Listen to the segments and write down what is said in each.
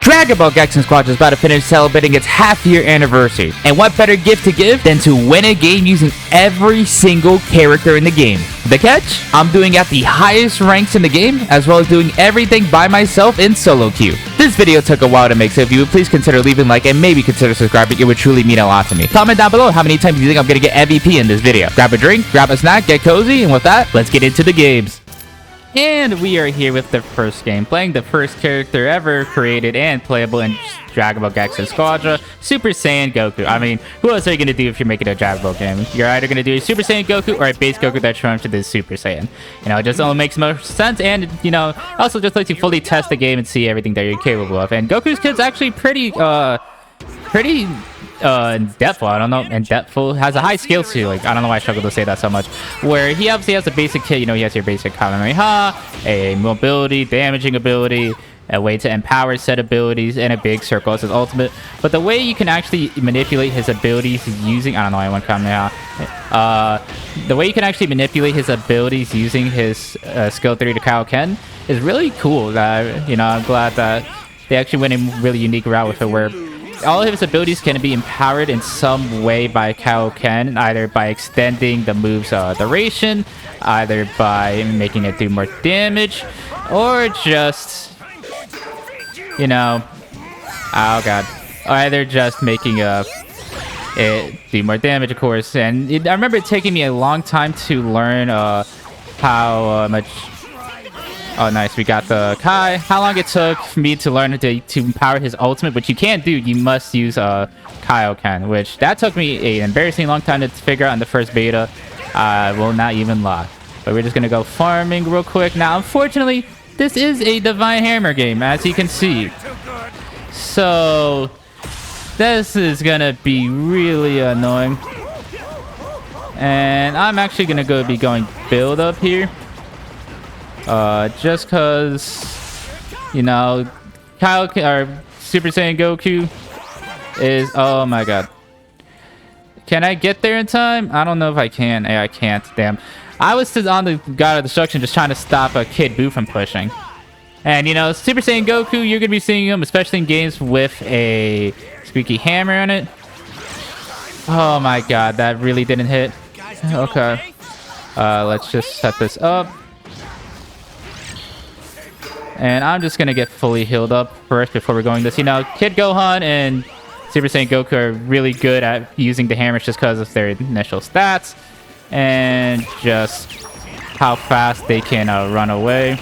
Dragon Ball Gekishin Squadra is about to finish celebrating its half-year anniversary, and what better gift to give than to win a game using every single character in the game. The catch? I'm doing at the highest ranks in the game, as well as doing everything by myself in solo queue. This video took a while to make, so if you would please consider leaving a like and maybe consider subscribing, it would truly mean a lot to me. Comment down below how many times you think I'm gonna get MVP in this video. Grab a drink, grab a snack, get cozy, and with that, let's get into the games. And we are here with the first game, playing the first character ever created and playable in Dragon Ball Gekishin Squadra, Super Saiyan Goku. I mean, who else are you going to do if you're making a Dragon Ball game? You're either going to do a Super Saiyan Goku or a base Goku that turns into Super Saiyan. You know, it just only makes most sense, and, you know, also just lets you fully test the game and see everything that you're capable of. And Goku's kid's actually pretty depthful, I don't know, and depthful, has a high skill ceiling. I don't know why I struggle to say that so much. Where he obviously has a basic kit, you know, he has your basic Kamehameha, a mobility, damaging ability, a way to empower set abilities, and a big circle as his ultimate. But the way you can actually manipulate his abilities using, I don't know why I went Kamehameha, the way you can actually manipulate his abilities using his skill 3 to Kaioken is really cool. You know, I'm glad that they actually went a really unique route with it, where all of his abilities can be empowered in some way by Kaioken, either by extending the move's duration, either by making it do more damage, or just, you know, oh god, or either just making it do more damage, of course. And I remember it taking me a long time to learn how much. Oh, nice. We got the Kai. How long it took for me to learn to empower his ultimate, which you can't do. You must use Kaioken, which that took me an embarrassing long time to figure out in the first beta. I will not even lie. But we're just going to go farming real quick. Now, unfortunately, this is a Divine Hammer game, as you can see. So, this is going to be really annoying. And I'm actually going to be going build up here. Just cause, you know, Super Saiyan Goku is, oh my god. Can I get there in time? I don't know if I can. Hey, I can't, damn. I was on the God of Destruction just trying to stop a Kid Buu from pushing. And, you know, Super Saiyan Goku, you're gonna be seeing him, especially in games with a squeaky hammer on it. Oh my god, that really didn't hit. Okay. Let's just set this up. And I'm just going to get fully healed up first before we're going this. You know, Kid Gohan and Super Saiyan Goku are really good at using the hammers just because of their initial stats. And just how fast they can run away.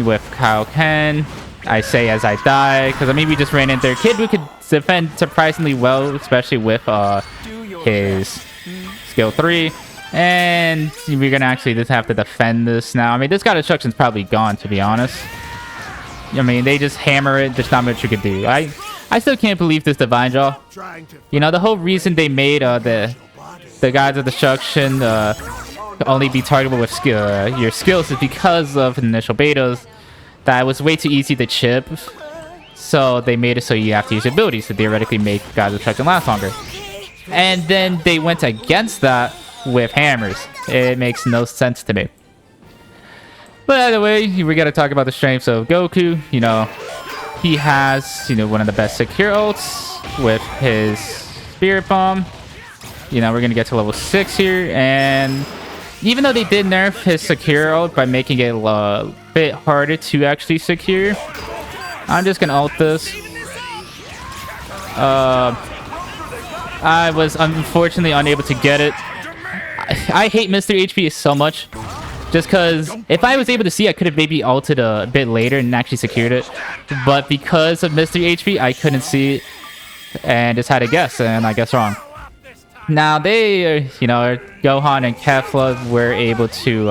With Kaioken, I say as I die. Because I mean, we just ran in there. Kid Buu could defend surprisingly well, especially with his skill 3. And we're gonna actually just have to defend this now. I mean, this God of Destruction's probably gone, to be honest. I mean, they just hammer it. There's not much you could do. I still can't believe this Divine Jaw. You know, the whole reason they made the Gods of Destruction only be targetable with your skills is because of initial betas. That was way too easy to chip. So they made it so you have to use abilities to theoretically make Gods of Destruction last longer. And then they went against that with hammers. It makes no sense to me. But either way, we gotta talk about the strengths of Goku. You know, he has, you know, one of the best secure ults with his Spirit Bomb. You know, we're gonna get to level 6 here, and even though they did nerf his secure ult by making it a bit harder to actually secure, I'm just gonna ult this. I was unfortunately unable to get it. I hate Mr. HP so much, just because if I was able to see, I could have maybe ulted a bit later and actually secured it. But because of Mr. HP, I couldn't see it and just had to guess, and I guessed wrong. Now they, you know, Gohan and Kefla were able to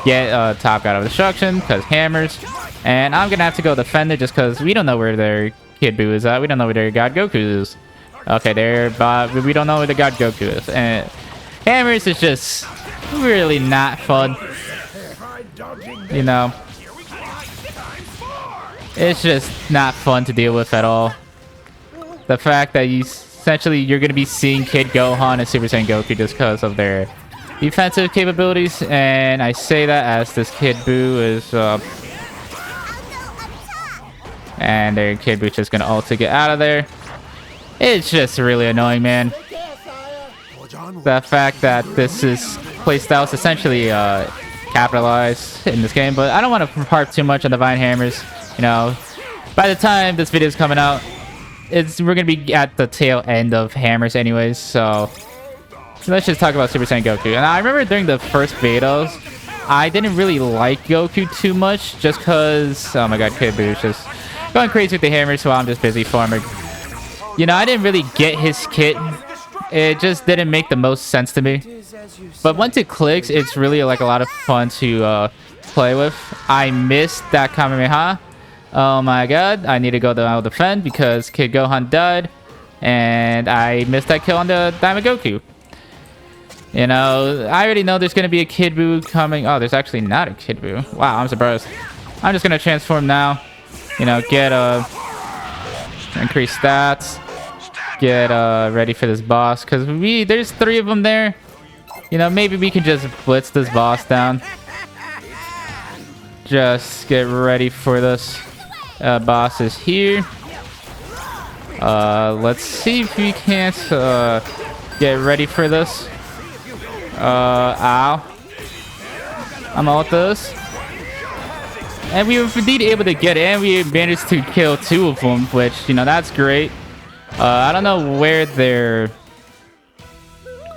get top God of Destruction because hammers, and I'm gonna have to go defend it just because we don't know where their Kid Buu is at. We don't know where their God Goku is. Okay, we don't know where the God Goku is, and hammers is just really not fun. You know, it's just not fun to deal with at all. The fact that you're going to be seeing Kid Gohan and Super Saiyan Goku just because of their defensive capabilities, and I say that as this Kid Buu is And their Kid Boo's just gonna ult to get out of there. It's just really annoying, man. The fact that this is playstyle is essentially capitalized in this game, but I don't want to harp too much on the Vine Hammers. You know, by the time this video is coming out, we're gonna be at the tail end of hammers anyways, so let's just talk about Super Saiyan Goku. And I remember during the first betas, I didn't really like Goku too much, just because, oh my god, Kid Boo's just going crazy with the hammers while I'm just busy farming. You know, I didn't really get his kit. It just didn't make the most sense to me. But once it clicks, it's really like a lot of fun to play with. I missed that Kamehameha. Oh my god, I need to go down defend because Kid Gohan died. And I missed that kill on the Diamond Goku. You know, I already know there's going to be a Kid Buu coming. Oh, there's actually not a Kid Buu. Wow, I'm surprised. I'm just going to transform now. You know, get increase stats. Get ready for this boss. Because there's 3 of them there. You know, maybe we can just blitz this boss down. Just get ready for this. Boss is here. Let's see if we can't get ready for this. Ow. I'm out this. And we were indeed able to get it, and we managed to kill 2 of them, which, you know, that's great. I don't know where their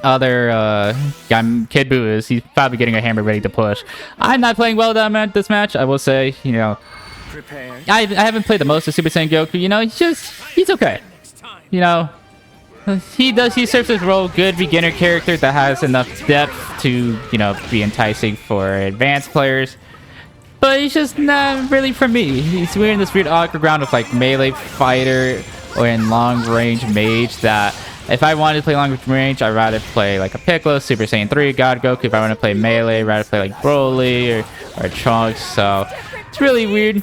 other Kid Buu is. He's probably getting a hammer ready to push. I'm not playing well this match, I will say. You know, I haven't played the most of Super Saiyan Goku. You know, he's okay. You know, he serves his role. Good beginner character that has enough depth to, you know, be enticing for advanced players. But he's just not really for me. He's weird in this weird awkward ground of like melee fighter or in long range mage that if I wanted to play long range, I'd rather play like a Piccolo, Super Saiyan 3, God Goku. If I want to play melee, I'd rather play like Broly or Trunks. So it's really weird.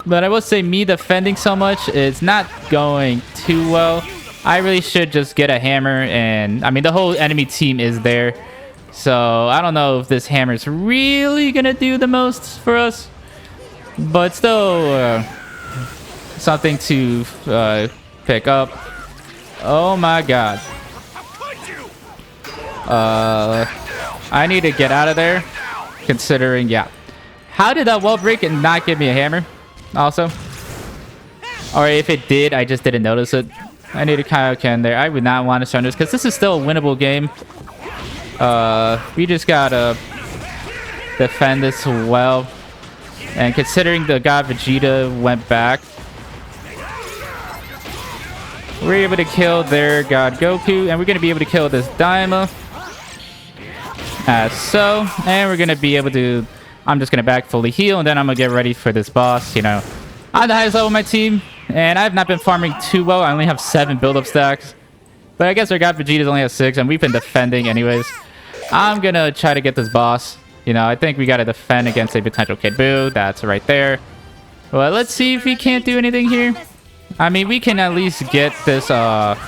But I will say me defending so much is not going too well. I really should just get a hammer, and I mean the whole enemy team is there. So I don't know if this hammer is really gonna do the most for us, but still something to pick up. Oh my god. I need to get out of there, considering, yeah. How did that wall break and not give me a hammer also? Or if it did, I just didn't notice it. I need a Kaioken there. I would not want to start this because this is still a winnable game. We just gotta defend this well. And considering the god Vegeta went back, we're able to kill their god Goku, and we're gonna be able to kill this Daima. As so, and we're gonna be able to. I'm just gonna back fully heal, and then I'm gonna get ready for this boss. You know, I'm the highest level of my team, and I've not been farming too well. I only have 7 build-up stacks, but I guess our god Vegeta's only has 6, and we've been defending anyways. I'm gonna try to get this boss. You know, I think we gotta defend against a potential Kid Buu. That's right there. Well, let's see if we can't do anything here. I mean, we can at least get this at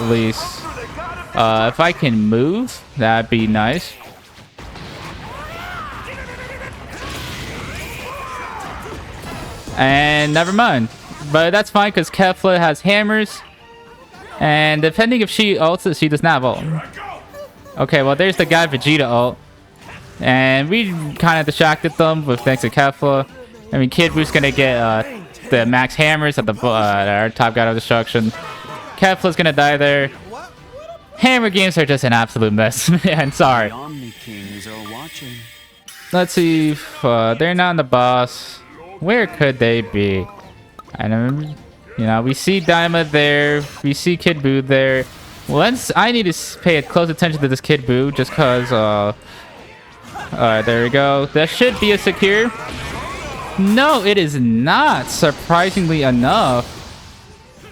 least. If I can move, that'd be nice. And never mind. But that's fine because Kefla has hammers. And depending if she ults, she does not ult. Okay, well, there's the guy Vegeta ult. And we kind of distracted them with thanks to Kefla. I mean, Kid Buu's gonna get the max hammers at the our top god of destruction. Kefla's gonna die there. Hammer games are just an absolute mess, man. Sorry. Let's see if they're not the boss. Where could they be? I don't. You know, we see Daima there. We see Kid Buu there. I need to pay close attention to this Kid Buu just cause. Alright, there we go. That should be a secure. No, it is not. Surprisingly enough,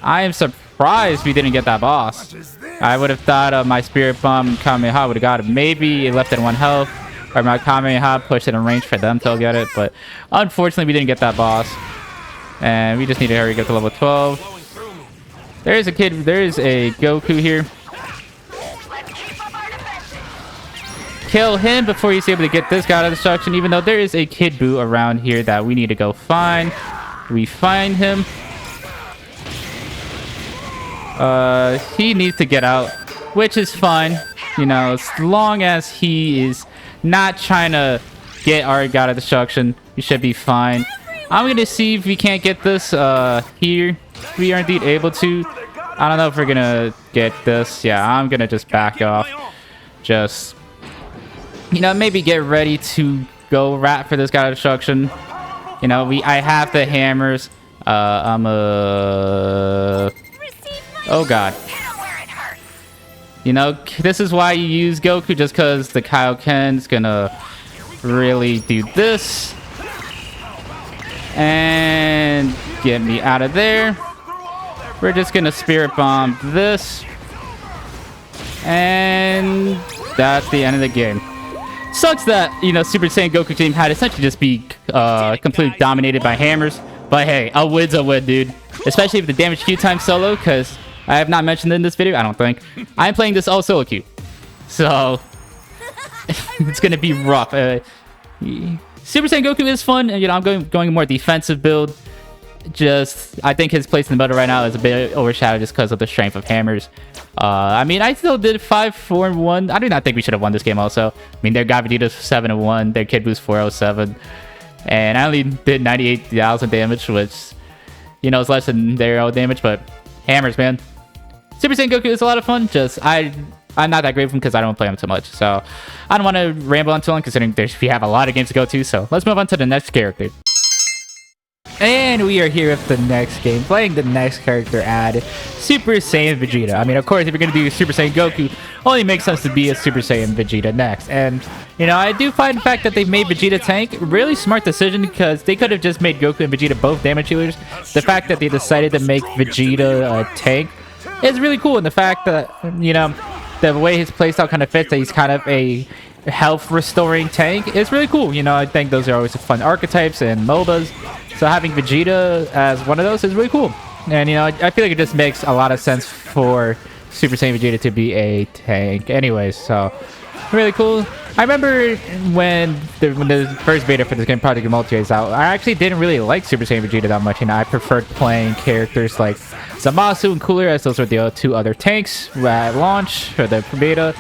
I am surprised we didn't get that boss. I would have thought my Spirit Bomb Kamehameha would have got it. Maybe it left at 1 health, or my Kamehameha pushed it in range for them to get it. But unfortunately, we didn't get that boss, and we just need to hurry get to level 12. There is a Goku here. kill him before he's able to get this guy out of destruction, even though there is a Kid Buu around here that we need to go find. We find him. He needs to get out, which is fine, you know, as long as he is not trying to get our god of destruction. We should be fine. I'm gonna see if we can't get this here. We are indeed able to. I don't know if we're gonna get this. Yeah, I'm gonna just back off. Just, you know, maybe get ready to go rat for this god of destruction. You know, I have the hammers. Oh god. You know, this is why you use Goku, just because the Kaioken's gonna really do this. And get me out of there. We're just gonna Spirit Bomb this. And that's the end of the game. Sucks that, you know, Super Saiyan Goku team had essentially just be completely dominated by hammers. But hey, a win's a win, dude. Especially with the damage Q time solo, because I have not mentioned in this video, I don't think. I'm playing this all solo queue. So, it's going to be rough. Super Saiyan Goku is fun. And, you know, I'm going a more defensive build. Just, I think his place in the middle right now is a bit overshadowed just because of the strength of hammers. I mean, I still did 5-4-1. I do not think we should have won this game also. I mean, their God Vegeta's 7-1. Their Kid Boo's 407. And I only did 98,000 damage, which, you know, is less than their own damage. But hammers, man. Super Saiyan Goku is a lot of fun. Just, I'm not that great with him because I don't play him too much. So, I don't want to ramble on too long considering we have a lot of games to go to. So, let's move on to the next character. And we are here with the next game, playing the next character ad, Super Saiyan Vegeta. I mean, of course, if you're going to do Super Saiyan Goku, only makes sense to be a Super Saiyan Vegeta next. And, you know, I do find the fact that they've made Vegeta tank really smart decision because they could have just made Goku and Vegeta both damage healers. The fact that they decided to make Vegeta a tank is really cool. And the fact that, you know, the way his playstyle kind of fits, that he's kind of a health restoring tank is really cool. You know, I think those are always fun archetypes and MOBAs. So having Vegeta as one of those is really cool. And, you know, I feel like it just makes a lot of sense for Super Saiyan Vegeta to be a tank anyways. So, really cool. I remember when the first beta for this game, Project Multi, is out, I actually didn't really like Super Saiyan Vegeta that much. You know, I preferred playing characters like Zamasu and Cooler, as those were the two other tanks at launch for the beta.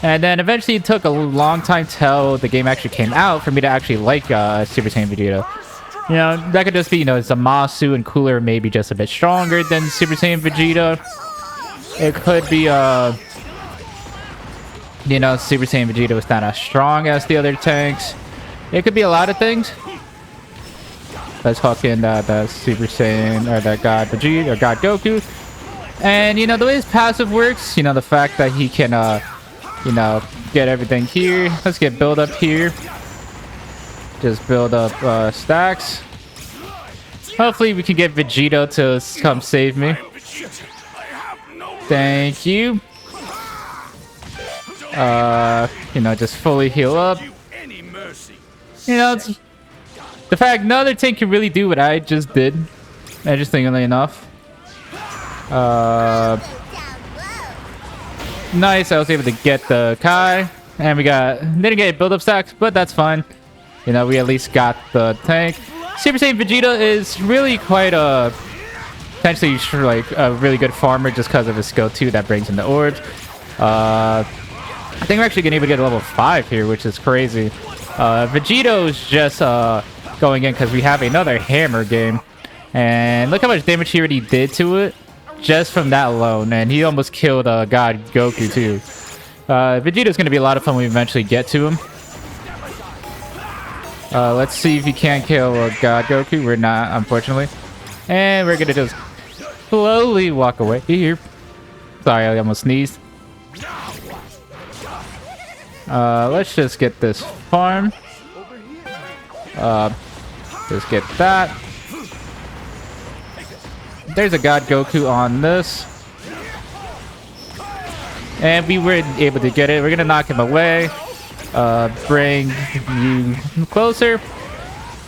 And then eventually it took a long time till the game actually came out for me to actually like Super Saiyan Vegeta. You know, that could just be, you know, Zamasu and Cooler maybe just a bit stronger than Super Saiyan Vegeta. It could be, you know, Super Saiyan Vegeta was not as strong as the other tanks. It could be a lot of things. Let's hook in the Super Saiyan, or the God Vegeta, or God Goku. And, you know, the way his passive works, you know, the fact that he can, you know, get everything here. Let's get build up here. Just build up stacks. Hopefully we can get Vegito to come save me. Thank you. You know, just fully heal up. You know, it's the fact no other tank can really do what I just did. Interestingly enough. Nice, I was able to get the Kai. And we didn't get build up stacks, but that's fine. You know, we at least got the tank. Super Saiyan Vegeta is really quite potentially like a really good farmer just because of his skill 2 that brings in the orbs. I think we're actually gonna be able to get a level 5 here, which is crazy. Vegito is just going in because we have another hammer game. And look how much damage he already did to it just from that alone. And he almost killed God Goku too. Vegito's gonna be a lot of fun when we eventually get to him. Let's see if he can't kill God Goku. We're not, unfortunately. And we're gonna just slowly walk away here. Sorry, I almost sneezed. Let's just get this farm. Just get that. There's a God Goku on this. And we were able to get it. We're gonna knock him away. Bring you closer.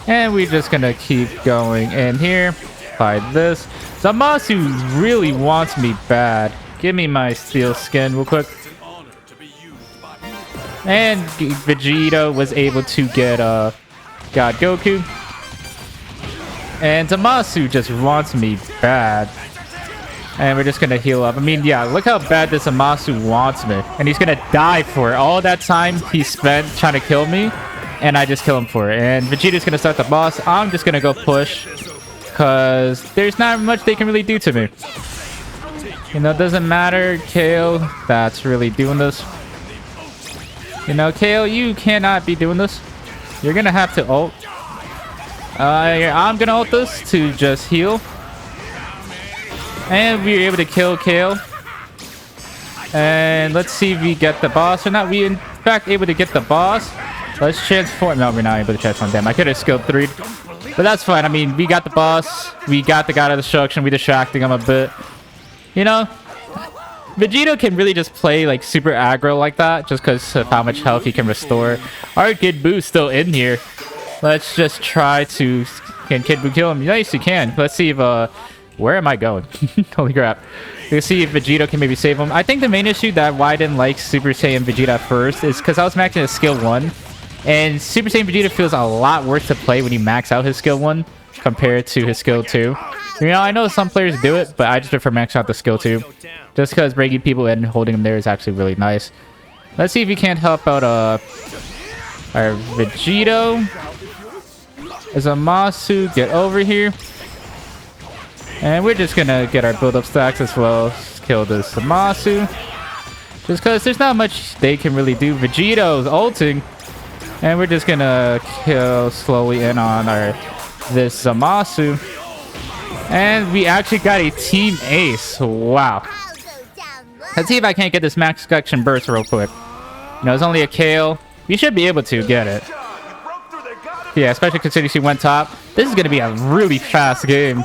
And we're just gonna keep going in here. By this. Zamasu really wants me bad. Give me my steel skin real quick. And Vegeta was able to get got Goku. And Zamasu just wants me bad. And we're just gonna heal up. I mean, yeah, look how bad this Zamasu wants me. And he's gonna die for it. All that time he spent trying to kill me, and I just kill him for it. And Vegeta's gonna start the boss. I'm just gonna go push, because there's not much they can really do to me. You know, it doesn't matter. Kale, that's really doing this. You know, Kale, you cannot be doing this. You're gonna have to ult. I'm gonna ult this to just heal. And we were able to kill Kale. And let's see if we get the boss or not. We in fact able to get the boss. Let's transform. No, we're not able to transform them. I could have skilled 3. But that's fine. I mean, we got the boss. We got the God of Destruction. We distracting him a bit. You know, Vegito can really just play like super aggro like that, just because of how much health he can restore. Our Kid Boo's still in here. Let's just try to... Can Kid Buu kill him? Nice, you can. Let's see if... Where am I going? Holy crap. Let's see if Vegito can maybe save him. I think the main issue that why I didn't like Super Saiyan Vegeta at first is because I was maxing his skill 1. And Super Saiyan Vegeta feels a lot worse to play when you max out his skill 1 compared to his skill 2. You know, I know some players do it, but I just prefer maxing out the skill 2. Just because bringing people in and holding them there is actually really nice. Let's see if we can't help out our Vegito. Zamasu, get over here. And we're just gonna get our build-up stacks as well. Kill this Zamasu. Just because there's not much they can really do. Vegito's ulting. And we're just gonna kill slowly in on this Zamasu. And we actually got a team ace. Wow. Let's see if I can't get this max action burst real quick. You know, it's only a Kale. We should be able to get it. Yeah, especially considering she went top. This is gonna be a really fast game.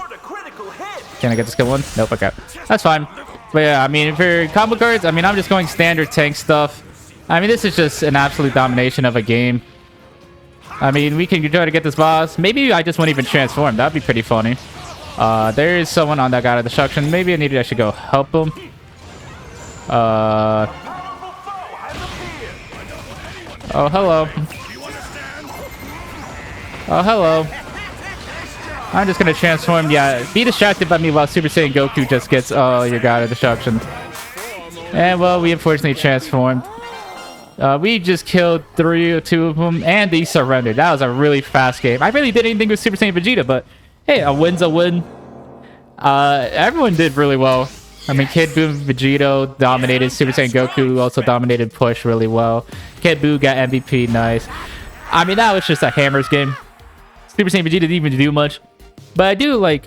Can I get this kill 1? Nope, okay. That's fine. But yeah, I mean, for combo cards, I mean, I'm just going standard tank stuff. I mean, this is just an absolute domination of a game. I mean, we can try to get this boss. Maybe I just won't even transform. That'd be pretty funny. There is someone on that God of Destruction. Maybe I should go help him. Oh, hello. Oh, hello. I'm just gonna transform. Yeah, be distracted by me while Super Saiyan Goku just gets your God of Destruction. And well, we unfortunately transformed. We just killed 2 of them, and they surrendered. That was a really fast game. I really did anything with Super Saiyan Vegeta, but hey, a win's a win. Everyone did really well. I mean, Kid Buu and Vegito dominated. Super Saiyan Goku also dominated Push really well. Kid Buu got MVP, nice. I mean, that was just a hammers game. Super Saiyan Vegeta didn't even do much. But I do, like,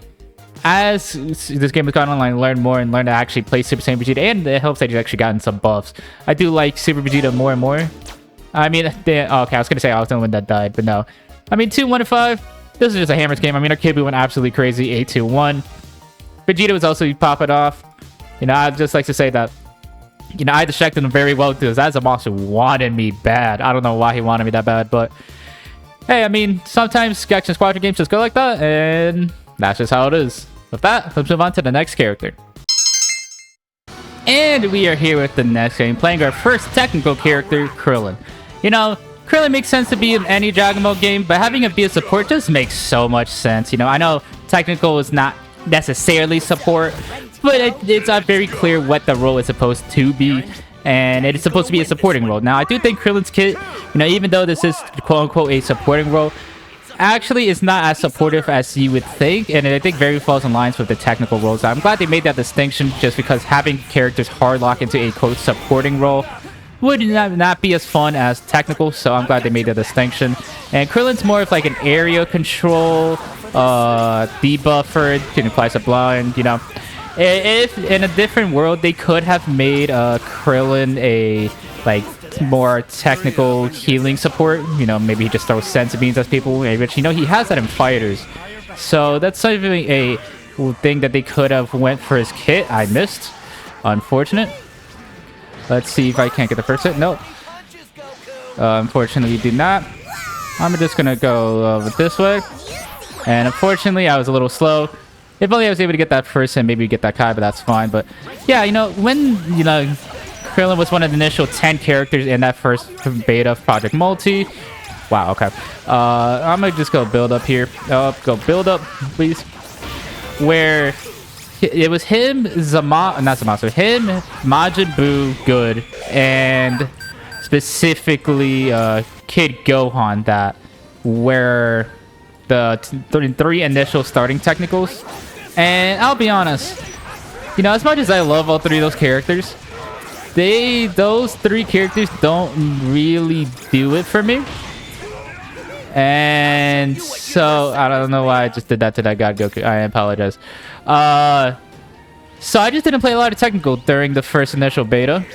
as this game has gone online, learn more and learn to actually play Super Saiyan Vegeta, and it helps that you've actually gotten some buffs. I do like Super Vegeta more and more. I mean, okay, I was gonna say I was the one that died, but no. I mean, 2-1-5. This is just a hammers game. I mean, our Kid Buu went absolutely crazy, 8-2-1. Vegeta was also popping off. You know, I'd just like to say that, you know, I distracted him very well because that Zamasu wanted me bad. I don't know why he wanted me that bad, but hey, I mean, sometimes Gekishin Squadra games just go like that, and that's just how it is. With that, let's move on to the next character. And we are here with the next game, playing our first technical character, Krillin. You know, Krillin makes sense to be in any Dragon Ball game, but having it be a support just makes so much sense. You know, I know technical is not necessarily support, but it's not very clear what the role is supposed to be, and it is supposed to be a supporting role. Now, I do think Krillin's kit, you know, even though this is quote-unquote a supporting role, actually is not as supportive as you would think, and I think very falls in lines with the technical roles. I'm glad they made that distinction, just because having characters hard lock into a quote supporting role would not be as fun as technical, so I'm glad they made the distinction. And Krillin's more of like an area control, debuffer, can apply sublime, you know. If in a different world they could have made Krillin a like more technical healing support, you know, maybe he just throws senzu beans at people, which, you know, he has that in fighters, so that's something a thing that they could have went for his kit. I missed, unfortunate. Let's see if I can't get the first hit. Nope. Unfortunately, we did not. I'm just gonna go this way, and unfortunately I was a little slow. If only I was able to get that first hit, maybe get that Kai, but that's fine. But yeah, you know, when, you know, Krillin was one of the initial 10 characters in that first beta of Project Multi. Wow, okay. I'm gonna just go build up here. Go build up, please. Where it was him, not Zamasu, him, Majin Buu, good, and specifically Kid Gohan that were the three initial starting technicals. And I'll be honest, you know, as much as I love all three of those characters, those three characters don't really do it for me. And so I don't know why I just did that to that God Goku. I apologize. So I just didn't play a lot of technical during the first initial beta.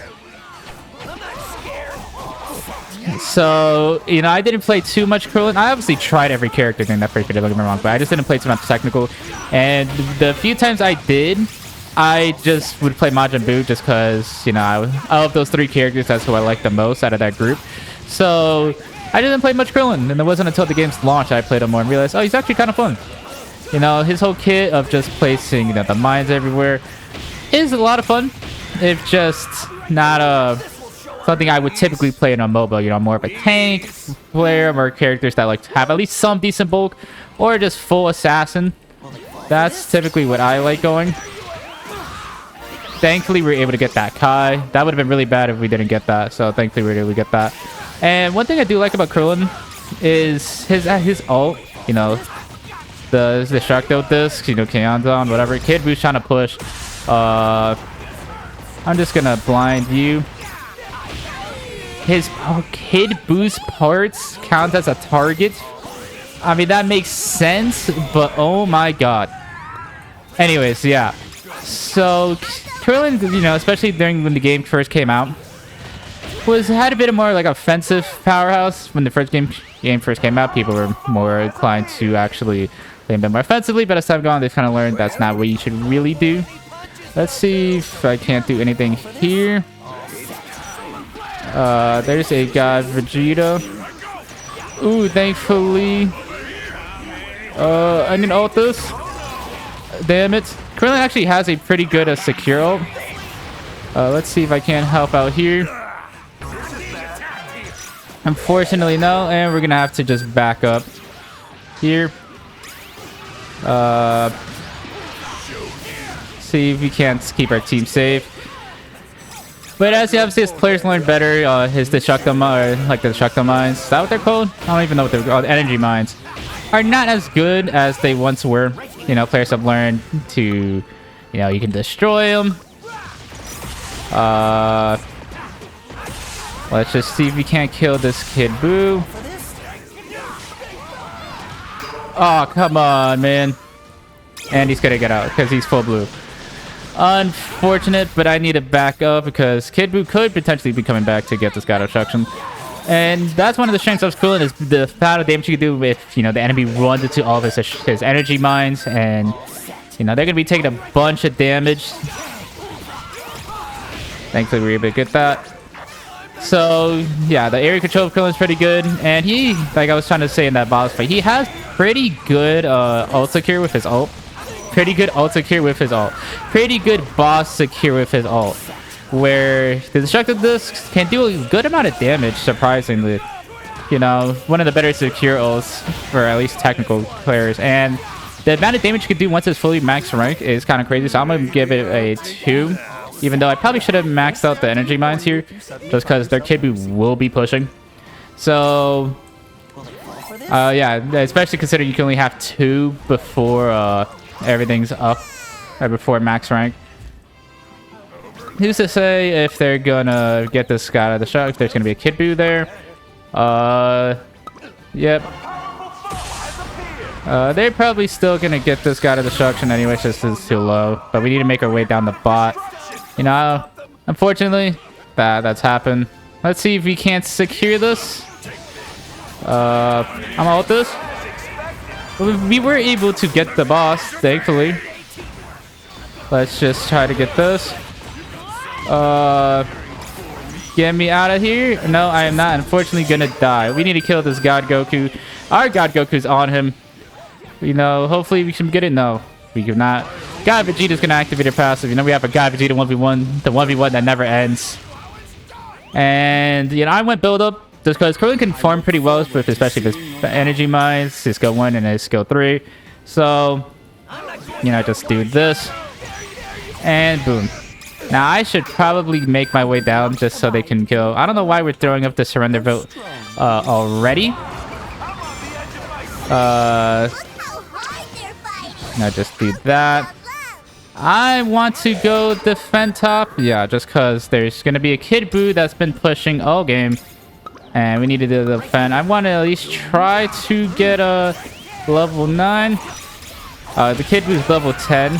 So, you know, I didn't play too much Krillin. I obviously tried every character during that first beta, don't get me wrong, but I just didn't play too much technical. And the few times I did, I just would play Majin Buu just because, you know, of those three characters, that's who I like the most out of that group. So I didn't play much Krillin, and it wasn't until the game's launch I played him more and realized, oh, he's actually kind of fun. You know, his whole kit of just placing, you know, the mines everywhere is a lot of fun. It's just not something I would typically play in a MOBA. You know, more of a tank player, more characters that like to have at least some decent bulk, or just full assassin. That's typically what I like going. Thankfully, we were able to get that Kai. That would have been really bad if we didn't get that. So thankfully, we were able to get that. And one thing I do like about Krillin is his ult. You know, the Destructo discs. You know, Kaonzon, whatever. Kid Buu's trying to push. I'm just gonna blind you. His Kid Buu's parts count as a target. I mean, that makes sense, but oh my god. Anyways, yeah. So Krillin, you know, especially during when the game first came out, had a bit of more like offensive powerhouse. When the first game first came out, people were more inclined to actually play a bit more offensively, but as time gone, they've kind of learned that's not what you should really do. Let's see if I can't do anything here. There's a guy, Vegeta. Ooh, thankfully. I need to ult this. Damn it. Krillin actually has a pretty good secure ult. Let's see if I can help out here. Unfortunately, no. And we're going to have to just back up here. See if we can't keep our team safe. But as you obviously, as players learn better, his Destructo mines, is that what they're called? I don't even know what they're called. Energy mines are not as good as they once were. You know, players have learned to, you know, you can destroy them. Let's just see if we can't kill this Kid Buu. Oh, come on, man. And he's gonna get out because he's full blue. Unfortunate, but I need to back up because Kid Buu could potentially be coming back to get this God Obstruction. And that's one of the strengths of Krillin, is the amount of damage you can do if, you know, the enemy runs into all of his energy mines. And, you know, they're going to be taking a bunch of damage. Thankfully, we were able to get that. So, yeah, the area control of Krillin is pretty good. And he, like I was trying to say in that boss fight, he has pretty good ult secure with his ult. Pretty good ult secure with his ult. Pretty good boss secure with his ult. Where the destructive discs can do a good amount of damage, surprisingly. You know, one of the better secure ults for at least technical players. And the amount of damage you can do once it's fully max rank is kind of crazy. So I'm going to give it a 2. Even though I probably should have maxed out the energy mines here. Just because their Kid Buu will be pushing. So, yeah, especially considering you can only have 2 before everything's up. Before max rank. Who's to say if they're gonna get this guy out of the shot? If there's gonna be a Kid Buu there. Yep. They're probably still gonna get this guy out of destruction anyway, just it's too low. But we need to make our way down the bot. You know, unfortunately, that's happened. Let's see if we can't secure this. I'm out this. We were able to get the boss, thankfully. Let's just try to get this. Get me out of here. No, I am not unfortunately gonna die. We need to kill this God Goku. Our God Goku's on him. You know, hopefully we can get it. No, we cannot. God Vegeta's gonna activate her passive. You know, we have a God Vegeta 1v1, the 1v1 that never ends. And, you know, I went build up just because Krillin can farm pretty well, with especially with his energy mines, his skill 1 and his skill 3. So, you know, just do this. And boom. Now, I should probably make my way down just so they can kill. I don't know why we're throwing up the surrender vote already. Now, just do that. I want to go defend top. Yeah, just because there's going to be a Kid Buu that's been pushing all game. And we need to defend. I want to at least try to get a level 9. The Kid Buu's level 10,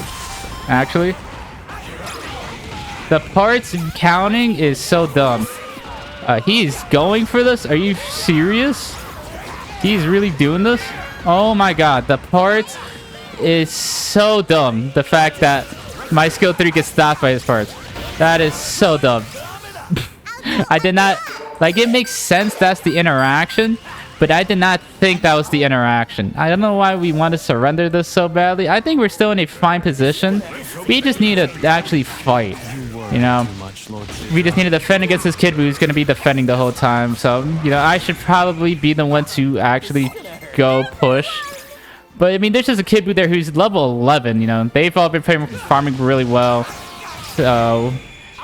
actually. The parts counting is so dumb. He's going for this? Are you serious? He's really doing this? Oh my god, the parts is so dumb. The fact that my skill 3 gets stopped by his parts. That is so dumb. I did not... Like, it makes sense that's the interaction, but I did not think that was the interaction. I don't know why we want to surrender this so badly. I think we're still in a fine position. We just need to actually fight. You know, we just need to defend against this kid who's going to be defending the whole time. So, you know, I should probably be the one to actually go push. But, I mean, there's just a kid there who's level 11, you know. They've all been farming really well. So,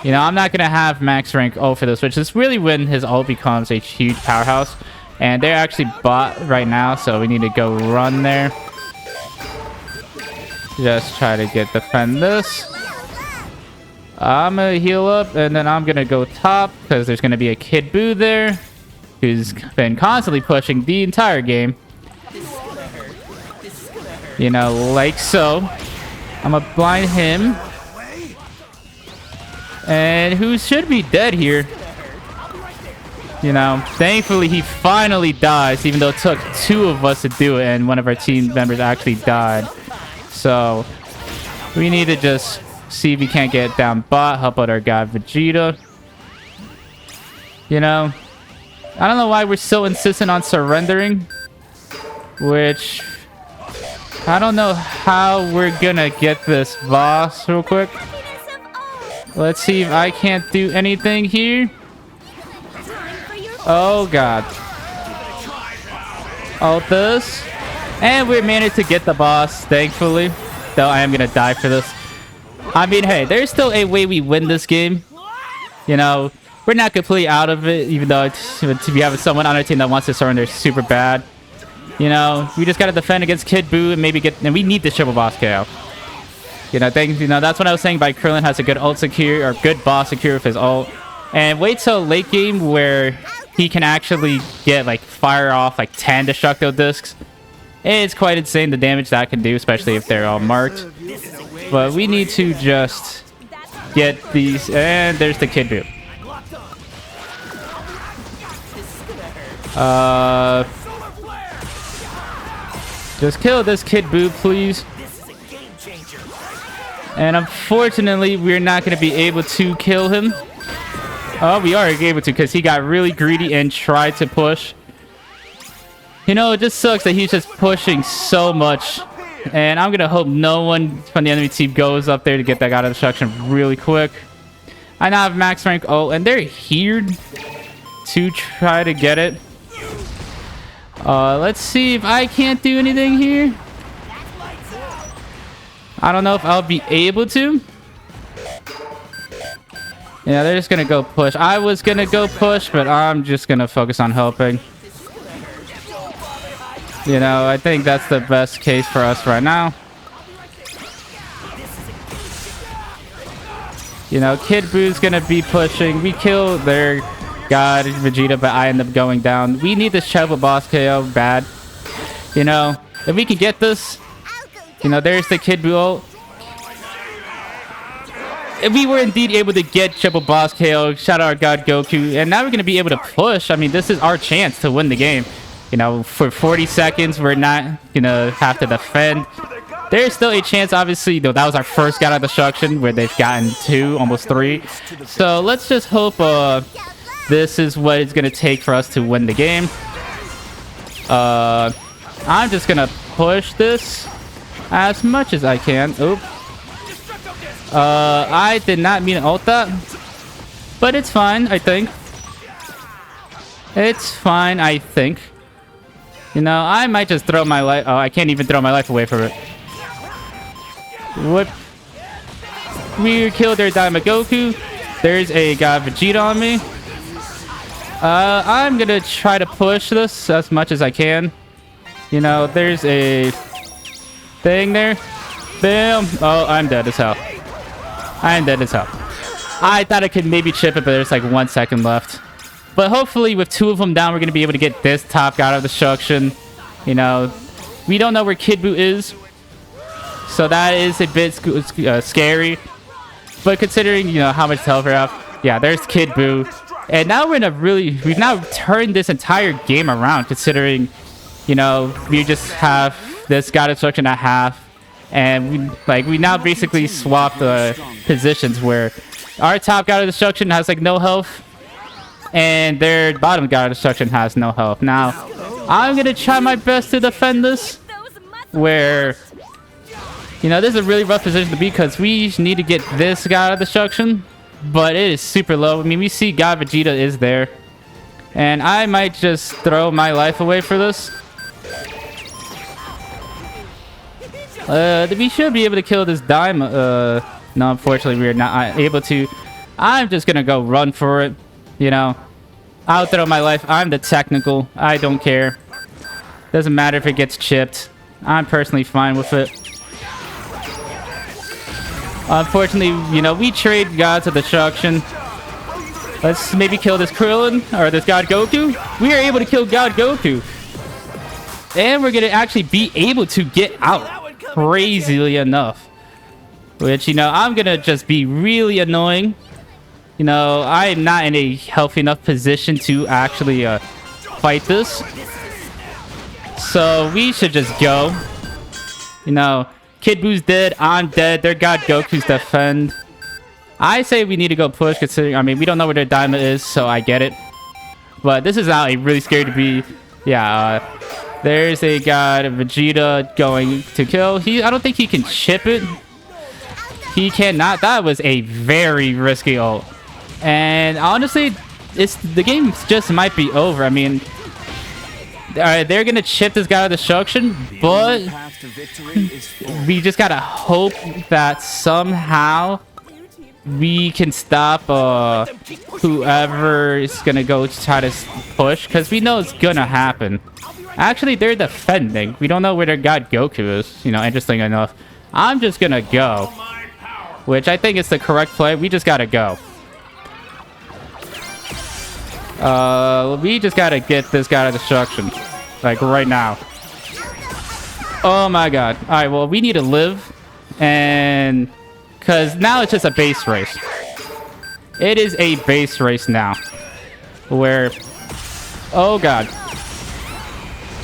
you know, I'm not going to have max rank ult for this, which is really when his ult becomes a huge powerhouse. And they're actually bot right now, so we need to go run there. Just try to defend this. I'm gonna heal up, and then I'm gonna go top because there's gonna be a Kid Buu there who's been constantly pushing the entire game. You know, like so. I'm gonna blind him. And who should be dead here? You know, thankfully he finally dies, even though it took 2 of us to do it, and one of our team members actually died. So, we need to just see if we can't get down bot, help out our guy Vegeta. You know, I don't know why we're so insistent on surrendering, which I don't know how we're gonna get this boss real quick. Let's see if I can't do anything here. Oh god. Ult this. And we managed to get the boss, thankfully. Though I am gonna die for this. I mean, hey, there's still a way we win this game. You know, we're not completely out of it, even though we have someone on our team that wants to surrender super bad. You know, we just gotta defend against Kid Buu and maybe and we need the triple boss KO. You know, that's what I was saying by Krillin has a good ult secure, or good boss secure with his ult. And wait till late game where he can actually get, like, fire off, like, 10 destructo discs. It's quite insane the damage that can do, especially if they're all marked. But we need to just get these. And there's the Kid Buu. Just kill this Kid Buu, please. And unfortunately, we're not going to be able to kill him. Oh, we are able to, because he got really greedy and tried to push. You know, it just sucks that he's just pushing so much. And I'm going to hope no one from the enemy team goes up there to get that out of destruction really quick. I now have max rank ult, and they're here to try to get it. Let's see if I can't do anything here. I don't know if I'll be able to. Yeah, they're just going to go push. I was going to go push, but I'm just going to focus on helping. You know, I think that's the best case for us right now. You know, Kid Buu's gonna be pushing. We kill their god, Vegeta, but I end up going down. We need this triple boss KO bad. You know, if we can get this, you know, there's the Kid Buu ult. If we were indeed able to get triple boss KO, shout out our god Goku, and now we're gonna be able to push. I mean, this is our chance to win the game. You know, for 40 seconds, we're not gonna have to defend. There's still a chance, obviously, you know, that was our first god of destruction, where they've gotten 2, almost 3. So let's just hope this is what it's gonna take for us to win the game. I'm just gonna push this as much as I can. Oop. I did not mean to ult that, but it's fine, I think. It's fine, I think. You know, I might just throw my life... Oh, I can't even throw my life away for it. What? We killed their Daima Goku. There's a God Vegeta on me. I'm gonna try to push this as much as I can. You know, there's a thing there. Bam. Oh, I'm dead as hell. I'm dead as hell. I thought I could maybe chip it, but there's like 1 second left. But hopefully with 2 of them down, we're going to be able to get this top God of Destruction. You know, we don't know where Kid Buu is. So that is a bit scary. But considering, you know, how much health we have. Yeah, there's Kid Buu. And now we're in a really... We've now turned this entire game around, considering, you know, we just have this God of Destruction at half. And we now basically swapped the positions where our top God of Destruction has like no health. And their bottom God of Destruction has no health. Now, I'm going to try my best to defend this. Where, you know, this is a really rough position to be because we need to get this God of Destruction. But it is super low. I mean, we see God Vegeta is there. And I might just throw my life away for this. We should be able to kill this Daima. No, unfortunately, we are not able to. I'm just going to go run for it. You know, I'll throw my life. I'm the technical. I don't care. Doesn't matter if it gets chipped. I'm personally fine with it. Unfortunately, you know, we trade Gods of Destruction. Let's maybe kill this Krillin or this God Goku. We are able to kill God Goku. And we're going to actually be able to get out. Crazily enough. Which, you know, I'm going to just be really annoying. You know, I am not in a healthy enough position to actually fight this. So we should just go. You know, Kid Buu's dead. I'm dead. Their God Goku's defend. I say we need to go push considering, I mean, we don't know where their Daima is, so I get it. But this is now a really scary to be. Yeah, there's a God Vegeta going to kill. I don't think he can chip it. He cannot. That was a very risky ult. And honestly, the game just might be over. I mean, they're gonna chip this guy with destruction, but we just gotta hope that somehow we can stop whoever is gonna go to try to push, because we know it's gonna happen. Actually, they're defending. We don't know where their God Goku is. You know, interesting enough. I'm just gonna go, which I think is the correct play. We just gotta go. We just gotta get this guy to destruction. Like, right now. Oh my god. Alright, well, we need to live. And... because now it's just a base race. It is a base race now. Where... oh god.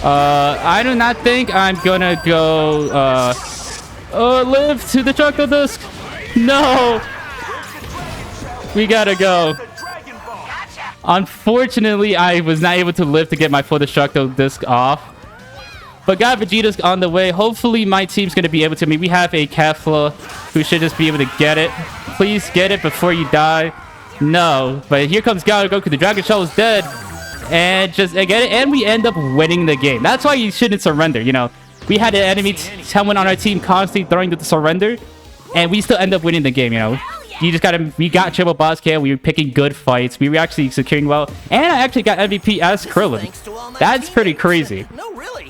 I do not think I'm gonna go, live to the Choco Disc! No! We gotta go. Unfortunately, I was not able to live to get my full Destructo Disc off. But God Vegeta's on the way. Hopefully, my team's going to be able to. I mean, we have a Kefla who should just be able to get it. Please get it before you die. No. But here comes God Goku. The Dragon Shell is dead. And just get it. And we end up winning the game. That's why you shouldn't surrender. You know, we had an enemy someone on our team constantly throwing the surrender. And we still end up winning the game, you know. You just gotta... we got triple boss Kale. We were picking good fights. We were actually securing well. And I actually got MVP as Krillin. That's pretty crazy.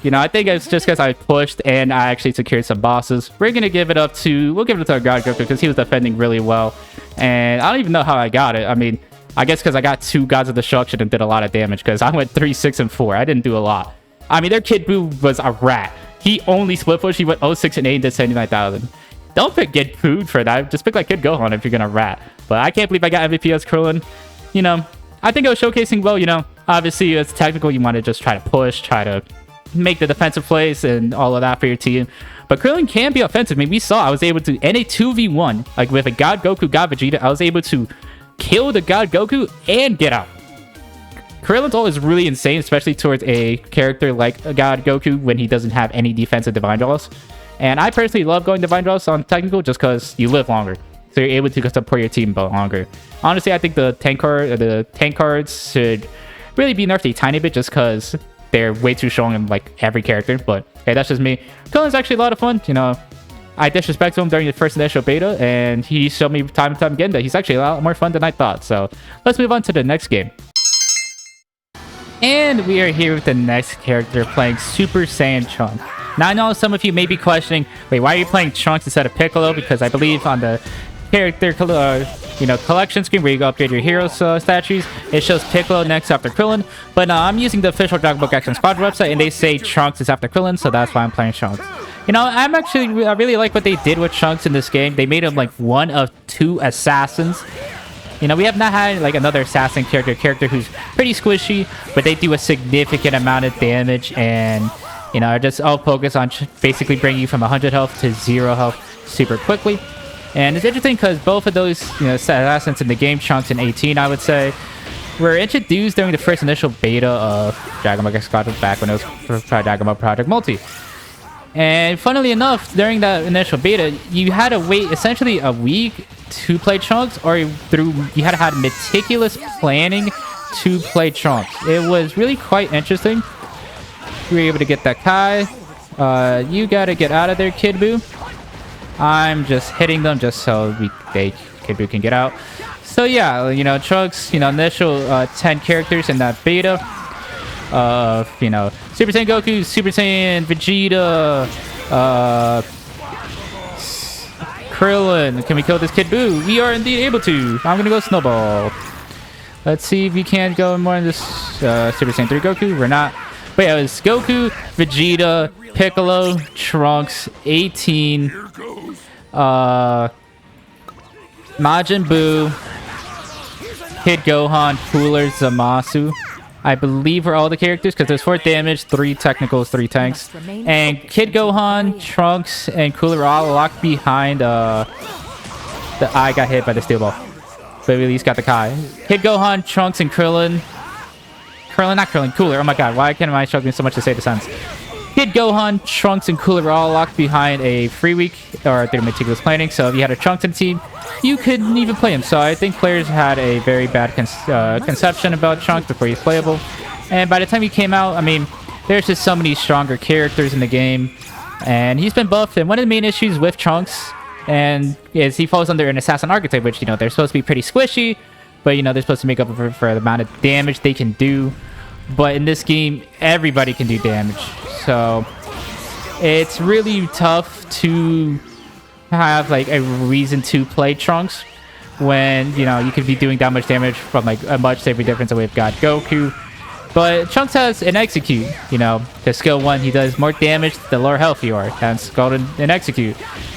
You know, I think it's just because I pushed and I actually secured some bosses. We're gonna give it up to... we'll give it to our God Goku because he was defending really well. And I don't even know how I got it. I mean, I guess because I got 2 Gods of Destruction and did a lot of damage. Because I went 3, 6, and 4. I didn't do a lot. I mean, their Kid Buu was a rat. He only split push. He went 0, 6, and 8 and did 79,000. Don't pick Kid Food for that. Just pick like Kid Gohan if you're gonna rat. But I can't believe I got MVP as Krillin. You know, I think it was showcasing well, you know. Obviously, it's technical. You want to just try to push, try to make the defensive plays and all of that for your team. But Krillin can be offensive. I mean, we saw I was able to, in a 2v1, like with a God Goku, God Vegeta, I was able to kill the God Goku and get out. Krillin's ult is really insane, especially towards a character like a God Goku when he doesn't have any defensive divine draws. And I personally love going divine draws on technical just because you live longer. So you're able to support your team longer. Honestly, I think the tank cards should really be nerfed a tiny bit just because they're way too strong in like every character. But hey, that's just me. Krillin's actually a lot of fun. You know, I disrespected him during the first initial beta, and he showed me time and time again that he's actually a lot more fun than I thought. So let's move on to the next game. And we are here with the next character playing Super Saiyan Trunks. Now, I know some of you may be questioning, wait, why are you playing Trunks instead of Piccolo? Because I believe on the character collection screen where you go upgrade your heroes statues, it shows Piccolo next after Krillin. But I'm using the official Dragon Ball Gekishin Squadra website, and they say Trunks is after Krillin, so that's why I'm playing Trunks. You know, I really like what they did with Trunks in this game. They made him like one of 2 assassins. You know, we have not had like another assassin character who's pretty squishy, but they do a significant amount of damage, and you know, are just all focused on basically bringing you from 100 health to 0 health super quickly. And it's interesting because both of those, you know, assassins in the game, Trunks and 18, I would say, were introduced during the first initial beta of Dragon Ball Gekishin Squadra back when it was Dragon Ball Project Multi. And funnily enough, during that initial beta, you had to wait essentially a week to play Trunks, or you had to have meticulous planning to play Trunks. It was really quite interesting. We were able to get that Kai. You gotta get out of there, Kid Buu. I'm just hitting them just so Kid Buu can get out. So yeah, you know, Trunks, you know, initial 10 characters in that beta. You know, Super Saiyan Goku, Super Saiyan Vegeta, Krillin. Can we kill this Kid Buu? We are indeed able to. I'm gonna go Snowball. Let's see if we can go more in this Super Saiyan 3 Goku. We're not. But yeah, it was Goku, Vegeta, Piccolo, Trunks, 18, Majin Buu, Kid Gohan, Cooler, Zamasu. I believe are all the characters because there's 4 damage, 3 technicals, 3 tanks. And Kid Gohan, Trunks, and Cooler are all locked behind I got hit by the steel ball. But we at least got the Kai. Kid Gohan, Trunks, and Krillin. Not Krillin, Cooler. Oh my god, why can't I struggling so much to say the sentence? Kid Gohan, Trunks, and Cooler are all locked behind a free week or their meticulous planning. So if you had a Trunks in the team, you couldn't even play him. So I think players had a very bad conception about Trunks before he's playable. And by the time he came out, I mean, there's just so many stronger characters in the game. And he's been buffed. And one of the main issues with Trunks is he falls under an assassin archetype, which, you know, they're supposed to be pretty squishy. But, you know, they're supposed to make up for the amount of damage they can do. But in this game, everybody can do damage. So it's really tough to have, like, a reason to play Trunks when, you know, you could be doing that much damage from, like, a much safer difference that we've got Goku. But Trunks has an Execute, you know. The skill 1, he does more damage the lower health you are. That's called an Execute.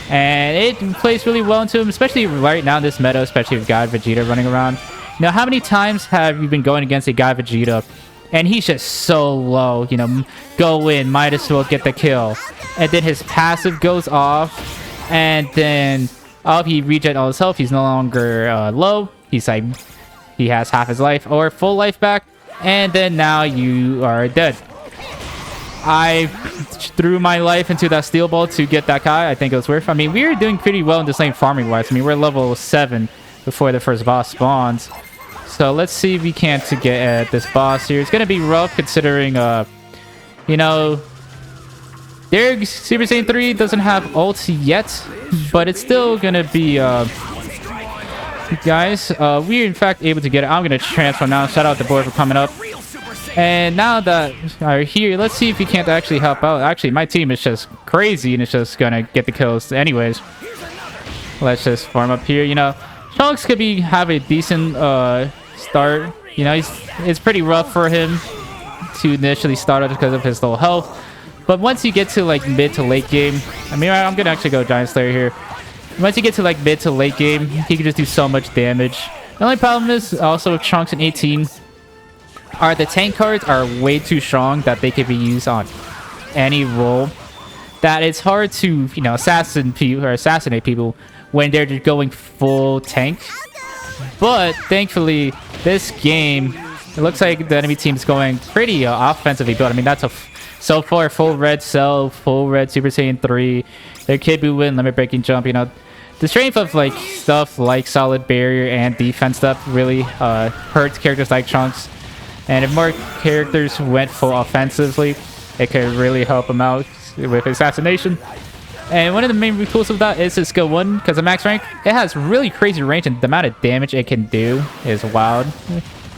And it plays really well into him, especially right now in this meta, especially with God Vegeta running around. Now, how many times have you been going against a guy Vegeta and he's just so low, you know, go in, might as well get the kill. And then his passive goes off, and then he regen all his health, he's no longer low, he's like, he has half his life or full life back, and then now you are dead. I threw my life into that steel ball to get that Kai. I think it was worth. I mean, we were doing pretty well in this lane farming wise. I mean, we're level 7 before the first boss spawns. So let's see if we can't to get at this boss here. It's gonna be rough considering, you know, their Super Saiyan 3 doesn't have ult yet, but it's still gonna be, guys, we're in fact able to get it. I'm gonna transform now. Shout out the board for coming up. And now that we're here, let's see if we can't actually help out. Actually, my team is just crazy and it's just gonna get the kills anyways. Let's just farm up here, you know. Trunks could have a decent start. You know, it's pretty rough for him to initially start out because of his low health. But once you get to like mid to late game, I mean, I'm gonna actually go Giant Slayer here. Once you get to like mid to late game, he can just do so much damage. The only problem is also with Trunks and 18 are the tank cards are way too strong that they could be used on any role. That it's hard to, you know, assassinate people when they're just going full tank. But thankfully, this game, it looks like the enemy team's going pretty offensively built. I mean, that's so far full red Cell, full red Super Saiyan 3, their Kid Buu win, limit breaking jump. You know, the strength of like stuff like solid barrier and defense stuff really hurts characters like Trunks. And if more characters went full offensively, it could really help him out with assassination. And one of the main tools of that is his skill 1, because of max rank, it has really crazy range, and the amount of damage it can do is wild.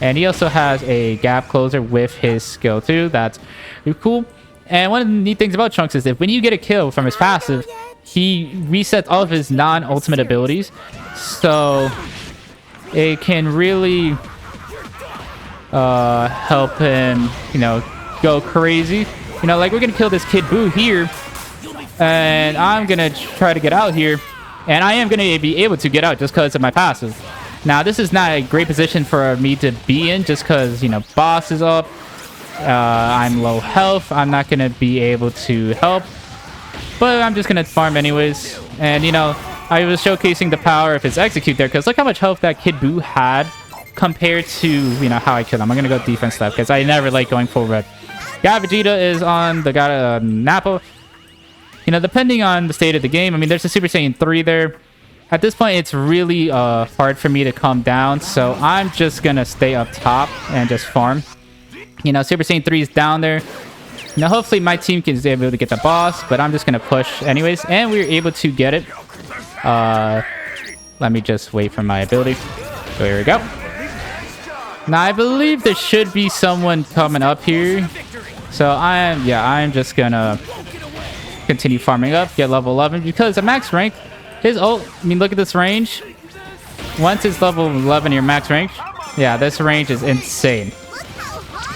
And he also has a gap closer with his skill 2. That's really cool. And one of the neat things about Trunks is that when you get a kill from his passive, he resets all of his non-ultimate abilities. So it can really help him, you know, go crazy. You know, like we're going to kill this Kid Buu here. And I'm going to try to get out here. And I am going to be able to get out just because of my passive. Now, this is not a great position for me to be in just because, you know, boss is up. I'm low health. I'm not going to be able to help. But I'm just going to farm anyways. And, you know, I was showcasing the power of his execute there because look how much health that Kid Buu had compared to, you know, how I killed him. I'm going to go defense left because I never like going full red. God Vegeta is on the God Nappa. You know, depending on the state of the game, I mean, there's a Super Saiyan 3 there. At this point, it's really hard for me to calm down, so I'm just going to stay up top and just farm. You know, Super Saiyan 3 is down there. Now, hopefully my team can be able to get the boss, but I'm just going to push anyways, and we were able to get it. Let me just wait for my ability. There we go. Now, I believe there should be someone coming up here. So, I'm just going to continue farming up, get level 11, because at max rank, his ult, I mean, look at this range. Once it's level 11, your max range, yeah, this range is insane.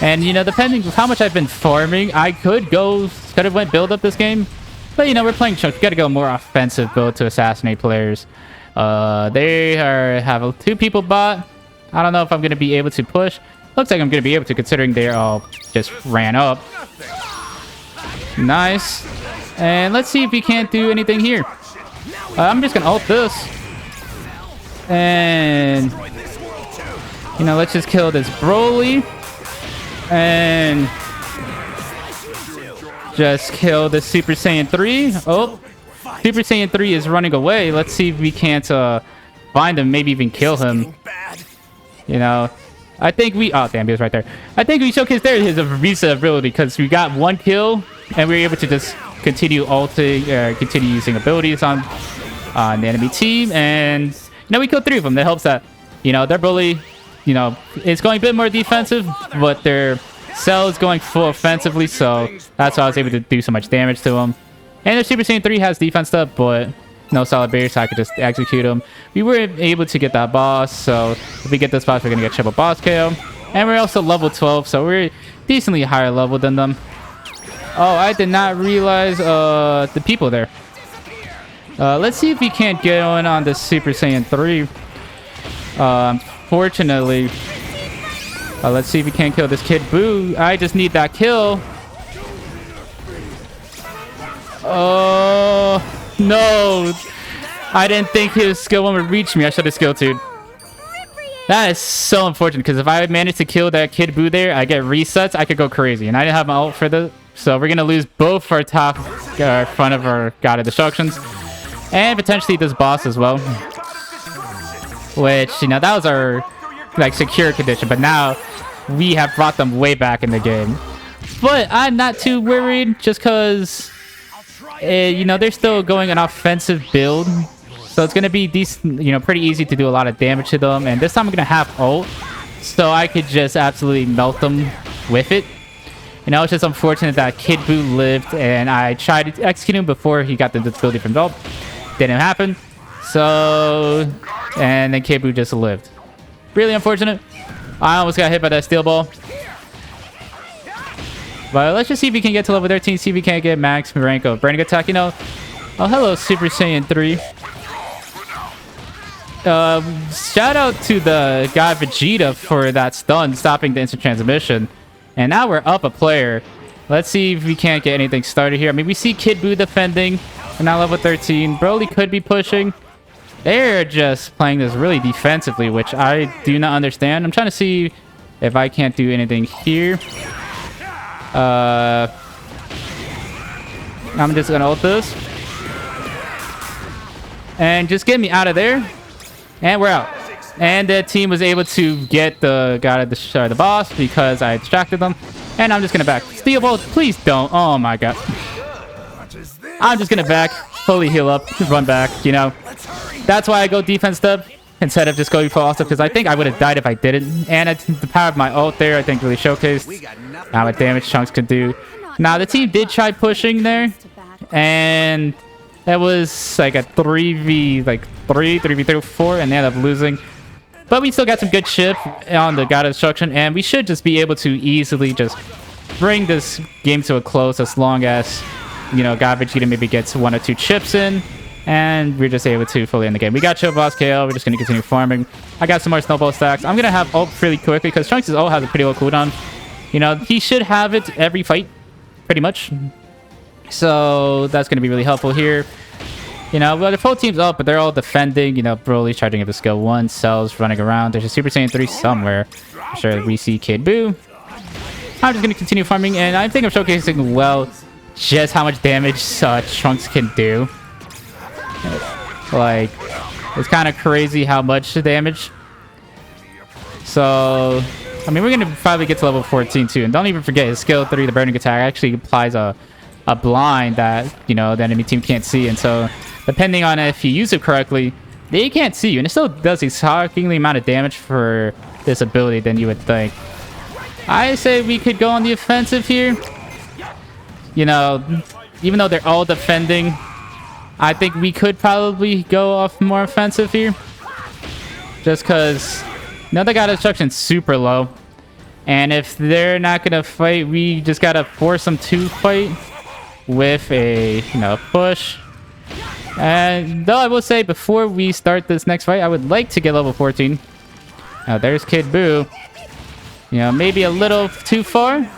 And, you know, depending on how much I've been farming, I could have went build up this game. But, you know, we're playing Chunks. We got to go more offensive build to assassinate players. They have 2 people bot. I don't know if I'm going to be able to push. Looks like I'm going to be able to, considering they all just ran up. Nice. And let's see if we can't do anything here. I'm just going to ult this. And, you know, let's just kill this Broly. And just kill the Super Saiyan 3. Oh, Super Saiyan 3 is running away. Let's see if we can't find him, maybe even kill him. You know, I think we... Oh, damn, he was right there. I think we showcased there his Frieza ability because we got 1 kill and we were able to just continue ulting, continue using abilities on the enemy team. And, you know, we killed 3 of them. That helps that, you know, their bully, you know, it's going a bit more defensive, but their cell is going full offensively. So that's why I was able to do so much damage to them. And the Super Saiyan 3 has defense stuff, but no solid barrier, so I could just execute him. We were able to get that boss, so if we get this boss, we're going to get triple boss KO. And we're also level 12, so we're decently higher level than them. Oh, I did not realize the people there. Let's see if we can't get on this Super Saiyan 3. Fortunately, let's see if we can't kill this Kid Buu. I just need that kill. Oh, no. I didn't think his skill 1 would reach me. I should have skill 2. That is so unfortunate, because if I managed to kill that Kid Buu there, I get resets, I could go crazy. And I didn't have my ult for this. So we're going to lose both our top front of our God of Destructions. And potentially this boss as well. Which, you know, that was our, like, secure condition. But now we have brought them way back in the game. But I'm not too worried just because, you know, they're still going an offensive build. So it's going to be decent, you know, pretty easy to do a lot of damage to them. And this time I'm going to have ult. So I could just absolutely melt them with it. You know, it's just unfortunate that Kid Buu lived, and I tried to execute him before he got the disability from Dolp. Didn't happen. So, and then Kid Buu just lived. Really unfortunate. I almost got hit by that steel ball. But let's just see if we can get to level 13, see if we can't get max rank of Branding Attack. You know, oh, hello, Super Saiyan 3. Shout out to the guy Vegeta for that stun, stopping the instant transmission. And now we're up a player. Let's see if we can't get anything started here. I mean, we see Kid Buu defending. We're now level 13. Broly could be pushing. They're just playing this really defensively, which I do not understand. I'm trying to see if I can't do anything here. I'm just going to ult this. And just get me out of there. And we're out. And the team was able to get the guy at the boss because I distracted them. And I'm just gonna back. Steel Bolt, please don't. Oh my god. I'm just gonna back. Fully heal up. Run back, you know. That's why I go defense step instead of just going full offense, because I think I would have died if I didn't. And the power of my ult there, I think, really showcased how much damage Chunks could do. Now, the team did try pushing there. And that was like a 3v4, and they ended up losing. But we still got some good shit on the God of Destruction, and we should just be able to easily just bring this game to a close as long as, you know, God Vegeta maybe gets 1 or 2 chips in, and we're just able to fully end the game. We got Chill Boss Kale. We're just going to continue farming. I got some more snowball stacks. I'm going to have ult really quickly because Trunks' ult has a pretty low cooldown. You know, he should have it every fight, pretty much. So that's going to be really helpful here. You know, well, the full team's up, but they're all defending. You know, Broly's charging up the skill 1. Cell's running around. There's a Super Saiyan 3 somewhere. I'm sure we see Kid Buu. I'm just going to continue farming, and I think I'm showcasing well just how much damage Trunks can do. Like, it's kind of crazy how much damage. So, I mean, we're going to probably get to level 14 too. And don't even forget, his skill 3, the burning attack, actually applies a blind that, you know, the enemy team can't see. And so, depending on if you use it correctly, they can't see you. And it still does a shockingly amount of damage for this ability than you would think. I say we could go on the offensive here. You know, even though they're all defending, I think we could probably go off more offensive here. Just because, you know, they got destruction super low. And if they're not going to fight, we just got to force them to fight with a, you know, push. And though I will say, before we start this next fight, I would like to get level 14. Now, there's Kid Buu. You know, maybe a little too far.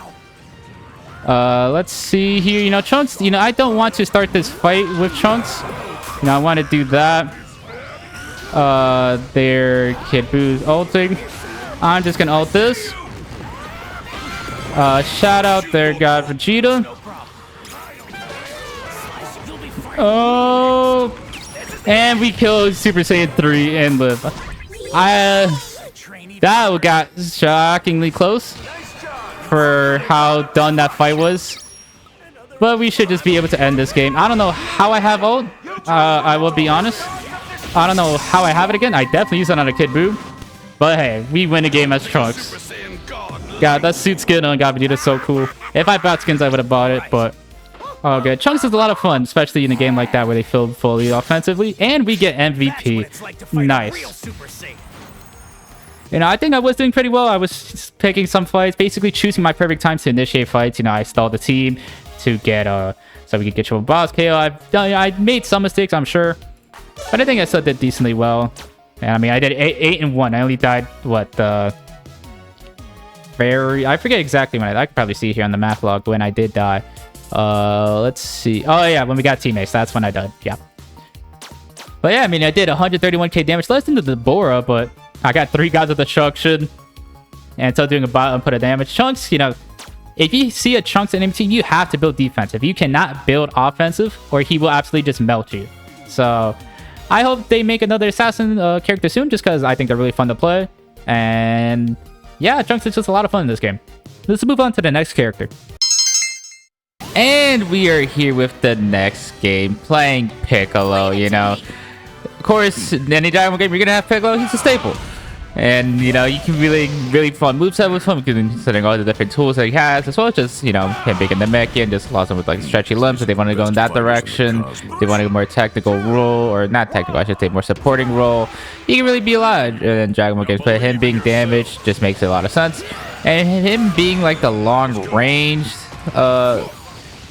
Let's see here. You know, Trunks, you know, I don't want to start this fight with Trunks. You know, I want to do that. There, Kid Buu's ulting. I'm just gonna ult this. Shout out there, God Vegeta. Oh, and we killed Super Saiyan 3 and live. That got shockingly close for how done that fight was. But we should just be able to end this game. I don't know how I have ult. I will be honest. I don't know how I have it again. I definitely use it on a Kid Buu. But hey, we win a game as Trunks. God, that suit skin on God Vegeta is so cool. If I bought skins, I would have bought it, but oh good. Trunks is a lot of fun, especially in a game like that where they filled fully offensively. And we get MVP. Nice. You know, I think I was doing pretty well. I was picking some fights, basically choosing my perfect times to initiate fights. You know, I stalled the team to get, so we could get Triple Boss KO. I made some mistakes, I'm sure. But I think I still did decently well. And I mean, I did 8-1. I only died, what, I forget exactly when I could probably see here on the math log when I did die. Let's see. Oh, yeah, when we got teammates. That's when I died. Yeah. But yeah, I mean, I did 131k damage. Less than the Dabura, but I got 3 Gods of Destruction. And still doing a bottom put of damage. Chunks, you know, if you see a Trunks enemy team, you have to build defensive. You cannot build offensive, or he will absolutely just melt you. So, I hope they make another Assassin character soon, just because I think they're really fun to play. And yeah, Trunks is just a lot of fun in this game. Let's move on to the next character. And we are here with the next game, playing Piccolo, you know. Of course, in any Dragon Ball game, you're going to have Piccolo. He's a staple. And, you know, you can really fun moveset with him, considering all the different tools that he has, as well as just, you know, him being in the mecha and just lots of with, like, stretchy limbs. If they want to go in that direction, they want a more technical role, or not technical, I should say, more supporting role. He can really be a lot in Dragon Ball games, but him being damaged just makes a lot of sense. And him being, like, the long-range,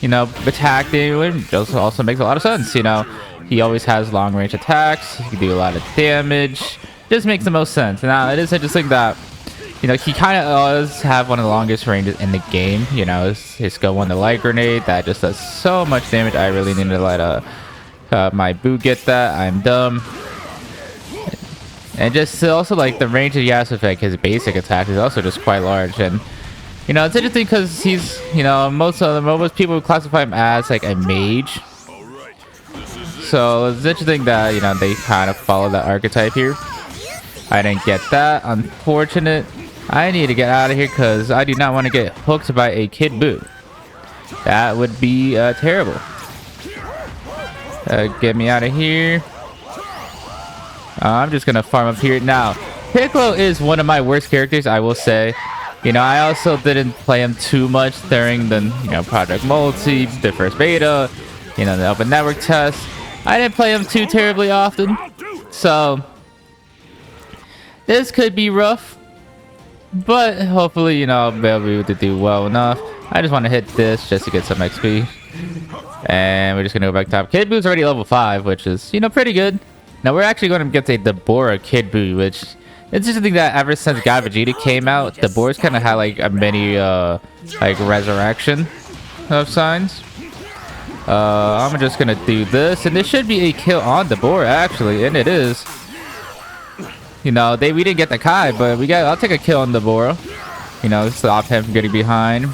you know, attack just also makes a lot of sense, you know. He always has long-range attacks, he can do a lot of damage. Just makes the most sense. Now, it is interesting that, you know, he kind of does have one of the longest ranges in the game. You know, his skill 1, the light grenade, that just does so much damage. I really need to let my Buu get that. I'm dumb. And just also, like, the range of Yasuo effect, his basic attack is also just quite large. And, you know, it's interesting because he's, you know, most people would classify him as, like, a mage. So, it's interesting that, you know, they kind of follow that archetype here. I didn't get that. Unfortunate. I need to get out of here because I do not want to get hooked by a Kid Buu. That would be terrible. Get me out of here. I'm just gonna farm up here now. Piccolo is one of my worst characters, I will say. You know, I also didn't play him too much during the, you know, Project Multi, the first beta, you know, the open network test. I didn't play him too terribly often, so this could be rough. But hopefully, you know, I'll be able to do well enough. I just want to hit this just to get some XP. And we're just gonna go back top. Kid Buu's already level 5, which is, you know, pretty good. Now we're actually going to get the Dabura Kid Buu, which it's just something that ever since God Vegeta came out, Dabura's kind of had like a mini like resurrection of signs. I'm just gonna do this, and this should be a kill on Dabura actually, and it is. You know, we didn't get the Kai, but I'll take a kill on Dabura. You know, stop him from getting behind.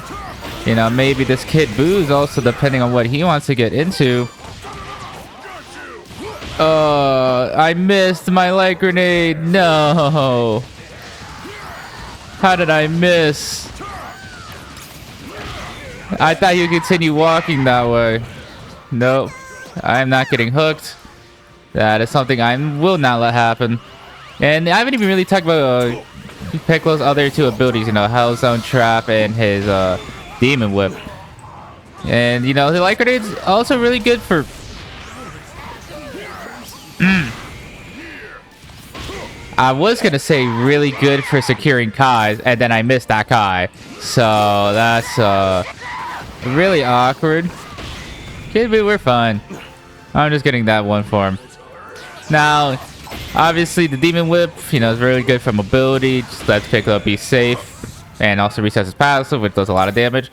You know, maybe this Kid Buu is also depending on what he wants to get into. I missed my light grenade. No. How did I miss? I thought you could continue walking that way. Nope. I'm not getting hooked. That is something I will not let happen. And I haven't even really talked about Piccolo's other two abilities, you know, Hell Zone Trap and his Demon Whip. And, you know, the light grenade's also really good for... I was gonna say really good for securing Kais, and then I missed that Kai. So that's really awkward. Kid Buu, we're fine. I'm just getting that one form. Now, obviously the Demon Whip, you know, is really good for mobility. Just lets Piccolo be safe, and also resets his passive, which does a lot of damage.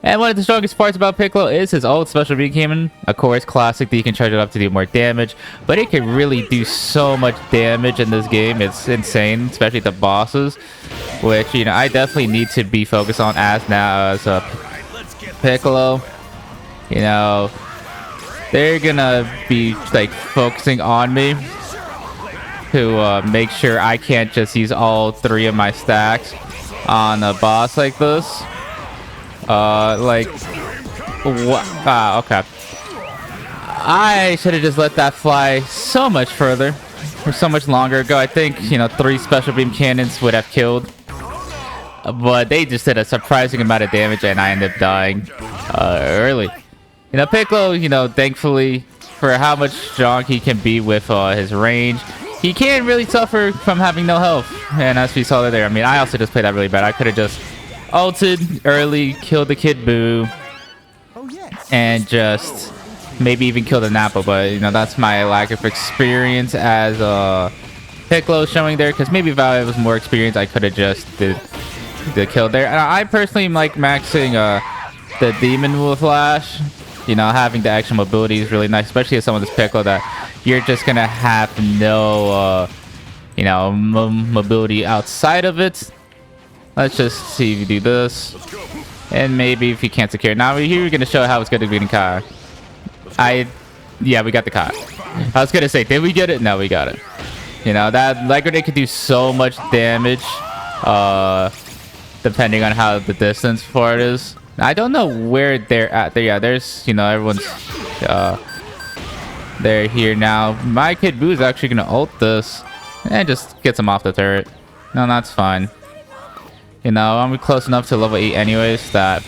And one of the strongest parts about Piccolo is his ult special beam cannon. Of course, classic that you can charge it up to do more damage, but it can really do so much damage in this game. It's insane, especially the bosses, which, you know, I definitely need to be focused on as Piccolo. You know, they're gonna be like focusing on me to make sure I can't just use all 3 of my stacks on a boss like this. Like, what? Okay. I should have just let that fly so much further, or so much longer ago. I think, you know, 3 special beam cannons would have killed, but they just did a surprising amount of damage, and I ended up dying early. You know, Piccolo, you know, thankfully, for how much strong he can be with his range, he can't really suffer from having no health. And as we saw there, I mean, I also just played that really bad. I could have just ulted early, killed the Kid Buu, and just maybe even killed the Nappa, but, you know, that's my lack of experience as Piccolo showing there, because maybe if I was more experienced, I could have just did the kill there. And I personally like maxing the Demon with Flash. You know, having the extra mobility is really nice, especially as someone that's Piccolo, that you're just gonna have no you know, mobility outside of it. Let's just see if you do this, and maybe if you can't secure. Now here we're gonna show how it's good at beating Kai. Yeah, we got the Kai. I was gonna say, did we get it? No, we got it. You know, that light grenade could do so much damage, depending on how the distance for it is. I don't know where they're at. Yeah, there's, you know, everyone's they're here now. My Kid Buu is actually gonna ult this and just gets him off the turret. No, that's fine. You know, I'm close enough to level 8 anyways that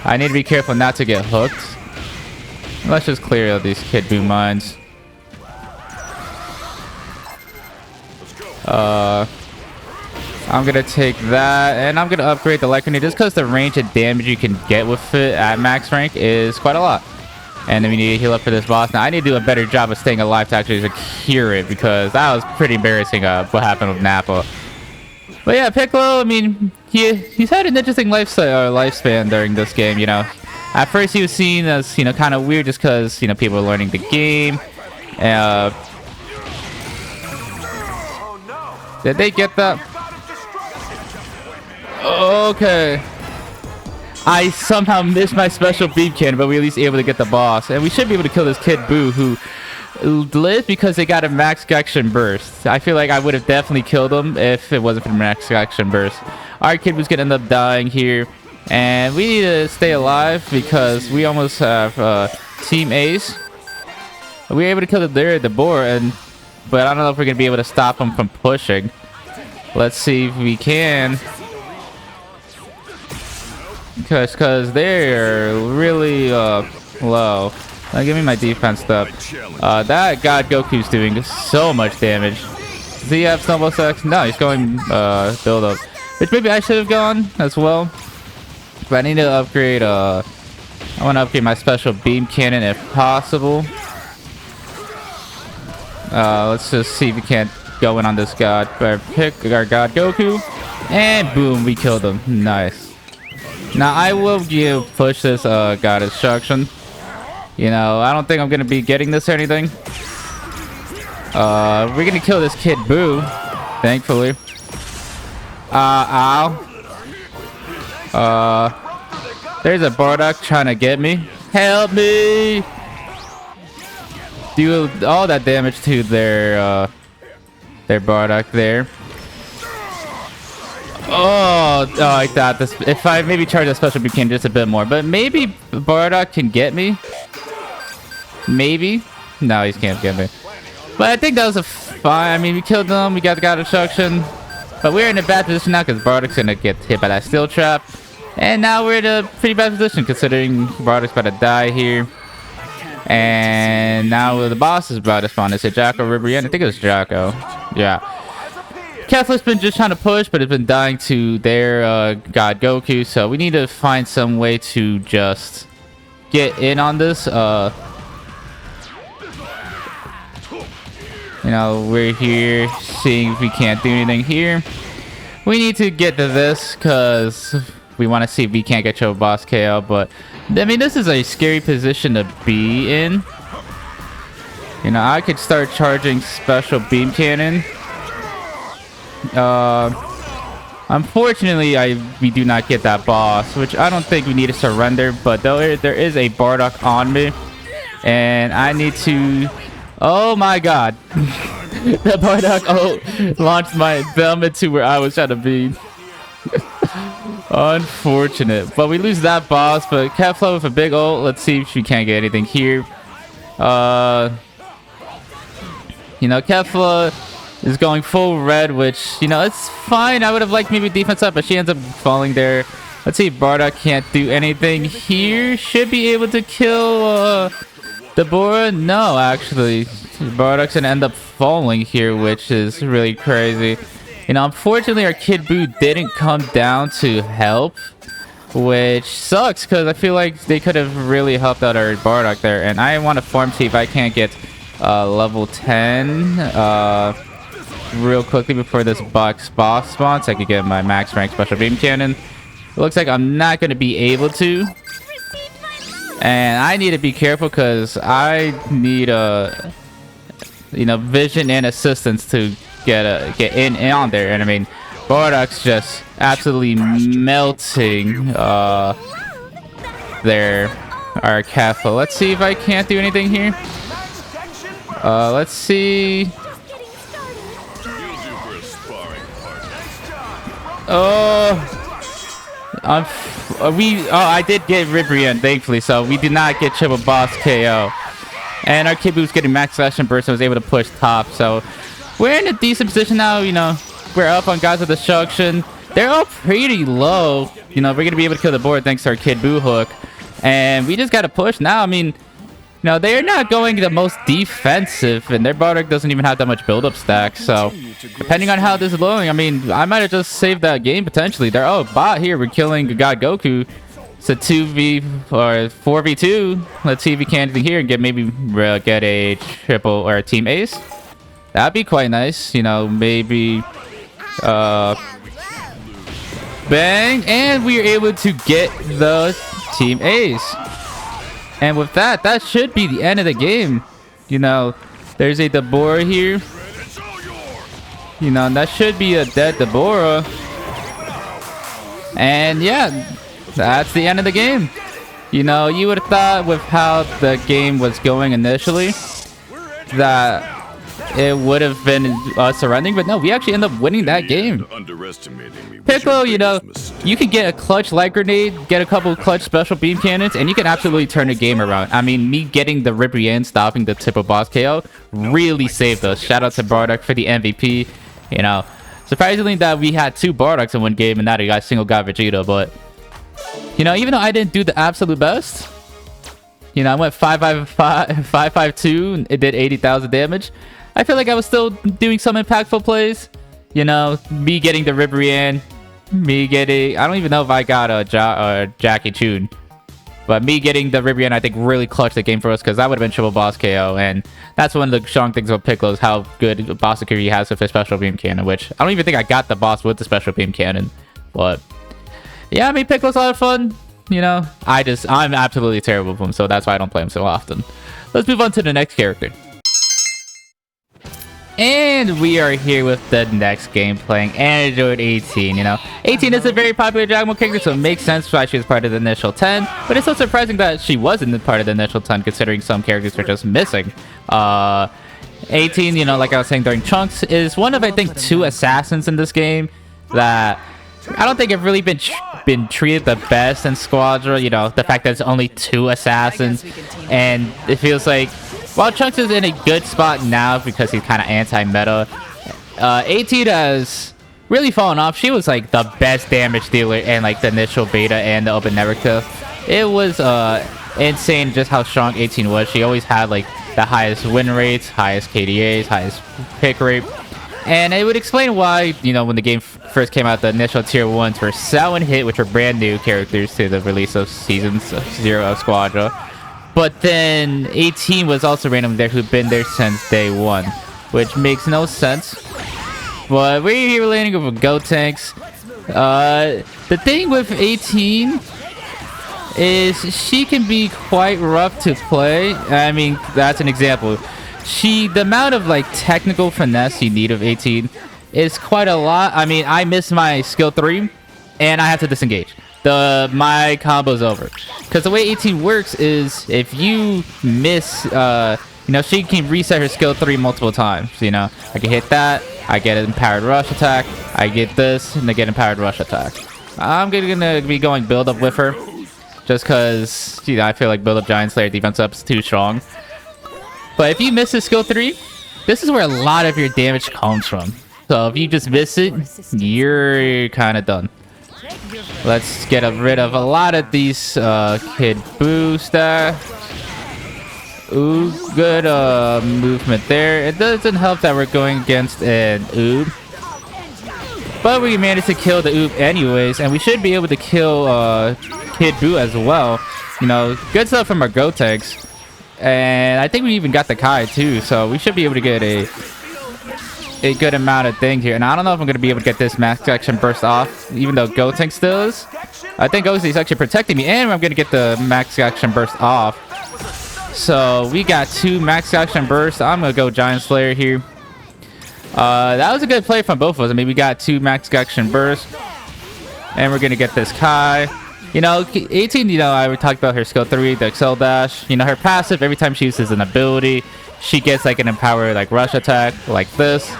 I need to be careful not to get hooked. Let's just clear out these Kid Buu mines. I'm gonna take that, and I'm gonna upgrade the light grenade just because the range and damage you can get with it at max rank is quite a lot. And then we need to heal up for this boss. Now I need to do a better job of staying alive to actually secure it, because that was pretty embarrassing what happened with Nappa. But yeah, Piccolo, I mean, he's had an interesting lifespan during this game, you know. At first he was seen as, you know, kind of weird just because, you know, people were learning the game. Did they get that? Okay. I somehow missed my special beam cannon, but we at least able to get the boss. And we should be able to kill this Kid Buu, who live because they got a max action burst. I feel like I would have definitely killed them if it wasn't for the max action burst. Our kid was gonna end up dying here, and we need to stay alive because we almost have Team Ace. We were able to kill the Dabura, but I don't know if we're gonna be able to stop them from pushing. Let's see if we can. Because they're really low. Give me my defense stuff. That God Goku's doing so much damage. Does he have snowball sex? No, he's going build up. Which maybe I should have gone as well. But I need to upgrade I want to upgrade my special beam cannon if possible. Let's just see if we can't go in on this god. Pick our God Goku. And boom, we killed him. Nice. Now I will push this god instruction. You know, I don't think I'm gonna be getting this or anything. We're gonna kill this kid Boo, thankfully. Ow. There's a Bardock trying to get me. Help me! Do all that damage to their Bardock there. Oh, I thought this. If I maybe charge a special beacon just a bit more, but maybe Bardock can get me. Maybe. No, he can't get me. But I think that was a fine. I mean, we killed them. We got the god instruction. But we're in a bad position now because Bardock's gonna get hit by that steel trap. And now we're in a pretty bad position considering Bardock's about to die here. And now the boss is about to spawn. Is it Jacko Ribrian? I think it was Jacko. Yeah. Kefla's been just trying to push, but it's been dying to their God Goku. So we need to find some way to just get in on this. You know, we're here seeing if we can't do anything here. We need to get to this because we want to see if we can't get your boss KO. But I mean, this is a scary position to be in. You know, I could start charging special beam cannon. Unfortunately, we do not get that boss, which I don't think we need to surrender. But there is a Bardock on me, and I need to. Oh my God! The Bardock launched my helmet to where I was trying to be. Unfortunate, but we lose that boss. But Kefla with a big ult. Let's see if she can't get anything here. You know, Kefla is going full red, which, you know, it's fine. I would have liked maybe defense up, but she ends up falling there. Let's see if Bardock can't do anything here. Should be able to kill Dabura. No, actually, Bardock's gonna end up falling here, which is really crazy. You know, unfortunately, our kid Boo didn't come down to help, which sucks because I feel like they could have really helped out our Bardock there. And I want to farm see if I can't get level 10 real quickly before this boss spawns. I could get my max rank special beam cannon. It looks like I'm not going to be able to. And I need to be careful because I need you know, vision and assistance to get in on there. And I mean, Bardock's just absolutely melting our Kefla. Let's see if I can't do anything here. Let's see. I did get Ribrian, thankfully, so we did not get triple boss KO. And our kid Boo's getting max slash and burst and was able to push top. So we're in a decent position now. You know, we're up on Gods of Destruction. They're all pretty low. You know, we're going to be able to kill the board thanks to our kid Boo hook. And we just got to push now. I mean, you know, they're not going the most defensive, and their Bardock doesn't even have that much build-up stack. So depending on how this is going, I mean, I might have just saved that game potentially. They're bot here. We're killing God Goku. It's a 2v or 4v2. Let's see if we can do here and get a triple or a team ace. That'd be quite nice. You know, maybe bang, and we are able to get the team ace. And with that, that should be the end of the game. You know, there's a Dabura here. You know, and that should be a dead Dabura. And yeah, that's the end of the game. You know, you would have thought with how the game was going initially that it would have been surrendering, but no, we actually end up winning that game. Piccolo, you know, you can get a clutch light grenade, get a couple clutch special beam cannons, and you can absolutely turn the game around. I mean, me getting the Ribrianne, stopping the Toppo boss KO really saved us. Shout out to Bardock for the MVP. You know, surprisingly that we had 2 Bardocks in one game and that I single got Vegito, but you know, even though I didn't do the absolute best, you know, I went 5-5-2, it did 80,000 damage. I feel like I was still doing some impactful plays. You know, me getting the Ribrianne, me getting... I don't even know if I got a Jackie Chun. But me getting the Ribrianne, I think, really clutched the game for us because that would have been triple boss KO. And that's one of the strong things about Piccolo is how good boss security he has with his special beam cannon, which I don't even think I got the boss with the special beam cannon. But yeah, I mean, Piccolo's a lot of fun. You know, I'm absolutely terrible with him, so that's why I don't play him so often. Let's move on to the next character. And we are here with the next game playing Android 18. You know, 18 is a very popular Dragon Ball character, so it makes sense why she was part of the initial 10. But it's so surprising that she wasn't part of the initial 10, considering some characters are just missing. 18, you know, like I was saying during Chunks, is one of, I think, 2 assassins in this game that I don't think have really been treated the best in Squadra. You know, the fact that it's only 2 assassins, and it feels like while Chunks is in a good spot now because he's kind of anti-meta, 18 has really fallen off. She was like the best damage dealer in like the initial beta and the open network test. It was insane just how strong 18 was. She always had like the highest win rates, highest KDAs, highest pick rate. And it would explain why, you know, when the game first came out, the initial tier 1s were Cell and Hit, which were brand new characters to the release of Season 0 of Squadra. But then 18 was also randomly there, who'd been there since day 1, which makes no sense. But we're here landing with Gotenks. The thing with 18 is she can be quite rough to play. I mean, that's an example. The amount of like technical finesse you need of 18 is quite a lot. I mean, I missed my skill 3 and I have to disengage. My combo's over. Because the way 18 works is if you miss, you know, she can reset her skill 3 multiple times. You know, I can hit that, I get an empowered rush attack, I get this, and I get empowered rush attack. I'm gonna be going build up with her. Just because, you know, I feel like build up Giant Slayer defense up is too strong. But if you miss the skill 3, this is where a lot of your damage comes from. So if you just miss it, you're kind of done. Let's get rid of a lot of these Kid Boo stuff. Ooh, good movement there. It doesn't help that we're going against an Oob. But we managed to kill the Oob anyways, and we should be able to kill Kid Boo as well. You know, good stuff from our Gotenks. And I think we even got the Kai too, so we should be able to get a good amount of things here. And I don't know if I'm going to be able to get this max action burst off, even though Gotenks does. I think Ozzy's actually protecting me, and I'm going to get the max action burst off. So we got 2 max action bursts. I'm going to go Giant Slayer here. That was a good play from both of us. I mean, we got 2 max action bursts, and we're going to get this Kai. You know, 18, you know, I talked about her skill 3, the Excel Dash. You know, her passive, every time she uses an ability, she gets like an empowered like rush attack like this.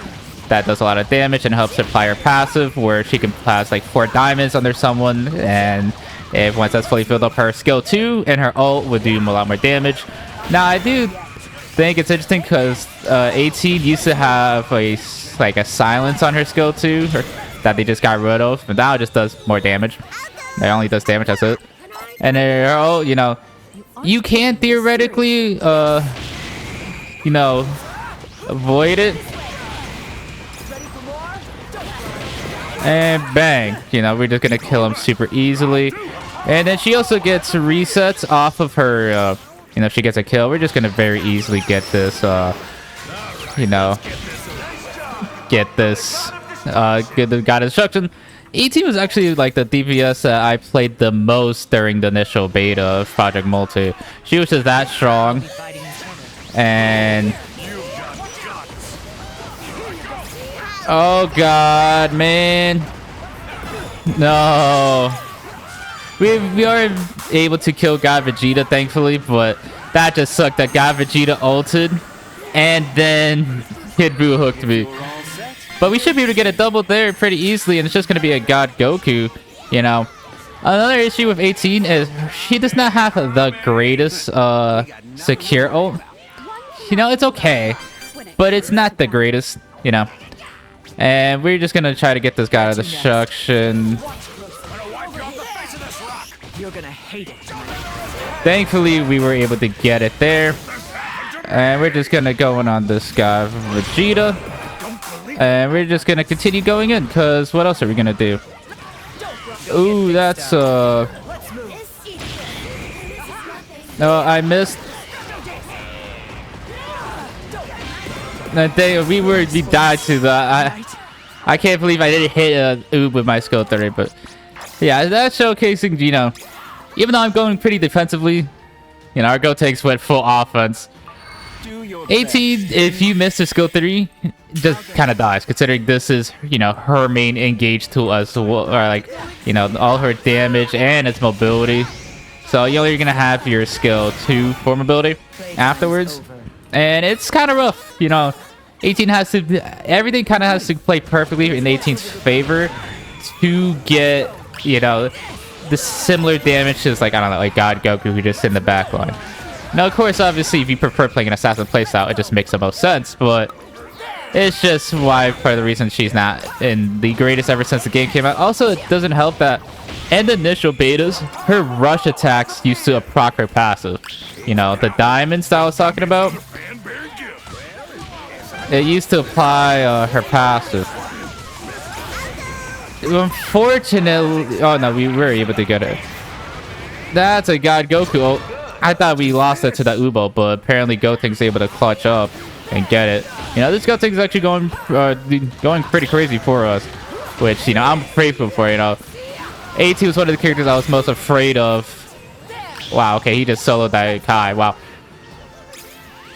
That does a lot of damage and helps apply her passive, where she can pass like 4 diamonds under someone, and if once that's fully filled up, her skill 2 and her ult would do a lot more damage. Now I do think it's interesting because 18 used to have a silence on her skill 2 that they just got rid of, but now it just does more damage. It only does damage, that's it. And her ult, you know, you can theoretically you know, avoid it. And bang, you know, we're just gonna kill him super easily. And then she also gets resets off of her, you know, if she gets a kill, we're just gonna very easily get this, you know, get this, get the God Destruction. 18 was actually like the DPS that I played the most during the initial beta of Project Multi. She was just that strong. And oh god, man, no, we are able to kill God Vegeta thankfully, but that just sucked that God Vegeta ulted and then Kid Buu hooked me. But we should be able to get a double there pretty easily, and it's just going to be a God Goku, you know. Another issue with 18 is she does not have the greatest secure ult. You know, it's okay, but it's not the greatest, you know. And we're just going to try to get this guy out of destruction. Thankfully, we were able to get it there. And we're just going to go in on this guy, Vegeta. And we're just going to continue going in, because what else are we going to do? Ooh, that's, No, I missed. We died to that. I can't believe I didn't hit Oob with my skill 30, but yeah, that's showcasing, you know, even though I'm going pretty defensively, you know, our Gotenks went full offense. 18, if you miss the skill 3, just kind of dies, considering this is, you know, her main engage tool as well, or like, you know, all her damage and its mobility. So you're only gonna have your skill 2 for mobility afterwards, and it's kind of rough, you know. 18 has to, everything kind of has to play perfectly in 18's favor to get, you know, the similar damage as, like, I don't know, like God Goku, who just in the back line. Now, of course, obviously, if you prefer playing an assassin playstyle, it just makes the most sense, but it's just why, part of the reason she's not in the greatest ever since the game came out. Also, it doesn't help that in the initial betas, her rush attacks used to proc her passive. You know, the diamond style I was talking about, it used to apply her passive. Unfortunately, oh no, we were able to get it. That's a God Goku. Oh, I thought we lost it to the Ubo, but apparently Gotenks able to clutch up and get it. You know, this Gotenks is actually going pretty crazy for us, which, you know, I'm grateful for. You know, 18 was one of the characters I was most afraid of. Wow, okay, he just soloed that Kai. Wow.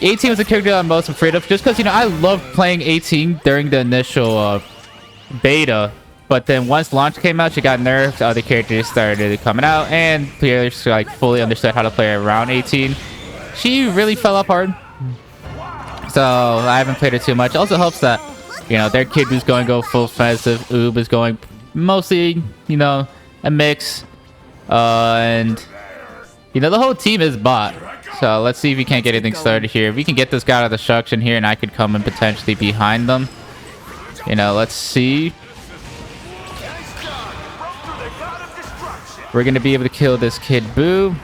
18 was the character I'm most afraid of, just because, you know, I loved playing 18 during the initial beta. But then once launch came out, she got nerfed, other characters started coming out, and players like fully understood how to play around 18. She really fell apart. So I haven't played her too much. Also helps that, you know, their kid who's going to go full offensive. Oob is going mostly, you know, a mix. And, you know, the whole team is bot. So let's see if we can't get anything started here. If we can get this guy out of destruction here, and I could come in potentially behind them. You know, let's see. We're going to be able to kill this Kid Buu.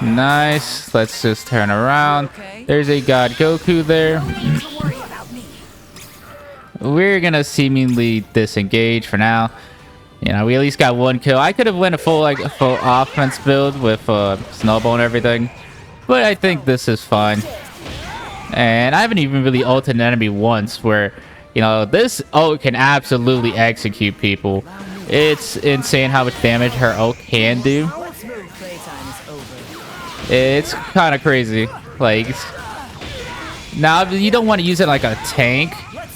Nice. Let's just turn around. There's a God Goku there. We're going to seemingly disengage for now. You know, we at least got one kill. I could have went a full offense build with Snowball and everything. But I think this is fine. And I haven't even really ulted an enemy once where, you know, this ult can absolutely execute people. It's insane how much damage her ult can do. It's kind of crazy. Like, now you don't want to use it like a tank,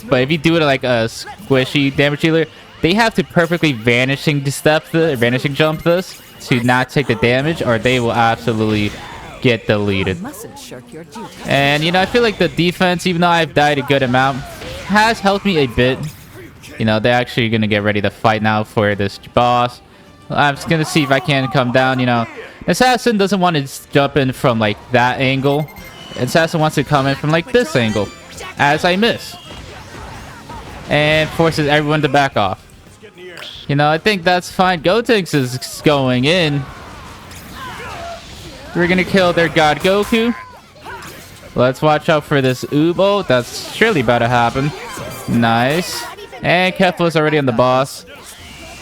but if you do it like a squishy damage dealer, they have to perfectly vanishing jump this to not take the damage, or they will absolutely get deleted. And, you know, I feel like the defense, even though I've died a good amount, has helped me a bit. You know, they're actually going to get ready to fight now for this boss. I'm just going to see if I can come down, you know. Assassin doesn't want to jump in from, like, that angle. Assassin wants to come in from, like, this angle, as I miss. And forces everyone to back off. You know, I think that's fine. Gotenks is going in. We're going to kill their God Goku. Let's watch out for this Ubo. That's surely about to happen. Nice. And Kefla's already on the boss.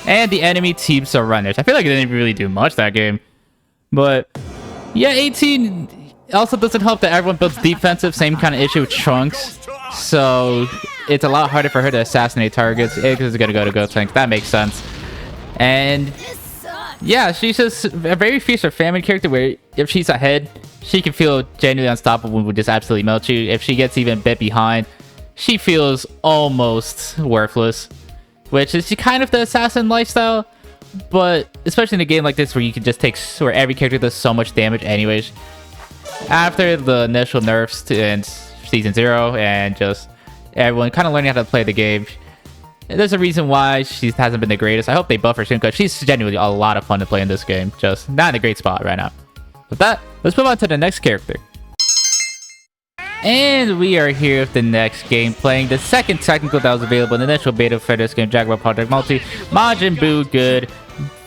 And the enemy team surrenders. I feel like it didn't really do much that game. But, yeah, 18 also doesn't help that everyone builds defensive. Same kind of issue with Trunks. So, it's a lot harder for her to assassinate targets. It's going to go to Gotenks. That makes sense. And, yeah, she's just a very feast or famine character where if she's ahead, she can feel genuinely unstoppable and would just absolutely melt you. If she gets even a bit behind, she feels almost worthless, which is kind of the assassin lifestyle. But especially in a game like this where you can just take, where every character does so much damage anyways, after the initial nerfs in Season 0 and just everyone kind of learning how to play the game, there's a reason why she hasn't been the greatest. I hope they buff her soon because she's genuinely a lot of fun to play in this game. Just not in a great spot right now. With that, let's move on to the next character. And we are here with the next game, playing the second technical that was available in the initial beta for this game, Dragon Ball Project Multi, Majin Buu Good,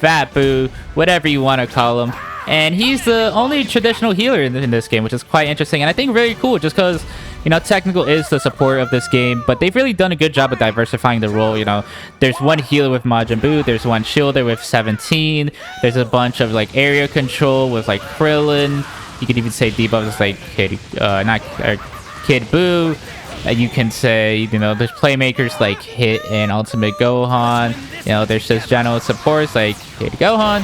Fat Buu, whatever you want to call him. And he's the only traditional healer in this game, which is quite interesting. And I think really cool, just because, you know, technical is the support of this game. But they've really done a good job of diversifying the role, you know. There's one healer with Majin Buu, there's one shielder with 17, there's a bunch of, like, area control with, like, Krillin. You could even say debuffs like Kid Buu. You can say, you know, there's playmakers like Hit and Ultimate Gohan. You know, there's just general supports like Kid Gohan.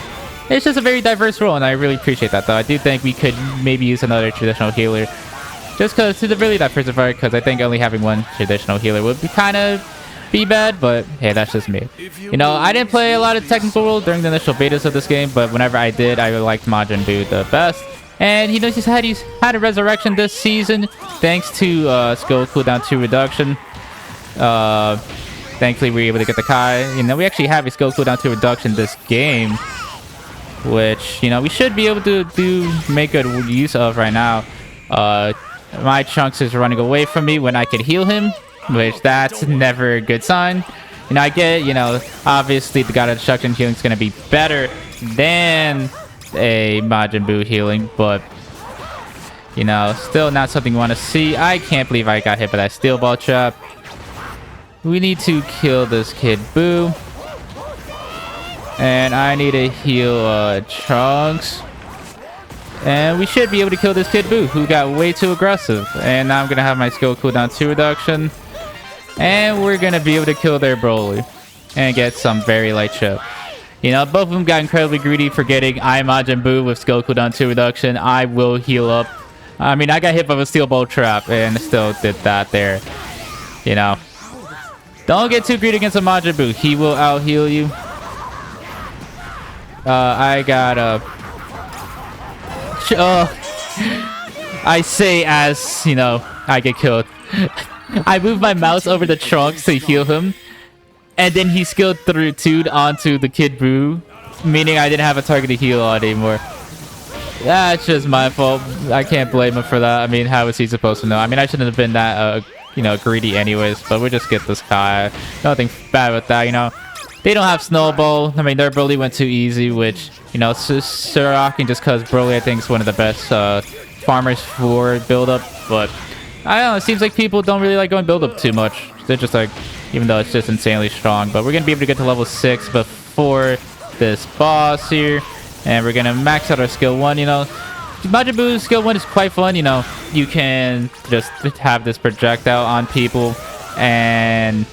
It's just a very diverse role, and I really appreciate that, though. I do think we could maybe use another traditional healer, just because to really diversify, because I think only having one traditional healer would be kind of be bad, but hey, that's just me. You know, I didn't play a lot of technical role during the initial betas of this game, but whenever I did, I liked Majin Buu the best. And, you know, he's had a resurrection this season, thanks to skill cooldown 2 reduction. Thankfully, we were able to get the Kai. You know, we actually have a skill cooldown 2 reduction this game, which, you know, we should be able to make good use of right now. My Trunks is running away from me when I can heal him, which that's never a good sign. You know, I get, you know, obviously the God of Destruction healing is going to be better than a Majin Buu healing, but, you know, still not something you want to see. I can't believe I got hit by that steel ball trap. We need to kill this Kid Buu. And I need to heal Trunks. And we should be able to kill this Kid Buu, who got way too aggressive. And now I'm going to have my skill cooldown 2 reduction. And we're going to be able to kill their Broly. And get some very light chip. You know, both of them got incredibly greedy, forgetting I Majin Buu with skill cooldown 2 reduction. I will heal up. I mean, I got hit by a steel ball trap and still did that there. You know, don't get too greedy against a Majin Buu. He will out heal you. I got I say as, you know, I get killed. I move my mouse over the Trunks to heal him. And then he skilled through 2'd onto the Kid Buu, meaning I didn't have a target to heal on anymore. That's just my fault. I can't blame him for that. I mean, how was he supposed to know? I mean, I shouldn't have been that, you know, greedy anyways, but we'll just get this Kai. Nothing bad with that, you know. They don't have Snowball. I mean, their Broly went too easy, which, you know, Sirocking just because Broly, I think, is one of the best farmers for build-up, but I don't know, it seems like people don't really like going build-up too much. They're just like, even though it's just insanely strong. But we're going to be able to get to level 6 before this boss here. And we're going to max out our skill 1, you know. Majin Buu's skill 1 is quite fun, you know. You can just have this projectile on people. And,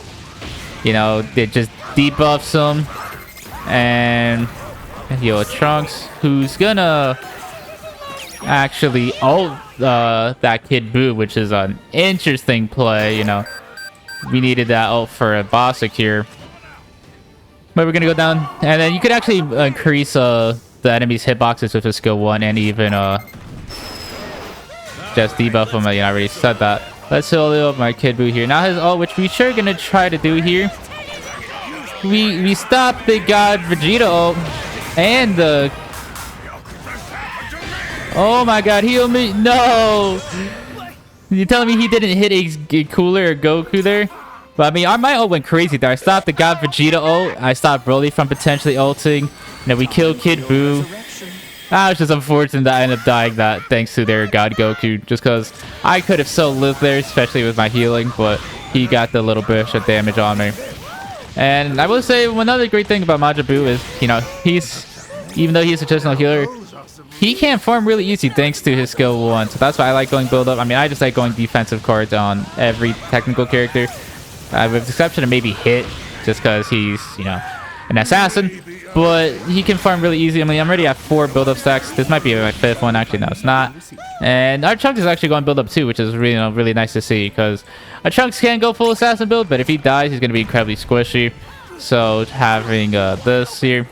you know, it just debuffs them. And heal Trunks, who's going to actually ult that Kid Buu, which is an interesting play, you know. We needed that ult for a Bojack here. But we're gonna go down, and then you could actually increase the enemy's hitboxes with a skill 1, and even just debuff them. You know, I already said that. Let's heal up my Kid Buu here. Now his ult, which we sure gonna try to do here. We stopped the God Vegeta ult, and the... Oh my God, heal me! No! You're telling me he didn't hit a Cooler or Goku there? But I mean, my ult went crazy there. I stopped the God Vegeta ult. I stopped Broly from potentially ulting. And then we killed Kid Buu. That was just unfortunate that I ended up dying that thanks to their God Goku. Just because I could have so lived there, especially with my healing. But he got the little bit of damage on me. And I will say another great thing about Majin Buu is, you know, even though he's a traditional healer, he can farm really easy thanks to his skill 1. So that's why I like going build up. I mean, I just like going defensive cards on every technical character. With the exception of maybe Hit, just because he's, you know, an assassin. But he can farm really easy. I mean, I'm already at 4 build up stacks. This might be my 5th one. Actually, no, it's not. And our Trunks is actually going build up too, which is really, you know, really nice to see. Because our Trunks can go full assassin build, but if he dies, he's going to be incredibly squishy. So having this here.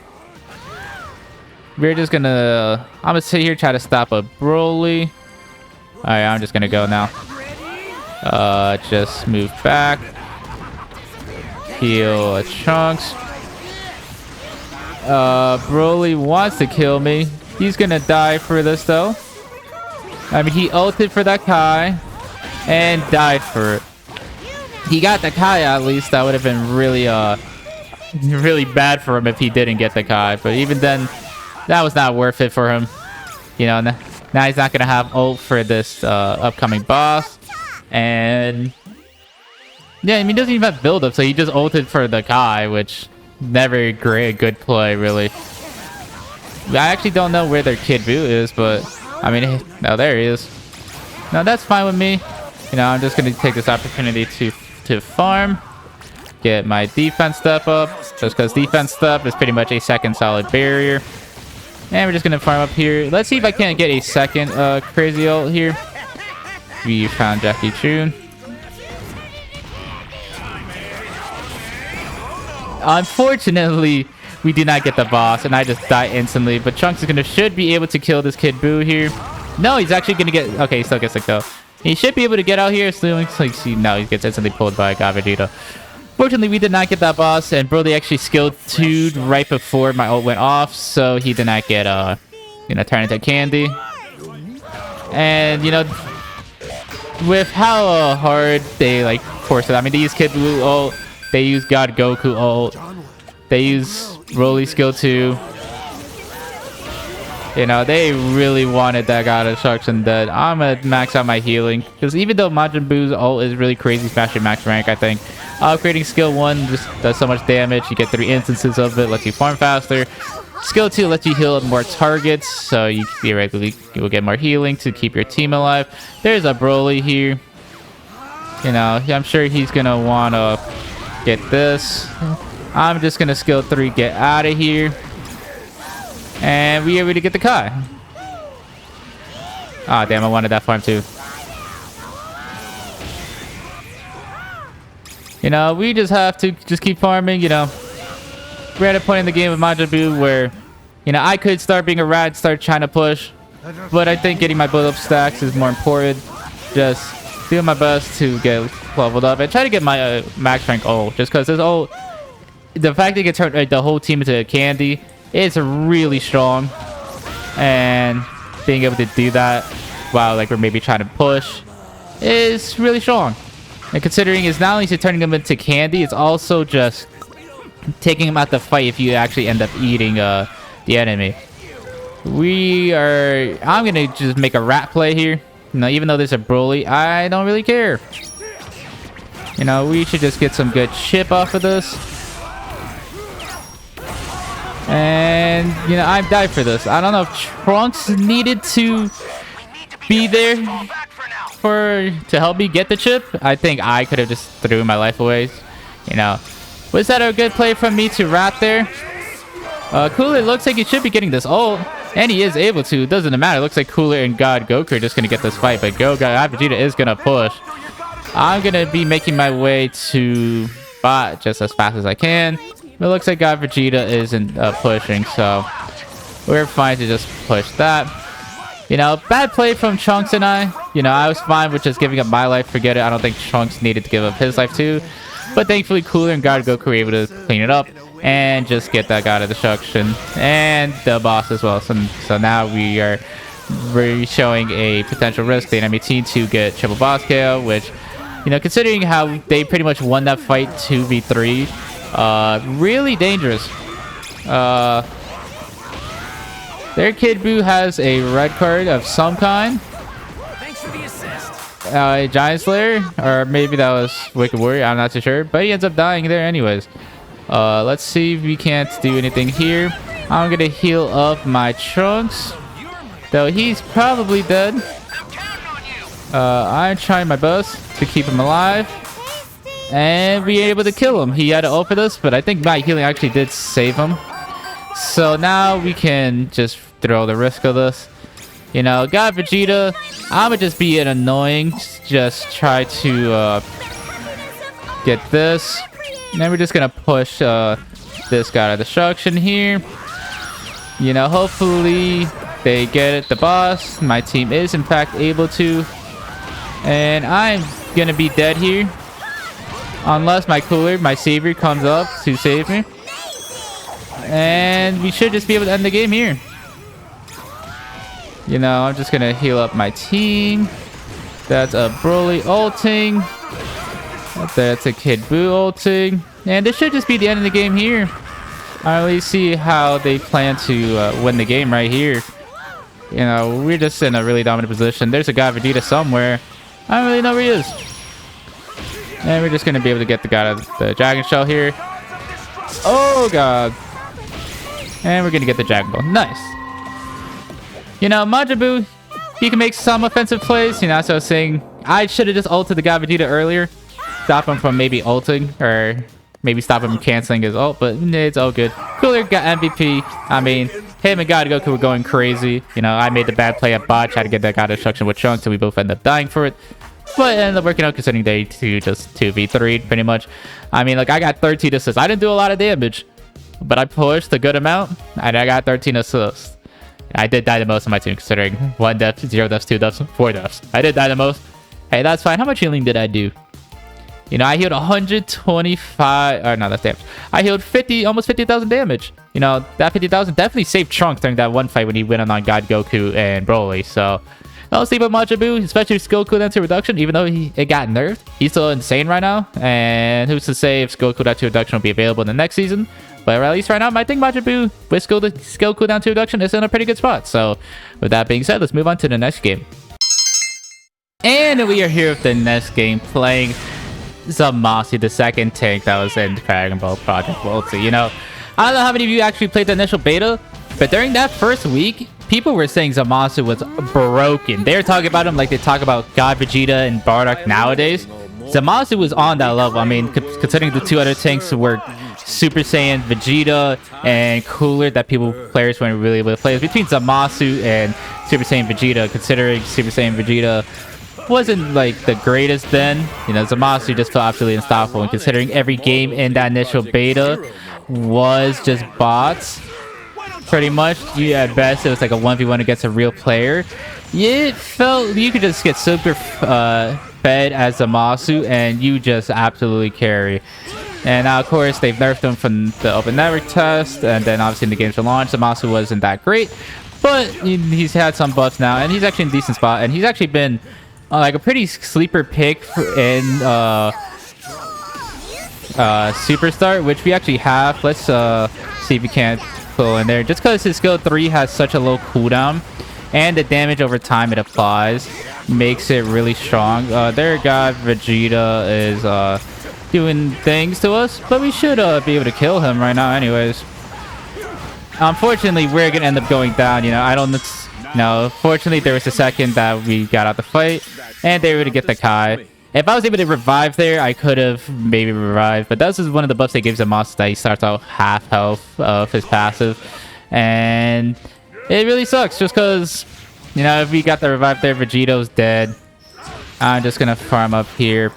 We're just gonna... I'm gonna sit here, try to stop a Broly. Alright, I'm just gonna go now. Just move back. Heal Trunks. Broly wants to kill me. He's gonna die for this though. I mean, he ulted for that Kai and died for it. He got the Kai at least. That would have been really really bad for him if he didn't get the Kai. But even then, that was not worth it for him. You know, now he's not gonna have ult for this upcoming boss. And yeah, I mean, he doesn't even have build up, so he just ulted for the Kai, which never good play really. I actually don't know where their Kid Buu is, but I mean, no, there he is. No, that's fine with me. You know, I'm just gonna take this opportunity to farm, get my defense step up, just because defense step is pretty much a second solid barrier. And we're just gonna farm up here. Let's see if I can't get a second crazy ult here. We found Jackie Chun. Unfortunately, we do not get the boss, and I just die instantly. But Trunks should be able to kill this Kid Buu here. No, he's actually gonna get. Okay, he still gets sick though. He should be able to get out here. So like, see, no, he gets instantly pulled by God Vegeta. Fortunately, we did not get that boss, and Broly actually skilled 2'd right before my ult went off, so he did not get turn into candy. And you know, with how hard they like force it. I mean, they use Kid Buu ult. They use God Goku ult. They use Broly skill 2. You know, they really wanted that God Destruction dead. I'm gonna max out my healing. Because even though Majin Buu's ult is really crazy, smashing max rank, I think. Upgrading skill 1 just does so much damage. You get 3 instances of it, lets you farm faster. Skill 2 lets you heal more targets, so you theoretically will get more healing to keep your team alive. There's a Broly here. You know, I'm sure he's gonna wanna get this. I'm just gonna skill 3 get out of here, and we able to get the Kai. Ah, damn! I wanted that farm too. You know, we just have to just keep farming. You know, we're at a point in the game with Majin Buu where, you know, I could start being a rat, start trying to push, but I think getting my build up stacks is more important. Just doing my best to get leveled up and try to get my max rank ult, just because this ult, the fact that it can turn the whole team into candy, it's really strong. And being able to do that while like we're maybe trying to push is really strong. And considering it's not only turning them into candy, it's also just taking them out the fight if you actually end up eating the enemy. I'm gonna just make a rat play here. You know, even though there's a Broly, I don't really care. You know, we should just get some good chip off of this. And, you know, I've died for this. I don't know if Trunks needed to be there to help me get the chip. I think I could have just threw my life away. You know, was that a good play from me to rat there? Cooler looks like he should be getting this ult. And he is able to. It doesn't matter. It looks like Cooler and God Goku are just going to get this fight. But God Vegeta is going to push. I'm going to be making my way to bot just as fast as I can. But it looks like God Vegeta isn't pushing. So we're fine to just push that. You know, bad play from Trunks and I. You know, I was fine with just giving up my life. Forget it. I don't think Trunks needed to give up his life too. But thankfully, Cooler and God Goku were able to clean it up and just get that God of Destruction and the boss as well. So now we are showing a potential risk the enemy team to get triple boss KO, which, you know, considering how they pretty much won that fight 2v3, really dangerous. Their Kid Buu has a red card of some kind. Thanks for the assist. A Giant Slayer, or maybe that was Wicked Warrior, I'm not too sure, but he ends up dying there anyways. Let's see if we can't do anything here. I'm gonna heal up my Trunks, though he's probably dead. I'm trying my best to keep him alive, and we were able to kill him. He had to ult for this, but I think my healing actually did save him. So now we can just throw the risk of this. You know, God Vegeta, I'ma just be an annoying, just try to get this. And then we're just gonna push this God of Destruction here. You know, hopefully they get it, the boss. My team is in fact able to. And I'm gonna be dead here. Unless my cooler, my savior, comes up to save me. And we should just be able to end the game here. You know, I'm just gonna heal up my team. That's a Broly ulting. That's a Kid Buu ulting. And this should just be the end of the game here. I really see how they plan to win the game right here. You know, we're just in a really dominant position. There's a guy Vegeta somewhere. I don't really know where he is. And we're just going to be able to get the guy of the Dragon Shell here. Oh, God. And we're going to get the Dragon Ball. Nice. You know, Majuub, he can make some offensive plays. You know, so I was saying I should have just ulted the guy Vegeta earlier. Stop him from maybe ulting, or maybe stop him from canceling his ult, but it's all good. Cooler got MVP. I mean, him and God Goku were going crazy. You know, I made the bad play at bot, tried to get that guy destruction with Trunks, and we both ended up dying for it. But it ended up working out considering they just 2v3'd pretty much. I mean, like, I got 13 assists. I didn't do a lot of damage, but I pushed a good amount, and I got 13 assists. I did die the most on my team considering 1 death, 0 deaths, 2 deaths, 4 deaths. I did die the most. Hey, that's fine. How much healing did I do? You know, I healed 125, or no, that's damage. I healed 50, almost 50,000 damage. You know, that 50,000 definitely saved Trunks during that one fight when he went on God Goku and Broly. So, I'll see about Majuub, especially skill cooldown 2 reduction, even though it got nerfed. He's still insane right now. And who's to say if skill cooldown 2 reduction will be available in the next season. But at least right now, I think Majuub with skill cooldown 2 reduction is in a pretty good spot. So, with that being said, let's move on to the next game. And we are here with the next game playing Zamasu, the second tank that was in Dragon Ball Project Multi. You know, I don't know how many of you actually played the initial beta, but during that first week, people were saying Zamasu was broken. They were talking about him like they talk about God Vegeta and Bardock nowadays. Zamasu was on that level. I mean, considering the 2 other tanks were Super Saiyan Vegeta and Cooler that players weren't really able to play. It was between Zamasu and Super Saiyan Vegeta, considering Super Saiyan Vegeta wasn't like the greatest then. You know, Zamasu just felt absolutely unstoppable, and considering every game in that initial beta was just bots pretty much, you at best it was like a 1v1 against a real player. It felt you could just get super fed as Zamasu and you just absolutely carry. And now of course they've nerfed him from the open network test, and then obviously in the games to launch Zamasu wasn't that great, but he's had some buffs now and he's actually in a decent spot, and he's actually been like a pretty sleeper pick in Superstar, which we actually have. Let's see if we can't pull in there. Just because his skill 3 has such a low cooldown and the damage over time it applies makes it really strong. Their god Vegeta is doing things to us, but we should be able to kill him right now anyways. Unfortunately, we're gonna end up going down. You know, I don't know. Fortunately, there was a second that we got out the fight, and they were able to get the Kai. If I was able to revive there, I could have maybe revived. But this is one of the buffs they gives Zamasu, that he starts out half health of his passive. And it really sucks just because, you know, if we got the revive there, Vegito's dead. I'm just going to farm up here.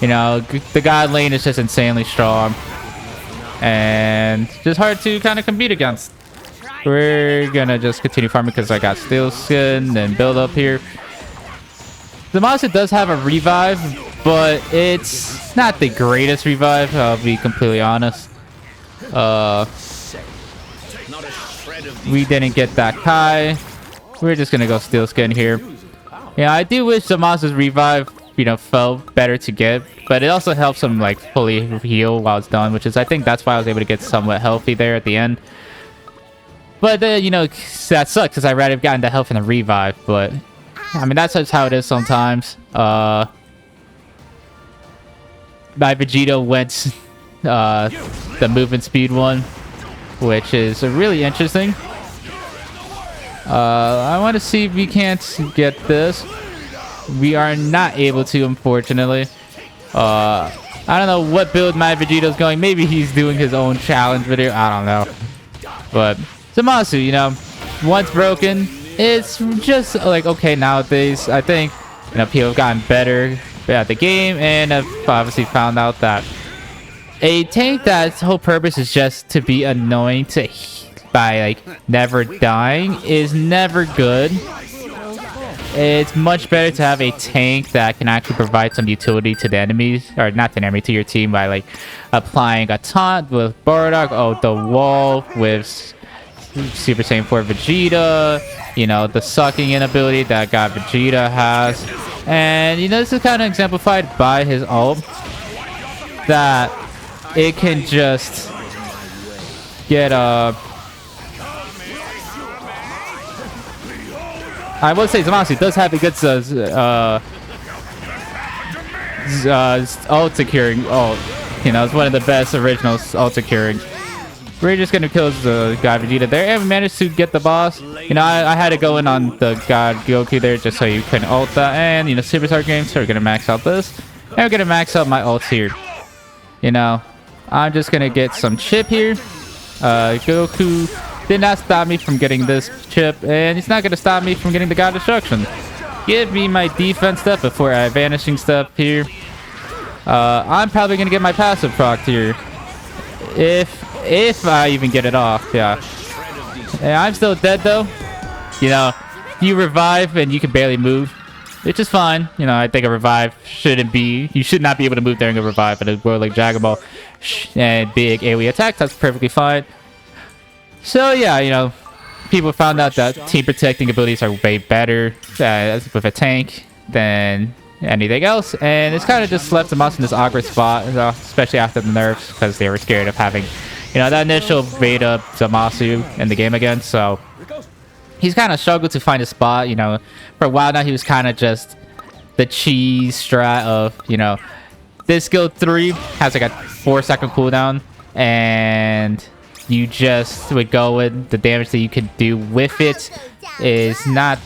You know, the god lane is just insanely strong. And just hard to kind of compete against. We're going to just continue farming because I got Steel Skin and build up here. Zamasu does have a revive, but it's not the greatest revive, I'll be completely honest. We didn't get that Kai. We're just gonna go Steel Skin here. Yeah, I do wish Zamasu's revive, you know, felt better to get, but it also helps him like fully heal while it's done, which is, I think that's why I was able to get somewhat healthy there at the end. But you know, that sucks because I'd rather have gotten the health and the revive, but I mean, that's just how it is sometimes. My Vegito went the movement speed one, which is really interesting. I want to see if we can't get this. We are not able to, unfortunately. I don't know what build my Vegito's going. Maybe he's doing his own challenge video. I don't know. But Zamasu, you know, once broken, it's just like okay nowadays. I think, you know, people have gotten better at the game, and have obviously found out that a tank that's whole purpose is just to be annoying to by like never dying is never good. It's much better to have a tank that can actually provide some utility to the enemies, or not the enemy, to your team by like applying a taunt with Bardock, the wall with Super Saiyan 4 Vegeta, you know, the sucking in ability that God Vegeta has. And, you know, this is kind of exemplified by his ult, that it can just get I will say Zamasu does have a good ult securing ult. You know, it's one of the best original ult securing. We're just gonna kill the God Vegeta there, and we managed to get the boss. You know, I had to go in on the God Goku there just so you couldn't ult that. And, you know, Superstar games, so we're gonna max out this. And we're gonna max out my ults here. You know, I'm just gonna get some chip here. Goku did not stop me from getting this chip, and he's not going to stop me from getting the God Destruction. Give me my defense stuff before I vanishing stuff here. I'm probably going to get my passive proc here. If I even get it off, yeah. I'm still dead though. You know, you revive and you can barely move, which is fine. You know, I think a revive you should not be able to move during a revive in a world like Dragon Ball and big AoE attacks. That's perfectly fine. So yeah, you know, people found out that team protecting abilities are way better with a tank than anything else, and it's kind of just left them in this awkward spot, especially after the nerfs, because they were scared of having, you know, that initial beta Zamasu in the game again. So he's kind of struggled to find a spot. You know, for a while now he was kind of just the cheese strat of, you know, this skill 3 has like a 4-second cooldown, and you just would go with the damage that you can do with it is not,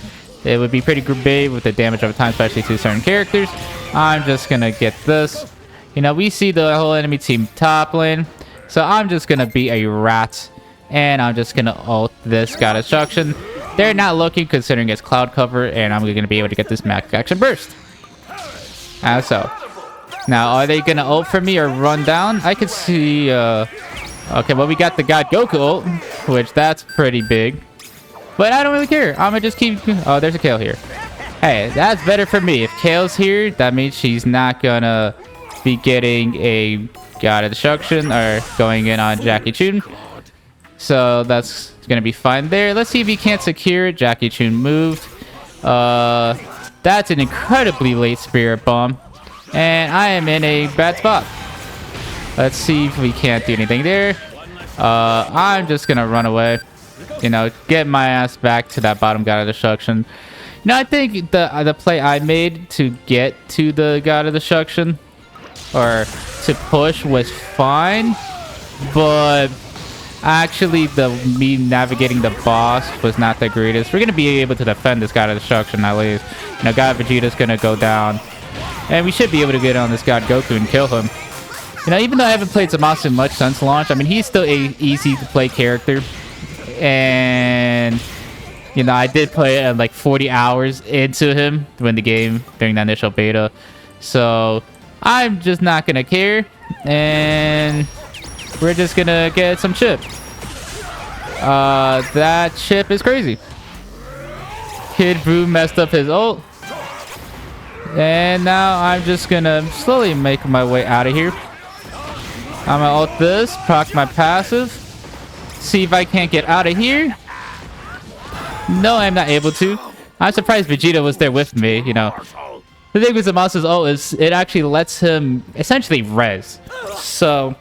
it would be pretty big with the damage over time, especially to certain characters. I'm just gonna get this. You know, we see the whole enemy team top lane, so I'm just gonna be a rat, and I'm just gonna ult this God Destruction. They're not looking, considering it's cloud cover, and I'm gonna be able to get this max action burst. As so. Now, are they gonna ult for me or run down? I could see, okay, well, we got the God Goku ult, which that's pretty big. But I don't really care. I'm gonna just keep... Oh, there's a Kale here. Hey, that's better for me. If Kale's here, that means she's not gonna be getting a God Destruction or going in on Jackie Chun. So that's gonna be fine there. Let's see if he can't secure it. Jackie Chun moved. That's an incredibly late Spirit Bomb. And I am in a bad spot. Let's see if we can't do anything there. I'm just gonna run away. You know, get my ass back to that bottom God of Destruction. You know, I think the play I made to get to the God of Destruction, or to push, was fine. But actually, me navigating the boss was not the greatest. We're gonna be able to defend this God of Destruction at least. You know, God Vegeta's gonna go down, and we should be able to get on this God Goku and kill him. You know, even though I haven't played Zamasu much since launch, I mean, he's still a easy to play character. And, you know, I did play it at like 40 hours into him during the game, during the initial beta. So, I'm just not gonna care. And we're just gonna get some chip. That chip is crazy. Kid Boo messed up his ult. And now I'm just gonna slowly make my way out of here. I'm gonna ult this, proc my passive, see if I can't get out of here. No, I'm not able to. I'm surprised Vegeta was there with me, you know. The thing with Zamasu's ult is it actually lets him essentially res. So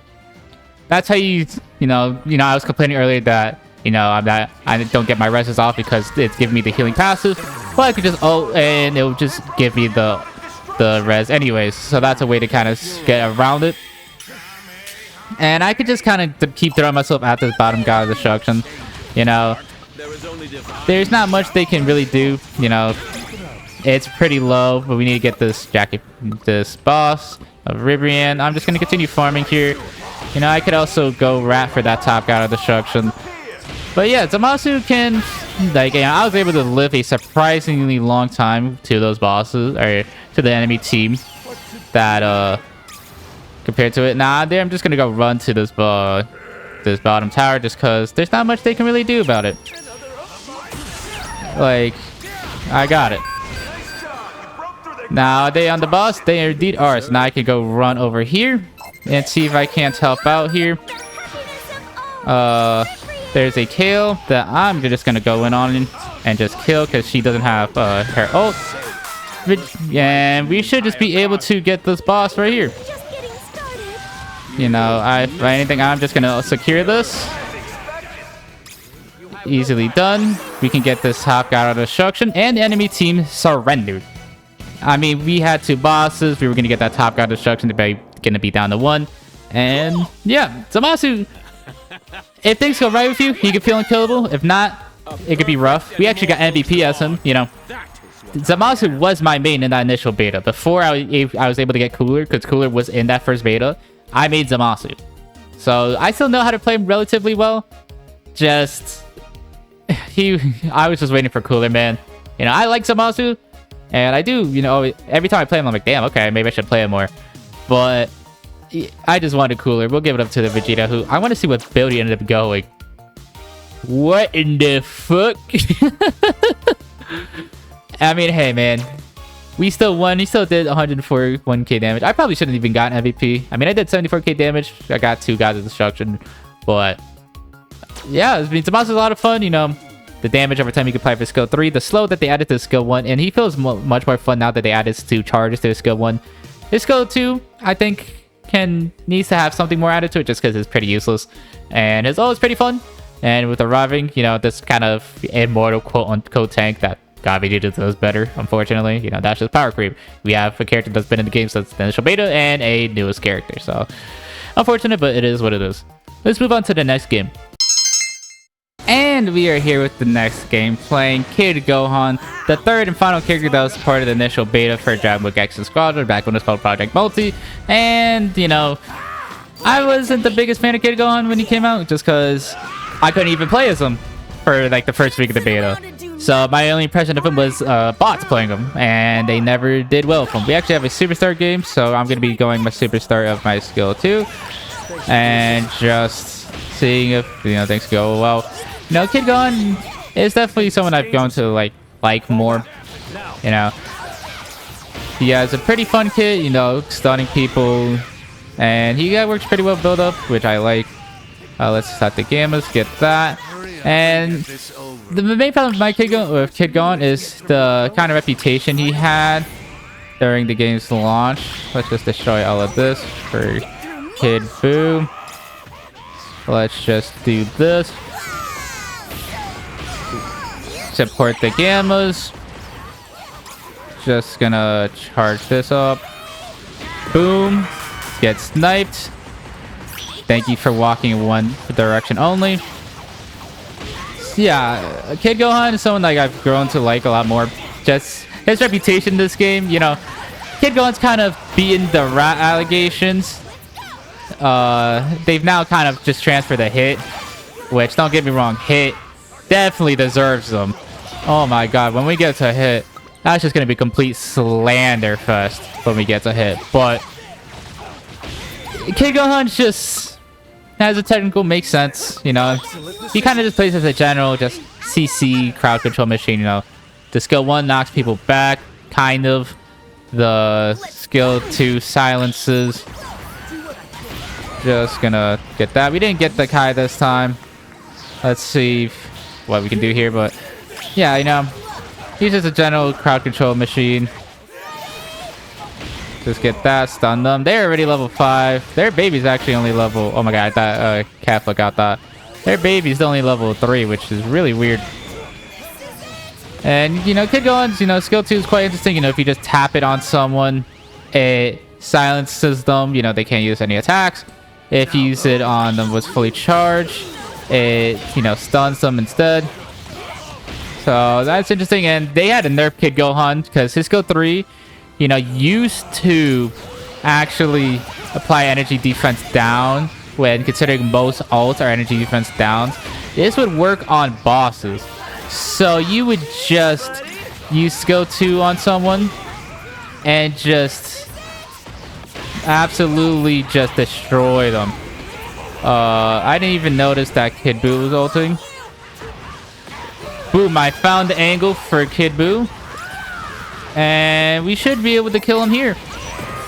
that's how you know, I was complaining earlier that, you know, I don't get my reses off because it's giving me the healing passive. Well, I could just ult and it will just give me the res anyways. So that's a way to kind of get around it. And I could just kind of keep throwing myself at this bottom God of Destruction. You know, there's not much they can really do. You know, it's pretty low, but we need to get this boss of Ribrian. I'm just going to continue farming here. You know, I could also go rat for that top God of Destruction. But yeah, Zamasu can, like, you know, I was able to live a surprisingly long time to those bosses, or to the enemy team, that, compared to it. Nah, I'm just gonna go run to this this bottom tower just because there's not much they can really do about it. Like, I got it. Now they on the boss, they are indeed are. So now I can go run over here and see if I can't help out here. There's a Kale that I'm just gonna go in on and just kill because she doesn't have her ult. And we should just be able to get this boss right here. You know, if anything, I'm just gonna secure this. Easily done. We can get this top guy out of destruction, and the enemy team surrendered. I mean, we had 2 bosses. We were gonna get that top guy destruction. They're gonna be down to 1, and yeah, Zamasu. If things go right with you, he could feel unkillable. If not, it could be rough. We actually got MVP as him. You know, Zamasu was my main in that initial beta. Before I was able to get Cooler, because Cooler was in that first beta, I made Zamasu. So I still know how to play him relatively well. Just I was just waiting for Cooler, man. You know, I like Zamasu, and I do. You know, every time I play him, I'm like, damn, okay, maybe I should play him more. But I just wanted Cooler. We'll give it up to the Vegeta, who I want to see what build he ended up going. What in the fuck? I mean, hey, man. We still won. He still did 141k damage. I probably shouldn't even gotten MVP. I mean, I did 74k damage. I got 2 guys of destruction. But yeah, I mean, Zamasu is a lot of fun. You know, the damage over time you can apply for skill 3. The slow that they added to skill 1. And he feels much more fun now that they added 2 charges to skill 1. His skill 2, I think, needs to have something more added to it just because it's pretty useless. And his ult is pretty fun. And with arriving, you know, this kind of immortal quote-unquote tank that God Vegeta does better, unfortunately. You know, that's just power creep. We have a character that's been in the game since the initial beta and a newest character. So, unfortunate, but it is what it is. Let's move on to the next game. And we are here with the next game, playing Kid Gohan, the 3rd and final character that was part of the initial beta for Dragon Ball Gekishin Squadra, back when it was called Project Multi. And, you know, I wasn't the biggest fan of Kid Gohan when he came out, just because I couldn't even play as him for, like, the first week of the beta. So my only impression of him was bots playing him, and they never did well with him. We actually have a Superstar game, so I'm going to be going my Superstar of my skill 2. And just seeing if, you know, things go well. You know, Kid Gohan is definitely someone I've grown to like more. You know, he has a pretty fun kit, you know, stunning people, and he works pretty well build up, which I like. Let's start the gammas, get that. And the main problem with my Kid Gohan is the kind of reputation he had during the game's launch. Let's just destroy all of this for Kid Boo. Let's just do this. Support the gammas. Just gonna charge this up. Boom. Get sniped. Thank you for walking in one direction only. Yeah, Kid Gohan is someone like I've grown to like a lot more. Just his reputation in this game, you know, Kid Gohan's kind of beaten the rat allegations. They've now kind of just transferred the hit, which, don't get me wrong, hit definitely deserves them. Oh my god, when we get to hit, that's just gonna be complete slander fest when we get to hit. But Kid Gohan just has a technical, makes sense, you know. He kind of just plays as a general, just CC crowd control machine, you know. The skill 1 knocks people back, kind of. The skill 2 silences. Just gonna get that. We didn't get the Kai this time. Let's see what we can do here, but yeah, you know, he's just a general crowd control machine. Just get that, stun them. They're already level 5. Their baby's actually only level... Oh my god, I thought Kefla got that. Their baby's only level 3, which is really weird. And, you know, Kid Gohan's, you know, skill 2 is quite interesting. You know, if you just tap it on someone, it silences them. You know, they can't use any attacks. If you use it on them was fully charged, it, you know, stuns them instead. So that's interesting. And they had to nerf Kid Gohan because his skill 3, you know, used to actually apply energy defense down when considering most ults are energy defense downs. This would work on bosses. So you would just use skill 2 on someone and just absolutely just destroy them. I didn't even notice that Kid Buu was ulting. Boom, I found the angle for Kid Buu. And we should be able to kill him here.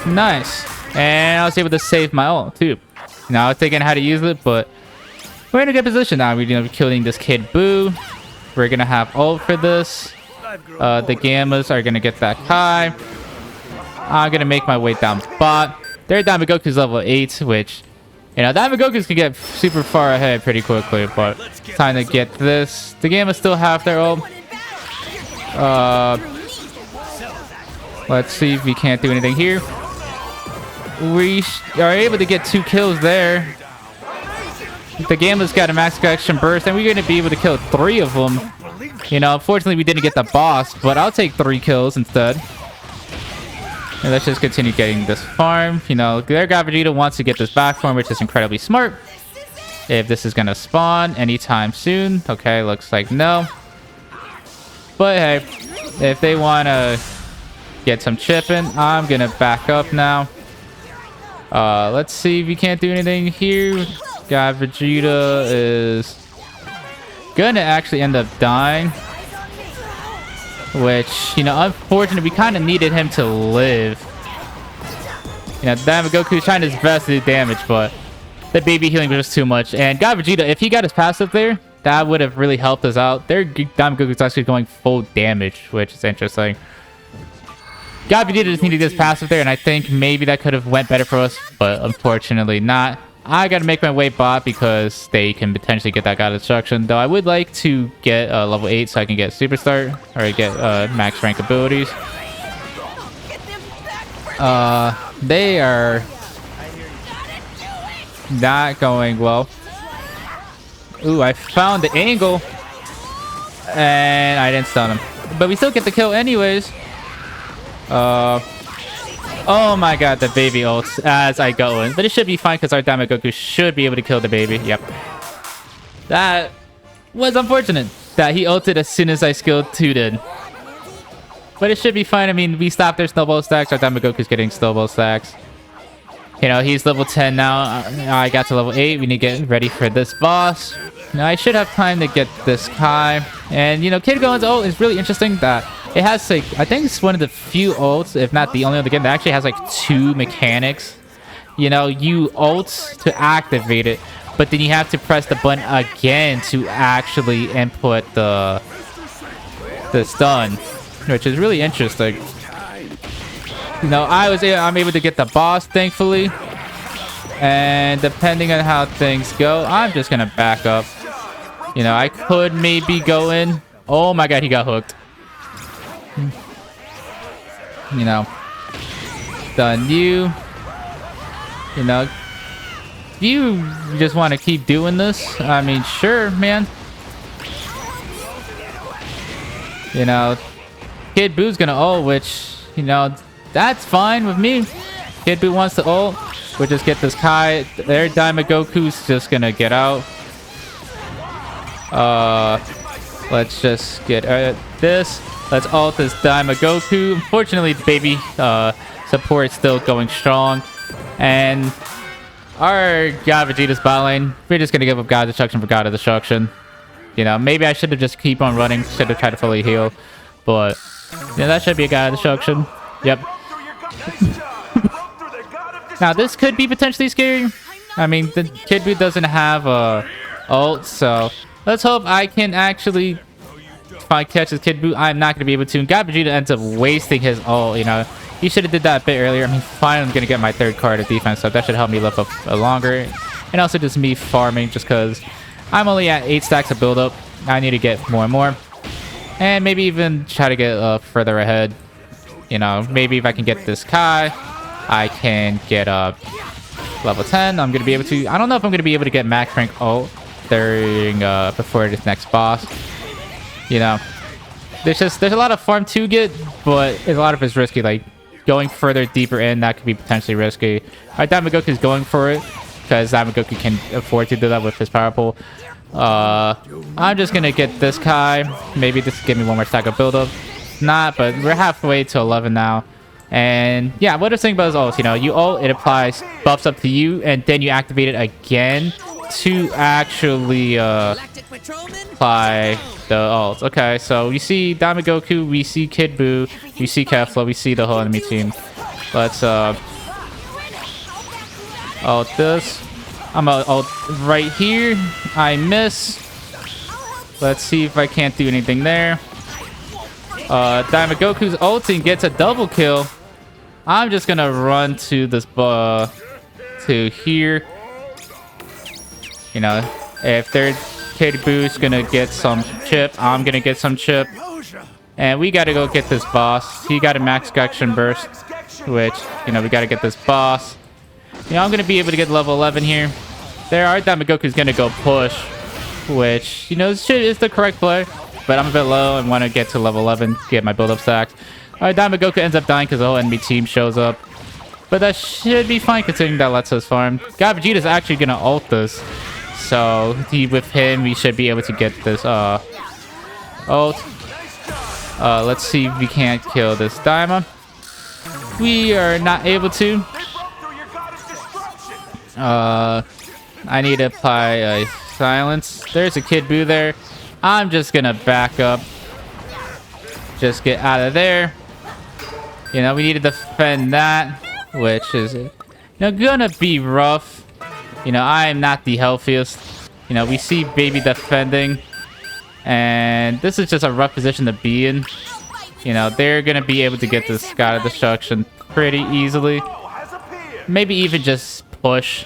Nice. And I was able to save my ult, too. Now I was thinking how to use it, but we're in a good position now. We're going to be killing this Kid Buu. We're going to have ult for this. The Gammas are going to get that Kai. I'm going to make my way down bot. Their Diamond Goku's level 8, which, you know, Diamond Goku's can get super far ahead pretty quickly, but it's time to get this. The Gammas still have their ult. Let's see if we can't do anything here. We are able to get 2 kills there. The Gamma's got a max action burst, and we're going to be able to kill 3 of them. You know, unfortunately, we didn't get the boss, but I'll take 3 kills instead. And let's just continue getting this farm. You know, their guy Vegeta wants to get this back farm, which is incredibly smart. If this is going to spawn anytime soon. Okay, looks like no. But hey, if they want to get some chipping, I'm going to back up now. Let's see if we can't do anything here. Guy Vegeta is going to actually end up dying. Which, you know, unfortunately, we kind of needed him to live. You know, Diamond Goku's trying his best to do damage, but the baby healing was just too much. And God Vegeta, if he got his passive there, that would have really helped us out. Their Diamond Goku's actually going full damage, which is interesting. God Vegeta just needed this passive there, and I think maybe that could have went better for us, but unfortunately not. I gotta make my way bot because they can potentially get that God of Destruction. Though I would like to get level 8 so I can get Super Start or get max rank abilities. They are not going well. Ooh, I found the angle. And I didn't stun him. But we still get the kill anyways. Oh my god, the baby ults as I go in. But it should be fine because our Diamond Goku should be able to kill the baby. Yep. That was unfortunate that he ulted as soon as I skilled 2 did. But it should be fine. I mean, we stopped their snowball stacks. Our Diamond Goku's getting snowball stacks. You know, he's level 10 now. I got to level 8. We need to get ready for this boss. Now, I should have time to get this Kai. And, you know, Kid Gohan's ult is really interesting that it has, like, I think it's one of the few ults, if not the only other game, that actually has, like, 2 mechanics. You know, you ult to activate it, but then you have to press the button again to actually input the stun, which is really interesting. You know, I'm able to get the boss, thankfully. And depending on how things go, I'm just going to back up. You know, I could maybe go in. Oh my god, he got hooked. You know, done you. You know, do you just want to keep doing this? I mean, sure, man. You know, Kid Buu's gonna ult, which, you know, that's fine with me. Kid Buu wants to ult. We'll just get this Kai. Their Diamond Goku's just gonna get out. Let's just get this. Let's ult this Diamond Goku. Unfortunately, the baby support is still going strong. And our God Vegeta's bot lane, we're just gonna give up God Destruction for God of Destruction. You know, maybe I should have just keep on running. Should have tried to fully heal. But, yeah, that should be a God of Destruction. Yep. Now, this could be potentially scary. I mean, the Kid Buu doesn't have a ult, so let's hope I can actually catch this Kid Buu. I'm not going to be able to. And God Vegeta ends up wasting his ult, you know. He should have did that a bit earlier. I mean, finally I'm going to get my 3rd card of defense, so that should help me live up longer. And also just me farming, just because I'm only at 8 stacks of build-up. I need to get more and more. And maybe even try to get further ahead. You know, maybe if I can get this Kai, I can get level 10. I'm going to be able to... I don't know if I'm going to be able to get max rank ult during before this next boss. You know, there's a lot of farm to get, but a lot of it's risky. Like, going further deeper in, that could be potentially risky. Our Diamond Goku is going for it, because Diamond Goku can afford to do that with his power pool. I'm just going to get this Kai. Maybe this will give me one more stack of build-up. Not, but we're halfway to 11 now. And yeah, what I was thinking about is ults. You know, you ult, it applies buffs up to you, and then you activate it again to actually apply the ults. Okay, so we see Diamond Goku, we see Kid Buu, we see Kefla, we see the whole enemy team. Let's ult this. I'm gonna ult right here. I miss. Let's see if I can't do anything there. Diamond Goku's ulting gets a double kill. I'm just gonna run to this to here. You know, if their Kid Buu's gonna get some chip, I'm gonna get some chip. And we gotta go get this boss. He got a max action burst, which, you know, we gotta get this boss. You know, I'm gonna be able to get level 11 here. There, our Diamond Goku's gonna go push, which, you know, is the correct play. But I'm a bit low and want to get to level 11, get my build-up stacked. Alright, Diamond Goku ends up dying because the whole enemy team shows up. But that should be fine considering that lets us farm. God, Vegeta's actually gonna ult this. So, with him, we should be able to get this ult. Let's see if we can't kill this Daima. We are not able to. I need to apply a silence. There's a Kid Buu there. I'm just gonna back up. Just get out of there. You know, we need to defend that, which is, you know, gonna be rough. You know, I am not the healthiest. You know, we see Baby defending, and this is just a rough position to be in. You know, they're gonna be able to get this God of Destruction pretty easily. Maybe even just push,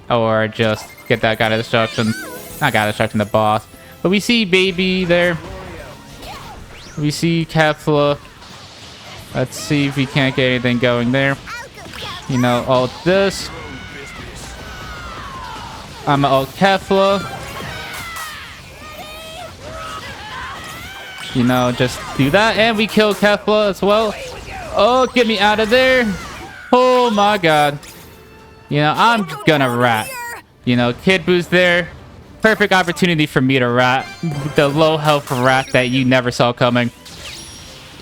or just get that God of Destruction. Not God of Destruction, the boss. But we see Baby there. We see Kefla. Let's see if we can't get anything going there. You know, ult this. I'm gonna ult Kefla. You know, just do that. And we kill Kefla as well. Oh, get me out of there. Oh my god. You know, I'm gonna rat. You know, Kid Buu's there. Perfect opportunity for me to rat. The low health rat that you never saw coming.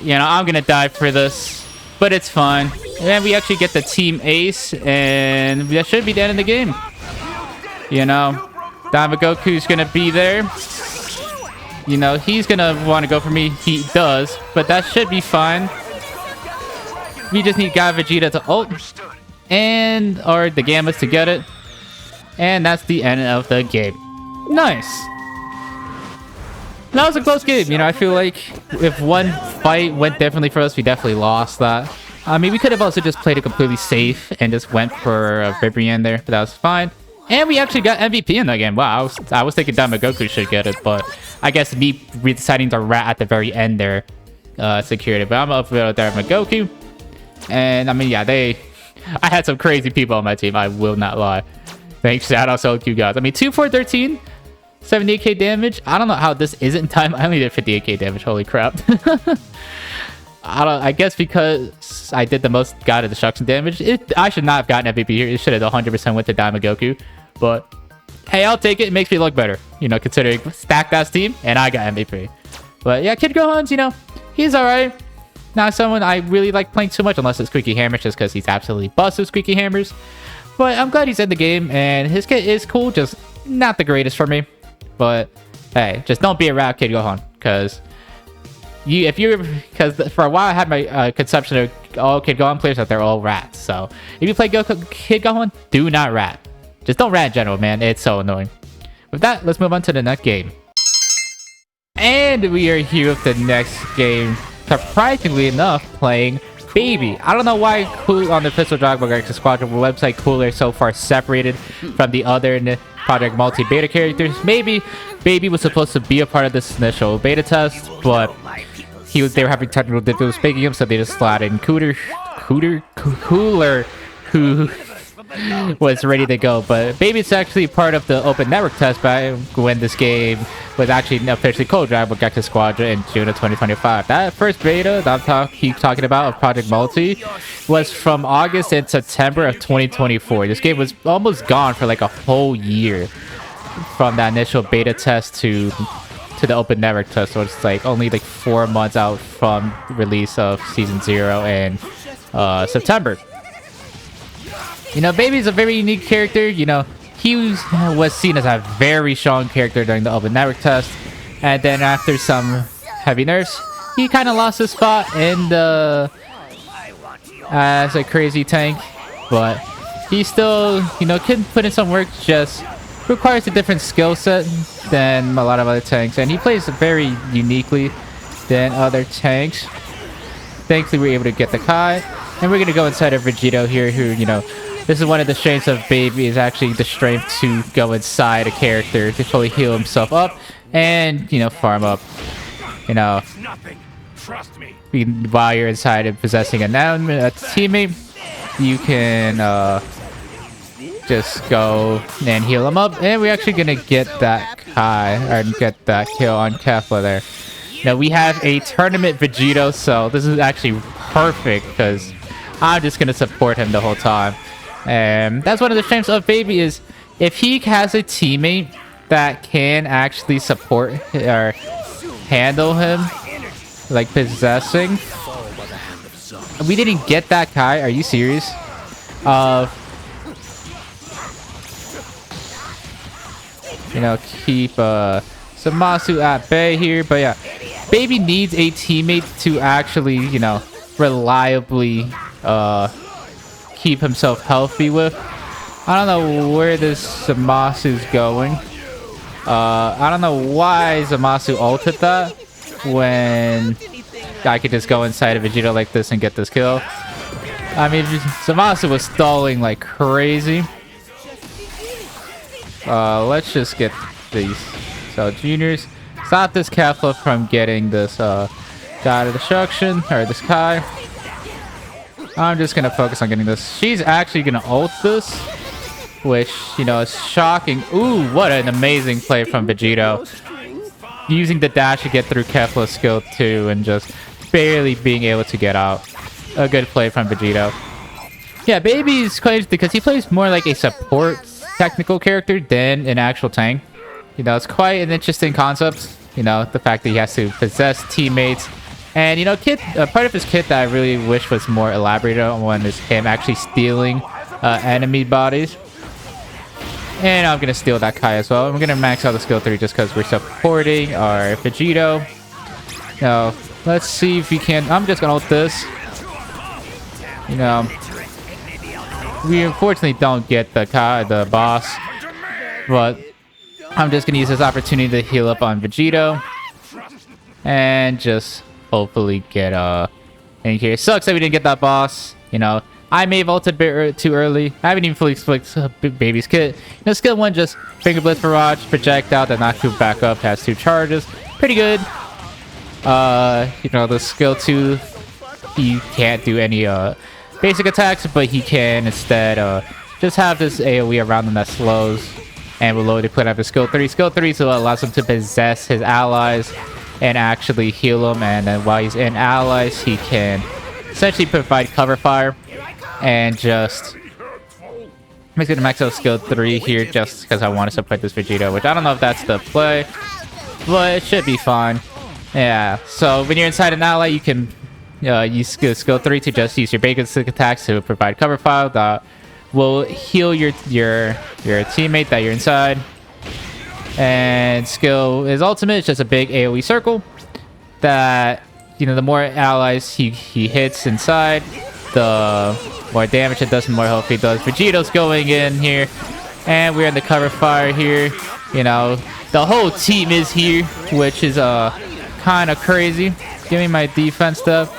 You know, I'm gonna die for this, but it's fine. And we actually get the team ace, and that should be the end of the game. You know, Diamond Goku's gonna be there. You know, he's gonna want to go for me. He does, but that should be fine. We just need God Vegeta to ult, or the Gammas to get it. And that's the end of the game. Nice. That was a close game. You know, I feel like if one fight went differently for us, we definitely lost that. I mean, we could have also just played it completely safe and just went for a Vibrian there, but that was fine. And we actually got MVP in that game. Wow, I was thinking Diamond Goku should get it, but I guess me deciding to rat at the very end there secured it. But I'm up with Diamond Goku. And I mean, yeah, I had some crazy people on my team. I will not lie. Thanks, shout out to you guys. I mean, 2 for 13, 78k damage. I don't know how this isn't time. I only did 58k damage. Holy crap. I guess because I did the most God of Destruction damage. I should not have gotten MVP here. It should have 100% went to Diamond Goku. But hey, I'll take it. It makes me look better, you know, considering stacked ass team and I got MVP. But yeah, Kid Gohan's, you know, he's alright. Not someone I really like playing too much unless it's Squeaky Hammers, just because he's absolutely busted with Squeaky Hammers. But I'm glad he's in the game, and his kit is cool, just not the greatest for me. But hey, just don't be a rat, Kid Gohan, because for a while I had my conception of all Kid Gohan players that they're all rats. So if you play Kid Gohan, do not rat. Just don't rat in general, man. It's so annoying. With that, let's move on to the next game. And we are here with the next game. Surprisingly enough, playing Baby. I don't know why on the official Dragon Ball Gekishin Squadra website Cooler is so far separated from the other Project Multi-Beta characters. Maybe Baby was supposed to be a part of this initial beta test, but they were having technical difficulties making him, so they just slotted in Cooler, who was ready to go. But Baby's actually part of the open network test by when this game was actually officially called Dragon Ball Gekishin Squadra in June of 2025. That first beta that I keep talking about of Project Multi was from August and September of 2024. This game was almost gone for like a whole year from that initial beta test to the open network test, so it's like only like 4 months out from release of season 0 and September. You know, Baby's a very unique character. You know, he was seen as a very strong character during the Open Network test. And then after some heavy nerfs, he kind of lost his spot in the as a crazy tank. But he still, you know, can put in some work, just requires a different skill set than a lot of other tanks. And he plays very uniquely than other tanks. Thankfully, we were able to get the Kai. And we're going to go inside of Vegito here, who, you know, this is one of the strengths of Baby, is actually the strength to go inside a character to fully heal himself up and, you know, farm up. You know, Trust me. while you're inside and possessing a teammate, you can just go and heal him up. And we're actually going to get that Kai, or get that kill on Kefla there. Now, we have a tournament Vegito, so this is actually perfect because I'm just going to support him the whole time. And that's one of the strengths of Baby, is if he has a teammate that can actually support or handle him, like possessing. We didn't get that Kai. Are you serious? You know, keep Zamasu at bay here. But yeah, Baby needs a teammate to actually, you know, reliably keep himself healthy with. I don't know where this Zamasu's going. I don't know why Zamasu ulted that when I could just go inside of Vegeta like this and get this kill. I mean, Zamasu was stalling like crazy. Let's just get these. So, juniors, stop this Kefla from getting this God of Destruction, or this Kai. I'm just gonna focus on getting this. She's actually gonna ult this, which, you know, is shocking. Ooh, what an amazing play from Vegito. Using the dash to get through Kefla's skill 2 and just barely being able to get out. A good play from Vegito. Yeah, Baby's quite, because he plays more like a support technical character than an actual tank. You know, it's quite an interesting concept. You know, the fact that he has to possess teammates. And, you know, part of his kit that I really wish was more elaborated on is him actually stealing enemy bodies. And I'm going to steal that Kai as well. I'm going to max out the skill 3 just because we're supporting our Vegito. Now, let's see if we can... I'm just going to ult this. You know, we unfortunately don't get the Kai, the boss. But I'm just going to use this opportunity to heal up on Vegito. And just hopefully get in here. It sucks that we didn't get that boss. You know, I may have ulted a bit too early. I haven't even fully explained Baby's kit. You know, skill 1, just Finger Blitz Barrage, projectile that knocks you back up, has 2 charges. Pretty good. You know, the skill 2, he can't do any basic attacks, but he can instead just have this AoE around him that slows and will load to put up his skill 3. Skill 3 so it allows him to possess his allies and actually heal him, and then while he's in allies, he can essentially provide cover fire. And just... I'm just gonna max out skill 3 here just because I want to support this Vegito, which I don't know if that's the play, but it should be fine. Yeah, so when you're inside an ally, you can use skill 3 to just use your basic attacks to provide cover fire that will heal your teammate that you're inside. And skill is ultimate. It's just a big AoE circle that, you know, the more allies he hits inside, the more damage it does and more health he does. Vegito's going in here, and we're in the cover fire here. You know, the whole team is here, which is kind of crazy. Give me my defense stuff.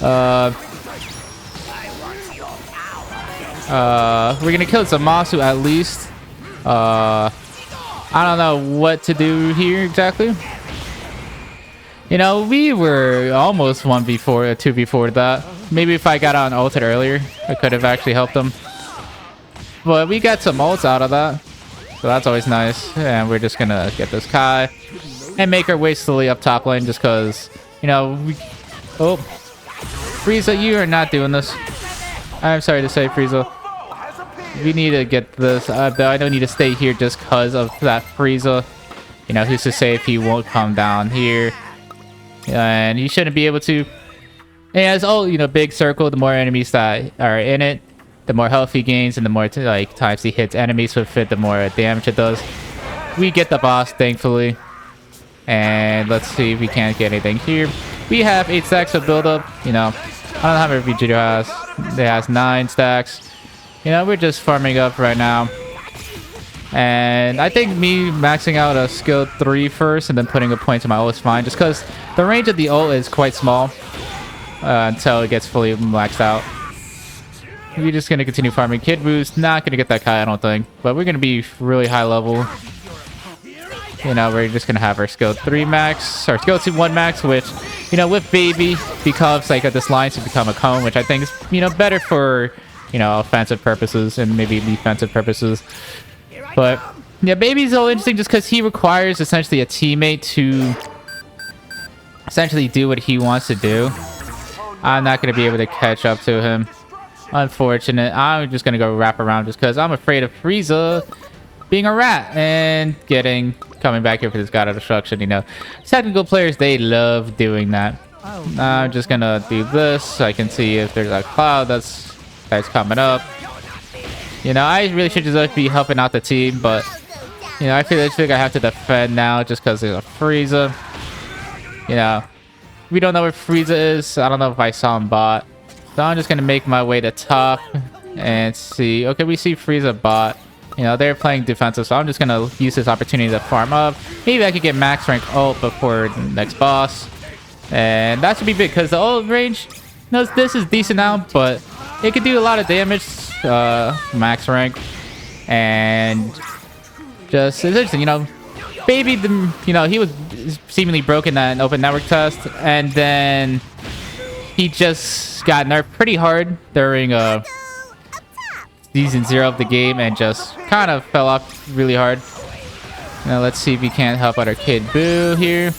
We're gonna kill Zamasu at least. I don't know what to do here exactly. You know, we were almost 1 before, 2 before that. Maybe if I got on ulted earlier, I could have actually helped them. But we got some ults out of that, so that's always nice. And we're just gonna get this Kai and make our way slowly up top lane, just because, you know, oh, Frieza, you are not doing this. I'm sorry to say, Frieza. We need to get this. I don't need to stay here just because of that Frieza. You know, who's to say if he won't come down here? And he shouldn't be able to. And as all big circle, the more enemies that are in it, the more health he gains, and the more times he hits enemies with it, the more damage it does. We get the boss, thankfully. And let's see if we can't get anything here. We have 8 stacks of build-up. I don't know how many Vegito has. It has 9 stacks. We're just farming up right now. And I think me maxing out a skill 3 first and then putting a point to my ult is fine. Just because the range of the ult is quite small until it gets fully maxed out. We're just going to continue farming Kid Boost. Not going to get that Kai, I don't think. But we're going to be really high level. We're just going to have our skill 3 max. Or skill 2 1 max, which, with Baby becomes like this line to become a cone, which I think is, better for, offensive purposes and maybe defensive purposes. But, yeah, Baby's so interesting just because he requires essentially a teammate to essentially do what he wants to do. I'm not going to be able to catch up to him. Unfortunate. I'm just going to go wrap around just because I'm afraid of Frieza being a rat and coming back here for this God of Destruction. Technical players, they love doing that. I'm just going to do this so I can see if there's a cloud that's coming up. I really should just be helping out the team, but I feel like I have to defend now just because there's a Frieza. We don't know where Frieza is. I don't know if I saw him bot. So I'm just gonna make my way to top and see. Okay, we see Frieza bot. They're playing defensive, so I'm just gonna use this opportunity to farm up. Maybe I could get max rank ult before the next boss, and that should be big because the ult range. This is decent now, but it could do a lot of damage. Max rank, and just it's interesting. Baby, he was seemingly broken that open network test, and then he just got nerfed pretty hard during season 0 of the game and just kind of fell off really hard. Now let's see if we can't help out our Kid Boo here.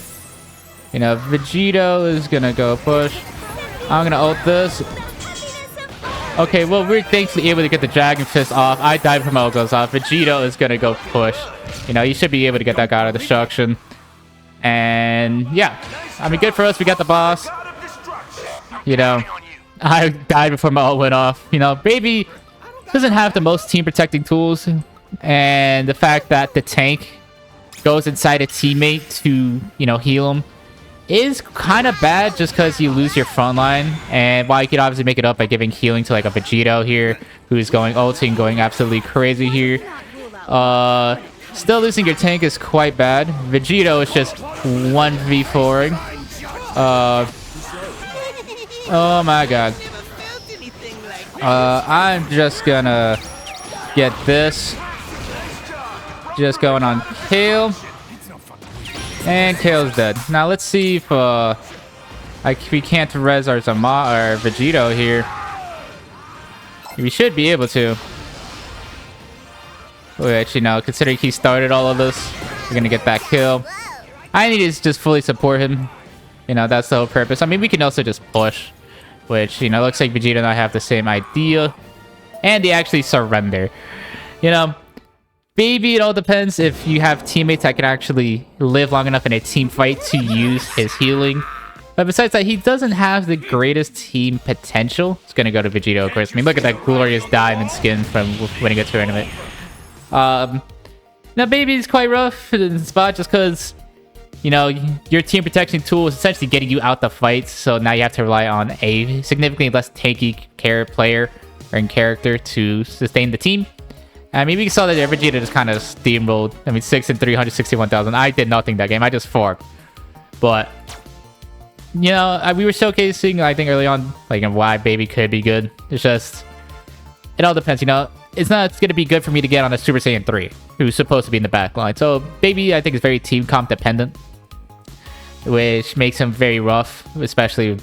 Vegito is gonna go push. I'm gonna ult this. Okay, well, we're thankfully able to get the Dragon Fist off. I died before my ult goes off. Vegito is gonna go push. You should be able to get that God of Destruction. And yeah, I mean, good for us. We got the boss. I died before my ult went off. Baby doesn't have the most team protecting tools, and the fact that the tank goes inside a teammate to heal him is kind of bad just because you lose your front line. And while you could obviously make it up by giving healing to like a Vegito here who's going ulting, going absolutely crazy here, still losing your tank is quite bad. Vegito is just 1v4ing. Oh my god. I'm just gonna get this. Just going on Kale. And Kale's dead. Now let's see if we can't res our Vegito here. We should be able to. Which, considering he started all of this, we're gonna get that kill. I need to just fully support him. That's the whole purpose. I mean, we can also just push. Which, looks like Vegeta and I have the same idea. And they actually surrender. Baby, it all depends if you have teammates that can actually live long enough in a team fight to use his healing. But besides that, he doesn't have the greatest team potential. It's going to go to Vegito, of course. I mean, look at that glorious diamond skin from winning a tournament. Now, Baby is quite rough in the spot just because, your team protection tool is essentially getting you out the fight. So now you have to rely on a significantly less tanky player or character to sustain the team. I mean, we saw that Vegeta just kind of steamrolled. I mean, 6 and 361,000. I did nothing that game. I just farmed. But, we were showcasing, I think, early on, why Baby could be good. It's just, it all depends, It's not going to be good for me to get on a Super Saiyan 3, who's supposed to be in the back line. So, Baby, I think, is very team comp dependent, which makes him very rough, especially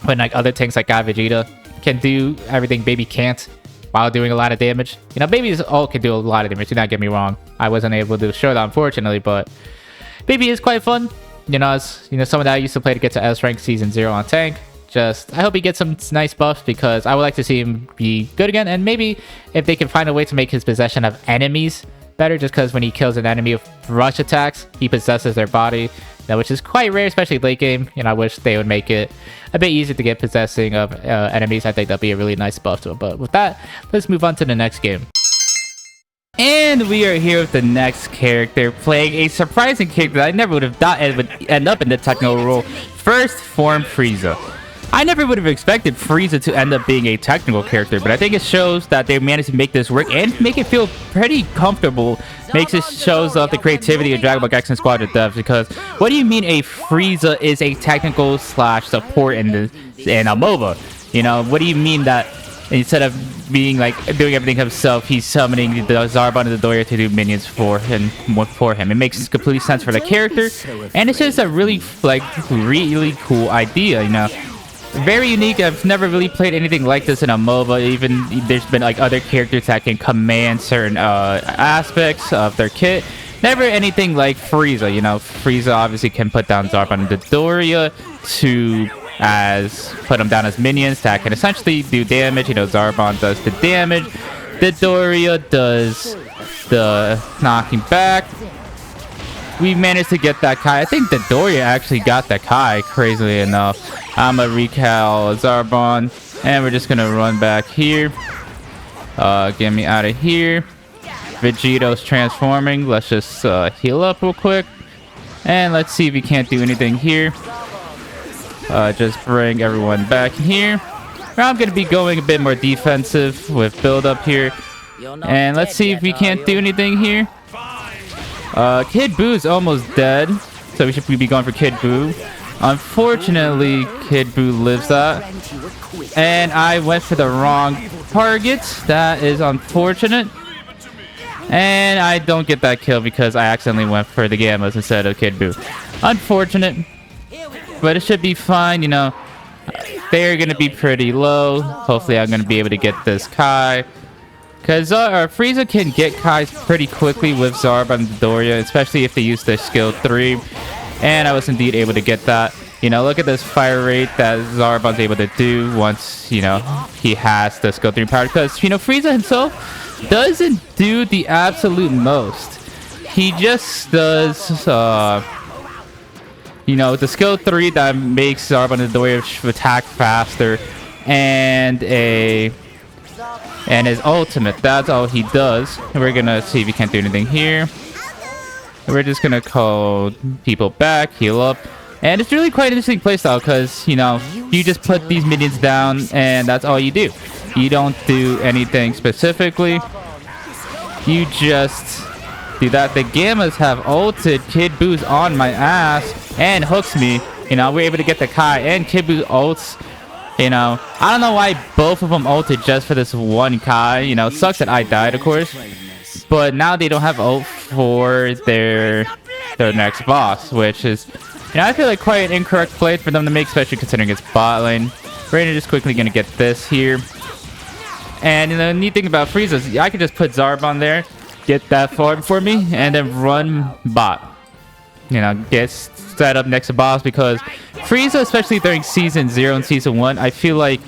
when, other tanks like God Vegeta can do everything Baby can't, while doing a lot of damage. Baby's ult can do a lot of damage, do not get me wrong. I wasn't able to show that, unfortunately, but Baby is quite fun. As someone that I used to play to get to S rank season 0 on tank. I hope he gets some nice buffs because I would like to see him be good again. And maybe if they can find a way to make his possession of enemies better, just because when he kills an enemy with rush attacks, he possesses their body which is quite rare, especially late game. You know, I wish they would make it a bit easier to get possessing of enemies. I think that'd be a really nice buff to it. But with that, let's move on to the next game. And we are here with the next character, playing a surprising character that I never would have thought it would end up in the technical role. First Form Frieza. I never would have expected Frieza to end up being a technical character, but I think it shows that they managed to make this work and make it feel pretty comfortable. Shows off the creativity of Dragon Ball Gekishin Squadra devs, because what do you mean a Frieza is a technical slash support in a MOBA? You know, what do you mean that instead of being like doing everything himself, he's summoning the Zarbon and the Doria to do minions for him? It makes complete sense for the character, and it's just a really really cool idea, you know. Very unique. I've never really played anything like this in a MOBA. Even there's been like other characters that can command certain aspects of their kit. Never anything like Frieza. You know, Frieza obviously can put down Zarbon and the Doria to put them down as minions that can essentially do damage. You know, Zarbon does the damage, the Doria does the knocking back. We managed to get that Kai. I think the Doria actually got the Kai, crazily enough. I'm gonna recal Zarbon, and we're just gonna run back here. Get me out of here. Vegito's transforming. Let's just heal up real quick, and let's see if we can't do anything here. Just bring everyone back here. I'm gonna be going a bit more defensive with build up here, and let's see if we can't do anything here. Kid Boo's almost dead, so we should be going for Kid Boo. Unfortunately, Kid Boo lives that, and I went for the wrong target. That is unfortunate, and I don't get that kill because I accidentally went for the Gammas instead of Kid Boo. Unfortunate, but it should be fine. You know, they're gonna be pretty low. Hopefully, I'm gonna be able to get this Kai. Because Frieza can get Kais pretty quickly with Zarbon and Doria, especially if they use their skill 3. And I was indeed able to get that. You know, look at this fire rate that Zarbon's able to do once, you know, he has the skill 3 power. Because, you know, Frieza himself doesn't do the absolute most. He just does, you know, the skill 3 that makes Zarbon and Doria attack faster, and his ultimate. That's all he does. We're gonna see if we can't do anything here. We're just gonna call people back, heal up, and it's really quite an interesting playstyle because, you know, you just put these minions down and that's all you do. You don't do anything specifically. You just do that. The Gammas have ulted. Kid Boo's on my ass and hooks me. You know, we're able to get the Kai, and Kid Boo ults. You know, I don't know why both of them ulted just for this one Kai. You know, it sucks that I died, of course. But now they don't have ult for their next boss, which is, you know, I feel like quite an incorrect play for them to make, especially considering it's bot lane. We're just quickly going to get this here. And, you know, the neat thing about Frieza is I can just put Zarbon there, get that farm for me, and then run bot. You know, get set up next to boss, because Frieza, especially during Season 0 and Season 1, I feel like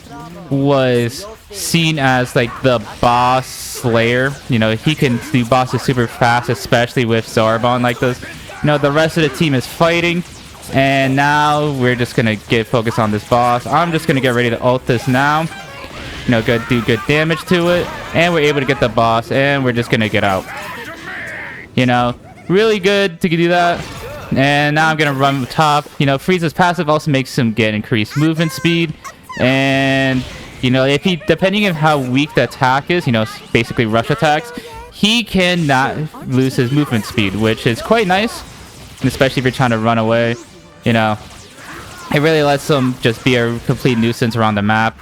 was seen as like the boss slayer. You know, he can do bosses super fast, especially with Zarbon like this. You know, the rest of the team is fighting, and now we're just gonna get focused on this boss. I'm just gonna get ready to ult this now. You know, do good damage to it, and we're able to get the boss, and we're just gonna get out. You know, really good to do that. And now I'm gonna run top. You know, Frieza's passive also makes him get increased movement speed, and you know, if he, depending on how weak the attack is, you know, basically rush attacks, he cannot lose his movement speed, which is quite nice, especially if you're trying to run away. You know, it really lets him just be a complete nuisance around the map.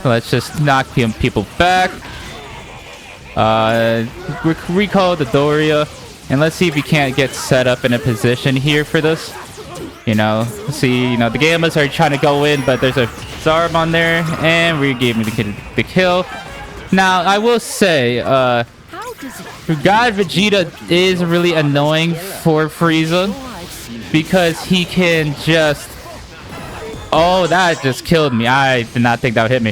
So let's just knock people back. Recall the Doria. And let's see if we can't get set up in a position here for this. You know, see, you know, the Gammas are trying to go in, but there's a Zarbon there, and we gave me the kill. Now, I will say, God Vegeta is really annoying for Frieza, because he can just... Oh, that just killed me. I did not think that would hit me.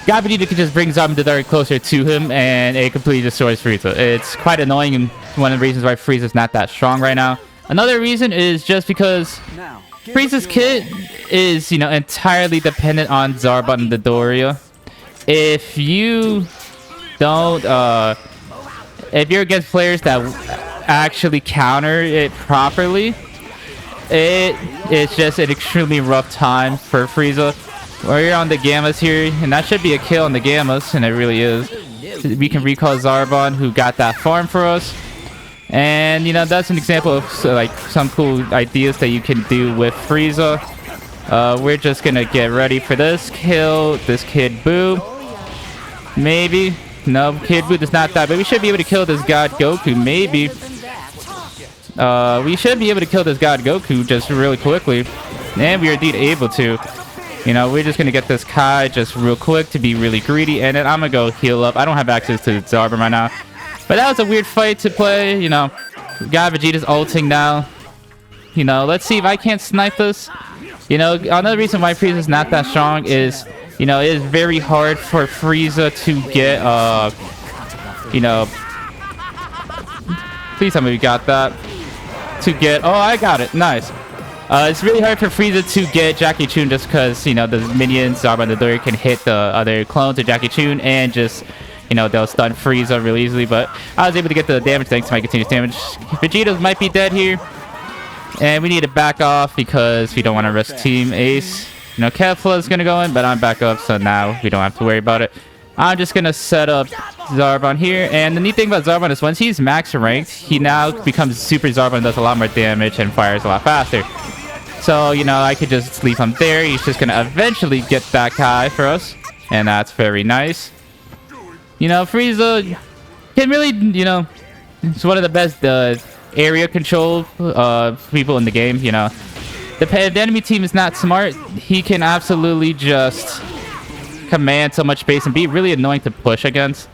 God Vegeta can just bring Zarbon very closer to him, and it completely destroys Frieza. It's quite annoying, and one of the reasons why Frieza's not that strong right now. Another reason is just because Frieza's kit is, entirely dependent on Zarbon and Dodoria. If you don't, if you're against players that actually counter it properly, it's just an extremely rough time for Frieza. We're on the Gammas here, and that should be a kill on the Gammas, and it really is. We can recall Zarbon, who got that farm for us. And, that's an example of, like, some cool ideas that you can do with Frieza. We're just gonna get ready for this. Kill this Kid Buu. Maybe. No, Kid Buu does not die, but we should be able to kill this God Goku, maybe. We should be able to kill this God Goku just really quickly. And we are indeed able to. We're just gonna get this Kai just real quick to be really greedy, and then I'm gonna go heal up. I don't have access to Zarbon right now. But that was a weird fight to play, God Vegeta's ulting now. Let's see if I can't snipe this. Another reason why Frieza's not that strong is, it is very hard for Frieza to get, please tell me we got that. Oh, I got it. Nice. It's really hard for Frieza to get Jackie Chun just because, the minions, Zarbon and Dodoria, can hit the other clones of Jackie Chun and just... they'll stun Frieza really easily, but I was able to get the damage thanks to my continuous damage. Vegeta might be dead here, and we need to back off because we don't want to risk Team Ace. Kefla is going to go in, but I'm back up, so now we don't have to worry about it. I'm just going to set up Zarbon here, and the neat thing about Zarbon is once he's max ranked, he now becomes Super Zarbon and does a lot more damage and fires a lot faster. So, I could just leave him there. He's just going to eventually get that Kai for us, and that's very nice. Frieza can really, it's one of the best area control people in the game, If the enemy team is not smart, he can absolutely just command so much space and be really annoying to push against.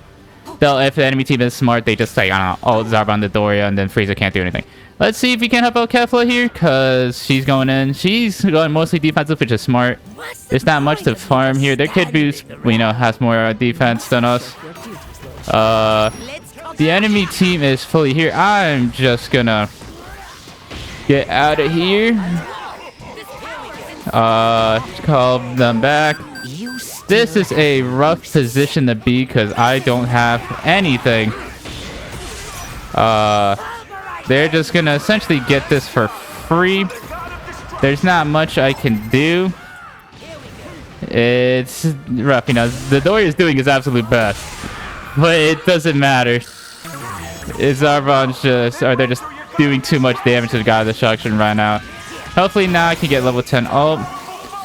Though if the enemy team is smart, they just, like, I don't know, ult Zarbon and Dodoria, and then Frieza can't do anything. Let's see if we can help out Kefla here, because she's going in. She's going mostly defensive, which is smart. There's not much to farm here. Their Kid Boost, has more defense than us. The enemy team is fully here. I'm just gonna get out of here. Call them back. This is a rough position to be because I don't have anything. They're just gonna essentially get this for free. There's not much I can do. It's rough, The Dory is doing his absolute best, but it doesn't matter. Zarbon's they're just doing too much damage to the God of Destruction right now. Hopefully now I can get level 10 ult,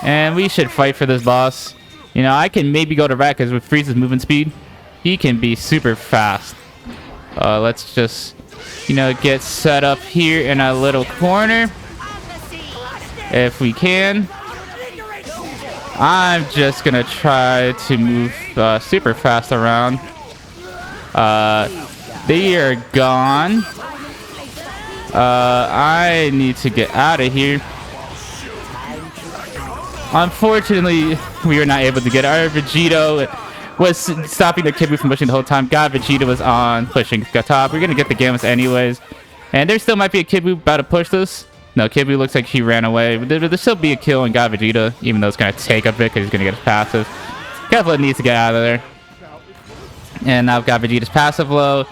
and we should fight for this boss. I can maybe go to Rat because with Frieza's movement speed, he can be super fast. Let's just, get set up here in a little corner. If we can. I'm just gonna try to move super fast around. They are gone. I need to get out of here. Unfortunately, we were not able to get our Vegito was stopping the Kid Buu from pushing the whole time. God, Vegeta was on pushing top. We're gonna get the Gammas anyways. And there still might be a Kid Buu about to push this. No, Kid Buu looks like he ran away. There'll still be a kill on God Vegeta, even though it's gonna take a bit because he's gonna get his passive. Kefla needs to get out of there. And now I've got Vegeta's passive low.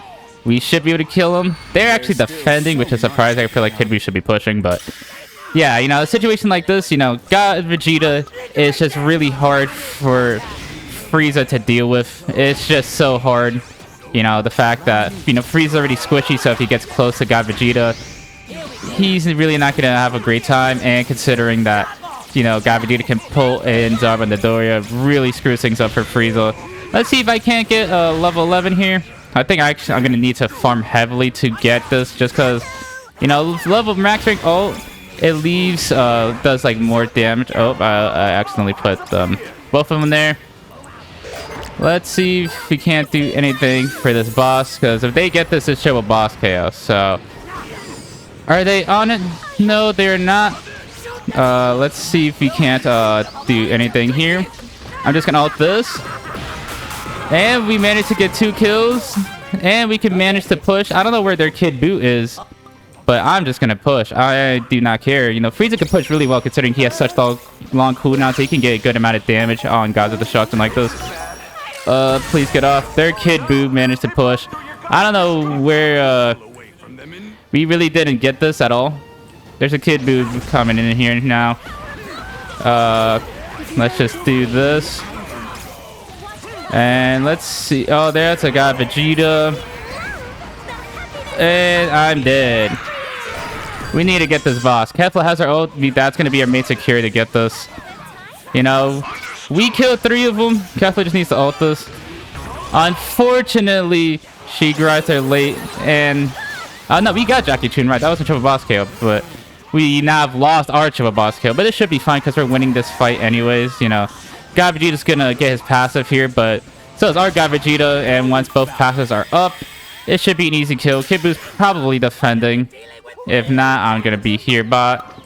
We should be able to kill him. They're actually defending, which is surprising. I feel like Kid Buu should be pushing, but yeah, a situation like this, God Vegeta is just really hard for Frieza to deal with. It's just so hard. The fact that, Frieza's already squishy, so if he gets close to God Vegeta, he's really not going to have a great time. And considering that, God Vegeta can pull in Zarbon and Dodoria, really screws things up for Frieza. Let's see if I can't get level 11 here. I think I'm going to need to farm heavily to get this, just because, level max rank ult, it leaves, does like more damage. Oh, I accidentally put both of them there. Let's see if we can't do anything for this boss, because if they get this, it show a boss chaos. So, are they on it? No, they're not. Let's see if we can't do anything here. I'm just gonna ult this, and we managed to get 2 kills, and we can manage to push. I don't know where their Kid Buu is, But I'm just gonna push. I do not care. You know, Frieza can push really well considering he has such long cooldown, so he can get a good amount of damage on Gods of Destruction like this. Please get off. Their Kid Buu managed to push. I don't know where, we really didn't get this at all. There's a Kid Buu coming in here now. Let's just do this. And let's see. Oh, there's a guy, Vegeta. And I'm dead. We need to get this boss. Kefla has her ult. That's going to be our main security to get this. You know, we killed 3 of them. Kefla just needs to ult this. Unfortunately, she grinds her late. And, no, we got Jackie Chun right. That was a triple boss kill. But we now have lost our triple boss kill. But it should be fine because we're winning this fight anyways. You know, God Vegeta's going to get his passive here. But so is our God Vegeta. And once both passives are up, it should be an easy kill. Kid Buu's probably defending. If not, I'm going to be here, bot.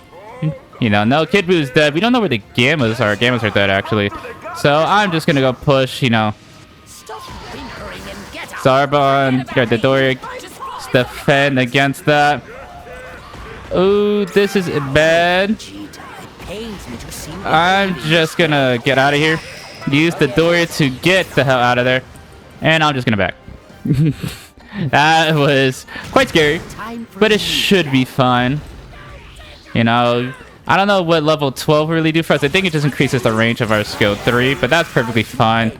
You know, no, Kid Buu's dead. We don't know where the Gammas are. Gammas are dead, actually. So I'm just going to go push, you know. Zarbon, got the Doric. Defend against that. Ooh, this is bad. I'm just going to get out of here. Use the Doric to get the hell out of there. And I'm just going to back. That was quite scary, but it should be fine. You know, I don't know what level 12 really do for us. I think it just increases the range of our skill 3, but that's perfectly fine.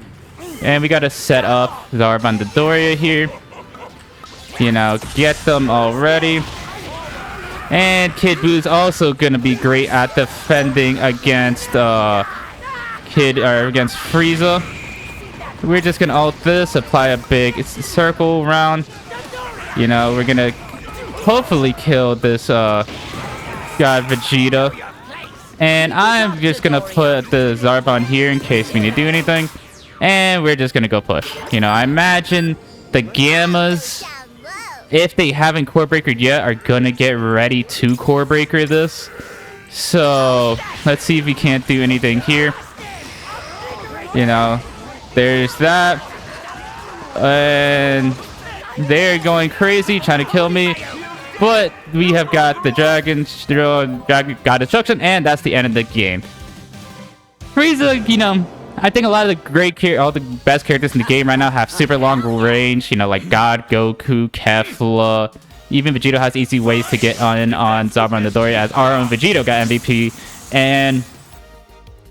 And we got to set up Zarbon Dodoria here. You know, get them already. And Kid Buu's also going to be great at defending against against Frieza. We're just gonna ult this, apply a big circle round. You know, we're gonna hopefully kill this God Vegeta. And I'm just gonna put the Zarbon here in case we need to do anything. And we're just gonna go push. You know, I imagine the Gammas, if they haven't core breakered yet, are gonna get ready to core breaker this. So let's see if we can't do anything here. You know, there's that. And they're going crazy, trying to kill me. But we have got the Dragon God Destruction, and that's the end of the game. Frieza, you know, I think a lot of the all the best characters in the game right now have super long range. You know, like God, Goku, Kefla. Even Vegito has easy ways to get on Zarbon Dodoria, as our own Vegito got MVP. And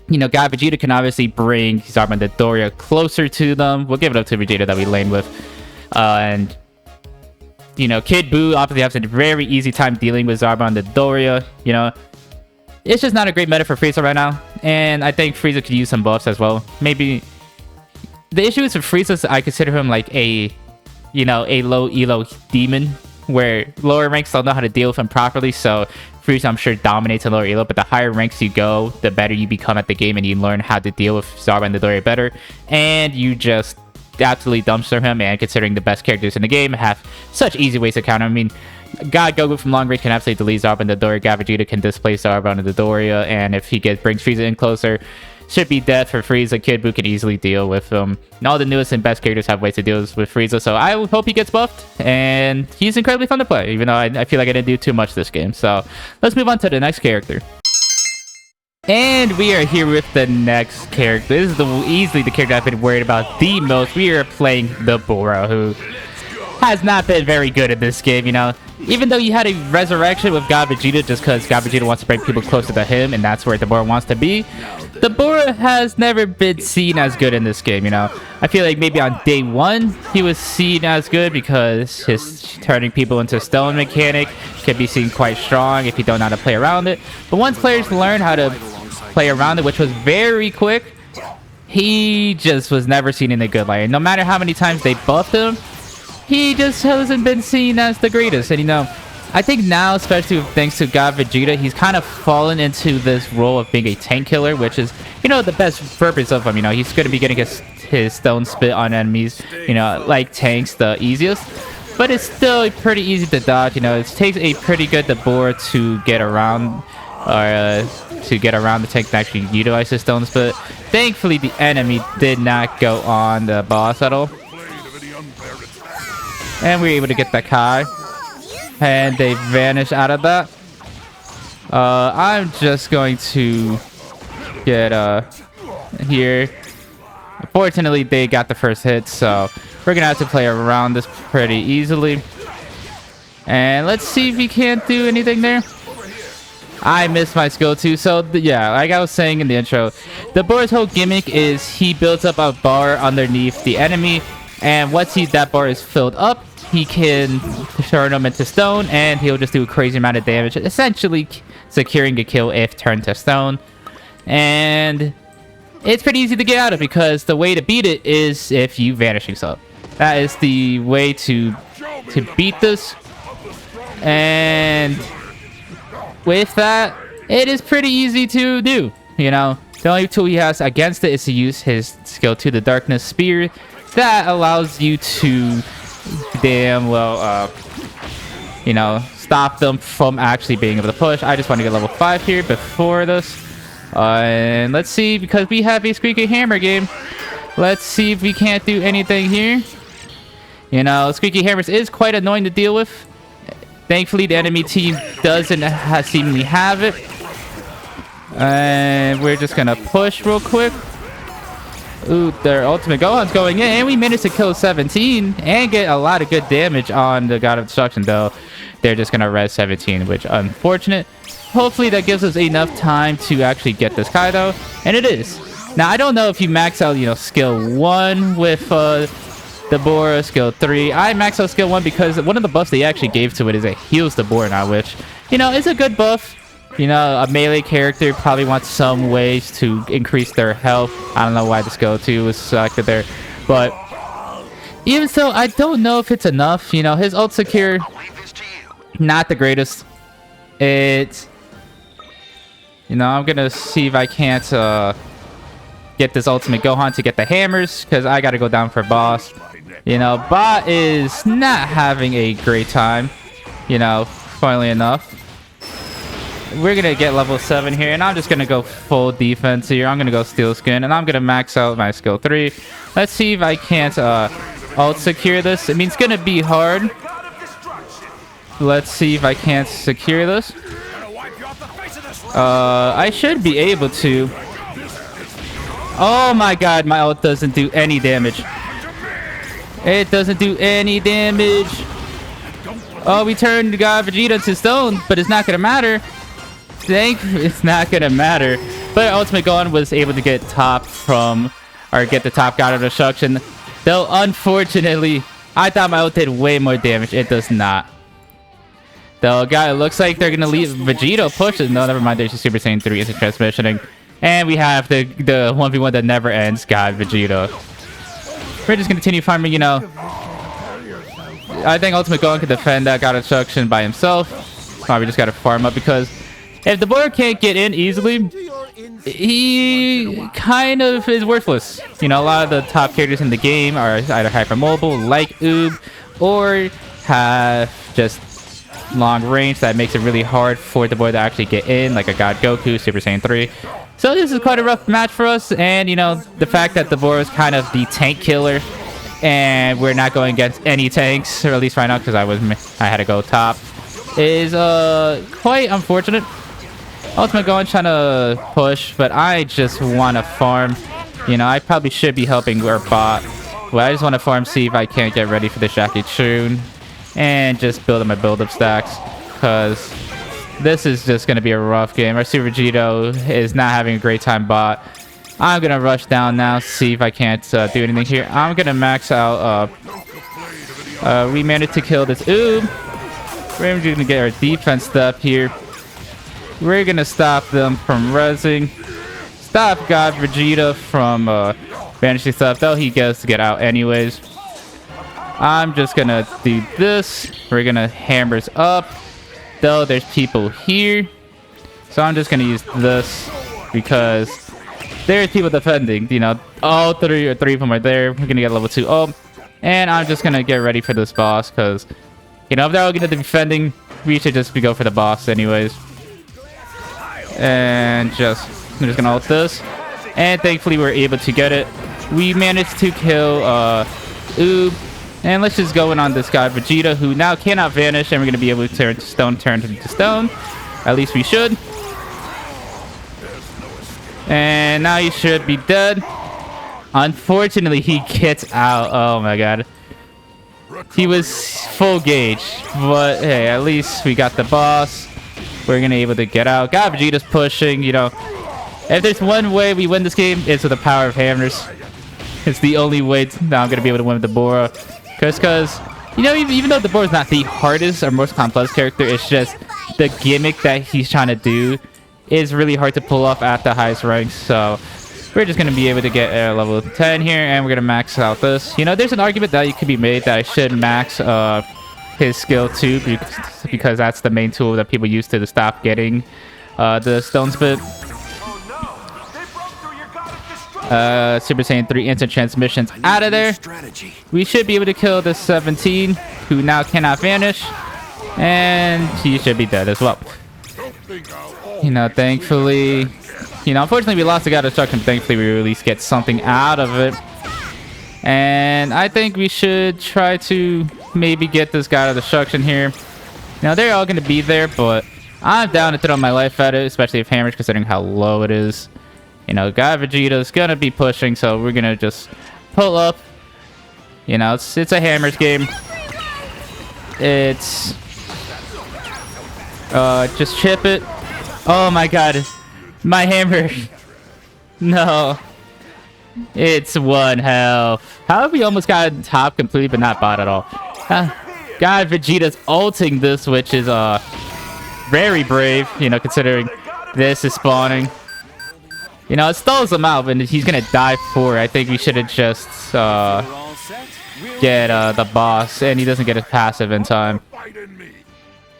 you know, God Vegeta can obviously bring Zarbon Dodoria closer to them. We'll give it up to Vegeta that we lane with. And, you know, Kid Buu obviously has a very easy time dealing with Zarbon Dodoria. You know, it's just not a great meta for Frieza right now. And I think Frieza could use some buffs as well. Maybe the issue is with Frieza, I consider him like a, you know, a low elo demon, where lower ranks don't know how to deal with him properly. So Frieza, I'm sure, dominates in lower elo, but the higher ranks you go, the better you become at the game, and you learn how to deal with Zarbon Dodoria better, and you just absolutely dumpster him. And considering the best characters in the game have such easy ways to counter, I mean, God Goku from long range can absolutely delete Zarbon Dodoria. God Vegeta can displace Zarbon Dodoria, and if he brings Frieza in closer, should be death for Frieza. Kid Buu can easily deal with him. And all the newest and best characters have ways to deal with Frieza, so I hope he gets buffed. And he's incredibly fun to play, even though I feel like I didn't do too much this game. So let's move on to the next character. And we are here with the next character. This is easily the character I've been worried about the most. We are playing Dabura, who has not been very good at this game, you know. Even though you had a resurrection with God Vegeta just because God Vegeta wants to bring people closer to him, and that's where Dabura wants to be, Dabura has never been seen as good in this game, you know. I feel like maybe on day one, he was seen as good because his turning people into stone mechanic can be seen quite strong if you don't know how to play around it. But once players learn how to play around it, which was very quick, he just was never seen in a good light. And no matter how many times they buffed him, he just hasn't been seen as the greatest. And, you know, I think now, especially thanks to God Vegeta, he's kind of fallen into this role of being a tank killer, which is, you know, the best purpose of him. You know, he's going to be getting his stone spit on enemies, you know, like tanks the easiest. But it's still pretty easy to dodge. You know, it takes a pretty good Dabura to get around, or to get around the tank and actually utilize his stone spit. Thankfully, the enemy did not go on the boss at all. And we were able to get that Kai. and they vanish out of that. I'm just going to get here. Unfortunately, they got the first hit, so we're gonna have to play around this pretty easily. And let's see if he can't do anything there. I missed my skill too. So yeah, like I was saying in the intro, Dabura's whole gimmick is he builds up a bar underneath the enemy, and once that bar is filled up, he can turn them into stone, and he'll just do a crazy amount of damage, essentially securing a kill if turned to stone. And it's pretty easy to get out of, because the way to beat it is if you vanishing sub. That is the way to beat this. And with that, it is pretty easy to do. You know, the only tool he has against it is to use his skill 2, the Darkness Spear. That allows you to damn well, you know, stop them from actually being able to push. I just want to get level 5 here before this. And let's see, because we have a Squeaky Hammer game. Let's see if we can't do anything here. You know, Squeaky Hammers is quite annoying to deal with. Thankfully, the enemy team doesn't seemingly have it. And we're just gonna push real quick. Ooh, their ultimate Gohan's going in, and we managed to kill 17 and get a lot of good damage on the God of Destruction, though. They're just gonna res 17, which unfortunate. Hopefully that gives us enough time to actually get this Kaido, and it is. Now, I don't know if you max out, you know, skill 1 with Dabura, skill 3. I max out skill 1 because one of the buffs they actually gave to it is it heals Dabura now, which, you know, is a good buff. You know, a melee character probably wants some ways to increase their health. I don't know why the skill 2 was selected there, but even so, I don't know if it's enough. You know, his ult secure, not the greatest. It's, you know, I'm gonna see if I can't get this ultimate Gohan to get the hammers, because I gotta go down for boss. You know, Bot is not having a great time, you know, funnily enough. We're gonna get level 7 here, and I'm just gonna go full defense here. I'm gonna go Steel Skin, and I'm gonna max out my skill 3. Let's see if I can't ult secure this. I mean, it's gonna be hard. Let's see if I can't secure this. I should be able to. Oh my god, my ult doesn't do any damage. It doesn't do any damage. Oh, we turned God Vegeta into stone, but it's not gonna matter. It's not gonna matter. But Ultimate Gohan was able to get top from, or get the top God of Destruction. Though, unfortunately, I thought my ult did way more damage. It does not. Though, God, it looks like they're gonna leave Vegito pushes. No, never mind. There's a Super Saiyan 3 instant transmissioning. And we have the 1v1 that never ends, God Vegeta. We're just gonna continue farming, you know. I think Ultimate Gohan can defend that God of Destruction by himself. Probably just gotta farm up, because if the board can't get in easily, he kind of is worthless. You know, a lot of the top characters in the game are either hypermobile, like Oob, or have just long range that makes it really hard for the boy to actually get in, like a God Goku, Super Saiyan 3. So this is quite a rough match for us, and you know, the fact that Dabura is kind of the tank killer, and we're not going against any tanks, or at least right now, because I had to go top, is quite unfortunate. Ultimate Gohan trying to push, but I just want to farm. You know, I probably should be helping our bot, but I just want to farm, see if I can't get ready for the Jackie Chun, and just build up my build-up stacks, because this is just going to be a rough game. Our Super Vegito is not having a great time bot. I'm going to rush down now, see if I can't do anything here. I'm going to max out. We managed to kill this Oob. We're going to get our defense up here. We're going to stop them from rezzing. Stop God Vegeta from banishing stuff, though he gets to get out anyways. I'm just going to do this. We're going to hammers up. Though there's people here. So I'm just going to use this, because there's people defending. You know, all three of them are there. We're going to get level 2 ult. And I'm just going to get ready for this boss, because, you know, if they're all going to be defending, we should just go for the boss anyways. And I'm just going to ult this. And thankfully we're able to get it. We managed to kill Oob. And let's just go in on this guy, Vegeta, who now cannot vanish, and we're going to be able to turn into stone. At least we should. And now he should be dead. Unfortunately, he gets out. Oh my god. He was full gauge. But hey, at least we got the boss. We're going to be able to get out. God, Vegeta's pushing, you know. If there's one way we win this game, it's with the power of hammers. It's the only way that I'm going to be able to win with Dabura. Because, you know, even though Dabura is not the hardest or most complex character, it's just the gimmick that he's trying to do is really hard to pull off at the highest ranks. So we're just going to be able to get level 10 here, and we're going to max out this. You know, there's an argument that could be made that I should max his skill too, because that's the main tool that people use to stop getting the stone spit. Super Saiyan 3 instant transmissions out of there. We should be able to kill the 17, who now cannot vanish, and he should be dead as well. You know, thankfully, you know, unfortunately we lost the God of Destruction, but thankfully we at least get something out of it. And I think we should try to maybe get this God of Destruction here. Now they're all going to be there, but I'm down to throw my life at it, especially if hammers, considering how low it is. You know, God Vegeta's gonna be pushing, so we're gonna just pull up. You know, it's a hammers game. It's just chip it. Oh my god, my hammer. No, it's 1 health. How have we almost gotten top completely, but not bot at all? God Vegeta's ulting this, which is very brave. You know, considering this is spawning. You know, it stalls him out, and he's gonna die for it. I think we should have just get the boss, and he doesn't get his passive in time.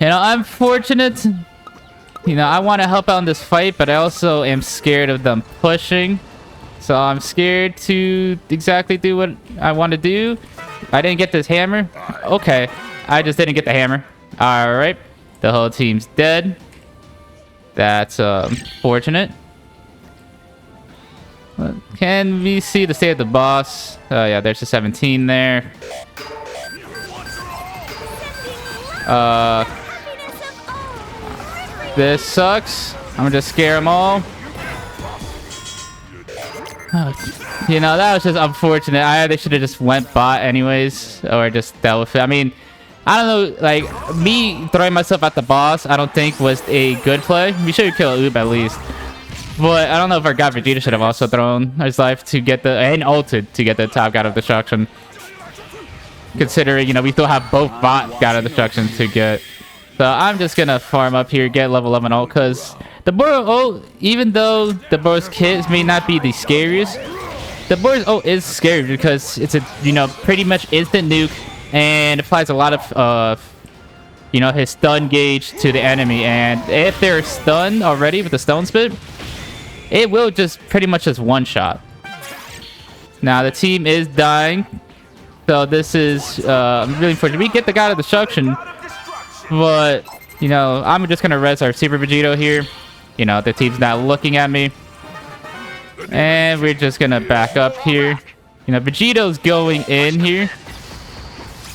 You know, I'm fortunate. You know, I want to help out in this fight, but I also am scared of them pushing. So I'm scared to exactly do what I want to do. I didn't get this hammer. Okay, I just didn't get the hammer. All right, the whole team's dead. That's fortunate. Can we see the state of the boss? Oh yeah, there's a 17 there. This sucks. I'm gonna just scare them all. You know, that was just unfortunate. I either should have just went bot anyways, or just dealt with it. I mean, I don't know, like, me throwing myself at the boss, I don't think was a good play. We should have killed Oob at least. But I don't know if our God Vegeta should have also thrown his life to get the, and ulted to get the top God of Destruction. Considering, you know, we still have both bot God of Destruction to get. So I'm just gonna farm up here, get level 11 ult, because the Dabura ult, even though the Dabura's kits may not be the scariest, the Dabura's ult is scary because it's a, you know, pretty much instant nuke, and applies a lot of, you know, his stun gauge to the enemy. And if they're stunned already with the stone spit, it will just pretty much just one shot. Now the team is dying, so this is really unfortunate. We get the God of Destruction, but you know, I'm just gonna res our Super Vegito here. You know, the team's not looking at me, and we're just gonna back up here. You know, Vegito's going in here,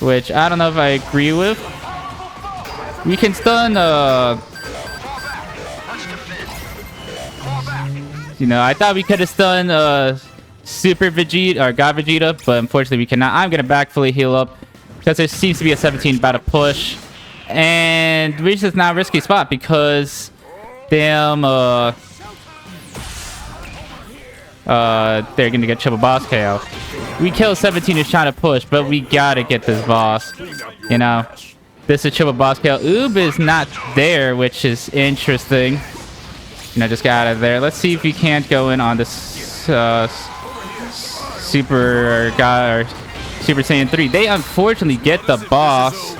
which I don't know if I agree with. We can stun you know, I thought we could have stunned Super Vegeta or God Vegeta, but unfortunately we cannot. I'm gonna back fully heal up because there seems to be a 17 about to push, and we're just not a risky spot because damn they're gonna get triple boss KO. We kill 17 who's trying to push, but we gotta get this boss. You know, this is triple boss KO. Oob is not there, which is interesting. You know, just get out of there. Let's see if we can't go in on this Super God or Super Saiyan 3. They unfortunately get the boss.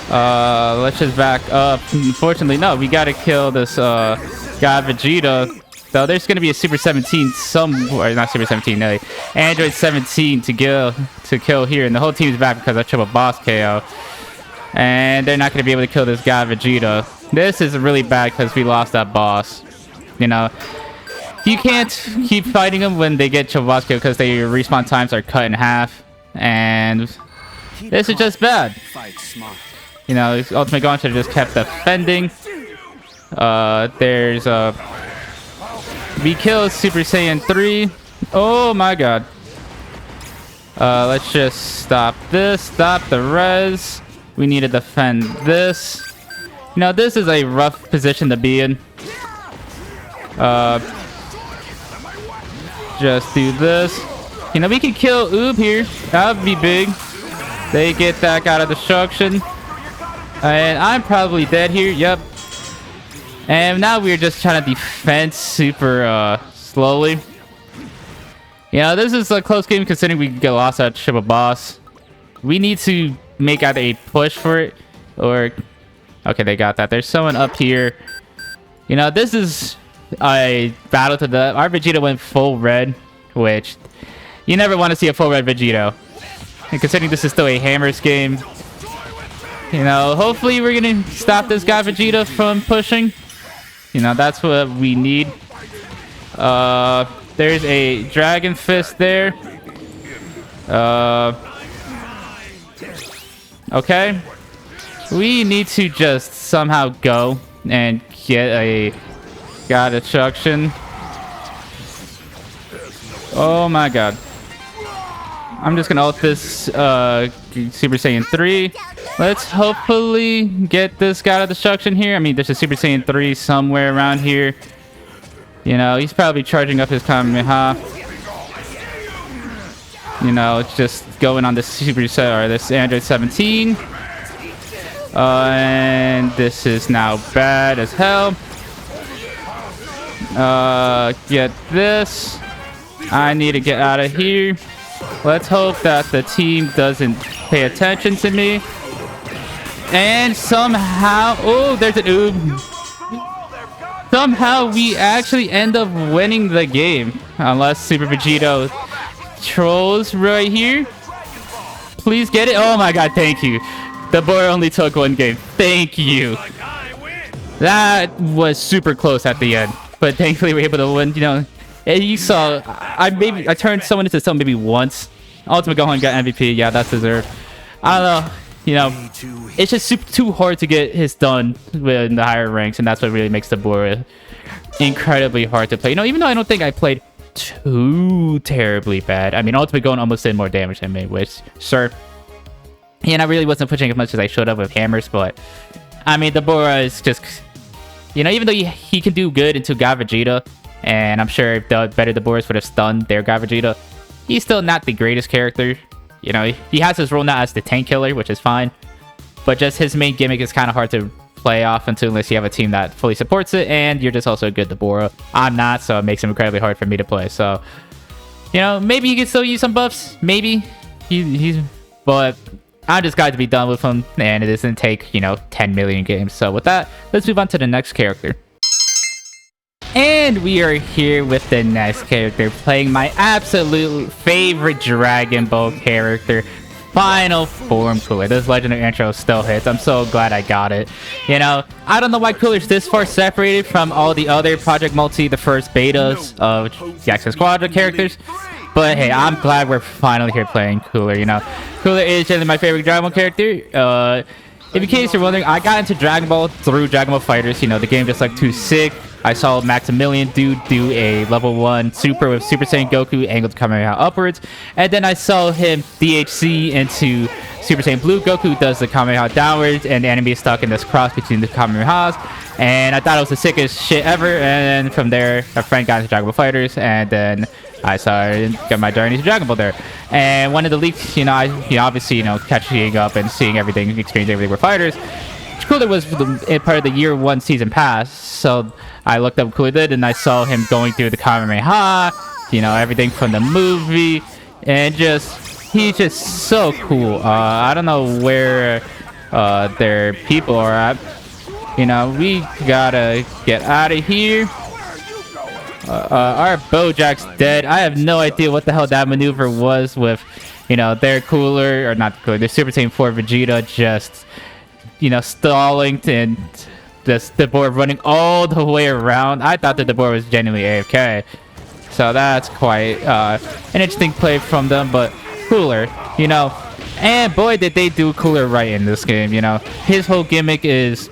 Let's just back up. Unfortunately, no, we gotta kill this God Vegeta. So there's gonna be a Super 17 somewhere, not Super 17, no, Android 17 to kill here, and the whole team's back because of triple boss KO. And they're not gonna be able to kill this God Vegeta. This is really bad because we lost that boss. You know, you can't keep fighting them when they get triple boss KO because their respawn times are cut in half. And this is just bad. You know, Ultimate Gohan should have just kept defending. There's we killed Super Saiyan 3. Oh my god. Let's just stop this. Stop the res. We need to defend this. You know, this is a rough position to be in. Just do this. You know, we can kill Oob here. That would be big. They get that out of destruction. And I'm probably dead here. Yep. And now we're just trying to defend super slowly. You know, this is a close game considering we get lost at Triple Boss. We need to make either a push for it or... Okay, they got that. There's someone up here. You know, this is a battle to the... Our Vegeta went full red, which... You never want to see a full red Vegito. And considering this is still a Hammers game... You know, hopefully we're going to stop this guy Vegeta from pushing. You know, that's what we need. There's a Dragon Fist there. Okay. We need to just somehow go and get a God Destruction. Oh my god. I'm just gonna ult this Super Saiyan 3. Let's hopefully get this God of Destruction here. I mean, there's a Super Saiyan 3 somewhere around here. You know, he's probably charging up his Kamehameha. You know, it's just going on this Super Saiyan or this Android 17. And this is now bad as hell. Get this. I need to get out of here. Let's hope that the team doesn't pay attention to me. And somehow... Oh, there's an oob. Somehow we actually end up winning the game. Unless Super Vegito trolls right here. Please get it. Oh my god, thank you. The boy only took one game. Thank you. That was super close at the end. But thankfully we were able to win, you know. And you saw, I turned someone into someone maybe once. Ultimate Gohan got MVP. Yeah, that's deserved. I don't know. You know, it's just too hard to get his done in the higher ranks, and that's what really makes Dabura incredibly hard to play. You know, even though I don't think I played too terribly bad. I mean, Ultimate Gohan almost did more damage than me, which, sure. And I really wasn't pushing as much as I should have with hammers, but I mean, Dabura is just, you know, even though he can do good into God Vegeta, and I'm sure if the better Daburas would have stunned their God Vegeta, he's still not the greatest character. You know, he has his role now as the tank killer, which is fine. But just his main gimmick is kind of hard to play off unless you have a team that fully supports it, and you're just also a good Dabura. I'm not, so it makes him incredibly hard for me to play. So, you know, maybe he can still use some buffs. Maybe. But I'm just glad to be done with him, and it doesn't take, you know, 10 million games. So with that, let's move on to the next character. And we are here with the next character, playing my absolute favorite Dragon Ball character, Final Form Cooler. This legendary intro still hits. I'm so glad I got it. You know, I don't know why Cooler's this far separated from all the other Project Multi, the first betas of Gekishin Squadra characters. But hey, I'm glad we're finally here playing Cooler, you know. Cooler is generally my favorite Dragon Ball character. In case you're wondering, I got into Dragon Ball through Dragon Ball FighterZ. You know, the game just like too sick. I saw Maximilian do a level 1 super with Super Saiyan Goku angled Kamehameha upwards. And then I saw him DHC into Super Saiyan Blue Goku does the Kamehameha downwards, and the enemy is stuck in this cross between the Kamehamehas. And I thought it was the sickest shit ever. And from there, a friend got into Dragon Ball FighterZ, and then I got my journey to Dragon Ball there. And one of the leaks, you know, obviously, you know, catching up and seeing everything, experiencing everything with fighters. Cooler was part of the year 1 season pass, so I looked up what Cooler did, and I saw him going through the Kamehameha, you know, everything from the movie, and he's just so cool. I don't know where their people are at. You know, we gotta get out of here. Our Bojack's dead. I have no idea what the hell that maneuver was with, you know, their Cooler, or not Cooler, their Super Saiyan 4 Vegeta just, you know, stalling and just the board running all the way around. I thought that the board was genuinely AFK. So that's quite an interesting play from them. But Cooler, you know. And boy, did they do Cooler right in this game, you know. His whole gimmick is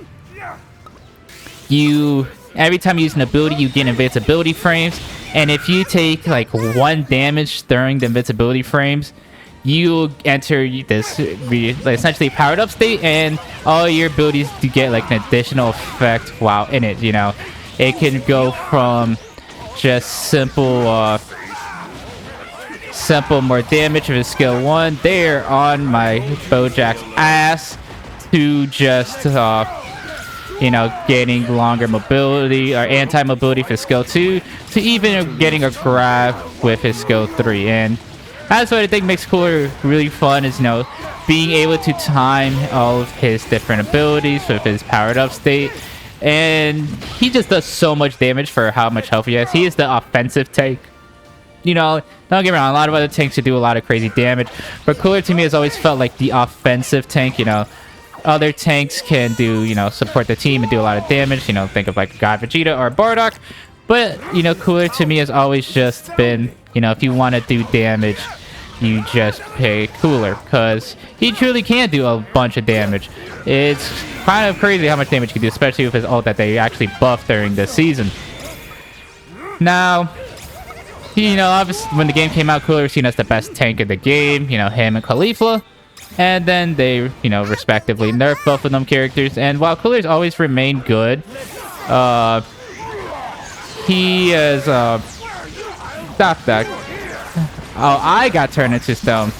every time you use an ability, you get invincibility frames. And if you take like 1 damage during the invincibility frames, you enter this essentially powered up state, and all your abilities do get like an additional effect while in it, you know. It can go from just simple more damage of his skill 1 there on my Bojack's ass, to just you know, gaining longer mobility or anti-mobility for skill 2, to even getting a grab with his skill 3. And that's what I think makes Cooler really fun, is, you know, being able to time all of his different abilities with his powered up state. And he just does so much damage for how much health he has. He is the offensive tank. You know, don't get me wrong, a lot of other tanks do a lot of crazy damage, but Cooler to me has always felt like the offensive tank, you know. Other tanks can do, you know, support the team and do a lot of damage, you know, think of like God Vegeta or Bardock. But, you know, Cooler to me has always just been, you know, if you want to do damage, you just pay Cooler, because he truly can do a bunch of damage. It's kind of crazy how much damage he can do, especially with his ult that they actually buffed during the season. Now, you know, obviously when the game came out, Cooler was seen as the best tank in the game, you know, him and Caulifla. And then they, you know, respectively nerfed both of them characters. And while Cooler's always remained good, he has, stop that. Oh, I got turned into stone.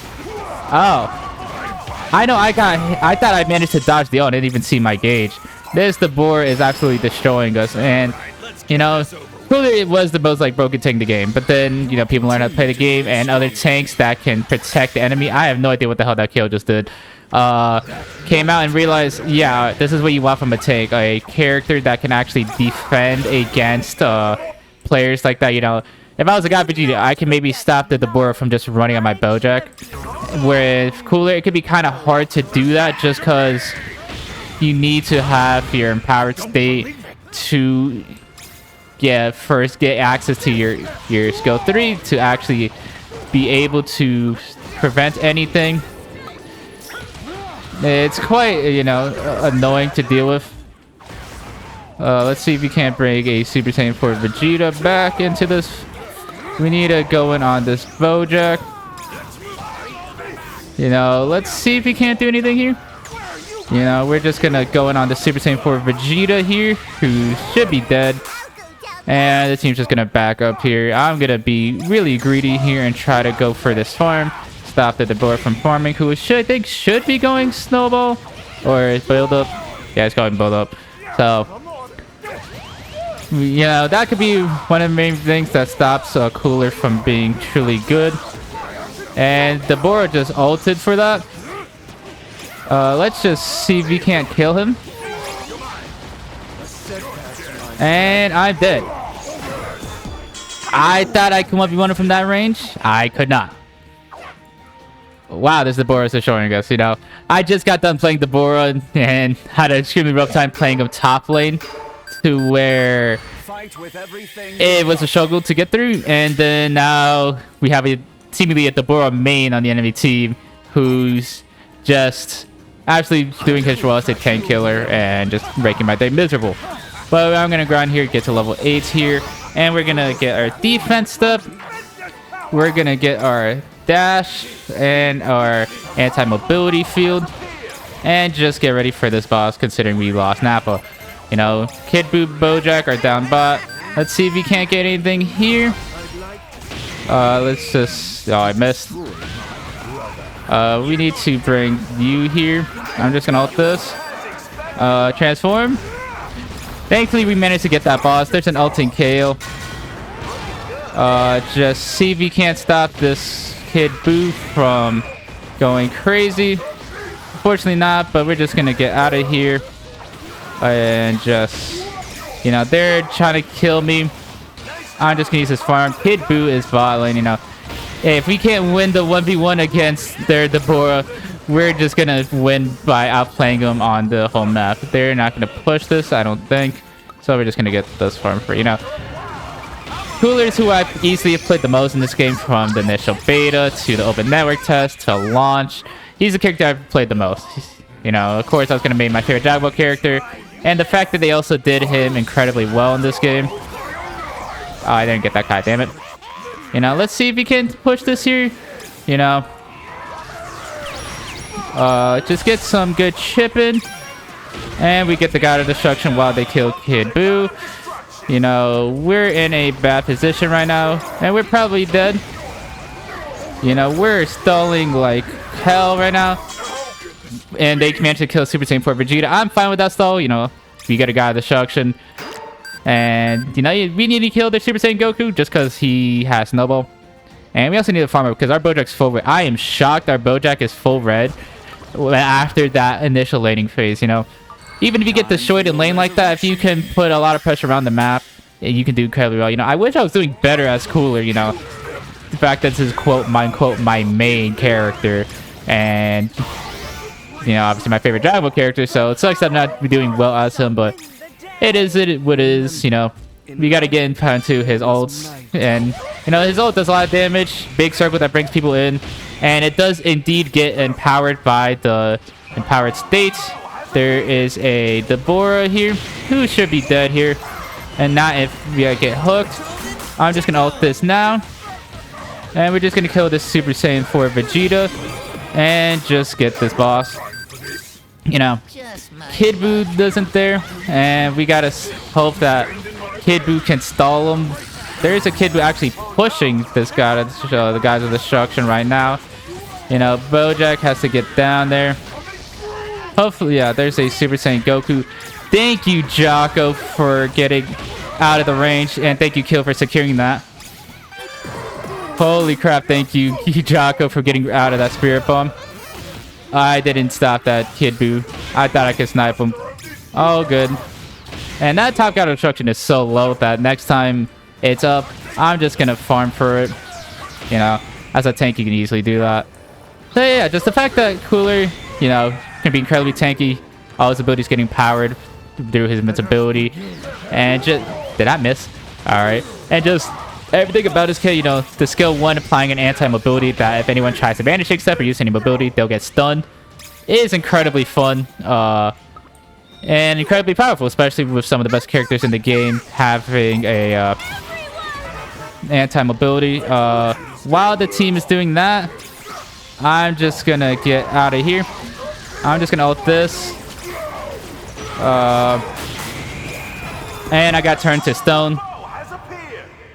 Oh. I know, I thought I managed to dodge the ult. I didn't even see my gauge. This Dabura is absolutely destroying us. And, you know, Cooler was the most, like, broken tank in the game. But then, you know, people learn how to play the game, and other tanks that can protect the enemy. I have no idea what the hell that Kale just did. Came out and realized, yeah, this is what you want from a tank. A character that can actually defend against players like that, you know. If I was a God Vegeta, I can maybe stop the Dabura from just running on my Bojack. Whereas Cooler, it could be kind of hard to do that, just because you need to have your empowered state to first get access to your skill 3 to actually be able to prevent anything. It's quite, you know, annoying to deal with. Let's see if we can't bring a Super Saiyan 4 Vegeta back into this. We need to go in on this Bojack. You know, let's see if we can't do anything here. You know, we're just gonna go in on the Super Saiyan 4 Vegeta here, who should be dead. And the team's just gonna back up here. I'm gonna be really greedy here and try to go for this farm. Stop the Dabura from farming, who I think should be going snowball or build up. Yeah, it's going build up. So, you know, that could be one of the main things that stops Cooler from being truly good. And Dabura just ulted for that. Let's just see if we can't kill him. And I'm dead. I thought I could 1v1 from that range. I could not. Wow, this Dabura is showing us, you know. I just got done playing Dabura and had an extremely rough time playing him top lane, to where it was a struggle to get through. And then now we have seemingly a Dabura main on the enemy team, who's just actually doing his role as a tank killer and just making my day miserable. But I'm gonna grind here, get to level 8 here, and we're gonna get our defense stuff. We're gonna get our dash and our anti-mobility field, and just get ready for this boss, considering we lost Nappa. You know, Kid Boo, Bojack are down bot. Let's see if we can't get anything here. Let's just... Oh, I missed. We need to bring you here. I'm just gonna ult this. Transform. Thankfully, we managed to get that boss. There's an ulting Kale. Just see if we can't stop this Kid Boo from going crazy. Unfortunately not, but we're just gonna get out of here. And just, you know, they're trying to kill me. I'm just gonna use this farm. Kid Boo is bot lane, you know. Hey, if we can't win the 1v1 against their Dabura, we're just gonna win by outplaying them on the whole map. They're not gonna push this, I don't think. So we're just gonna get this farm free, you know. Cooler's who I easily have played the most in this game, from the initial beta to the open network test to launch. He's the character I've played the most. You know, of course, I was going to make my favorite Dragon Ball character. And the fact that they also did him incredibly well in this game. Oh, I didn't get that guy, damn it. You know, let's see if we can push this here. You know, just get some good chipping. And we get the God of Destruction while they kill Kid Buu. You know, we're in a bad position right now. And we're probably dead. You know, we're stalling like hell right now. And they managed to kill Super Saiyan 4 Vegeta. I'm fine with that stall. You know, we got a God of Destruction. And, you know, we need to kill the Super Saiyan Goku just because he has Snowball. And we also need to farm up because our Bojack's full red. I am shocked our Bojack is full red after that initial laning phase, you know. Even if you get destroyed in lane like that, if you can put a lot of pressure around the map, you can do incredibly well. You know, I wish I was doing better as Cooler, you know. The fact that this is, quote, my main character. And, you know, obviously my favorite Dragon Ball character, so it sucks that I'm not doing well as him, but it is what it is, you know. We gotta get into his ults, and, you know, his ult does a lot of damage, big circle that brings people in, and it does indeed get empowered by the empowered state. There is a Dabura here, who should be dead here, and not if we get hooked. I'm just gonna ult this now, and we're just gonna kill this Super Saiyan 4 Vegeta, and just get this boss. You know, Kid Buu isn't there, and we gotta hope that Kid Buu can stall him. There's a Kid Buu actually pushing this guy, the guys of destruction right now. You know, Bojack has to get down there. Hopefully, yeah, there's a Super Saiyan Goku. Thank you, Jocko, for getting out of the range, and thank you, Kill, for securing that. Holy crap, thank you, Jocko, for getting out of that Spirit Bomb. I didn't stop that Kid Buu. I thought I could snipe him. Oh, good. And that top God of Destruction is so low that next time it's up, I'm just gonna farm for it. You know, as a tank, you can easily do that. So yeah, just the fact that Cooler, you know, can be incredibly tanky. All his abilities getting powered through his invincibility. And just... Did I miss? Alright. And just... everything about his kit, you know, the skill 1 applying an anti-mobility that if anyone tries to vanish step or use any mobility, they'll get stunned. It is incredibly fun and incredibly powerful, especially with some of the best characters in the game having a anti-mobility. While the team is doing that, I'm just gonna get out of here. I'm just gonna ult this. And I got turned to stone.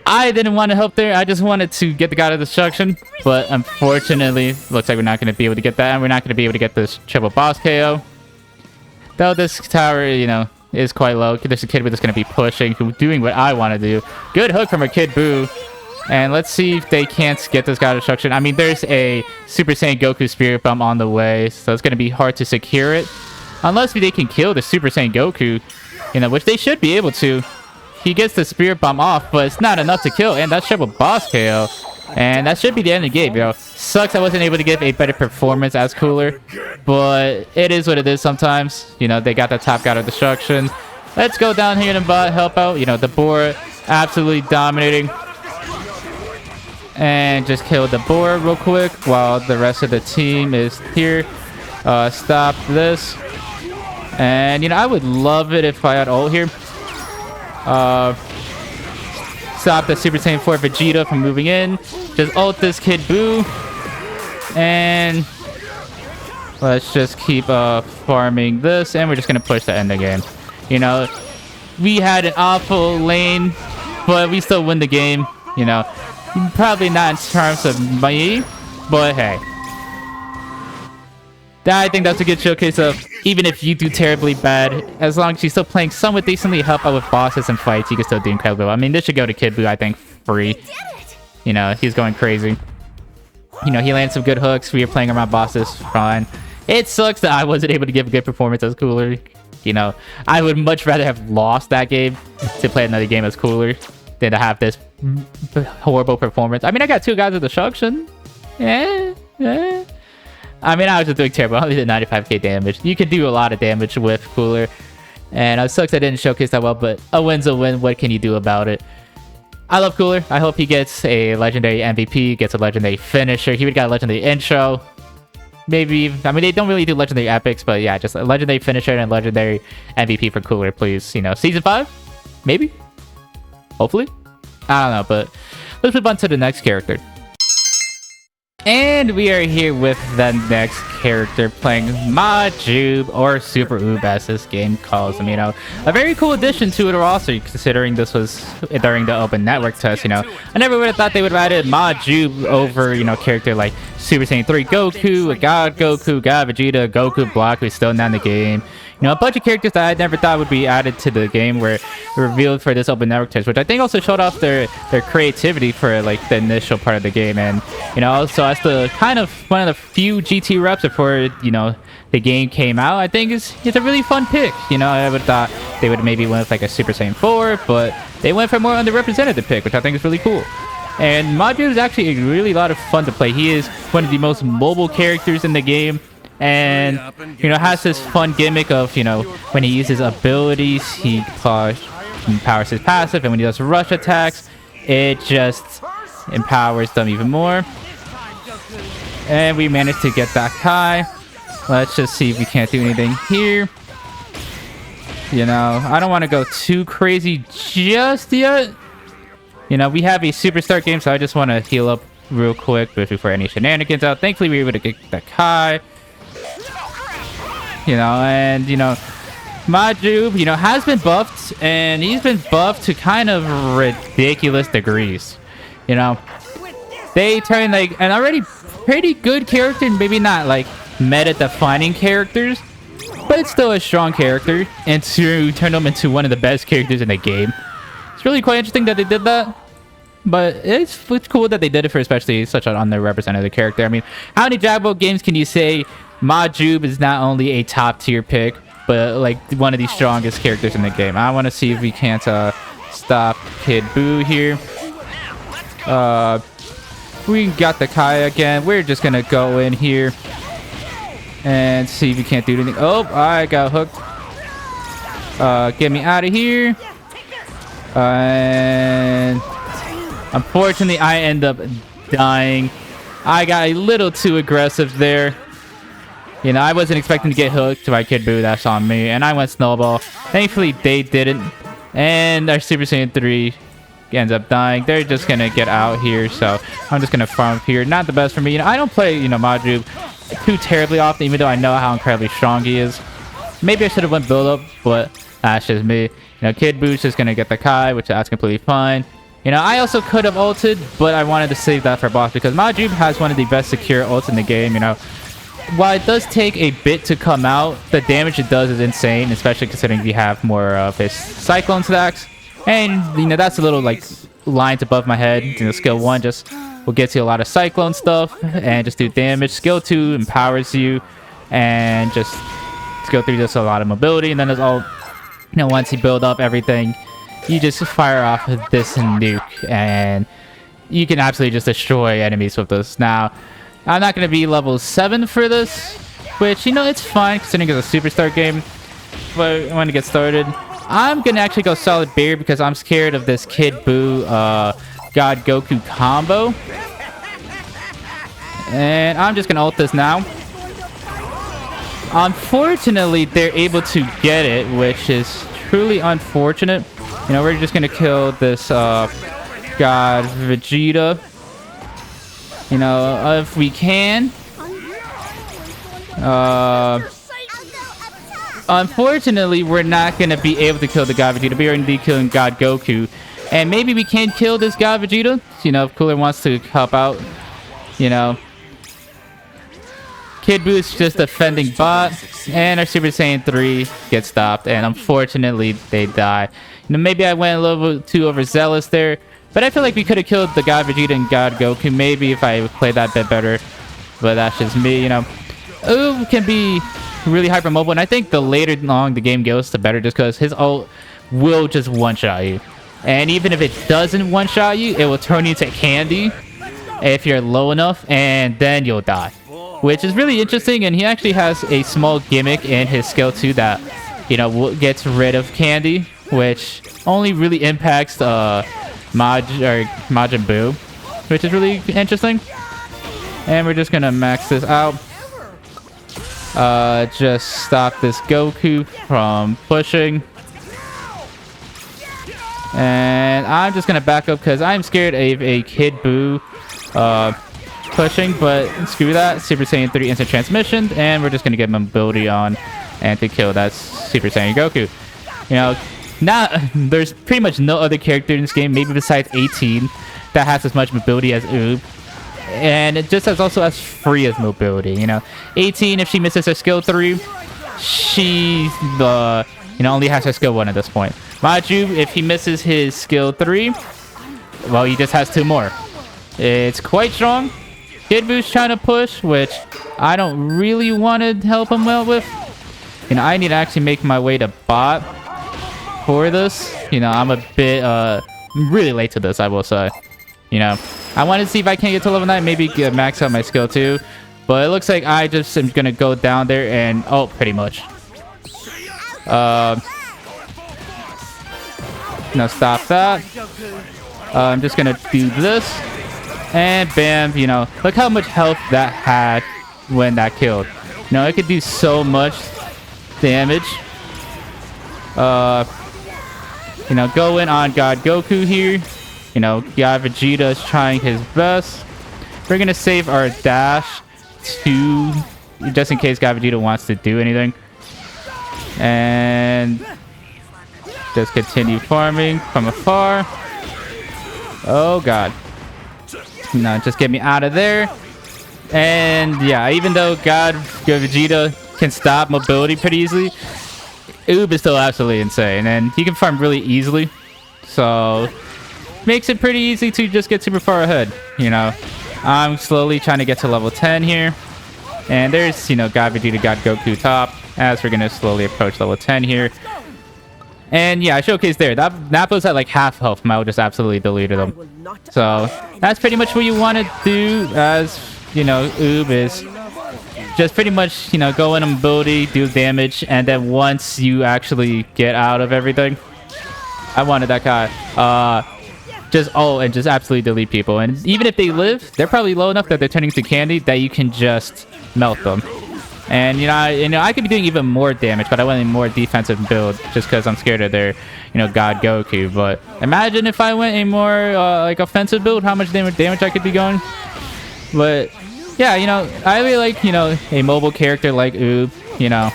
I didn't want to help there. I just wanted to get the God of Destruction. But unfortunately, looks like we're not going to be able to get that. And we're not going to be able to get this triple boss KO. Though this tower, you know, is quite low. There's a Kid Buu that's going to be pushing, doing what I want to do. Good hook from a Kid Buu. And let's see if they can't get this God of Destruction. I mean, there's a Super Saiyan Goku Spirit Bomb on the way. So it's going to be hard to secure it. Unless they can kill the Super Saiyan Goku. You know, which they should be able to. He gets the Spirit Bomb off, but it's not enough to kill. And that's triple boss KO. And that should be the end of the game, yo. Sucks I wasn't able to give a better performance as Cooler. But it is what it is sometimes. You know, they got the top God of Destruction. Let's go down here and help out. You know, Dabura absolutely dominating. And just kill Dabura real quick while the rest of the team is here. Stop this. And, you know, I would love it if I had ult here. Stop the Super Saiyan 4 Vegeta from moving in. Just ult this Kid Buu. And let's just keep farming this. And we're just going to push to end the game. You know, we had an awful lane, but we still win the game. You know, probably not in terms of money, but hey. I think that's a good showcase of even if you do terribly bad, as long as you're still playing somewhat decently, help out with bosses and fights, you can still do incredibly well. I mean, this should go to Kid Buu, I think, free. You know, he's going crazy. You know, he landed some good hooks. We were playing around bosses, fine. It sucks that I wasn't able to give a good performance as Cooler. You know, I would much rather have lost that game to play another game as Cooler than to have this horrible performance. I mean, I got 2 guys with destruction. I mean, I was just doing terrible. I only did 95k damage. You can do a lot of damage with Cooler. And it sucks I didn't showcase that well, but a win's a win. What can you do about it? I love Cooler. I hope he gets a legendary MVP, gets a legendary finisher. He would got a legendary intro. Maybe, I mean, they don't really do legendary epics, but yeah, just a legendary finisher and legendary MVP for Cooler, please. You know, season 5? Maybe? Hopefully? I don't know, but let's move on to the next character. And we are here with the next character playing Majuub, or Super Oob as this game calls him, you know. A very cool addition to it roster, considering this was during the open network test, you know. I never would have thought they would have added Majuub over, you know, character like Super Saiyan 3 Goku, God Vegeta, Goku Block, who's still not in the game. You know, a bunch of characters that I never thought would be added to the game were revealed for this open network test, which I think also showed off their creativity for like the initial part of the game. And you know, also as the kind of one of the few GT reps before, you know, the game came out, I think it's a really fun pick. You know, I would have thought they would maybe went with like a Super Saiyan 4, but they went for a more underrepresented pick, which I think is really cool. And Majuub is actually a really lot of fun to play. He is one of the most mobile characters in the game. And you know, has this fun gimmick of, you know, when he uses abilities, he empowers his passive, and when he does rush attacks, it just empowers them even more. And we managed to get that high. Let's just see if we can't do anything here. You know, I don't want to go too crazy just yet. You know, we have a superstar game, so I just want to heal up real quick before any shenanigans out. Thankfully, we were able to get that high. You know, and you know, Majuub, you know, has been buffed, and he's been buffed to kind of ridiculous degrees. You know, they turn like an already pretty good character, maybe not like meta-defining characters, but it's still a strong character, and to turn them into one of the best characters in the game. It's really quite interesting that they did that. But it's cool that they did it for especially such an underrepresented character. I mean, how many Dragon Ball games can you say Majuub is not only a top tier pick, but like one of the strongest characters in the game? I want to see if we can't stop Kid Buu here. We got the Kai again. We're just gonna go in here and see if we can't do anything. Oh, I got hooked. Get me out of here. And unfortunately, I end up dying. I got a little too aggressive there. You know, I wasn't expecting to get hooked by Kid Buu. That's on me. And I went snowball. Thankfully, they didn't. And our Super Saiyan 3 ends up dying. They're just going to get out here. So I'm just going to farm up here. Not the best for me. You know, I don't play, you know, Majuub too terribly often, even though I know how incredibly strong he is. Maybe I should have went build up, but that's just me. You know, Kid Buu's just going to get the Kai, which that's completely fine. You know, I also could have ulted, but I wanted to save that for boss because Majuub has one of the best secure ults in the game, you know. While it does take a bit to come out, the damage it does is insane, especially considering you have more of his Cyclone stacks. And, you know, that's a little, like, lines above my head. You know, skill 1 just will get you a lot of Cyclone stuff and just do damage. Skill 2 empowers you, and just skill 3 does a lot of mobility. And then there's all, you know, once you build up everything, you just fire off this nuke, and you can absolutely just destroy enemies with this. Now, I'm not going to be level 7 for this, which, you know, it's fine considering it's a superstar game. But I want to get started. I'm going to actually go solid bear because I'm scared of this Kid Buu God Goku combo. And I'm just going to ult this now. Unfortunately, they're able to get it, which is truly unfortunate. You know, we're just going to kill this God Vegeta. You know, if we can. Unfortunately, we're not going to be able to kill the God Vegeta. We're going to be killing God Goku. And maybe we can kill this God Vegeta. You know, if Cooler wants to help out. You know. Kid Buu is just defending bot. And our Super Saiyan 3 gets stopped. And unfortunately, they die. You know, maybe I went a little too overzealous there. But I feel like we could have killed the God Vegeta and God Goku maybe if I played that bit better. But that's just me, you know. Oob can be really hyper mobile, and I think the later along the game goes, the better, just because his ult will just one-shot you. And even if it doesn't one-shot you, it will turn you into candy if you're low enough, and then you'll die. Which is really interesting, and he actually has a small gimmick in his skill 2 that, you know, gets rid of candy, which only really impacts Majin Buu, which is really interesting. And we're just gonna max this out. Just stop this Goku from pushing. And I'm just gonna back up because I'm scared of a Kid Buu pushing, but screw that. Super Saiyan 3 instant transmission, and we're just gonna get mobility on and to kill that Super Saiyan Goku. You know, there's pretty much no other character in this game, maybe besides 18, that has as much mobility as Oob. And it just has also as free as mobility, you know. 18, if she misses her skill 3, she only has her skill 1 at this point. Majuub, if he misses his skill 3, well, he just has 2 more. It's quite strong. Kid Buu's trying to push, which I don't really want to help him well with. You know, I need to actually make my way to bot for this. You know, I'm a bit really late to this, I will say. You know, I want to see if I can get to level 9, maybe max out my skill 2. But it looks like I just am going to go down there and... Oh, pretty much. Now stop that. I'm just going to do this. And bam, you know, look how much health that had when that killed. You know, it could do so much damage. You know, go in on God Goku here. You know, God Vegeta is trying his best. We're gonna save our dash to just in case God Vegeta wants to do anything. And just continue farming from afar. Oh god. No, just get me out of there. And yeah, even though God Vegeta can stop mobility pretty easily, Oob is still absolutely insane, and he can farm really easily. So makes it pretty easy to just get super far ahead. You know, I'm slowly trying to get to level 10 here, and there's, you know, God Vegeta, God Goku top, as we're gonna slowly approach level 10 here. And yeah, I showcased there. Nappa's at like half health. Mao just absolutely deleted him. So that's pretty much what you want to do as, you know, Oob is just pretty much, you know, go in on mobility, do damage, and then once you actually get out of everything, I wanted that guy. Just and just absolutely delete people. And even if they live, they're probably low enough that they're turning to candy that you can just melt them. And you know, I could be doing even more damage, but I want a more defensive build just because I'm scared of their, you know, God Goku. But imagine if I went a more like offensive build, how much damage I could be going. But yeah, you know, I really like, you know, a mobile character like Oob. You know,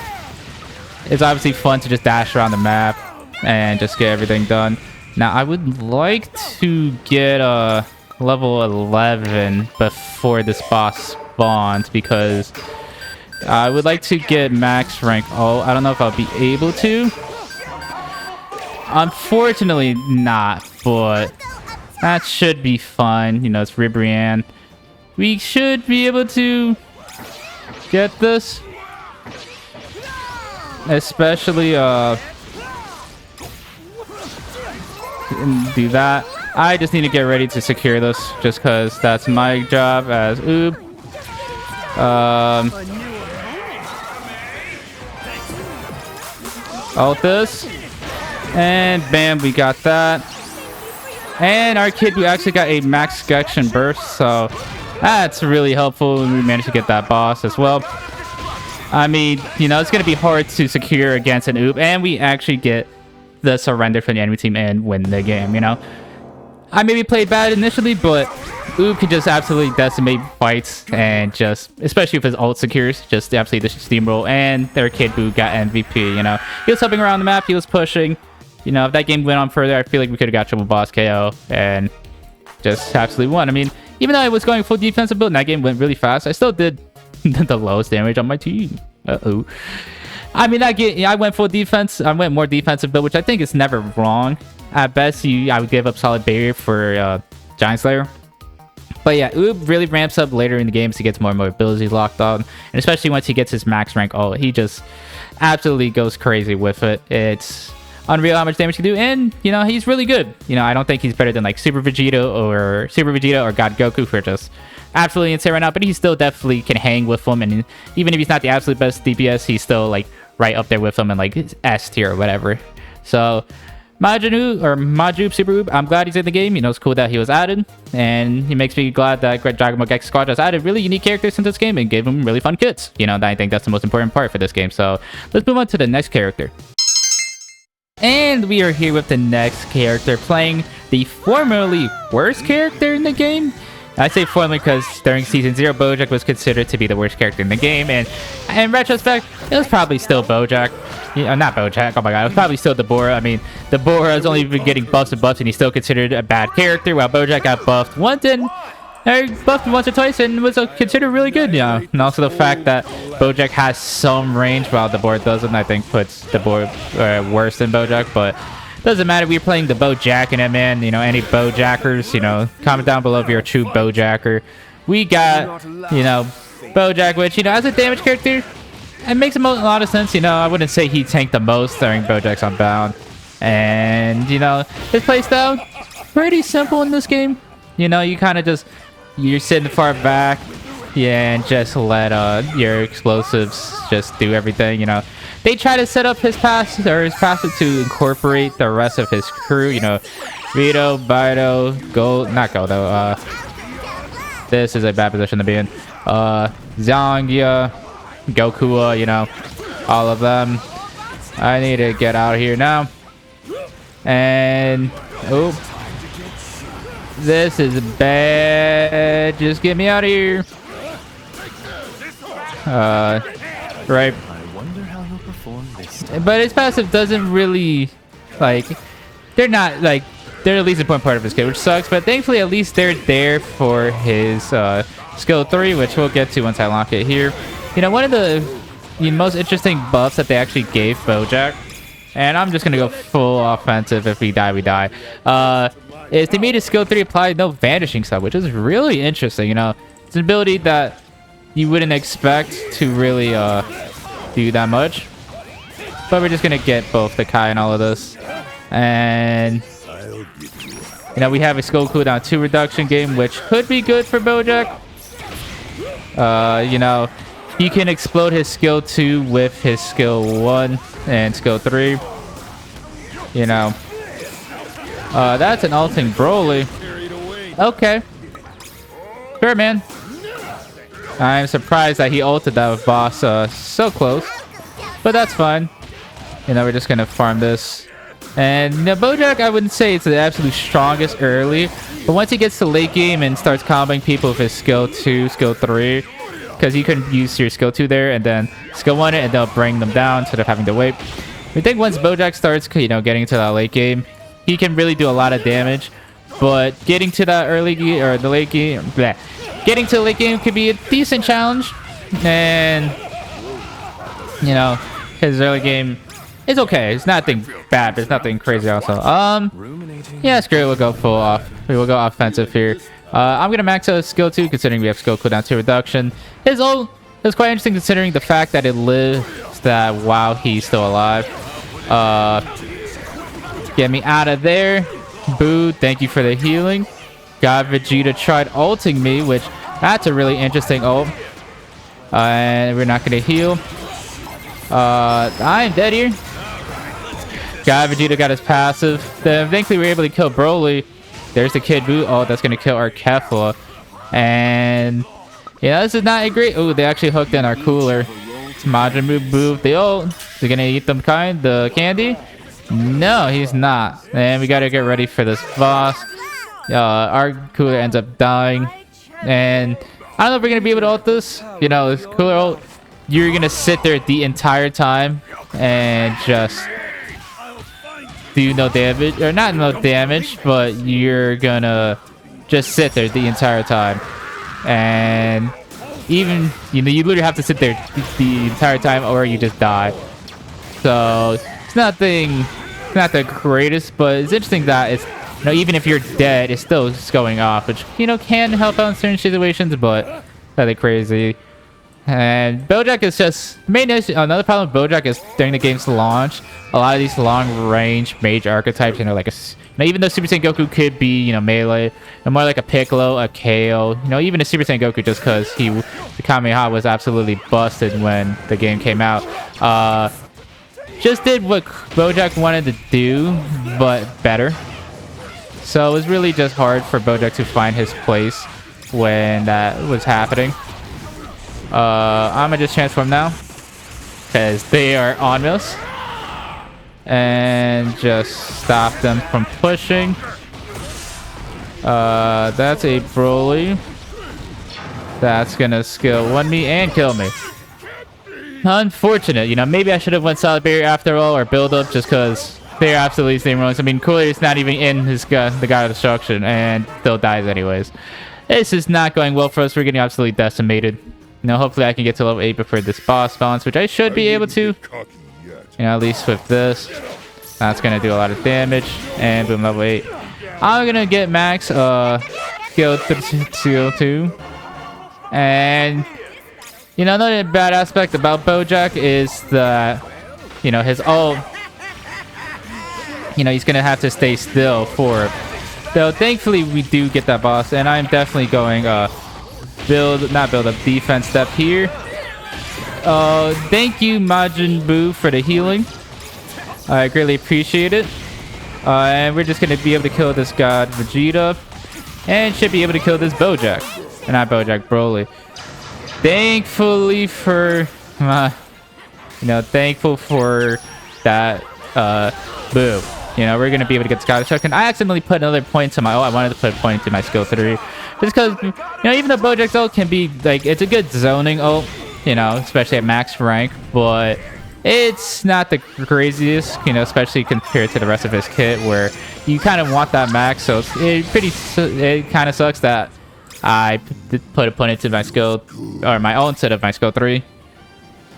it's obviously fun to just dash around the map and just get everything done. Now I would like to get level 11 before this boss spawns because I would like to get max rank. Oh, I don't know if I'll be able to. Unfortunately not, but that should be fun. You know, it's Ribrianne. We should be able to get this. Especially, do that. I just need to get ready to secure this just because that's my job as Oob. Ult this, and bam, we got that. And our kid, we actually got a max action burst, so that's really helpful. And we managed to get that boss as well. I mean, you know, it's gonna be hard to secure against an Oob, and we actually get the surrender from the enemy team and win the game. You know, I maybe played bad initially, but Oob could just absolutely decimate fights, and just, especially if his ult secures, just absolutely steamroll. And their Kid Buu got MVP, you know. He was hopping around the map, he was pushing. You know, if that game went on further, I feel like we could have got triple boss KO and just absolutely won. I mean, even though I was going full defensive build and that game went really fast, I still did the lowest damage on my team. Uh-oh. I mean, that game, I went full defense. I went more defensive build, which I think is never wrong. At best, I would give up solid barrier for Giant Slayer. But yeah, Oob really ramps up later in the game as he gets more mobility locked on. And especially once he gets his max rank ult, he just absolutely goes crazy with it. It's unreal how much damage he can do. And, you know, he's really good. You know, I don't think he's better than like Super Vegeta or God Goku, who are just absolutely insane right now. But he still definitely can hang with them. And even if he's not the absolute best DPS, he's still like right up there with them in like S tier or whatever. So Majin or Majuub Super Oob, I'm glad he's in the game. You know, it's cool that he was added, and he makes me glad that Dragon Ball Gekishin Squadra has added really unique characters into this game and gave them really fun kits. You know, I think that's the most important part for this game. So let's move on to the next character. And we are here with the next character, playing the formerly worst character in the game. I say formerly because during Season 0, Bojack was considered to be the worst character in the game, and in retrospect, it was probably still Bojack. Not Bojack, oh my god, it was probably still Dabura. I mean, Dabura has only been getting buffs and buffs, and he's still considered a bad character, while Bojack got buffed once or twice and was considered really good, yeah. And also the fact that Bojack has some range while Dabura doesn't, I think puts Dabura worse than Bojack, but doesn't matter. We're playing the Bojack in it, man. You know, any Bojackers, you know, comment down below if you're a true Bojacker. We got, you know, Bojack, which, you know, as a damage character, it makes a lot of sense. You know, I wouldn't say he tanked the most during Bojack's Unbound. And, you know, his playstyle, pretty simple in this game. You know, you kind of just, you're sitting far back, yeah, and just let your explosives just do everything, you know. They try to set up his passive to incorporate the rest of his crew, you know. Vegito, Bardock, this is a bad position to be in. Zangya, Goku, you know, all of them. I need to get out of here now. And, oh, this is bad. Just get me out of here. Right. But his passive doesn't really, like, they're the least important part of his kit, which sucks, but thankfully at least they're there for his skill 3, which we'll get to once I lock it here. You know, one of the most interesting buffs that they actually gave Bojack, and I'm just gonna go full offensive. If we die, we die, is they made his skill 3 apply no vanishing stuff, which is really interesting. You know, it's an ability that you wouldn't expect to really do that much. But we're just gonna get both the Kai and all of this. And, you know, we have a skill cooldown 2 reduction game, which could be good for Bojack. You know, he can explode his skill 2 with his skill 1 and skill 3. You know, that's an ulting Broly. Okay, sure, man. I'm surprised that he ulted that boss so close, but that's fine. You know, we're just gonna farm this. And, you know, Bojack, I wouldn't say it's the absolute strongest early, but once he gets to late game and starts comboing people with his skill 2, skill 3, because you can use your skill 2 there and then skill 1 it, and they'll bring them down instead of having to wait. We think once Bojack starts, you know, getting into that late game, he can really do a lot of damage. But getting to that early game or the late game, getting to the late game could be a decent challenge. And, you know, his early game is okay. It's nothing bad, but it's nothing crazy also. Yeah, screw it. We'll go full off. We will go offensive here. I'm gonna max out skill 2, considering we have skill cooldown 2 reduction. His ult is quite interesting, considering the fact that it lives that while he's still alive. Get me out of there. Boo, thank you for the healing. God, Vegeta tried ulting me, which that's a really interesting ult. And we're not gonna heal. I am dead here. God, Vegeta got his passive. Then thankfully we were able to kill Broly. There's the Kid Boo. Oh, that's gonna kill our Kefla. And yeah, this is not a great. Oh, they actually hooked in our cooler. It's Majin Boo. The ult. Is he gonna eat the candy? No, he's not. And we gotta get ready for this boss. Our cooler ends up dying. And I don't know if we're gonna be able to ult this. You know, this cooler ult, you're gonna sit there the entire time and just do no damage, or not no damage, but you're gonna just sit there the entire time. And even, you know, you literally have to sit there the entire time or you just die. So it's not the greatest, but it's interesting that it's, you know, even if you're dead, it's still just going off, which, you know, can help out in certain situations, but nothing crazy. And Bojack is just another problem with Bojack is during the game's launch, a lot of these long-range mage archetypes, you know, like even though Super Saiyan Goku could be, you know, melee, and more like a Piccolo, a Kale, you know, even a Super Saiyan Goku, just because the Kamehameha was absolutely busted when the game came out. just did what Bojack wanted to do, but better. So it was really just hard for Bojack to find his place when that was happening. I'm gonna just transform now because they are on us, and just stop them from pushing. That's a Broly. That's gonna skill 1 me and kill me. Unfortunate, you know, maybe I should have went Solid Barrier after all, or build up, just because they're absolutely same runs. I mean, Coolier's not even in his the God of Destruction, and still dies anyways. This is not going well for us. We're getting absolutely decimated. You know, hopefully I can get to level 8 before this boss balance, which I should be able to. You know, at least with this. That's gonna do a lot of damage, and boom, level 8. I'm gonna get max skill 2, and you know, another bad aspect about Bojack is that, you know, his ult, you know, he's gonna have to stay still for it. So thankfully we do get that boss, and I'm definitely going not build up, defense step here. Thank you Majuub for the healing. I greatly appreciate it. And we're just gonna be able to kill this god Vegeta, and should be able to kill this Bojack, and not Bojack, Broly. Thankfully for thankful for that boom. You know, we're gonna be able to get Scottish Shotgun. I accidentally put another point to my I wanted to put a point to my skill 3. Just because, you know, even though Bojack's ult can be like, it's a good zoning ult, you know, especially at max rank, but it's not the craziest, you know, especially compared to the rest of his kit, where you kind of want that max. So it kind of sucks that I put a point into my skill, or my ult instead of my skill 3.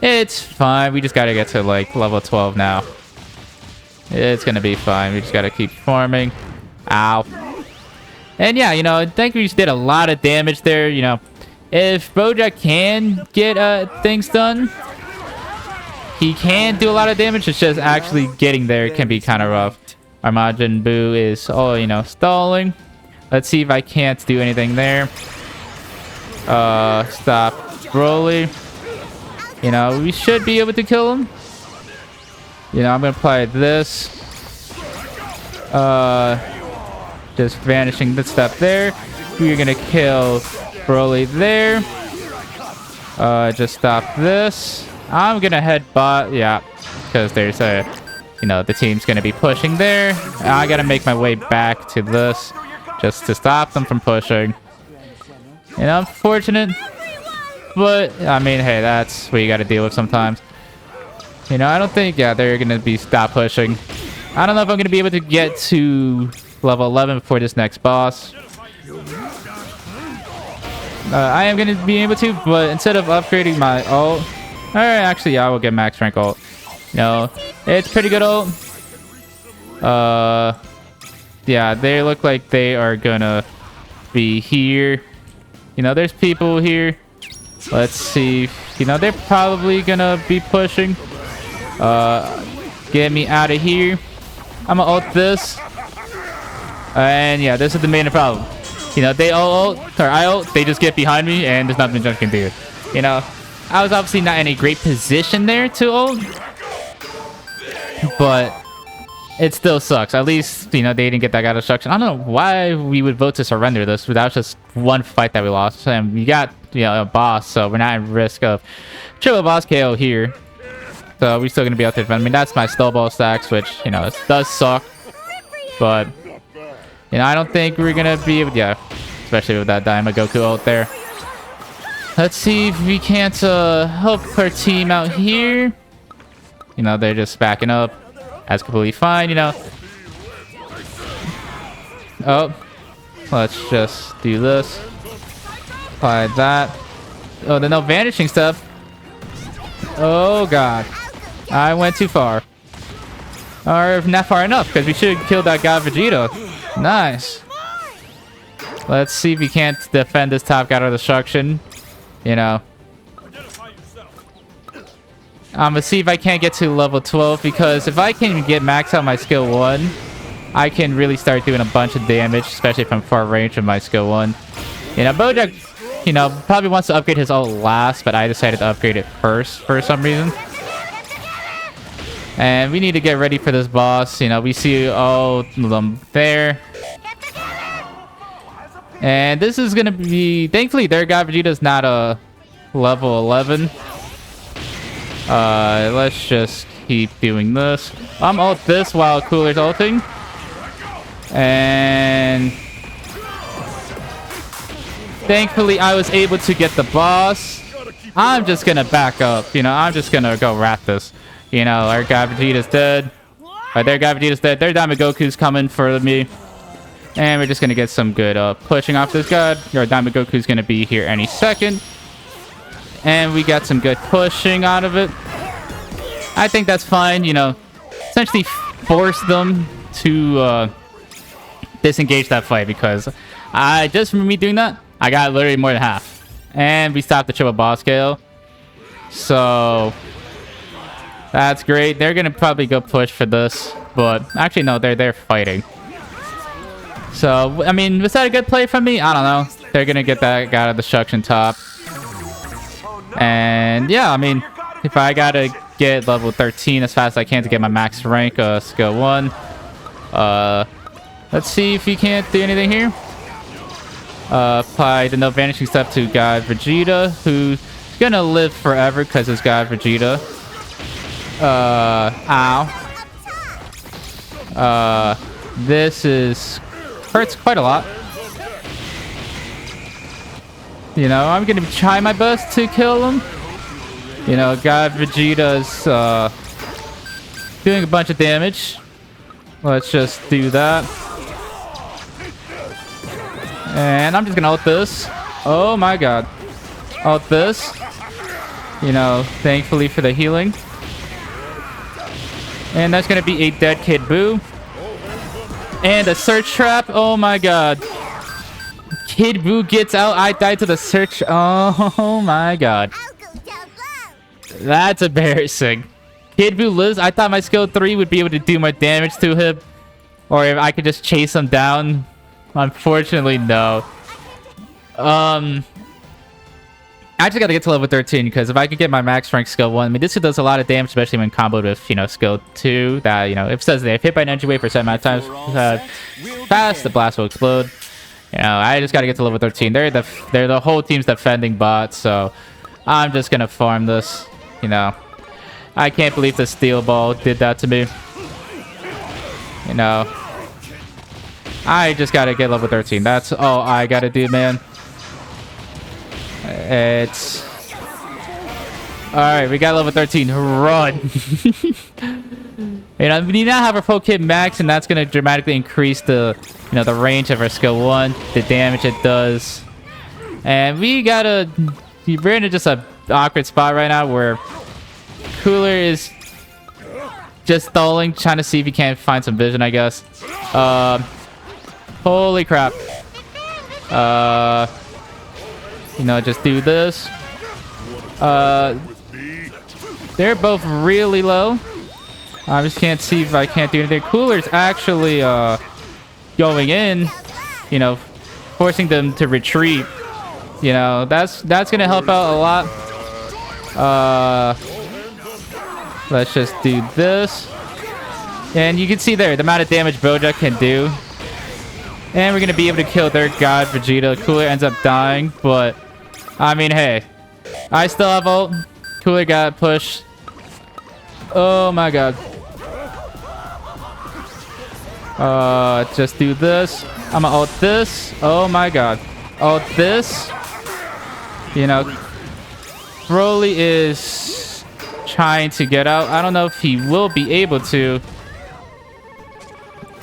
It's fine. We just gotta get to like level 12 now. It's gonna be fine. We just gotta keep farming. Ow. And yeah, you know, I think we just did a lot of damage there. You know, if Bojack can get things done, he can do a lot of damage. It's just actually getting there can be kind of rough. Our Majin Buu is, you know, stalling. Let's see if I can't do anything there. Stop Broly. You know, we should be able to kill him. You know, I'm gonna apply this. Just vanishing this step there. We're gonna kill Broly there. Just stop this. I'm gonna head bot, yeah, because there's a, you know, the team's gonna be pushing there. I gotta make my way back to this just to stop them from pushing. You know, unfortunate, but I mean, hey, that's what you gotta deal with sometimes. You know, I don't think, yeah, they're gonna be stop pushing. I don't know if I'm gonna be able to get to level 11 before this next boss. I am gonna be able to, but instead of upgrading my ult, alright, actually, yeah, I will get max rank ult. No, it's pretty good ult. Yeah, they look like they are gonna be here. You know, there's people here. Let's see. You know, they're probably gonna be pushing. Get me out of here. I'm gonna ult this. And yeah, this is the main problem. You know, they all ult, or I ult, they just get behind me, and there's nothing Junk can do. You know, I was obviously not in a great position there to ult, but it still sucks. At least, you know, they didn't get that God of Destruction. I don't know why we would vote to surrender this without just one fight that we lost. And we got, you know, a boss, so we're not at risk of triple boss KO here. So we're still going to be out there. I mean, that's my snowball stacks, which, you know, it does suck. But, you know, I don't think we're going to be able to, yeah, especially with that Daima Goku ult there. Let's see if we can't help our team out here. You know, they're just backing up. That's completely fine, you know. Oh, let's just do this. Apply that. Oh, the no vanishing stuff. Oh, God. I went too far. Or not far enough, because we should have killed that guy Vegito. Nice. Let's see if we can't defend this top God of Destruction. You know. I'm gonna see if I can't get to level 12, because if I can get max out my skill 1, I can really start doing a bunch of damage, especially from far range of my skill 1. You know, Bojack, you know, probably wants to upgrade his ult last, but I decided to upgrade it first for some reason. And we need to get ready for this boss. You know, we see all of them there. And this is going to be... Thankfully, their guy Vegeta is not a level 11. Let's just keep doing this. I'm ult this while Cooler's ulting. And... Thankfully, I was able to get the boss. I'm just going to back up. You know, I'm just going to go wrap this. You know, our guy Vegeta's dead. Their guy Vegeta's dead. Their Diamond Goku's coming for me. And we're just going to get some good pushing off this guy. Our Diamond Goku's going to be here any second. And we got some good pushing out of it. I think that's fine. You know, essentially force them to disengage that fight. Because just from me doing that, I got literally more than half. And we stopped the triple boss Kale. So... That's great. They're going to probably go push for this. But actually, no, they're fighting. So, I mean, was that a good play from me? I don't know. They're going to get that guy out of destruction top. And yeah, I mean, if I got to get level 13 as fast as I can to get my max rank skill 1. Let's see if he can't do anything here. Apply the no vanishing step to God Vegeta, who's going to live forever because it's God Vegeta. Ow. This hurts quite a lot. You know, I'm gonna try my best to kill him. You know, God Vegeta's doing a bunch of damage. Let's just do that. And I'm just gonna ult this. Oh my god. Ult this. You know, thankfully for the healing. And that's going to be a dead Kid Buu. And a search trap. Oh my god. Kid Buu gets out. I died to the search. Oh my god. That's embarrassing. Kid Buu lives. I thought my skill 3 would be able to do more damage to him. Or if I could just chase him down. Unfortunately, no. I just gotta get to level 13 because if I could get my max rank skill 1, I mean, this does a lot of damage, especially when comboed with, you know, skill 2. That, you know, it says that if hit by an energy wave for a certain amount of times fast, the blast will explode. You know, I just gotta get to level 13. They're the whole team's defending bot, so I'm just gonna farm this. You know, I can't believe the steel ball did that to me. You know, I just gotta get level 13. That's all I gotta do, man. It's alright. We got level 13. Run. You know, we now have our full kit max, and that's gonna dramatically increase the, you know, the range of our skill 1, the damage it does. And we're in just a awkward spot right now where Cooler is just stalling, trying to see if he can't find some vision, I guess. Holy crap. You know, just do this. They're both really low. I just can't see if I can't do anything. Cooler's actually going in, you know, forcing them to retreat. You know, that's gonna help out a lot. Let's just do this. And you can see there the amount of damage Bojack can do. And we're going to be able to kill their god, Vegeta. Cooler ends up dying, but... I mean, hey. I still have ult. Cooler got pushed. Oh my god. Just do this. I'm gonna ult this. Oh my god. Ult this. You know, Broly is trying to get out. I don't know if he will be able to.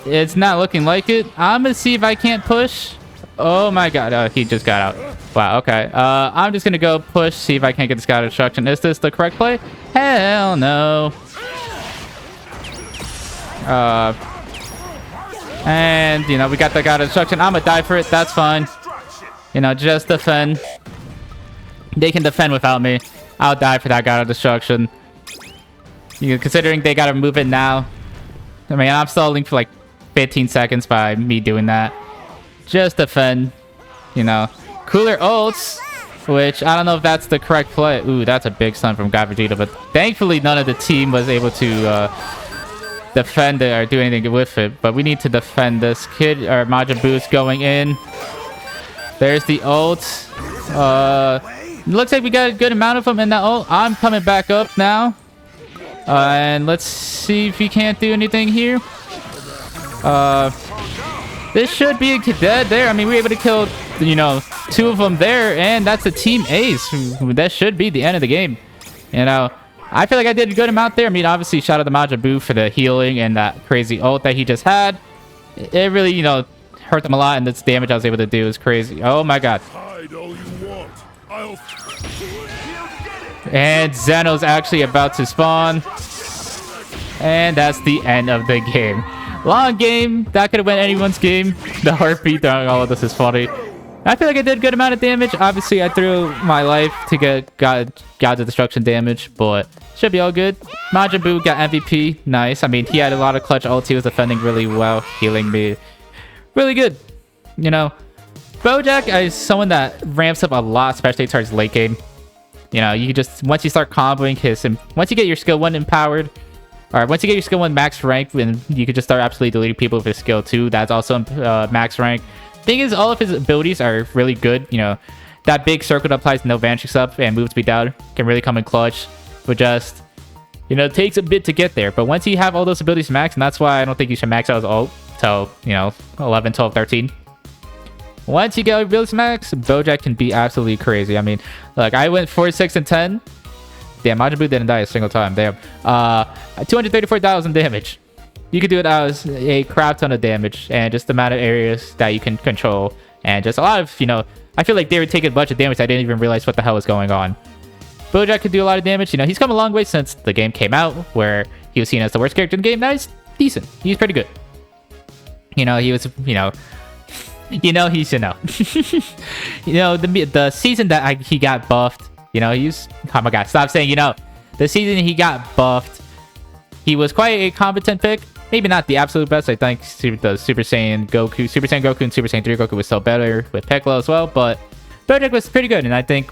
It's not looking like it. I'm gonna see if I can't push. Oh my god. He just got out. Wow, okay. I'm just gonna go push, see if I can't get this guy out of destruction. Is this the correct play? Hell no. And, you know, we got the guy out of destruction. I'm gonna die for it. That's fine. You know, just defend. They can defend without me. I'll die for that guy out of destruction. You know, considering they gotta move it now. I mean, I'm stalling for like 15 seconds by me doing that. Just defend. You know, Cooler ults. which I don't know if that's the correct play. Ooh, that's a big stun from God Vegeta, but thankfully none of the team was able to defend it or do anything with it. But we need to defend this kid. Our Majin boost going in. There's the ult. Looks like we got a good amount of them in that ult. I'm coming back up now. And let's see if he can't do anything here. This should be a dead there. I mean, we were able to kill, you know, 2 of them there, and that's a team ace. That should be the end of the game. You know, I feel like I did a good amount there. I mean, obviously, shout out to Majuub for the healing and that crazy ult that he just had. It really, you know, hurt them a lot, and this damage I was able to do is crazy. Oh my god. Hide all you want. And Zeno's actually about to spawn. And that's the end of the game. Long game. That could have went anyone's game. The heartbeat during all of this is funny. I feel like I did a good amount of damage. Obviously, I threw my life to get Gods of Destruction damage, but should be all good. Majin Buu got MVP. Nice. I mean, he had a lot of clutch ults. He was defending really well, healing me. Really good. You know, Bojack is someone that ramps up a lot, especially towards late game. You know, you just, once you start comboing his, and once you get your skill 1 empowered, or once you get your skill 1 max rank, then you can just start absolutely deleting people with his skill 2. That's also max rank. Thing is, all of his abilities are really good. You know, that big circle that applies no vanishing up and move speed down can really come in clutch. But just, you know, it takes a bit to get there. But once you have all those abilities maxed, and that's why I don't think you should max out his ult till, you know, 11, 12, 13. Once you get abilities max, Bojack can be absolutely crazy. I mean, like, I went 4, 6, and 10. Damn, Majin Buu didn't die a single time. Damn. 234,000 damage. You could do it as a crap ton of damage, and just the amount of areas that you can control, and just a lot of, you know, I feel like they were taking a bunch of damage. I didn't even realize what the hell was going on. Bojack could do a lot of damage. You know, he's come a long way since the game came out, where he was seen as the worst character in the game. Now he's decent. He's pretty good. You know, he was, you know, he should know. You know, the season that he got buffed, you know, he's, oh my god, stop saying, you know, the season he got buffed, he was quite a competent pick. Maybe not the absolute best. I think the Super Saiyan Goku and Super Saiyan 3 Goku was still better with Piccolo as well, but Bojack was pretty good, and I think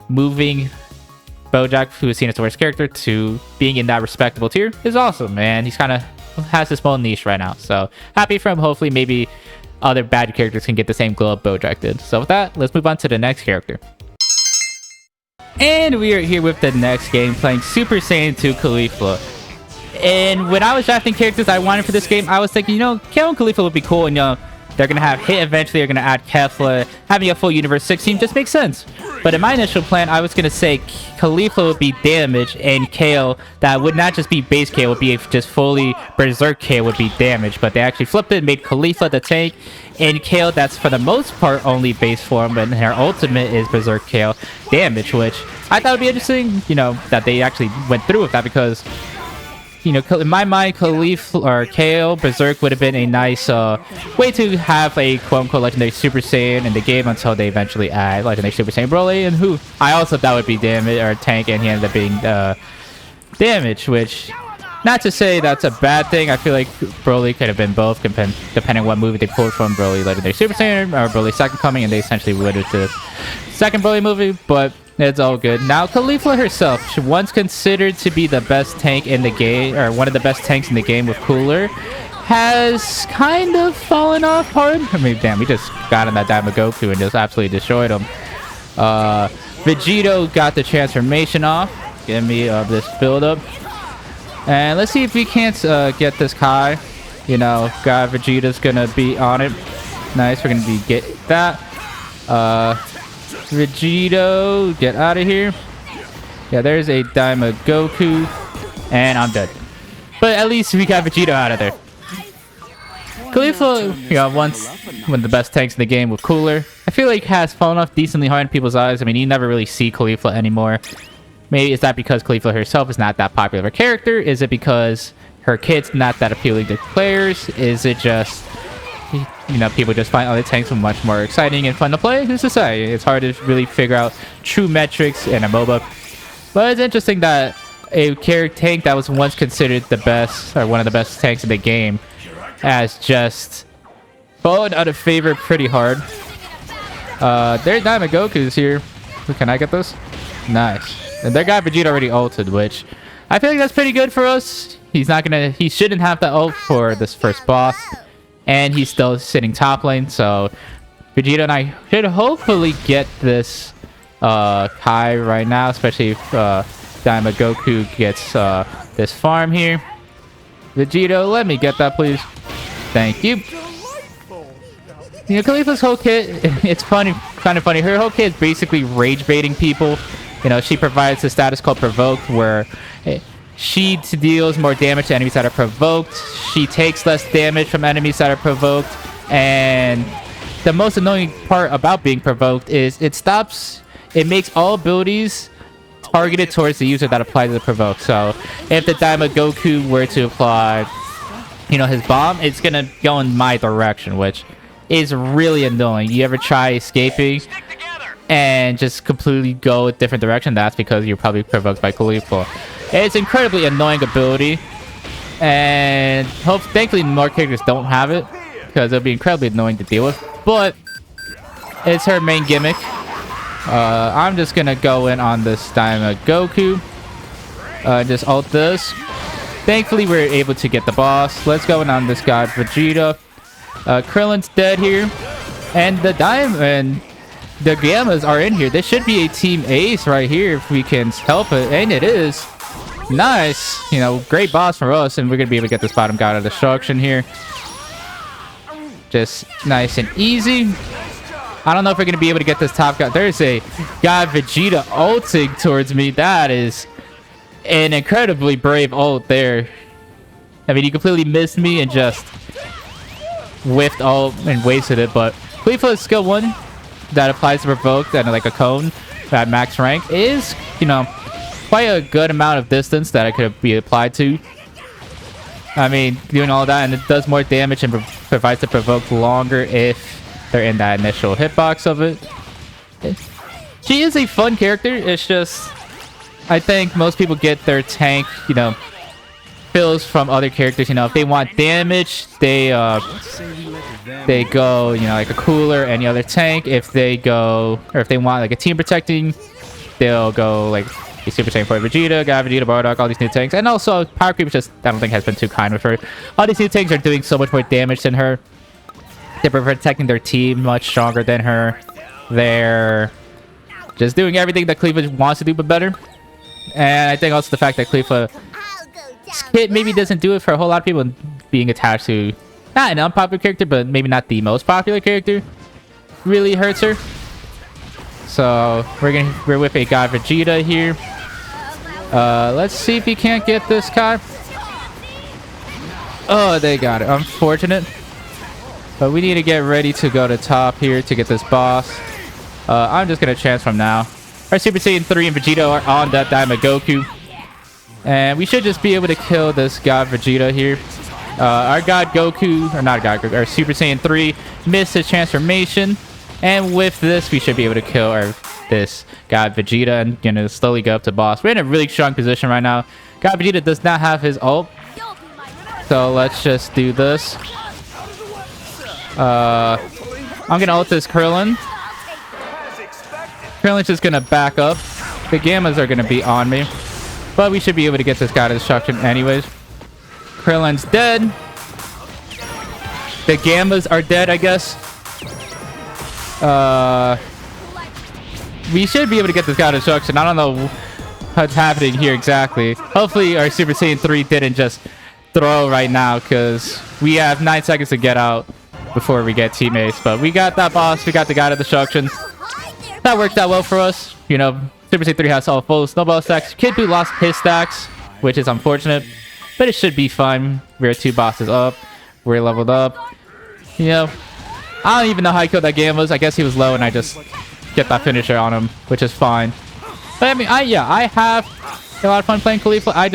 moving Bojack, who is seen as the worst character, to being in that respectable tier is awesome, man. He's kind of has his own niche right now, so happy for him. Hopefully, maybe other bad characters can get the same glow up Bojack did. So with that, let's move on to the next character. And we are here with the next game, playing Super Saiyan 2 Caulifla. And when I was drafting characters I wanted for this game, I was thinking, you know, Kale and Caulifla would be cool, and, you know, they're going to have hit eventually, they're going to add Kefla. Having a full Universe 6 team just makes sense. But in my initial plan, I was going to say Caulifla would be damage, and Kale, that would not just be base Kale, would be just fully Berserk Kale would be damage. But they actually flipped it and made Caulifla the tank, and Kale, that's for the most part only base form, and her ultimate is Berserk Kale damage, which I thought would be interesting, you know, that they actually went through with that, because, you know, in my mind, Caulifla or Kale Berserk would have been a nice way to have a quote-unquote legendary Super Saiyan in the game until they eventually add legendary Super Saiyan Broly, and who I also thought would be damage or tank, and he ended up being damage, which, not to say that's a bad thing. I feel like Broly could have been both, depending on what movie they pulled from. Broly legendary Super Saiyan or Broly Second Coming, and they essentially would have the second Broly movie, but it's all good. Now, Caulifla herself, she once considered to be the best tank in the game, or one of the best tanks in the game with Cooler, has kind of fallen off hard. I mean, damn, we just got on that Diamond Goku and just absolutely destroyed him. Vegito got the transformation off. Give me this build-up. And let's see if we can't get this Kai. You know, God Vegeta's gonna be on it. Nice, we're gonna get that. Vegito, get out of here. Yeah, there's a Daima Goku, and I'm dead. But at least we got Vegito out of there. Caulifla, you know, once one of the best tanks in the game with Cooler, I feel like has fallen off decently hard in people's eyes. I mean, you never really see Caulifla anymore. Maybe is that because Caulifla herself is not that popular of a character? Is it because her kit's not that appealing to players? Is it just, you know, people just find other tanks much more exciting and fun to play? Who's to say? It's hard to really figure out true metrics in a MOBA. But it's interesting that a character tank that was once considered the best, or one of the best tanks in the game, has just fallen out of favor pretty hard. There's Daima Goku's here. Can I get this? Nice. And their guy Vegeta already ulted, which I feel like that's pretty good for us. He shouldn't have the ult for this first boss. And he's still sitting top lane, so Vegeta and I should hopefully get this high right now, especially if Daima Goku gets this farm here. Vegito, let me get that, please. Thank you. You know, Caulifla's whole kit, it's funny, kind of funny. Her whole kit is basically rage baiting people. You know, she provides a status called Provoked, where she deals more damage to enemies that are provoked. She takes less damage from enemies that are provoked. And the most annoying part about being provoked is it makes all abilities targeted towards the user that applies the provoke. So if the Daima Goku were to apply, you know, his bomb, it's going to go in my direction, which is really annoying. You ever try escaping and just completely go a different direction? That's because you're probably provoked by Caulifla. It's incredibly annoying ability, and thankfully more characters don't have it, because it'll be incredibly annoying to deal with, but it's her main gimmick. I'm just gonna go in on this Daima Goku, just ult this. Thankfully we're able to get the boss. Let's go in on this guy Vegeta. Krillin's dead here, and the Gammas are in here. This should be a team ace right here if we can help it, and it is. Nice. You know, great boss for us, and we're gonna be able to get this bottom god of destruction here. Just nice and easy. I don't know if we're gonna be able to get this top god. There's a god Vegeta ulting towards me. That is an incredibly brave ult there. I mean, he completely missed me and just whiffed ult and wasted it, but Caulifla's skill 1 that applies to Provoked and like a cone at max rank is, you know, quite a good amount of distance that it could be applied to. I mean, doing all that, and it does more damage and provides the Provoke longer if they're in that initial hitbox of it. She is a fun character. It's just, I think most people get their tank, you know, fills from other characters. You know, if they want damage, they go, you know, like a cooler, any other tank. If they go, or if they want like a team protecting, they'll go like a Super Saiyan 4 Vegeta, Vegeta, Bardock, all these new tanks. And also Power Creep just, I don't think, has been too kind with her. All these new tanks are doing so much more damage than her. They're protecting their team much stronger than her. They're just doing everything that Caulifla wants to do, but better. And I think also the fact that Caulifla's kit maybe doesn't do it for a whole lot of people, being attached to not an unpopular character, but maybe not the most popular character, really hurts her. So we're with a god Vegeta here. Let's see if he can't get this guy. Oh, they got it. Unfortunate. But we need to get ready to go to top here to get this boss. I'm just going to transform now. Our Super Saiyan 3 and Vegito are on that Daima Goku. And we should just be able to kill this god Vegeta here. Our god Goku, or not god Goku, our Super Saiyan 3 missed his transformation. And with this, we should be able to kill this god Vegeta and, you know, slowly go up to boss. We're in a really strong position right now. God Vegeta does not have his ult. So let's just do this. I'm gonna ult this Krillin. Krillin's just gonna back up. The Gammas are gonna be on me, but we should be able to get this guy to destruction anyways. Krillin's dead. The Gammas are dead, I guess. We should be able to get this guy to destruction. I don't know what's happening here exactly. Hopefully our Super Saiyan 3 didn't just throw right now, because we have 9 seconds to get out before we get teammates. But we got that boss. We got the guy to destruction. That worked out well for us. You know, Super Saiyan 3 has all full snowball stacks. Kid Buu lost his stacks, which is unfortunate, but it should be fine. We're 2 bosses up. We're leveled up. You know, I don't even know how I killed that Gammas. I guess he was low and I just get that finisher on him, which is fine. But I mean, I have a lot of fun playing Caulifla. I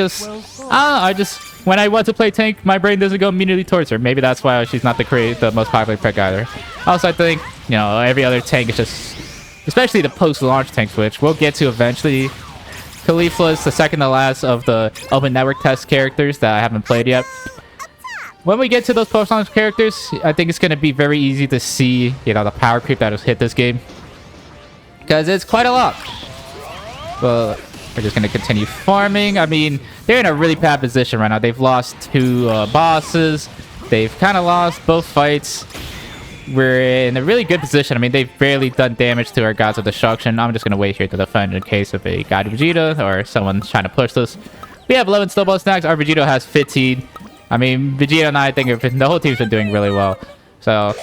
just when I want to play tank, my brain doesn't go immediately towards her. Maybe that's why she's not the most popular pick either. Also, I think, you know, every other tank is just, especially the post-launch tanks, which we'll get to eventually. Caulifla is the second to last of the open network test characters that I haven't played yet. When we get to those post-launch characters, I think it's going to be very easy to see, you know, the power creep that has hit this game. because it's quite a lot. Well, we're just going to continue farming. I mean, they're in a really bad position right now. They've lost 2 bosses. They've kind of lost both fights. We're in a really good position. I mean, they've barely done damage to our Gods of Destruction. I'm just going to wait here to defend in case of a God Vegeta or someone's trying to push this. We have 11 snowball snacks. Our Vegito has 15. I mean, Vegeta and I think the whole team's been doing really well. So,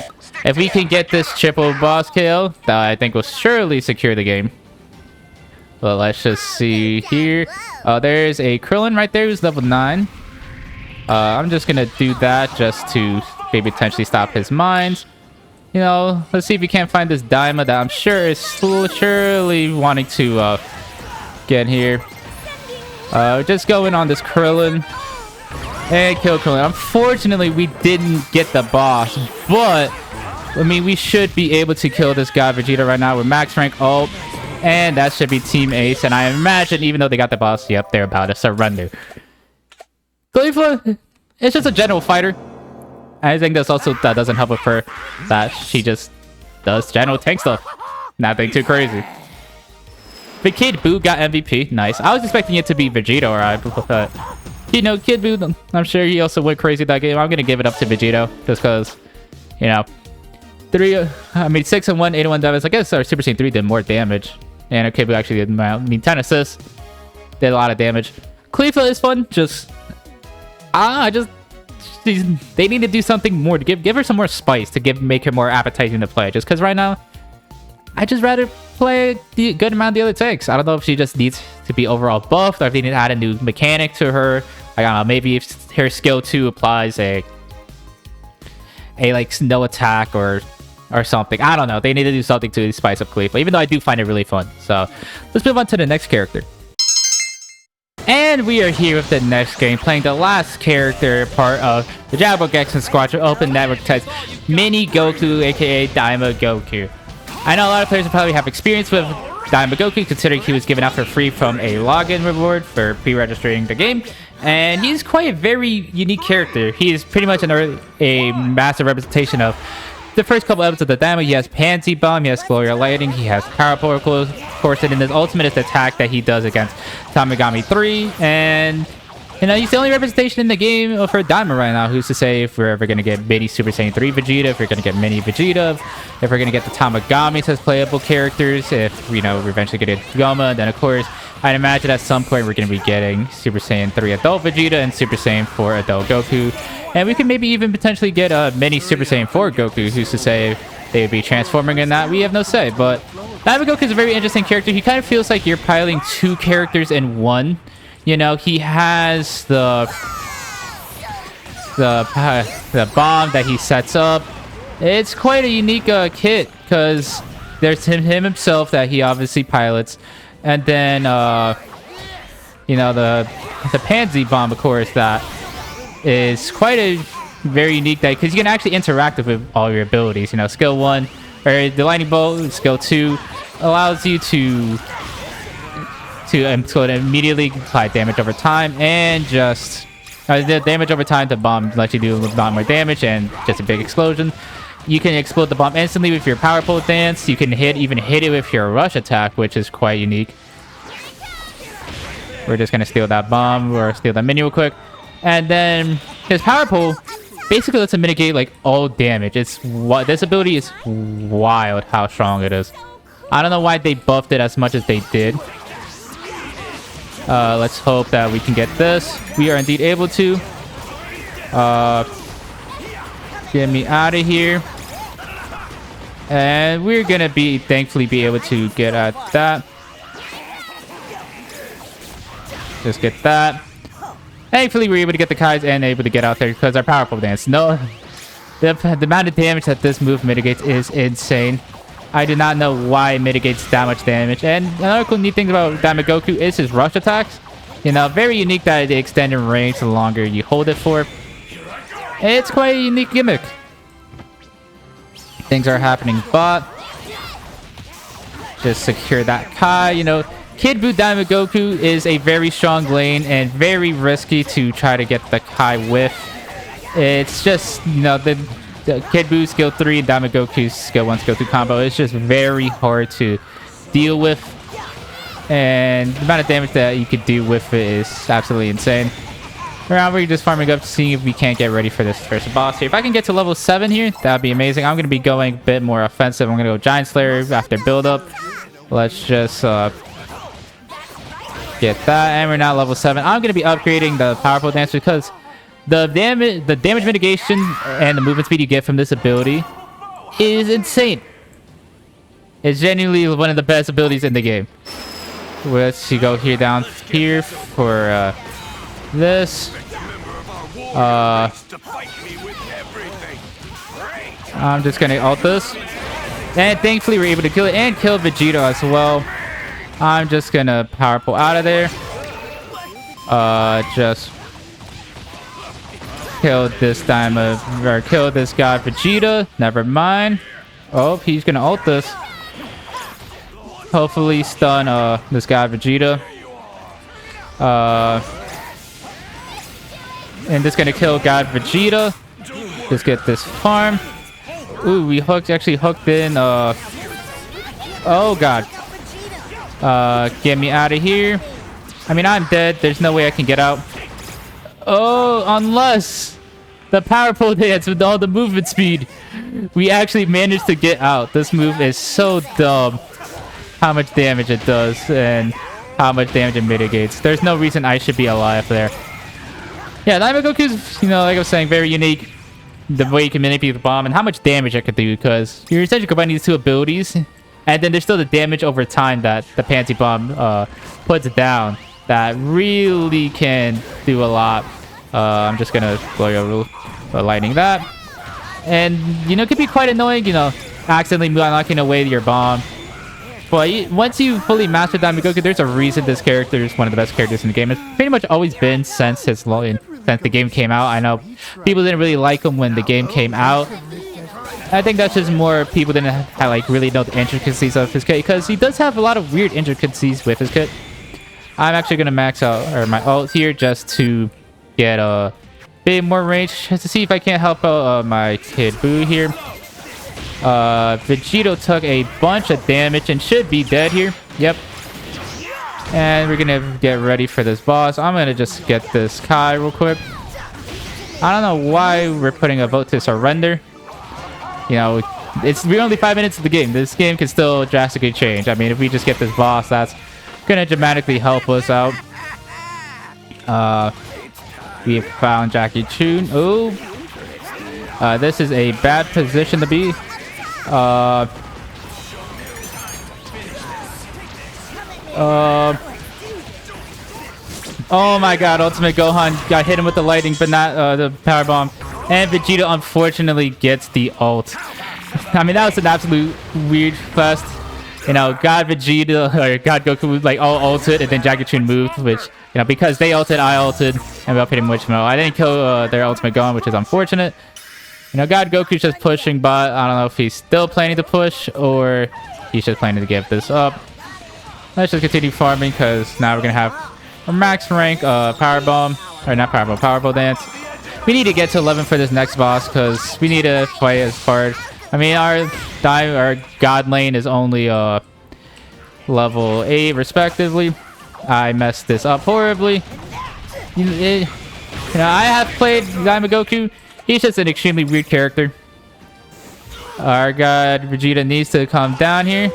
if we can get this triple boss kill, that I think will surely secure the game. Well, let's just see here. There's a Krillin right there who's level 9. I'm just going to do that just to maybe potentially stop his mines. You know, let's see if we can't find this Daima that I'm sure is surely wanting to get here. Just go in on this Krillin and kill Krillin. Unfortunately, we didn't get the boss, but I mean, we should be able to kill this God Vegeta right now with max rank ult, and that should be Team Ace. And I imagine, even though they got the boss, yep, they're about to surrender. Caulifla, it's just a general fighter. I think that doesn't help with her, that she just does general tank stuff. Nothing too crazy. But Kid Buu got MVP. Nice. I was expecting it to be Vegito, but you know, Kid Buu, I'm sure he also went crazy that game. I'm gonna give it up to Vegito just because, you know, 6 and 1, 8 and 1 damage. I guess our Super Saiyan 3 did more damage, and Kid Buu actually did. I mean, 10 assists, did a lot of damage. Caulifla is fun. They need to do something more to give her some more spice to make her more appetizing to play. Just because right now, I just rather play a good amount of the other tanks. I don't know if she just needs to be overall buffed or if they need to add a new mechanic to her. I don't know. Maybe if her skill 2 applies a like no attack or something. I don't know. They need to do something to spice up Caulifla, even though I do find it really fun. So let's move on to the next character. And we are here with the next game, playing the last character part of the Dragon Ball Gekishin Squadra Open Network Test Mini Goku, aka Daima Goku. I know a lot of players will probably have experience with Daima Goku, considering he was given out for free from a login reward for pre-registering the game. And he's quite a very unique character. He is pretty much a massive representation of the first couple episodes of the Daima. He has Pansy Bomb, he has Gloria Lighting, he has Power Protocol, of course, and in his ultimate is the attack that he does against Tamagami 3. And you know, he's the only representation in the game for Daima right now. Who's to say if we're ever going to get mini Super Saiyan 3 Vegeta, if we're going to get mini Vegeta, if we're going to get the Tamagamis as playable characters, if, you know, we're eventually going to get Goma, then of course, I'd imagine at some point we're going to be getting Super Saiyan 3 Adult Vegeta and Super Saiyan 4 Adult Goku. And we could maybe even potentially get a mini Super Saiyan 4 Goku. Who's to say they would be transforming in that? We have no say. But Daima Goku is a very interesting character. He kind of feels like you're piloting 2 characters in one. You know, he has the bomb that he sets up. It's quite a unique kit, because there's him himself that he obviously pilots, and then you know, the Pansy bomb, of course, that is quite a very unique thing, because you can actually interact with all your abilities. You know, skill 1 or the lightning bolt, skill 2 allows you to immediately apply damage over time, and just the damage over time. The bomb lets you do a lot more damage and just a big explosion. You can explode the bomb instantly with your power pole dance. You can even hit it with your rush attack, which is quite unique. We're just gonna steal that bomb or steal that mini real quick, and then his power pole basically lets him mitigate like all damage. This ability is wild how strong it is. I don't know why they buffed it as much as they did. Let's hope that we can get this. We are indeed able to. Get me out of here. And we're gonna thankfully be able to get at that. Just get that. Thankfully, we're able to get the Kais and able to get out there because our powerful dance. No, the amount of damage that this move mitigates is insane. I do not know why it mitigates that much damage. And another cool neat thing about Daima Goku is his rush attacks. You know, very unique that they extend in range the longer you hold it for. It's quite a unique gimmick. Things are happening, but just secure that Kai. You know, Kid Buu Daima Goku is a very strong lane and very risky to try to get the Kai with. It's just, you know, the Kid Buu skill 3 and Daima Goku's skill 1 skill 2 combo is just very hard to deal with. And the amount of damage that you could do with it is absolutely insane. Right, we're just farming up to see if we can't get ready for this first boss here. If I can get to level 7 here, that'd be amazing. I'm going to be going a bit more offensive. I'm going to go Giant Slayer after build up. Let's just get that. And we're now level 7. I'm going to be upgrading the powerful dance because the damage mitigation and the movement speed you get from this ability is insane. It's genuinely one of the best abilities in the game. Let's go here down here for this. I'm just gonna ult this, and thankfully we're able to kill it and kill Vegito as well. I'm just gonna power pull out of there. Just kill this diamond or kill this guy Vegeta. Never mind. Oh, he's gonna ult this. Hopefully stun this guy Vegeta. And just gonna kill God Vegeta. Just get this farm. Ooh, we actually hooked in oh god. Get me out of here. I mean, I'm dead. There's no way I can get out. Oh, unless the power pole dance with all the movement speed. We actually managed to get out. This move is so dumb. How much damage it does and how much damage it mitigates. There's no reason I should be alive there. Yeah, Dynamo Goku's, like I was saying, very unique. The way you can manipulate the bomb and how much damage it could do, because you're essentially combining these two abilities, and then there's still the damage over time that the Pansy Bomb puts down that really can do a lot. I'm just gonna blow your lightning that. And, it can be quite annoying, accidentally unlocking away your bomb. But once you fully master Dynamo Goku, there's a reason this character is one of the best characters in the game. It's pretty much always been since the game came out. I know people didn't really like him when the game came out. I think that's just more people didn't really know the intricacies of his kit, because he does have a lot of weird intricacies with his kit. I'm actually gonna max out my ult here just to get a bit more range, just to see if I can't help out my kid Boo here. Vegito took a bunch of damage and should be dead here. Yep. And we're gonna get ready for this boss. I'm gonna just get this Kai real quick. I don't know why we're putting a vote to surrender. We're only 5 minutes of the game. This game can still drastically change. I mean, if we just get this boss, that's gonna dramatically help us out. We have found Jackie Chun. Oh, this is a bad position to be. Oh my god, Ultimate Gohan got hit him with the lightning, but not the power bomb. And Vegeta unfortunately gets the ult. I mean, that was an absolute weird fest. God Vegeta or God Goku all ulted, and then Jackie Chun moved, which because they ulted, I ulted, and we all pretty much I didn't kill their Ultimate Gohan, which is unfortunate. God Goku's just pushing bot. I don't know if he's still planning to push or he's just planning to give this up. Let's just continue farming, because now we're gonna have a max rank power bomb, or not power bomb, powerful dance. We need to get to 11 for this next boss, because we need to play as hard. I mean, our god lane is only level 8 respectively. I messed this up horribly. I have played Dynamo Goku. He's just an extremely weird character. Our god Vegeta needs to come down here.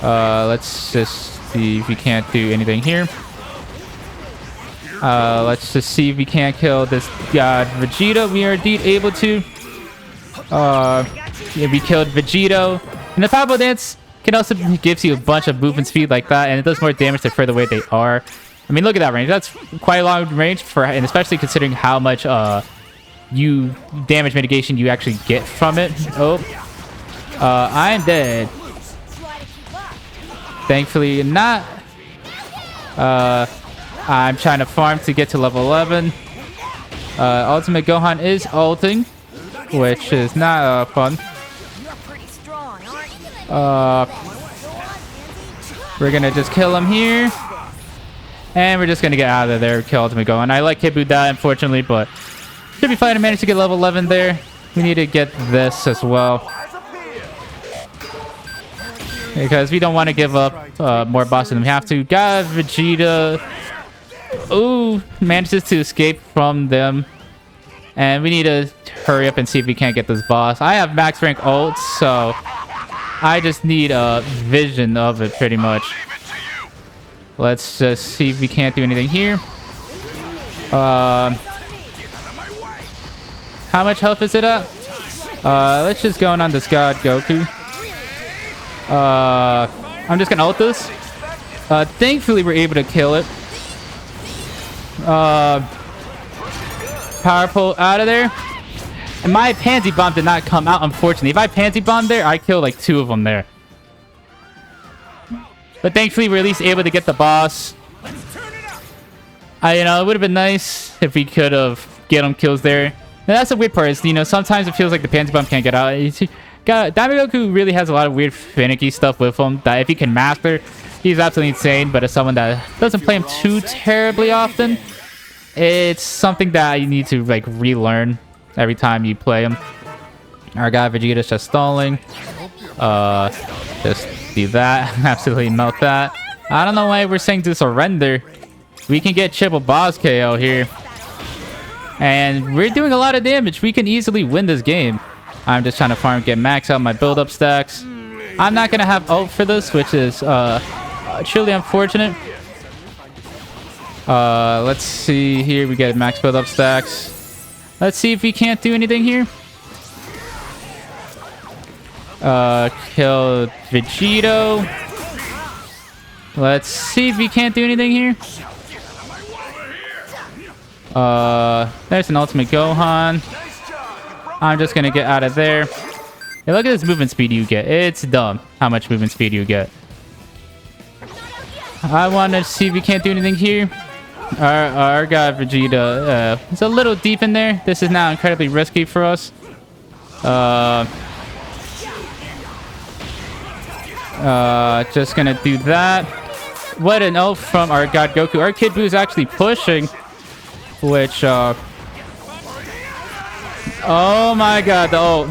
Let's just see if we can't do anything here. Let's just see if we can't kill this god Vegeta. We are indeed able to. Yeah, we killed Vegito. And the powerful dance can also gives you a bunch of movement speed like that, and it does more damage the further away they are. I mean, look at that range. That's quite a long range and especially considering how much damage mitigation you actually get from it. Oh, I'm dead. Thankfully not. I'm trying to farm to get to level 11. Ultimate Gohan is ulting, which is not fun. We're gonna just kill him here, and we're just gonna get out of there. Kill Ultimate Gohan. I like Kibu that, unfortunately, but should be fine to manage to get level 11 there. We need to get this as well. because we don't want to give up more bosses than we have to. God, Vegeta. Ooh, manages to escape from them. And we need to hurry up and see if we can't get this boss. I have max rank ults, so I just need a vision of it pretty much. Let's just see if we can't do anything here. How much health is it at? Let's just go on this God Goku. I'm just gonna ult this. Thankfully we're able to kill it. Power pole out of there. And my pansy bomb did not come out, unfortunately. If I pansy bombed there, I killed like 2 of them there. But thankfully we're at least able to get the boss. You know, it would have been nice if we could have get him kills there. And that's the weird part is, you know, sometimes it feels like the pansy bomb can't get out. Goku really has a lot of weird finicky stuff with him that if he can master, he's absolutely insane. But as someone that doesn't play him too terribly often, it's something that you need to like relearn every time you play him. Our guy Vegeta's just stalling. Just do that. Absolutely melt that. I don't know why we're saying to surrender. We can get triple boss KO here. And we're doing a lot of damage. We can easily win this game. I'm just trying to farm, get max out my build-up stacks. I'm not going to have ult for this, which is truly unfortunate. Let's see here. We get max build-up stacks. Let's see if we can't do anything here. Kill Vegito. Let's see if we can't do anything here. There's an ultimate Gohan. I'm just gonna get out of there. Hey, look at this movement speed you get. It's dumb how much movement speed you get. I want to see if we can't do anything here. Our guy Vegeta is a little deep in there. This is now incredibly risky for us. Just gonna do that. What an ult from our god Goku. Our Kid Buu is actually pushing, which oh my god, the ult.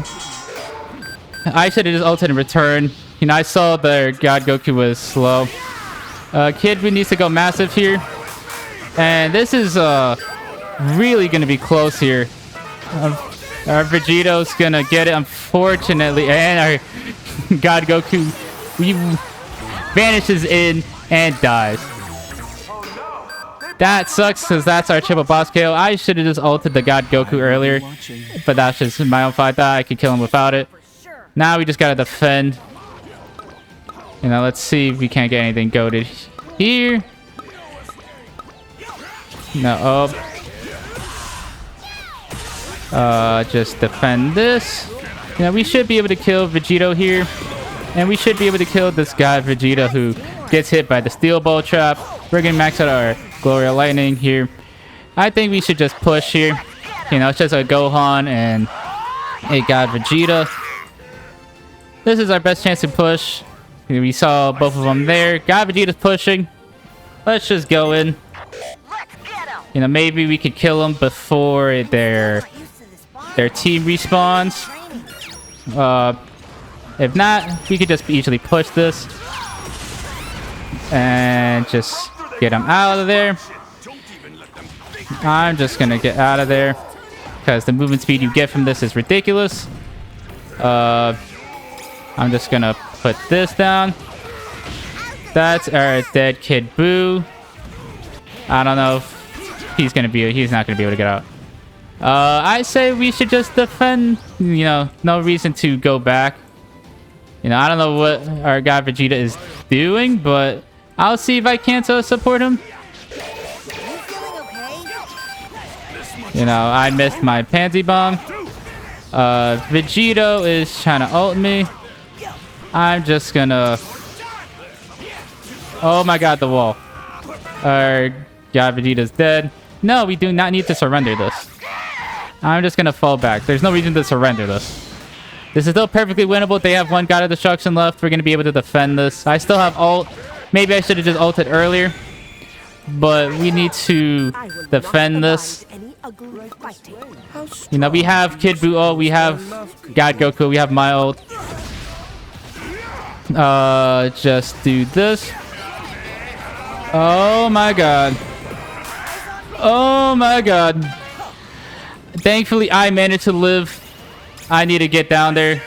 I should have just ulted in return. You know, I saw their god Goku was slow. Kid Buu needs to go massive here. And this is really going to be close here. Our Vegito's going to get it, unfortunately. And our god Goku vanishes in and dies. That sucks because that's our triple boss KO. I should have just ulted the god Goku earlier. But that's just my own fight that I could kill him without it. Now we just got to defend. You know, let's see if we can't get anything goated here. No, just defend this. Yeah, we should be able to kill Vegito here. And we should be able to kill this guy Vegeta who gets hit by the steel ball trap. We're gonna max out our Gloria Lightning here. I think we should just push here. You know, it's just a Gohan and a god Vegeta. This is our best chance to push. We saw both of them there. God Vegeta's pushing. Let's just go in. You know, maybe we could kill them before their team respawns. If not, we could just easily push this and just get them out of there. I'm just gonna get out of there because the movement speed you get from this is ridiculous. I'm just gonna put this down. That's our dead Kid Buu. I don't know if he's not gonna be able to get out. I say we should just defend. You know, no reason to go back. You know, I don't know what our guy Vegeta is doing, but I'll see if I can't support him. You know, I missed my pansy bomb. Vegito is trying to ult me. I'm just gonna... Oh my god, the wall. Our god Vegeta's dead. No, we do not need to surrender this. I'm just gonna fall back. There's no reason to surrender this. This is still perfectly winnable. They have one god of destruction left. We're gonna be able to defend this. I still have ult. Maybe I should have just ulted earlier. But we need to defend this. You know, we have Kid Buu ult. We have God Goku. We have my ult. Just do this. Oh my god. Oh my god. Thankfully, I managed to live. I need to get down there.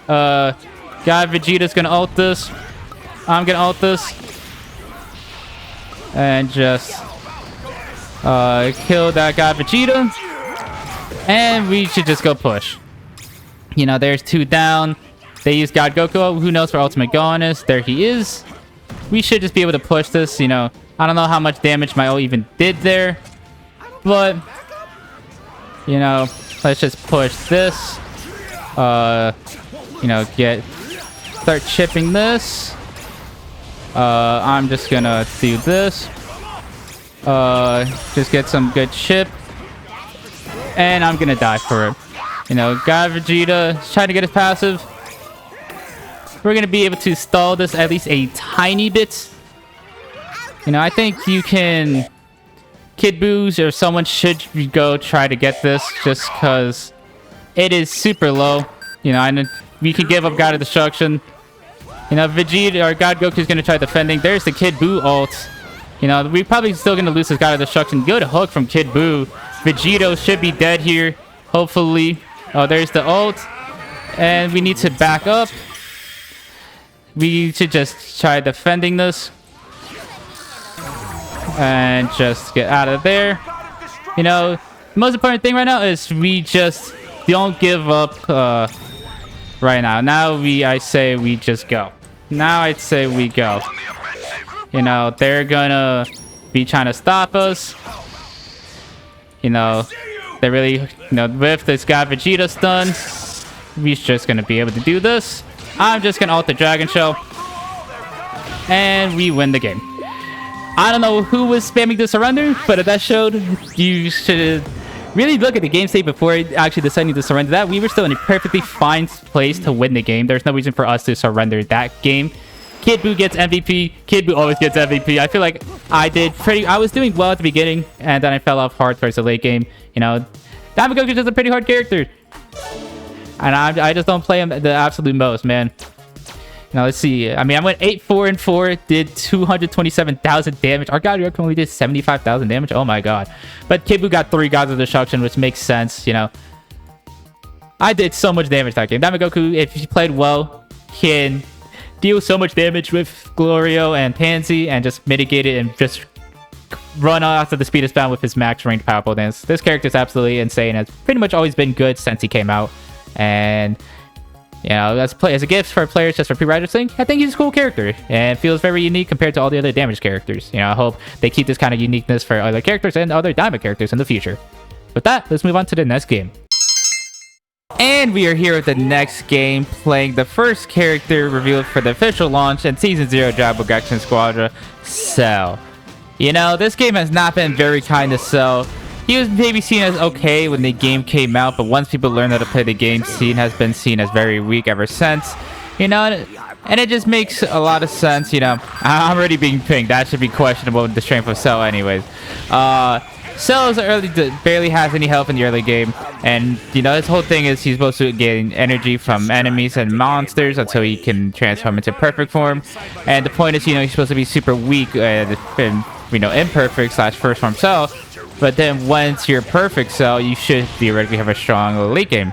God, Vegeta's gonna ult this. I'm gonna ult this. And just kill that guy Vegeta. And we should just go push. You know, there's 2 down. They use God Goku. Who knows where Ultimate Gohan is? There he is. We should just be able to push this. You know, I don't know how much damage my ult even did there. But, you know, let's just push this. You know, start chipping this. I'm just gonna do this. Just get some good chip. And I'm gonna die for it. You know, God Vegeta is trying to get his passive. We're gonna be able to stall this at least a tiny bit. You know, I think you can... Kid Boo's or someone should go try to get this just because it is super low. You know, and we can give up God of Destruction. You know, Vegeta or God Goku is going to try defending. There's the Kid Buu ult. You know, we're probably still going to lose this God of Destruction. Good hook from Kid Buu. Vegito should be dead here, hopefully. Oh, there's the ult. And we need to back up. We should just try defending this. And just get out of there. You know, the most important thing right now is we just don't give up right now. I say we just go. Now I'd say we go. You know, they're gonna be trying to stop us. You know, they really, you know, with this guy Vegeta stun, we're just gonna be able to do this. I'm just gonna ult the Dragon Shell. And we win the game. I don't know who was spamming the surrender, but if that showed, you should really look at the game state before actually deciding to surrender that. We were still in a perfectly fine place to win the game. There's no reason for us to surrender that game. Kid Buu gets MVP. Kid Buu always gets MVP. I feel like I was doing well at the beginning, and then I fell off hard towards the late game. You know, Diamond Goku is just a pretty hard character. And I just don't play him the absolute most, man. Now let's see. I mean, I went 8-4-4, did 227,000 damage. Our God Goku only did 75,000 damage. Oh my god! But Kid Buu got 3 Gods of Destruction, which makes sense. You know, I did so much damage that game. Diamond Goku, if he played well, can deal so much damage with Glorio and Pansy, and just mitigate it and just run off at the speed of sound with his max range powerful dance. This character is absolutely insane. Has pretty much always been good since he came out, and. You know, as a gift for players just for pre-registering, I think he's a cool character and feels very unique compared to all the other damage characters. You know, I hope they keep this kind of uniqueness for other characters and other Diamond characters in the future. With that, let's move on to the next game. And we are here with the next game, playing the first character revealed for the official launch in Season 0 Dragon Ball Gekishin Squadra, Cell. You know, this game has not been very kind to Cell. He was maybe seen as okay when the game came out, but once people learned how to play the game, Scene has been seen as very weak ever since. You know, and it just makes a lot of sense, you know. I'm already being pinged. That should be questionable with the strength of Cell anyways. Cell barely has any health in the early game, and, you know, his whole thing is he's supposed to gain energy from enemies and monsters until he can transform into perfect form. And the point is, you know, he's supposed to be super weak and, you know, imperfect / first form Cell. But then once you're perfect Cell, you should theoretically have a strong late game.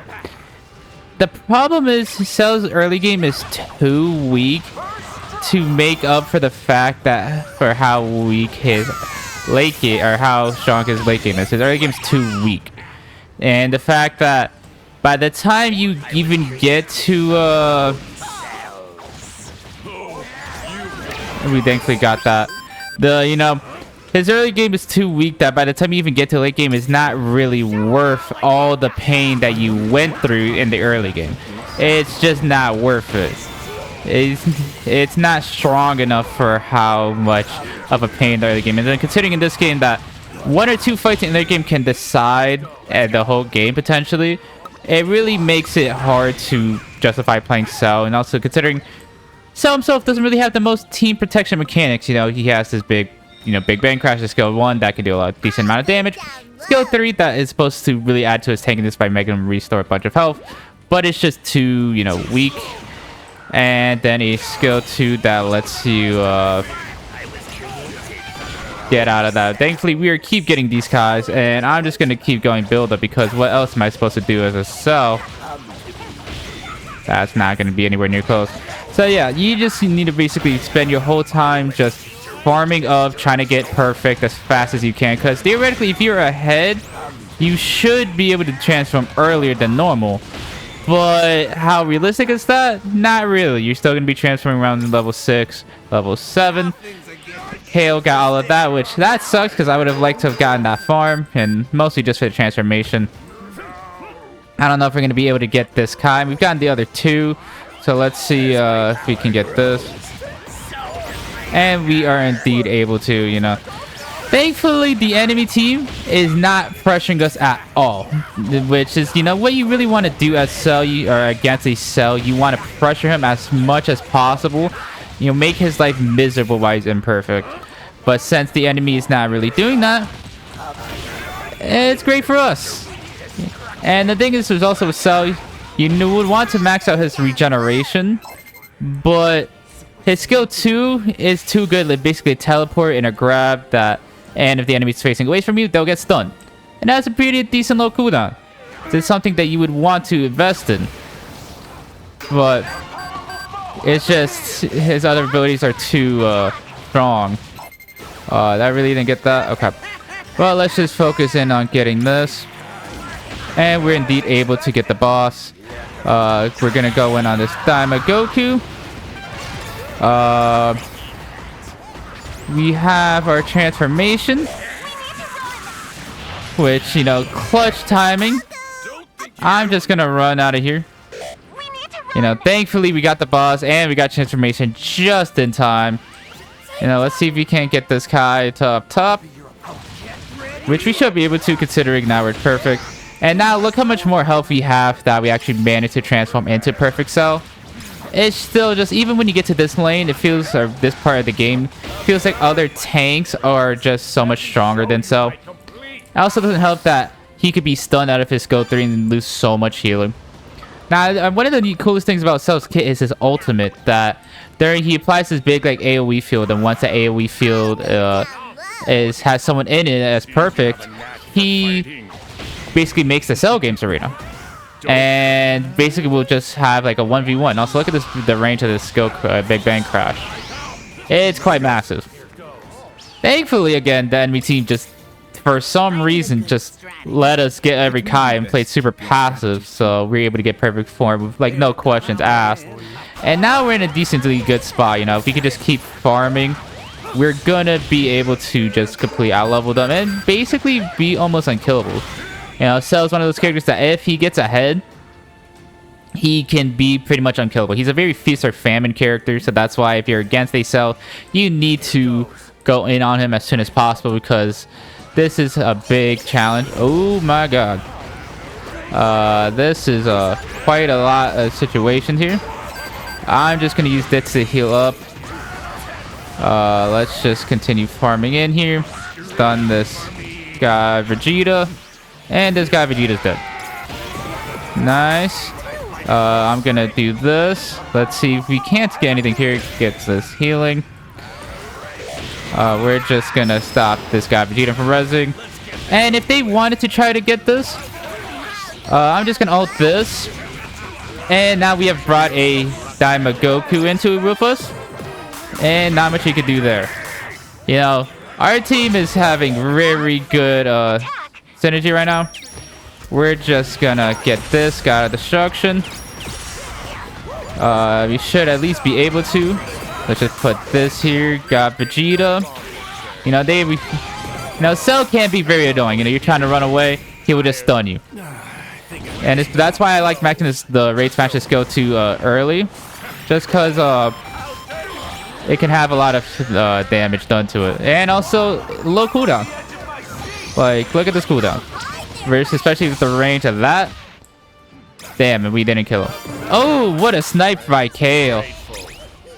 The problem is Cell's early game is too weak to make up for the fact that for how weak his late game or how strong his late game is. His early game is too weak. And the fact that by the time you even get to we thankfully got that. You know, his early game is too weak that by the time you even get to late game, it's not really worth all the pain that you went through in the early game. It's just not worth it. It's not strong enough for how much of a pain the early game is. And then considering in this game that 1 or 2 fights in the game can decide the whole game potentially, it really makes it hard to justify playing Cell. And also considering Cell himself doesn't really have the most team protection mechanics. You know, he has this big Bang Crash is skill 1 that can do a decent amount of damage. Skill 3 that is supposed to really add to his tankiness by making him restore a bunch of health. But it's just too, you know, weak. And then a skill 2 that lets you get out of that. Thankfully, we keep getting these guys, and I'm just gonna keep going build up because what else am I supposed to do as a cell? That's not gonna be anywhere near close. So yeah, you just need to basically spend your whole time just farming up, trying to get perfect as fast as you can. Because theoretically, if you're ahead, you should be able to transform earlier than normal. But how realistic is that? Not really. You're still gonna be transforming around level 6, level 7. Kale got all of that, which that sucks because I would have liked to have gotten that farm, and mostly just for the transformation. I don't know if we're going to be able to get this kind. We've gotten the other 2, so let's see if we can get this. And we are indeed able to, you know. Thankfully, the enemy team is not pressuring us at all, which is, you know, what you really want to do as Cell or against a Cell. You want to pressure him as much as possible. You know, make his life miserable while he's imperfect. But since the enemy is not really doing that, it's great for us. And the thing is, there's also a Cell. You would want to max out his regeneration, but his skill 2 is too good. Like basically a teleport and a grab that, and if the enemy's facing away from you, they'll get stunned. And that's a pretty decent low cooldown. So it's something that you would want to invest in. But it's just his other abilities are too strong. That really didn't get that. Okay. Well, let's just focus in on getting this. And we're indeed able to get the boss. We're gonna go in on this Daima Goku. We have our transformation, which, you know, clutch timing. I'm just gonna run out of here. You know, thankfully we got the boss and we got transformation just in time. You know, let's see if we can't get this guy to up top, which we should be able to considering now we're perfect. And now look how much more health we have that we actually managed to transform into perfect Cell. It's still just, even when you get to this lane, it feels, or this part of the game, feels like other tanks are just so much stronger than Cell. It also doesn't help that he could be stunned out of his skill 3 and lose so much healing. Now, one of the coolest things about Cell's kit is his ultimate, that he applies this big like AoE field, and once the AoE field has someone in it as perfect, he basically makes the Cell games arena. And basically we'll just have like a 1v1. Also look at the range of this skill Big Bang Crash. It's quite massive. Thankfully, again, the enemy team just, for some reason, just let us get every Kai and played super passive, so we're able to get perfect form with like no questions asked. And now we're in a decently good spot. You know, if we could just keep farming, we're gonna be able to just completely out-level them and basically be almost unkillable. You know, Cell's one of those characters that if he gets ahead, he can be pretty much unkillable. He's a very feast or famine character, so that's why if you're against a Cell, you need to go in on him as soon as possible because this is a big challenge. Oh my god. This is quite a lot of situations here. I'm just going to use this to heal up. Let's just continue farming in here. Stun this guy Vegeta. And this guy Vegeta's dead. Nice. I'm gonna do this. Let's see if we can't get anything here. Gets this healing. We're just gonna stop this guy Vegeta from rezzing. And if they wanted to try to get this, I'm just gonna ult this. And now we have brought a Daima Goku into it with us. And not much he could do there. You know, our team is having very good synergy right now. We're just gonna get this guy out of destruction. We should at least be able to. Let's just put this here. Got Vegeta. You know, Cell can't be very annoying. You know, you're trying to run away, he will just stun you. And that's why I like maxing the Raid Smasher skill 2 early, just because it can have a lot of damage done to it, and also low cooldown. Like, look at this cooldown. Versus, especially with the range of that. Damn, and we didn't kill him. Oh, what a snipe by Kale.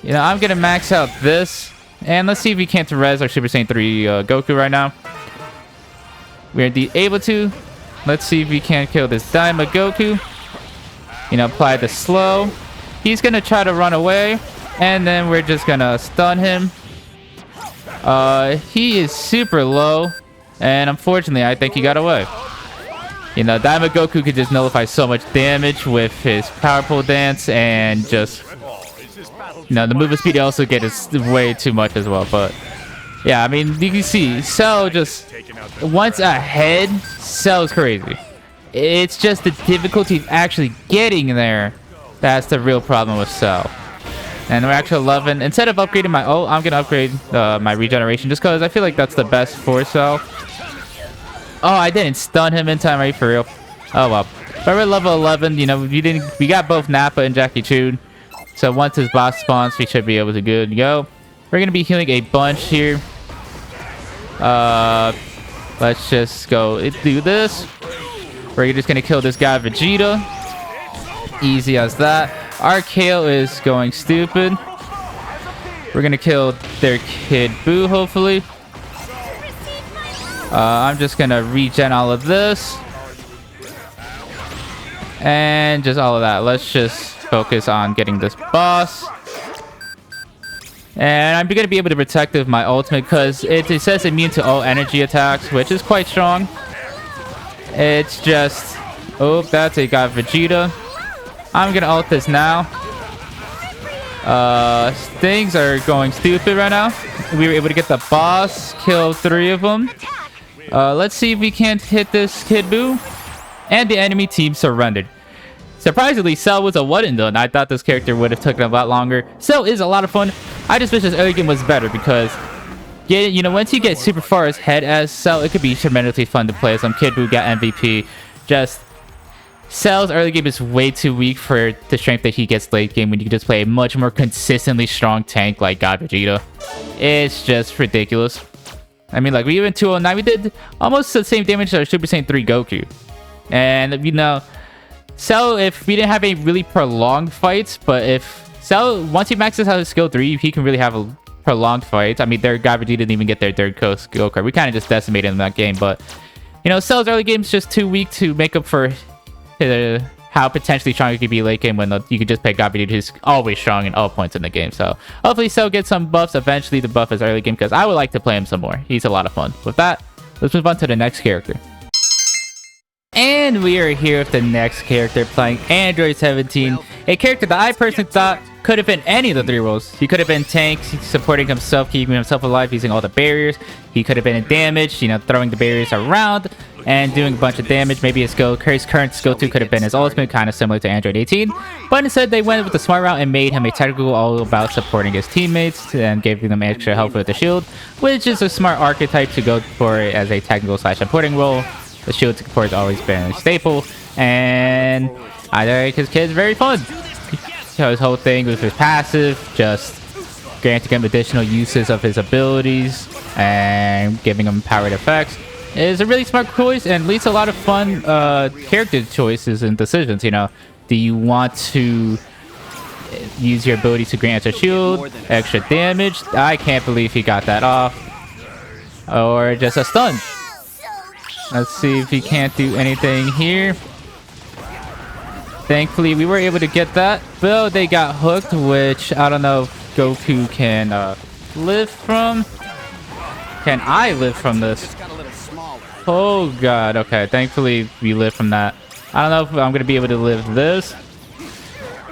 You know, I'm going to max out this. And let's see if we can't res our Super Saiyan 3 Goku right now. We're indeed able to. Let's see if we can't kill this Daima Goku. You know, apply the slow. He's gonna try to run away, and then we're just gonna stun him. He is super low, and unfortunately, I think he got away. You know, Diamond Goku could just nullify so much damage with his power pole dance, and just, you know, the movement speed also gets way too much as well. But yeah, I mean, you can see Cell just once ahead. Cell's crazy. It's just the difficulty of actually getting there. That's the real problem with Cell. And we're actually 11. Instead of upgrading my ult, I'm gonna upgrade my regeneration just because I feel like that's the best for Cell. Oh, I didn't stun him in time, right? For real. Oh well. But we're level 11. You know, we got both Nappa and Jackie Chun. So once his boss spawns, we should be able to go. We're gonna be healing a bunch here. Let's just go do this. We're just gonna kill this guy Vegeta. Easy as that. Our Kale is going stupid. We're gonna kill their kid Boo, hopefully. I'm just gonna regen all of this. And just all of that. Let's just focus on getting this boss. And I'm gonna be able to protect with my ultimate because it says immune to all energy attacks, which is quite strong. It's just... Oh, that's a guy Vegeta. I'm gonna ult this now. Things are going stupid right now. We were able to get the boss, kill 3 of them. Let's see if we can't hit this Kid Buu. And the enemy team surrendered. Surprisingly, Cell was a one and done. I thought this character would have taken a lot longer. Cell is a lot of fun. I just wish this early game was better because, you know, once you get super far ahead as Cell, it could be tremendously fun to play. Some Kid Buu got MVP. Just Cell's early game is way too weak for the strength that he gets late game when you can just play a much more consistently strong tank like God Vegeta. It's just ridiculous. I mean, like, we went 209, we did almost the same damage as our Super Saiyan 3 Goku. And, you know, Cell, if we didn't have any really prolonged fights, but if Cell, once he maxes out his skill 3, he can really have a prolonged fight. I mean, their God Vegeta didn't even get their third skill card. We kind of just decimated in that game, but, you know, Cell's early game is just too weak to make up for how potentially strong it could be late game when you could just pick God Vegeta, who's always strong in all points in the game. So hopefully Cell gets some buffs eventually to buff his early game because I would like to play him some more. He's a lot of fun. With that, let's move on to the next character. And we are here with the next character playing Android 17, a character that I personally thought could have been any of the 3 roles. He could have been tank, supporting himself, keeping himself alive, using all the barriers. He could have been in damage, you know, throwing the barriers around and doing a bunch of damage. Maybe his current skill 2 could have been his ultimate, kind of similar to Android 18. But instead, they went with the smart route and made him a technical all about supporting his teammates and giving them extra help with the shield, which is a smart archetype to go for as a technical / supporting role. The shield support has always been a staple, and I think his kid's very fun. So his whole thing with his passive, just granting him additional uses of his abilities and giving him powered effects, is a really smart choice and leads to a lot of fun character choices and decisions. You know, do you want to use your abilities to grant a shield, extra damage? I can't believe he got that off. Or just a stun. Let's see if he can't do anything here. Thankfully, we were able to get that. Though they got hooked, which I don't know if Goku can live from. Can I live from this? Oh god, okay. Thankfully, we live from that. I don't know if I'm going to be able to live this.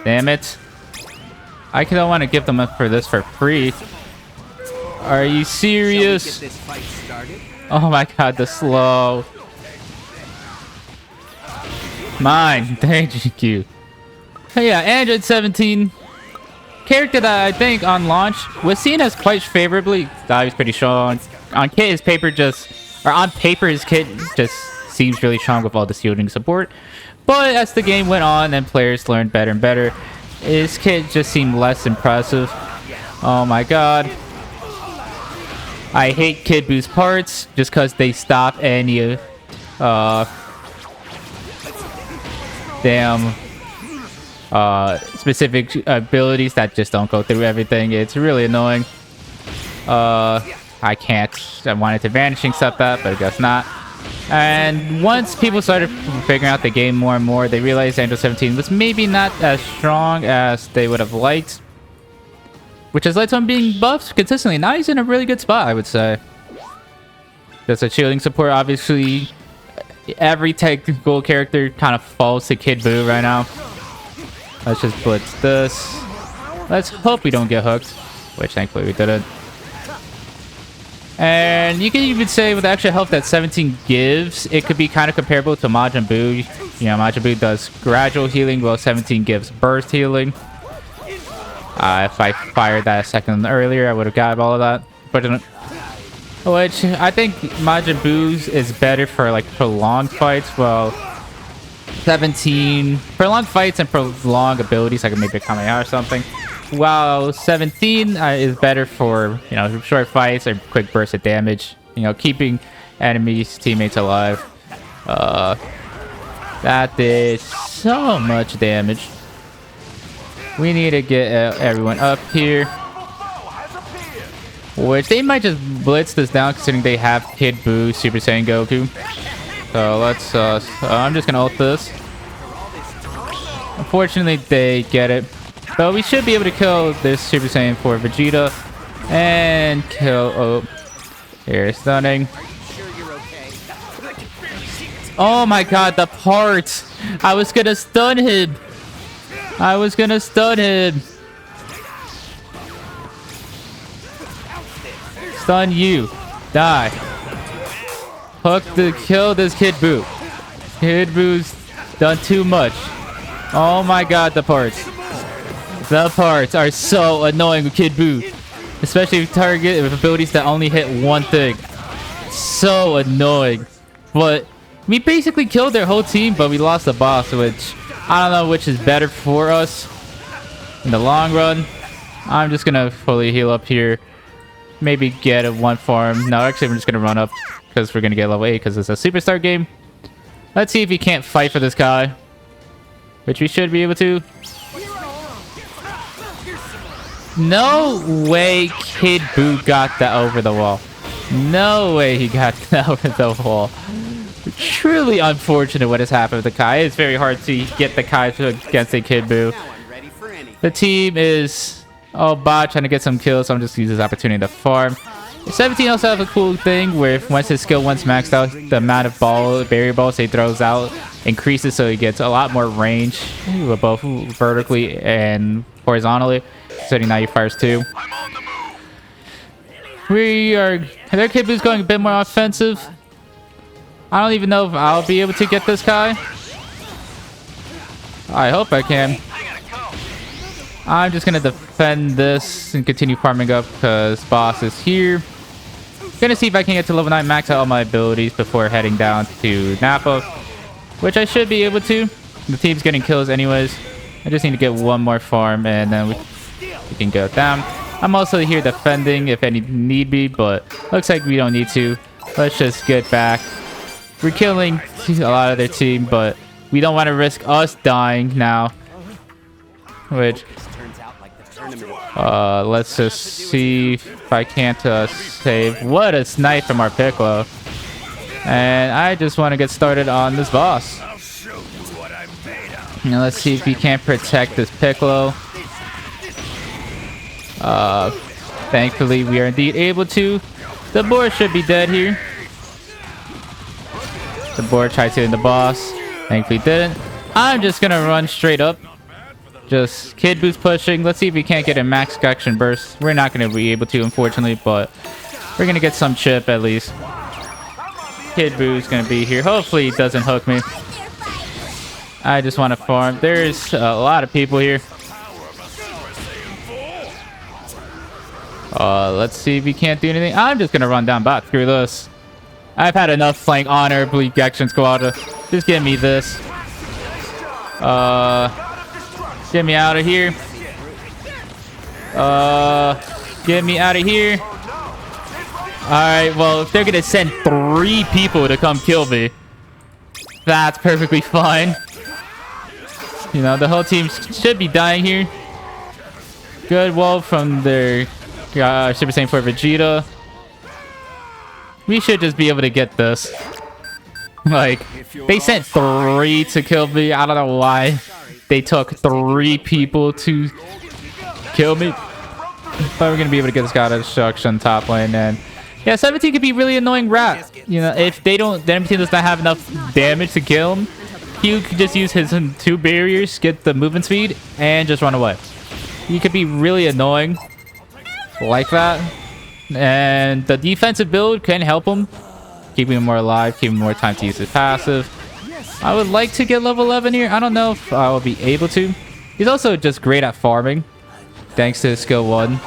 Damn it. I don't want to give them up for this for free. Are you serious? Oh my god, the slow. Mine. Thank you. Hey, yeah, Android 17. Character that I think on launch was seen as quite favorably. That was pretty strong. On kit, his paper just... Or on paper, his kit just seems really strong with all the shielding support. But as the game went on and players learned better and better, his kit just seemed less impressive. Oh my god. I hate Kid Buu's parts just because they stop any specific abilities that just don't go through everything. It's really annoying. I can't. I wanted to vanishing stuff that, but I guess not. And once people started figuring out the game more and more, they realized Android 17 was maybe not as strong as they would have liked, which has led to him being buffed consistently. Now he's in a really good spot, I would say. Just a shielding support, obviously. Every technical character kind of falls to Kid Buu right now. Let's just blitz this. Let's hope we don't get hooked, which thankfully we didn't. And you can even say with the extra health that 17 gives, it could be kind of comparable to Majin Buu. You know, Majin Buu does gradual healing, while 17 gives burst healing. If I fired that a second earlier, I would have got all of that. But which I think Majin Buu's is better for like prolonged fights, while 17 prolonged fights and prolonged abilities, like maybe a Kamehameha or something. While 17 is better for, you know, short fights or quick bursts of damage. You know, keeping enemies, teammates alive. That did so much damage. We need to get everyone up here. Which they might just blitz this down, considering they have Kid Buu, Super Saiyan Goku. So let's, I'm just gonna ult this. Unfortunately, they get it. But we should be able to kill this Super Saiyan for Vegeta. And kill... Oh. Here, stunning. Oh my god, the parts! I was gonna stun him! I was gonna stun him! Stun you. Die. Hook to kill this Kid Buu. Kid Buu's done too much. Oh my god, the parts. The parts are so annoying with Kid Buu. Especially if target with abilities that only hit one thing. So annoying. But we basically killed their whole team, but we lost the boss, which I don't know which is better for us in the long run. I'm just gonna fully heal up here. Maybe get a one farm. No, actually, we're just gonna run up because we're gonna get level 8 because it's a superstar game. Let's see if we can't fight for this guy, which we should be able to. No way Kid Buu got that over the wall. No way he got that over the wall. Truly unfortunate what has happened with the Kai. It's very hard to get the Kai against a Kid Buu. The team is bot trying to get some kills, so I'm just using this opportunity to farm. 17 also have a cool thing where once his skill once maxed out, the amount of barrier balls he throws out increases, so he gets a lot more range, both vertically and horizontally. Considering now he fires 2. Their Kid Buu's going a bit more offensive. I don't even know if I'll be able to get this guy. I hope I can. I'm just gonna defend this and continue farming up because boss is here. Gonna see if I can get to level 9, max out all my abilities before heading down to Nappa, which I should be able to. The team's getting kills anyways. I just need to get one more farm and then we can go down. I'm also here defending if any need be, but looks like we don't need to. Let's just get back. We're killing a lot of their team, but we don't want to risk us dying now. Which, let's just see if I can't save. What a snipe from our Piccolo. And I just want to get started on this boss. Now let's see if we can't protect this Piccolo. Thankfully, we are indeed able to. The board should be dead here. The board tried to hit the boss. Thankfully didn't. I'm just gonna run straight up. Just Kid Buu's pushing. Let's see if we can't get a max action burst. We're not gonna be able to, unfortunately, but we're gonna get some chip at least. Kid Buu's gonna be here. Hopefully he doesn't hook me. I just want to farm. There's a lot of people here. Let's see if we can't do anything. I'm just gonna run down bot. Screw this. I've had enough playing honorably Gekishin Squadra. Just give me this. Get me out of here. Get me out of here. Alright, well, if they're gonna send 3 people to come kill me, that's perfectly fine. You know, the whole team should be dying here. Good wall from their Super Saiyan for Vegeta. We should just be able to get this. Like, they sent 3 to kill me. I don't know why they took 3 people to kill me. But we're gonna be able to get this guy out of destruction top lane. And yeah, 17 could be really annoying rat. You know, if the enemy team does not have enough damage to kill him, he could just use his 2 barriers, get the movement speed, and just run away. He could be really annoying like that. And the defensive build can help him, keeping him more alive, keeping more time to use his passive. I would like to get level 11 here. I don't know if I will be able to. He's also just great at farming, thanks to his skill 1.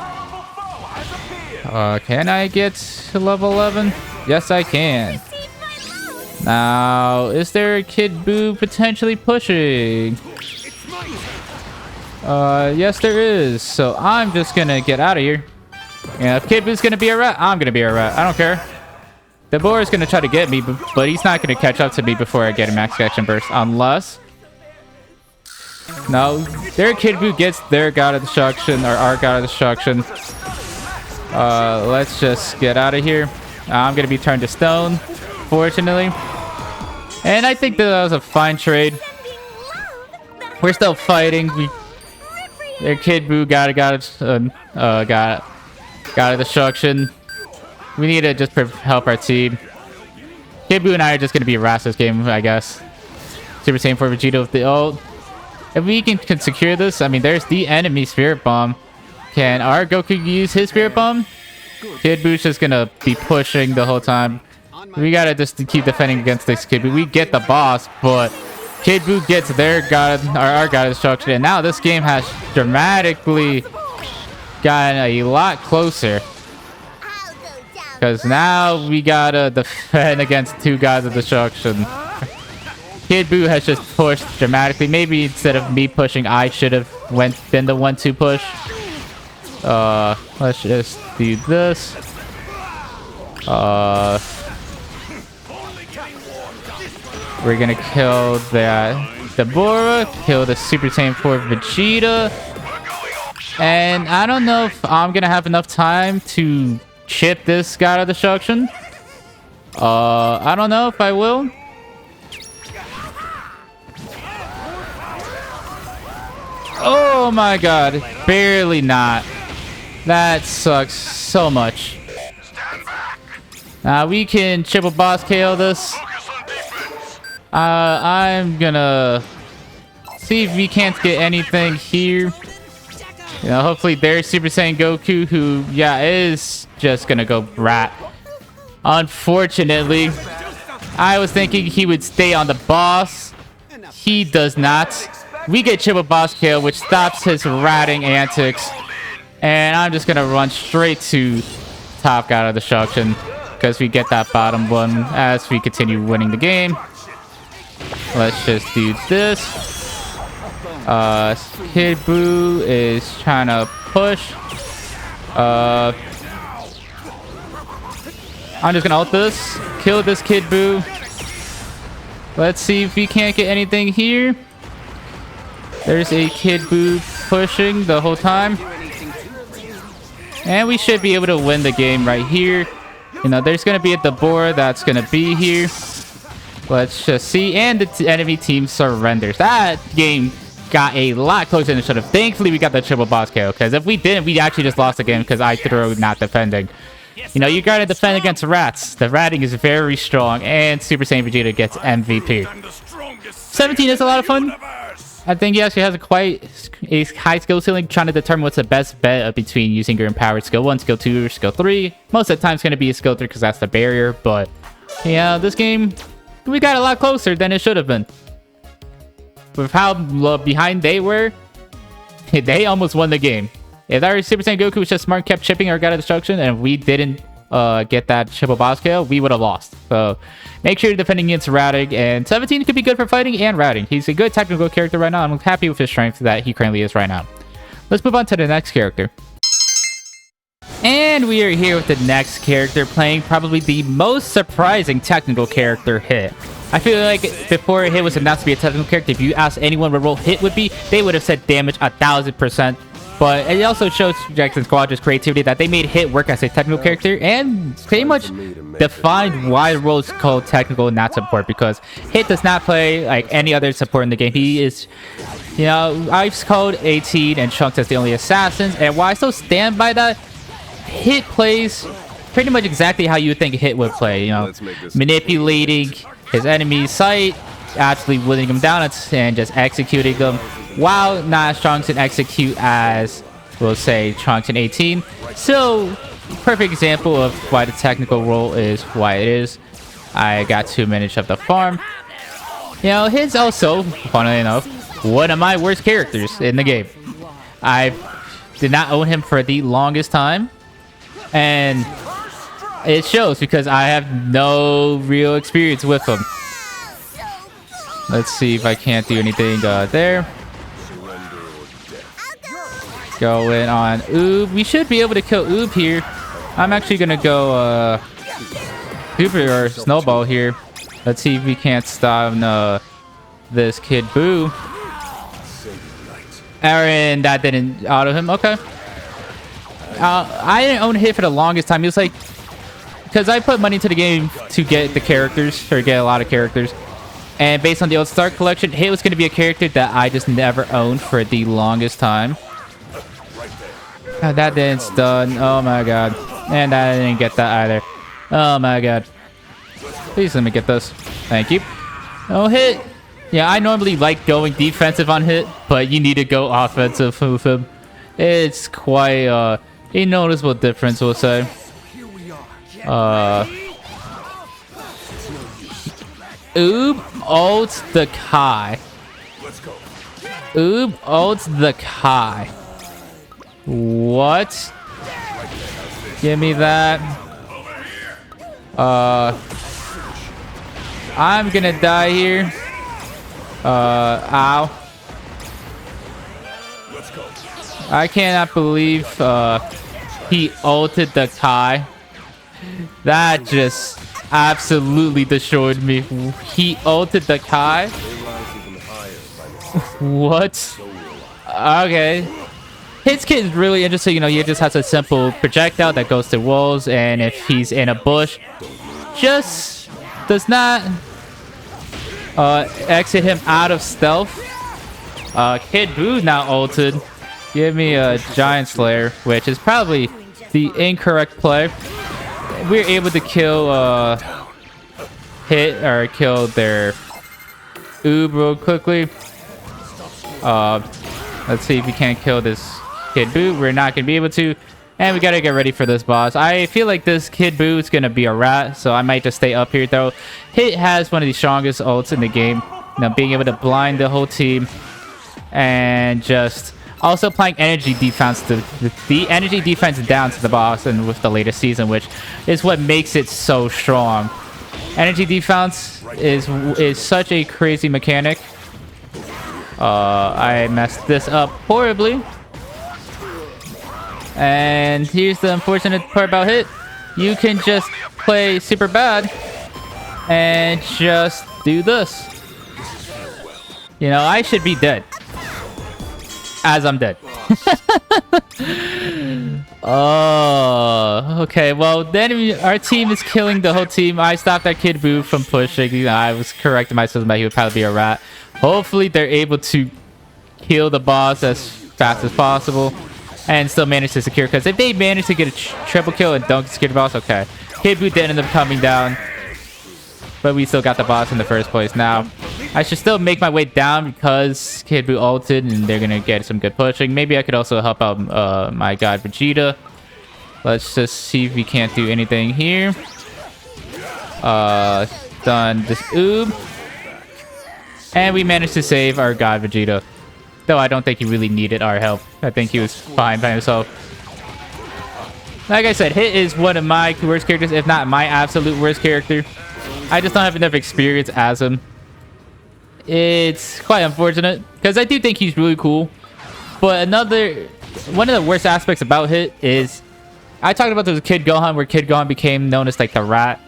Can I get to level 11? Yes, I can. Now, is there a Kid Buu potentially pushing? Yes, there is. So I'm just gonna get out of here. And if Kid Buu's gonna be a rat, I'm gonna be a rat. I don't care. Dabura is gonna try to get me, but he's not gonna catch up to me before I get a max action burst, unless. No, their Kid Buu gets their God of Destruction, or our God of Destruction. Let's just get out of here. I'm gonna be turned to stone, fortunately. And I think that was a fine trade. We're still fighting. Their Kid Buu got a destruction. We need to just help our team. Kid Buu and I are just gonna be harassed this game, I guess. Super Saiyan for Vegito with the ult. If we can secure this, I mean, there's the enemy Spirit Bomb. Can our Goku use his Spirit Bomb? Kid Buu's just gonna be pushing the whole time. We gotta just keep defending against this Kid Buu. We get the boss, but Kid Buu gets their God, our God of Destruction, and now this game has dramatically gotten a lot closer. Because now we gotta defend against 2 Gods of Destruction. Kid Buu has just pushed dramatically. Maybe instead of me pushing, I should have been the one to push. Let's just do this. We're gonna kill that Dabura, kill the Super Saiyan 4 Vegeta. And I don't know if I'm gonna have enough time to chip this God of Destruction. I don't know if I will. Oh my god, barely not. That sucks so much. We can triple boss KO this. I'm gonna see if we can't get anything here. You know, hopefully there's Super Saiyan Goku, who, yeah, is just gonna go rat. Unfortunately, I was thinking he would stay on the boss. He does not. We get triple boss kill, which stops his ratting antics. And I'm just gonna run straight to top God of Destruction, because we get that bottom one as we continue winning the game. Let's just do this. Kid Buu is trying to push. I'm just gonna ult this. Kill this Kid Buu. Let's see if we can't get anything here. There's a Kid Buu pushing the whole time. And we should be able to win the game right here. You know, there's gonna be a Dabura that's gonna be here. Let's just see. And the enemy team surrenders. That game got a lot closer than it should have. Thankfully, we got the triple boss KO, because if we didn't, we actually just lost the game because I threw not defending. You know, you gotta defend against rats. The ratting is very strong, and Super Saiyan Vegeta gets MVP. 17 is a lot of fun. I think he actually has a high skill ceiling, trying to determine what's the best bet between using your empowered skill 1, skill 2, or skill 3. Most of the time, it's going to be a skill 3 because that's the barrier. But yeah, this game, we got a lot closer than it should have been. With how behind they were, they almost won the game. If our Super Saiyan Goku was just smart, kept chipping our God of Destruction, and if we didn't get that triple boss kill, we would have lost. So make sure you're defending against ratting, and 17 could be good for fighting and ratting. He's a good technical character right now. I'm happy with his strength that he currently is right now. Let's move on to the next character. And we are here with the next character, playing probably the most surprising technical character, Hit. I feel like before Hit was announced to be a technical character, if you asked anyone what role Hit would be, they would have said damage 1000%. But it also shows Gekishin Squadra's creativity that they made Hit work as a technical character and pretty much defined why the role is called technical and not support, because Hit does not play like any other support in the game. He is, you know, I've called 18 and Trunks as the only assassins, and while I still stand by that, Hit plays pretty much exactly how you would think Hit would play, you know, manipulating his enemy's sight, actually winning them down and just executing them, while not as strong to execute as, we'll say, Trunks in 18. So, perfect example of why the technical role is why it is. I got 2 minutes of the farm. You know, his also, funnily enough, one of my worst characters in the game. I did not own him for the longest time, and it shows because I have no real experience with him. Let's see if I can't do anything there. Go in on Oob. We should be able to kill Oob here. I'm actually gonna go Super or Snowball here. Let's see if we can't stop this Kid Buu. Aaron, that didn't auto him. Okay. I didn't own Hit for the longest time. It was like, because I put money into the game to get the characters, or get a lot of characters. And based on the old Start collection, Hit was going to be a character that I just never owned for the longest time. Oh, that didn't stun. Oh my god. And I didn't get that either. Oh my god. Please let me get this. Thank you. Oh, Hit. Yeah, I normally like going defensive on Hit, but you need to go offensive with him. It's quite a noticeable difference, we'll say. Oob ults the Kai. Oob ults the Kai. What? Give me that. I'm gonna die here. Ow. I cannot believe he ulted the Kai. That just absolutely destroyed me. He ulted the Kai. What? Okay. His kit is really interesting. You know, he just has a simple projectile that goes to walls, and if he's in a bush, just does not exit him out of stealth. Kid Buu now ulted. Give me a Giant Slayer, which is probably the incorrect play. We're able to kill Hit or kill their Oob real quickly. Let's see if we can't kill this Kid Buu. We're not gonna be able to, and we gotta get ready for this boss. I feel like this Kid Buu is gonna be a rat, so I might just stay up here though. Hit has one of the strongest ults in the game. You know, being able to blind the whole team and just also applying energy defense to the energy defense down to the boss, and with the latest season, which is what makes it so strong. Energy defense is such a crazy mechanic. I messed this up horribly. And here's the unfortunate part about Hit. You can just play super bad and just do this. You know, I should be dead. As I'm dead. Oh, okay. Well, then our team is killing the whole team. I stopped that Kid Buu from pushing. You know, I was correcting myself that he would probably be a rat. Hopefully, they're able to kill the boss as fast as possible and still manage to secure. Because if they manage to get a triple kill and don't secure the boss, okay. Kid Buu did end up coming down, but we still got the boss in the first place. Now, I should still make my way down because Kid Buu ulted and they're gonna get some good pushing. Maybe I could also help out my god Vegeta. Let's just see if we can't do anything here. Done this Oob. And we managed to save our god Vegeta. Though I don't think he really needed our help. I think he was fine by himself. Like I said, Hit is one of my worst characters, if not my absolute worst character. I just don't have enough experience as him. It's quite unfortunate, because I do think he's really cool. But one of the worst aspects about Hit is, I talked about this Kid Gohan, where Kid Gohan became known as like the rat.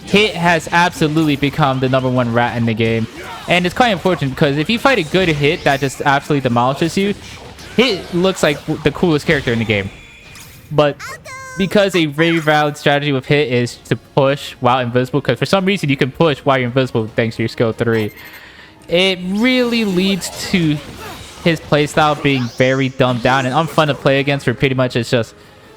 Hit has absolutely become the #1 rat in the game. And it's quite unfortunate, because if you fight a good Hit that just absolutely demolishes you, Hit looks like the coolest character in the game. But because a very valid strategy with Hit is to push while invisible, because for some reason you can push while you're invisible thanks to your skill 3, it really leads to his playstyle being very dumbed down and unfun to play against, where pretty much it's just,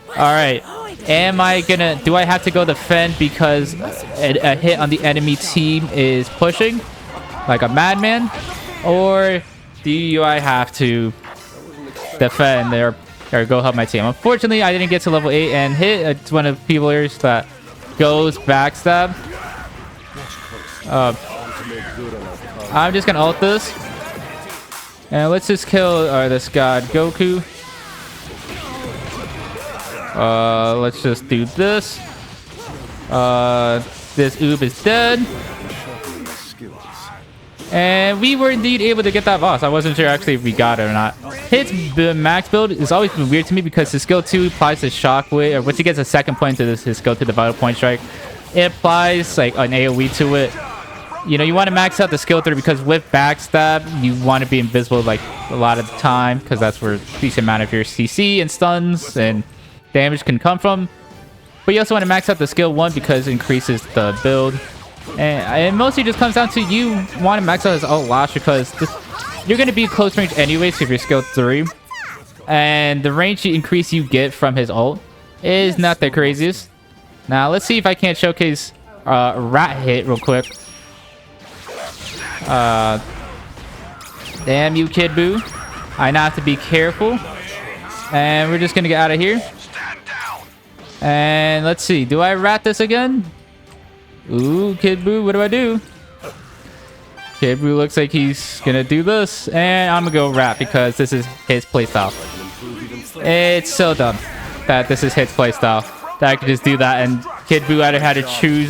alright, do I have to go defend because a hit on the enemy team is pushing like a madman? Or do I have to defend or go help my team? Unfortunately, I didn't get to level 8, and Hit, it's one of the people that goes backstab. I'm just gonna ult this. And let's just kill this god, Goku. Let's just do this. This Oob is dead. And we were indeed able to get that boss. I wasn't sure actually if we got it or not. Hit's max build has always been weird to me because his skill 2 applies to shockwave, or once he gets a second point to his skill 2, the vital point strike, it applies like an AoE to it. You know, you want to max out the skill 3 because with backstab, you want to be invisible like a lot of the time, because that's where a decent amount of your CC and stuns and damage can come from. But you also want to max out the skill 1 because it increases the build. And it mostly just comes down to you want to max out his ult lash because you're going to be close range anyways if you're skill 3. And the range increase you get from his ult is not the craziest. Now, let's see if I can't showcase Rat Hit real quick. Damn you, Kid Boo. I now have to be careful. And we're just going to get out of here. And let's see. Do I rat this again? Ooh, Kid Boo, what do I do? Kid Boo looks like he's going to do this. And I'm going to go rat because this is his playstyle. It's so dumb that this is his playstyle. That I could just do that. And Kid Boo either had to choose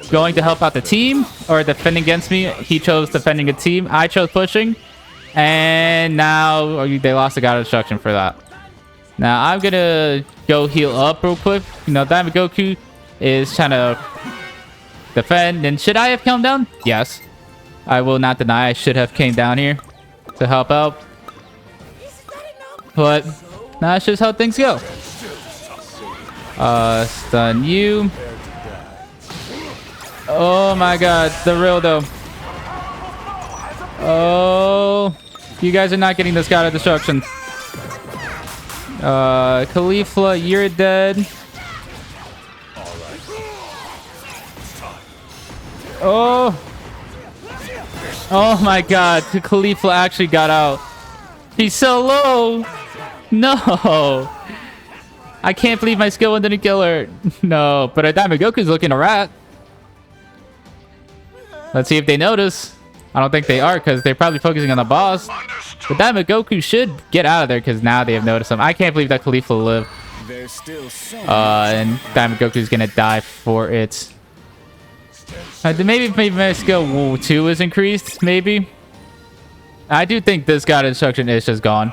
going to help out the team or defending against me. He chose defending a team. I chose pushing. And now they lost the God of Destruction for that. Now I'm going to go heal up real quick. You know, Diamond Goku is trying to defend. And should I have come down? Yes. I will not deny I should have came down here to help out. But that's just how things go. Stun you. Oh my god, the real though. Oh, you guys are not getting this God of Destruction. Caulifla, you're dead. Oh. Oh my god, Caulifla actually got out. He's so low. No. I can't believe my skill 1 didn't kill her. No, but our Diamond Goku's looking a rat. Let's see if they notice. I don't think they are because they're probably focusing on the boss. But Diamond Goku should get out of there because now they have noticed him. I can't believe that Caulifla lived. And Diamond Goku's gonna die for it. Maybe my skill 2 is increased. Maybe. I do think this God of Destruction is just gone.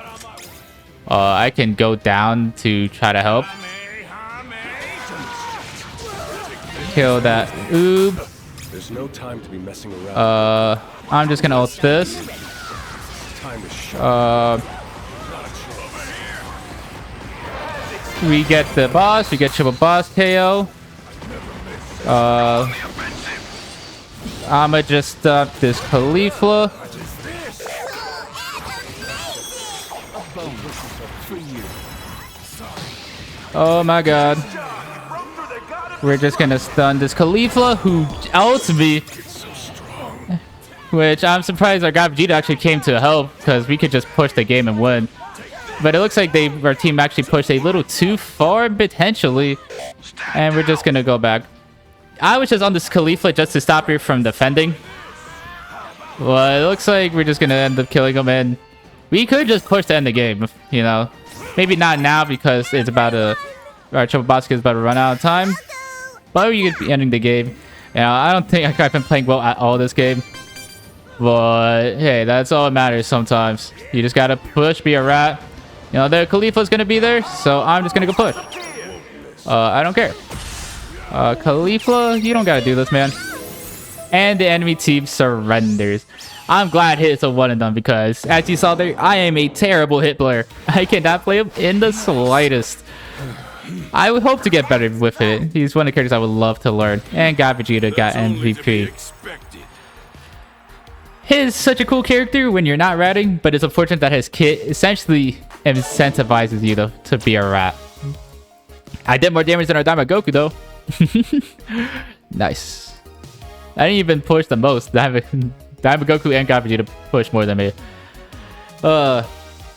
I can go down to try to help. Kill that Oob. There's no time to be messing around. I'm just gonna ult this. We get the boss. We get triple boss KO. I'ma just stop this Caulifla. Oh my god. We're just gonna stun this Caulifla who ults me. Which I'm surprised our god Vegeta actually came to help because we could just push the game and win. But it looks like our team actually pushed a little too far potentially. And we're just gonna go back. I was just on this Caulifla just to stop her from defending. Well, it looks like we're just gonna end up killing him, and we could just push to end the game, you know. Maybe not now because it's about to... Our triple boss is about to run out of time. But you could be ending the game. You know, I don't think I've been playing well at all this game. But, hey, that's all that matters sometimes. You just gotta push, be a rat. You know, the Caulifla's gonna be there, so I'm just gonna go push. I don't care. Caulifla, you don't gotta do this, man. And the enemy team surrenders. I'm glad hit's a one and done because, as you saw there, I am a terrible hit player. I cannot play him in the slightest. I would hope to get better with it. He's one of the characters I would love to learn. And got Vegeta, got MVP. He's such a cool character when you're not ratting, but it's unfortunate that his kit essentially incentivizes you to be a rat. I did more damage than our Diamond Goku though. Nice. I didn't even push the most. Diamond Goku and God Vegeta push more than me. I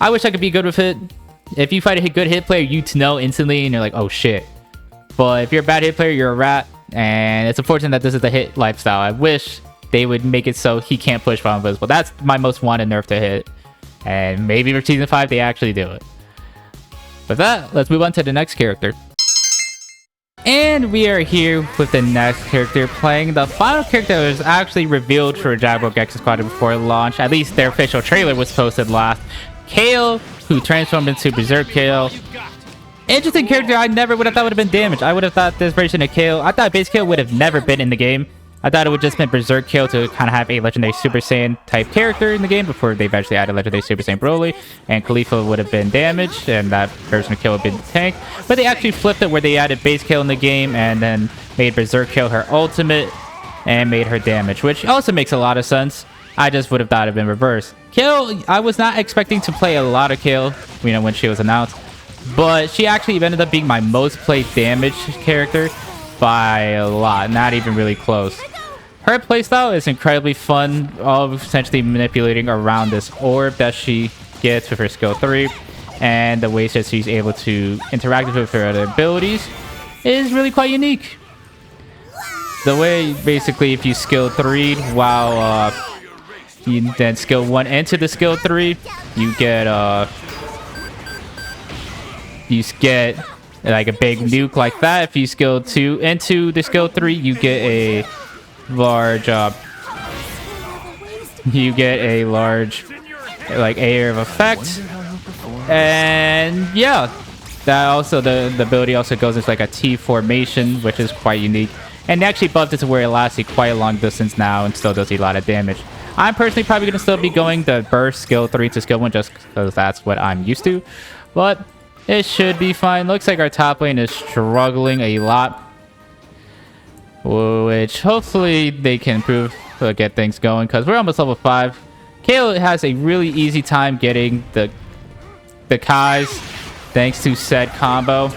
wish I could be good with it. If you fight a good hit player, you know instantly and you're like, oh shit. But if you're a bad hit player, you're a rat. And it's unfortunate that this is the hit lifestyle. I wish they would make it so he can't push while invisible. That's my most wanted nerf to hit. And maybe for Season 5, they actually do it. With that, let's move on to the next character. And we are here with the next character, playing the final character that was actually revealed for Dragon Ball Gekishin Squadra before launch. At least their official trailer was posted last. Kale, who transformed into Berserk Kale. Interesting character. I never would have thought would have been damaged. I would have thought this version of Kale, I thought base Kale would have never been in the game. I thought it would just been Berserk Kale to kind of have a legendary Super Saiyan type character in the game before they eventually added legendary Super Saiyan Broly, and Caulifla would have been damaged and that version of Kale would have been tank. But they actually flipped it where they added base Kale in the game and then made Berserk Kale her ultimate and made her damage, which also makes a lot of sense. I just would have thought it had been reversed. Kale, I was not expecting to play a lot of Kale, you know, when she was announced, but she actually ended up being my most played damage character by a lot, not even really close. Her playstyle is incredibly fun, all essentially manipulating around this orb that she gets with her skill 3, and the ways that she's able to interact with her other abilities is really quite unique. The way, basically, if you skill 3 while you then skill 1 into the skill 3, you get like a big nuke like that. If you skill 2 into the skill 3, you get a large like area of effect. And yeah, that also the ability also goes into like a T formation, which is quite unique, and they actually buffed it to where it lasts quite a long distance now and still does a lot of damage. I'm personally probably going to still be going the burst skill 3 to skill 1 just because that's what I'm used to, but it should be fine. Looks like our top lane is struggling a lot, which hopefully they can improve to get things going because we're almost level 5. Kale has a really easy time getting the Kais thanks to said combo.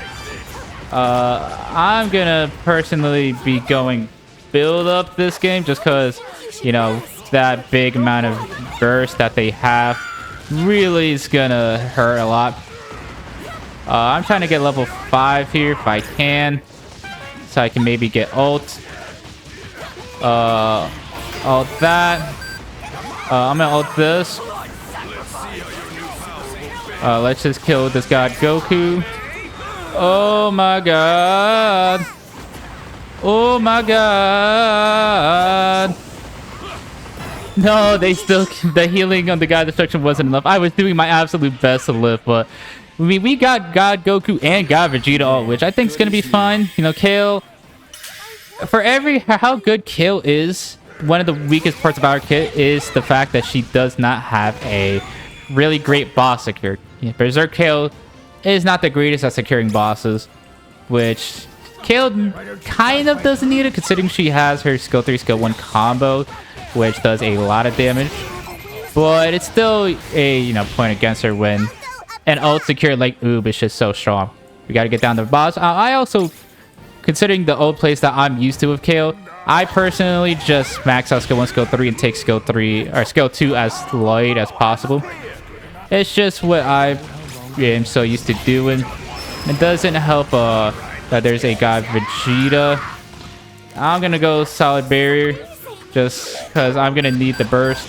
I'm gonna personally be going build up this game just because, you know, that big amount of burst that they have really is gonna hurt a lot. I'm trying to get level 5 here if I can, so I can maybe get ult that. I'm gonna ult this. Let's just kill this god Goku. Oh my god. Oh my god. No, they still, the healing on the god destruction wasn't enough. I was doing my absolute best to live, but I mean, we got God Goku and God Vegeta ult, which I think is gonna be fine. You know, Kale, for how good Kale is, one of the weakest parts about her kit is the fact that she does not have a really great boss secured. Yeah, Berserk Kale is not the greatest at securing bosses, which Kale kind of doesn't need it considering she has her skill 3 skill 1 combo, which does a lot of damage, but it's still a, you know, point against her when an ult secured like Oob is just so strong. We got to get down to the boss. I also, considering the ult plays that I'm used to with Kale, I personally just max out skill 1 skill 3 and take skill 3 or skill 2 as light as possible. It's just what I am so used to doing. It doesn't help that there's a god Vegeta. I'm gonna go solid barrier just because I'm gonna need the burst.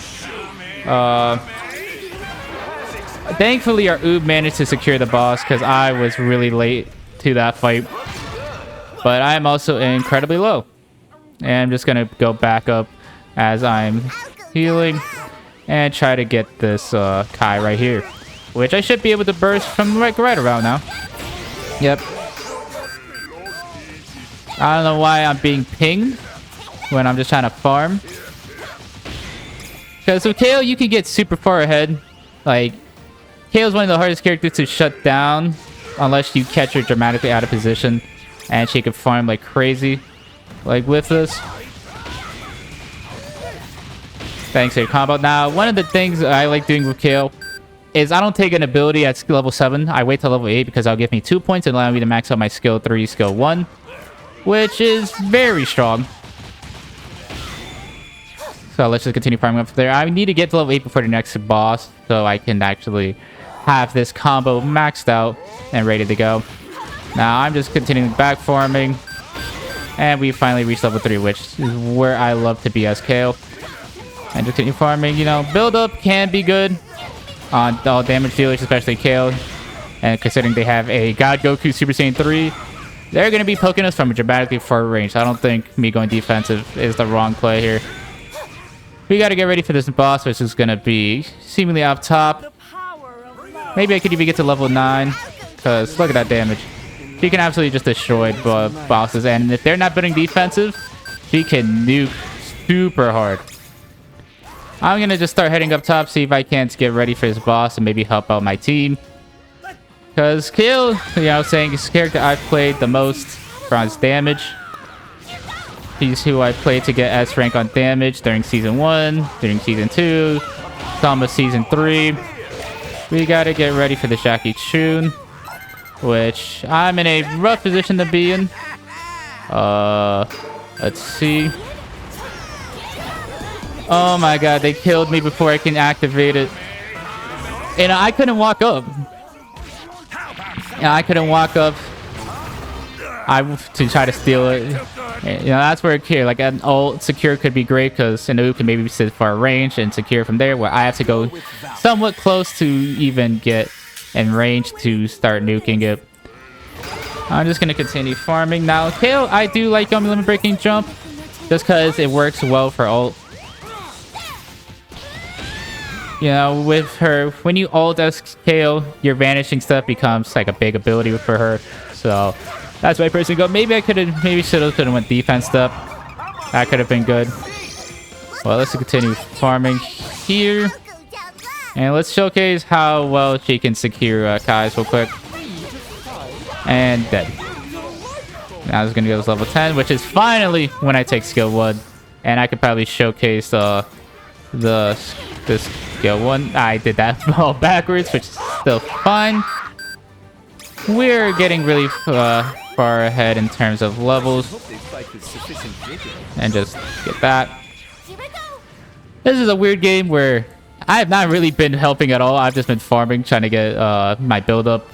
Thankfully our Oob managed to secure the boss because I was really late to that fight, but I am also incredibly low, and I'm just gonna go back up as I'm healing and try to get this Kai right here, which I should be able to burst from right around now. Yep. I don't know why I'm being pinged when I'm just trying to farm. Because with Kale, you can get super far ahead. Like, Kale's one of the hardest characters to shut down unless you catch her dramatically out of position. And she can farm like crazy. Like with this. Thanks to your combo. Now, one of the things I like doing with Kale is I don't take an ability at skill level 7. I wait till level 8 because that'll give me 2 points and allow me to max out my skill 3, skill 1. Which is very strong. So let's just continue farming up there. I need to get to level 8 before the next boss so I can actually have this combo maxed out and ready to go. Now I'm just continuing back farming. And we finally reached level 3, which is where I love to be as Kale. And just continue farming. You know, build up can be good on all damage dealers, especially Kale. And considering they have a God Goku Super Saiyan 3, they're going to be poking us from a dramatically far range. I don't think me going defensive is the wrong play here. We got to get ready for this boss, which is going to be seemingly up top. Maybe I could even get to level 9. Because look at that damage. She can absolutely just destroy bosses. And if they're not building defensive, she can nuke super hard. I'm going to just start heading up top, see if I can't get ready for this boss and maybe help out my team. Because Kale, you know, saying is the character I've played the most for his damage. He's who I played to get S rank on damage during Season 1, during Season 2, some of Season 3. We gotta get ready for the Jackie Chun, which I'm in a rough position to be in. Let's see. Oh my god, they killed me before I can activate it. And I couldn't walk up. Yeah, I couldn't walk up. To try to steal it. You know, that's where here, like an ult secure could be great because Inu can maybe sit far range and secure from there, where I have to go somewhat close to even get in range to start nuking it. I'm just gonna continue farming now. Kale, I do like limit breaking jump just because it works well for ult. You know, with her, when you ult as Kale, your vanishing stuff becomes like a big ability for her. So that's my personal goal. Maybe I could have, should have went defense stuff. That could have been good. Well, let's continue farming here. And let's showcase how well she can secure Kai's real quick. And dead. Now it's going to go to level 10, which is finally when I take skill 1. And I could probably showcase this skill 1. I did that all backwards, which is still fine. We're getting really far ahead in terms of levels. And just get that. This is a weird game where I have not really been helping at all. I've just been farming, trying to get my build up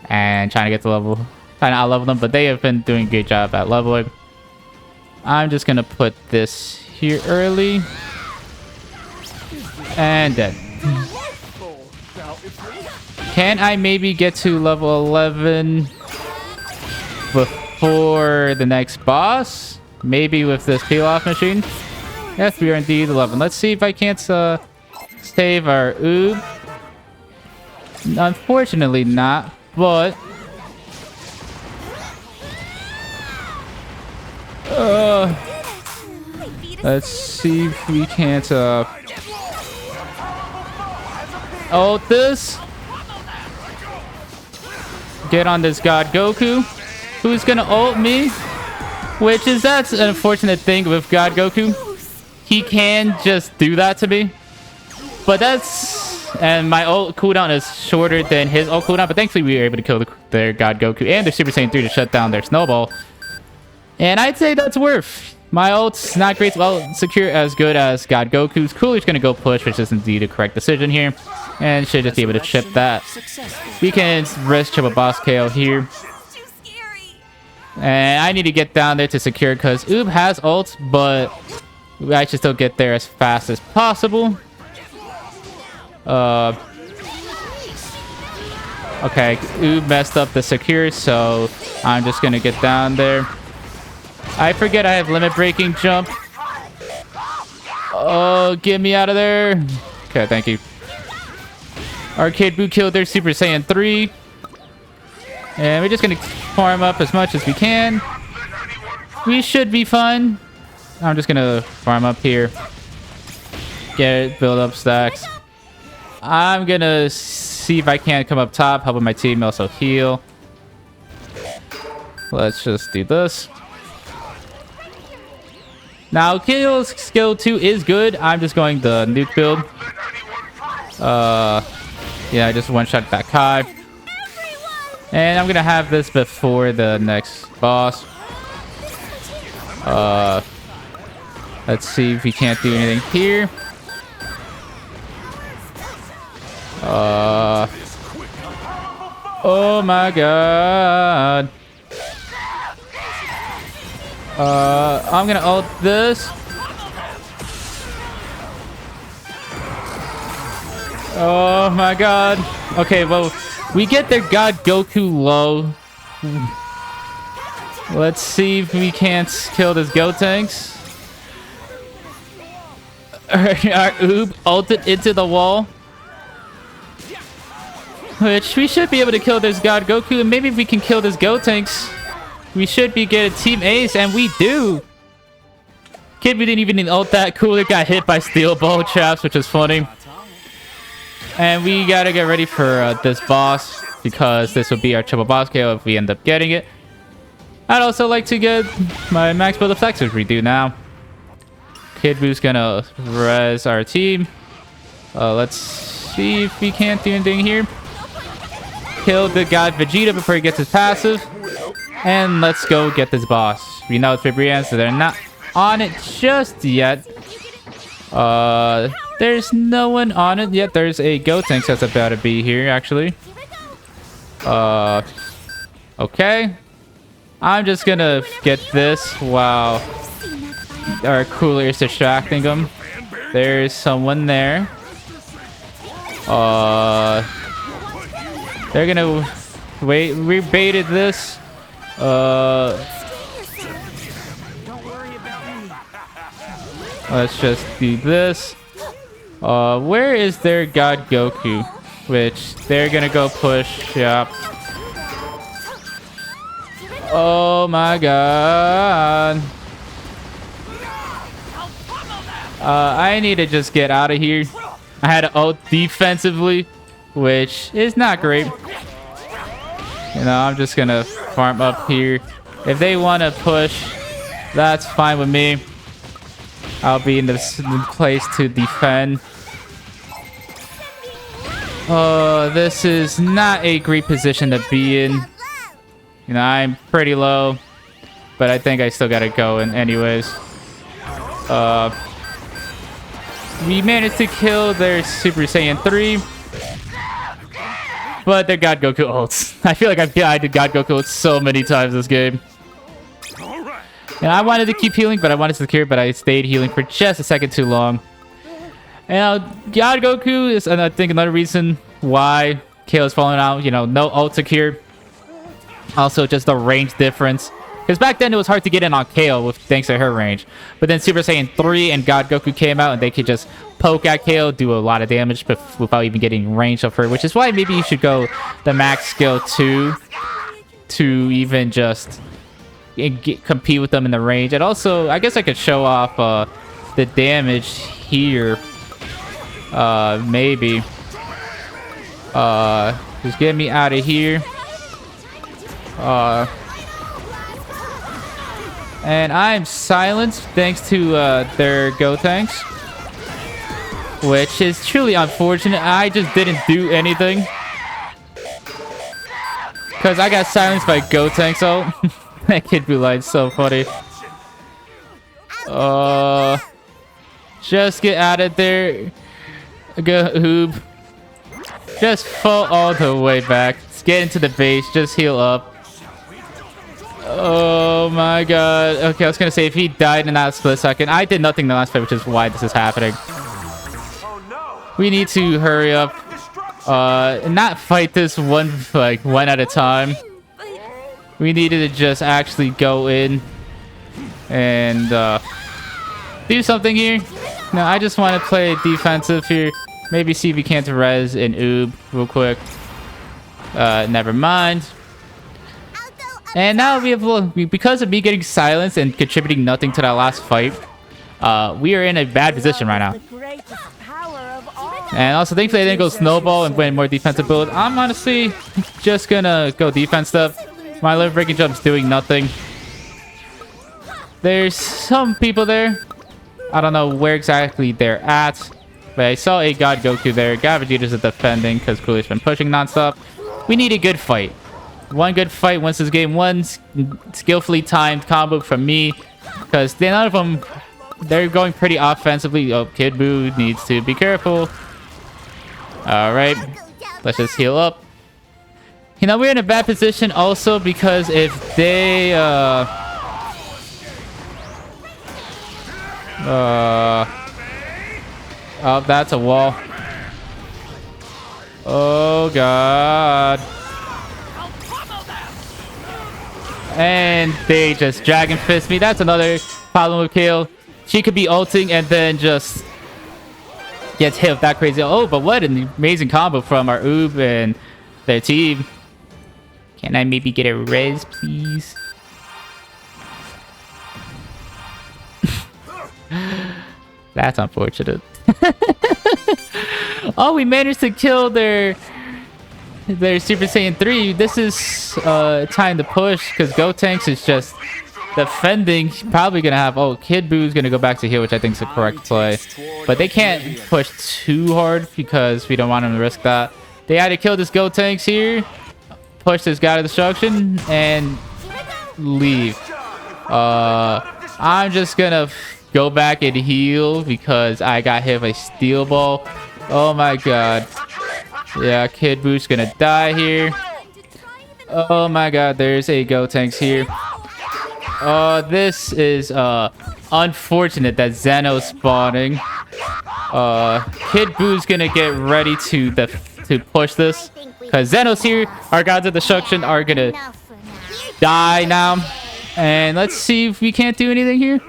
and trying to get to level, trying to out-level them, but they have been doing a good job at leveling. I'm just gonna put this here early. And dead. Can I maybe get to level 11 before the next boss? Maybe with this peel-off machine? Yes, we are indeed 11. Let's see if I can't save our oob. Unfortunately not, but let's see if we can't ult this. Get on this God Goku, who's gonna ult me, which is, that's an unfortunate thing with God Goku. He can just do that to me, but that's, and my ult cooldown is shorter than his ult cooldown, but thankfully we were able to kill their God Goku and their Super Saiyan 3 to shut down their snowball. And I'd say that's worth. My ult's not great, well secure as good as God Goku's. Cooler's gonna go push, which is indeed a correct decision here. And should just be able to chip that. We can risk chip a boss KO here. And I need to get down there to secure because Oob has ult, but I should still get there as fast as possible. Okay, Oob messed up the secure, so I'm just gonna get down there. I forget I have limit breaking jump. Oh, get me out of there. Okay, thank you. Arcade Boo killed their Super Saiyan 3. And we're just going to farm up as much as we can. We should be fine. I'm just going to farm up here. build up stacks. I'm gonna see if I can't come up top, helping my team also heal. Let's just do this. Now, Kale's skill 2 is good. I'm just going the nuke build. Yeah, I just one-shot that Kai. And I'm gonna have this before the next boss. Let's see if we can't do anything here. Oh my god. I'm gonna ult this. Oh my god. Okay, well, we get their God Goku low. Let's see if we can't kill this Gotenks. Our Oob ulted into the wall. Which we should be able to kill this God Goku, and maybe if we can kill this Gotenks, we should be getting Team Ace, and we do. Kid, we didn't even ult that cool. It got hit by steel ball traps, which is funny. And we gotta get ready for this boss, because this will be our triple boss KO if we end up getting it. I'd also like to get my max build of Texas redo now. Kid Boo's gonna res our team. Let's see if we can't do anything here. Kill the god Vegeta before he gets his passive. And let's go get this boss. We know it's Brienne, so they're not on it just yet. There's no one on it yet. There's a Gotenks that's about to be here, actually. Okay. I'm just gonna get this while our cooler is distracting them. There's someone there. They're gonna wait. We baited this. Let's just do this. Where is their God Goku? Which they're gonna go push. Yep. Oh my god. I need to just get out of here. I had to ult defensively, which is not great. You know, I'm just gonna farm up here. If they want to push, that's fine with me. I'll be in this place to defend. This is not a great position to be in. You know, I'm pretty low, but I think I still gotta go in anyways. We managed to kill their Super Saiyan 3. But their God Goku ults. I feel like I did God Goku ults so many times this game. And I wanted to keep healing, but I wanted to secure, but I stayed healing for just a second too long. And God Goku is, I think, another reason why Kale is falling out. You know, no ult secure. Also, just the range difference. Because back then, it was hard to get in on Kale thanks to her range. But then Super Saiyan 3 and God Goku came out, and they could just poke at Kale, do a lot of damage without even getting range of her. Which is why maybe you should go the max skill 2 to even just compete with them in the range. And also, I guess I could show off the damage here. Maybe. Just get me out of here. And I'm silenced thanks to their Gotenks, which is truly unfortunate. I just didn't do anything because I got silenced by Gotenks. Oh, that Kid Buu line's so funny. Just get out of there, Hoob. Just fall all the way back. Just get into the base. Just heal up. Oh my god. Okay, I was gonna say if he died in that split second. I did nothing in the last fight, which is why this is happening. We need to hurry up. And not fight this one at a time. We needed to just actually go in and do something here. No, I just want to play defensive here. Maybe see if we can't res an Oob real quick. Never mind. And now we have, because of me getting silenced and contributing nothing to that last fight, we are in a bad position right now. And also, thankfully, I didn't go snowball and went more defensive build. I'm honestly just gonna go defense stuff. My limit breaking jump's doing nothing. There's some people there. I don't know where exactly they're at. But I saw a God Goku there. God Vegeta's defending because Krillin's been pushing nonstop. We need a good fight. One good fight wins this game. One skillfully timed combo from me. Because none of them, they're going pretty offensively. Oh, Kid Buu needs to be careful. Alright. Let's just heal up. You know, we're in a bad position also because if they... Oh, that's a wall. Oh, God. And they just Dragon Fist me. That's another problem with Kale. She could be ulting and then just gets hit with that crazy... Oh, but what an amazing combo from our Oob and their team. Can I maybe get a res, please? That's unfortunate. Oh, we managed to kill their Super Saiyan 3. This is time to push because Gotenks is just defending. Probably gonna have... Oh, Kid Buu's gonna go back to heal, which I think is the correct play. But they can't push too hard because we don't want them to risk that. They either kill this Gotenks here, push this guy to destruction, and leave. I'm just gonna go back and heal because I got hit by Steel Ball. Oh my god. Yeah, Kid Buu's gonna die here. Oh my god, there's a Gotenks here. This is unfortunate that Zeno's spawning. Kid Buu's gonna get ready to push this. Because Zeno's here. Our gods of destruction are gonna die now. And let's see if we can't do anything here.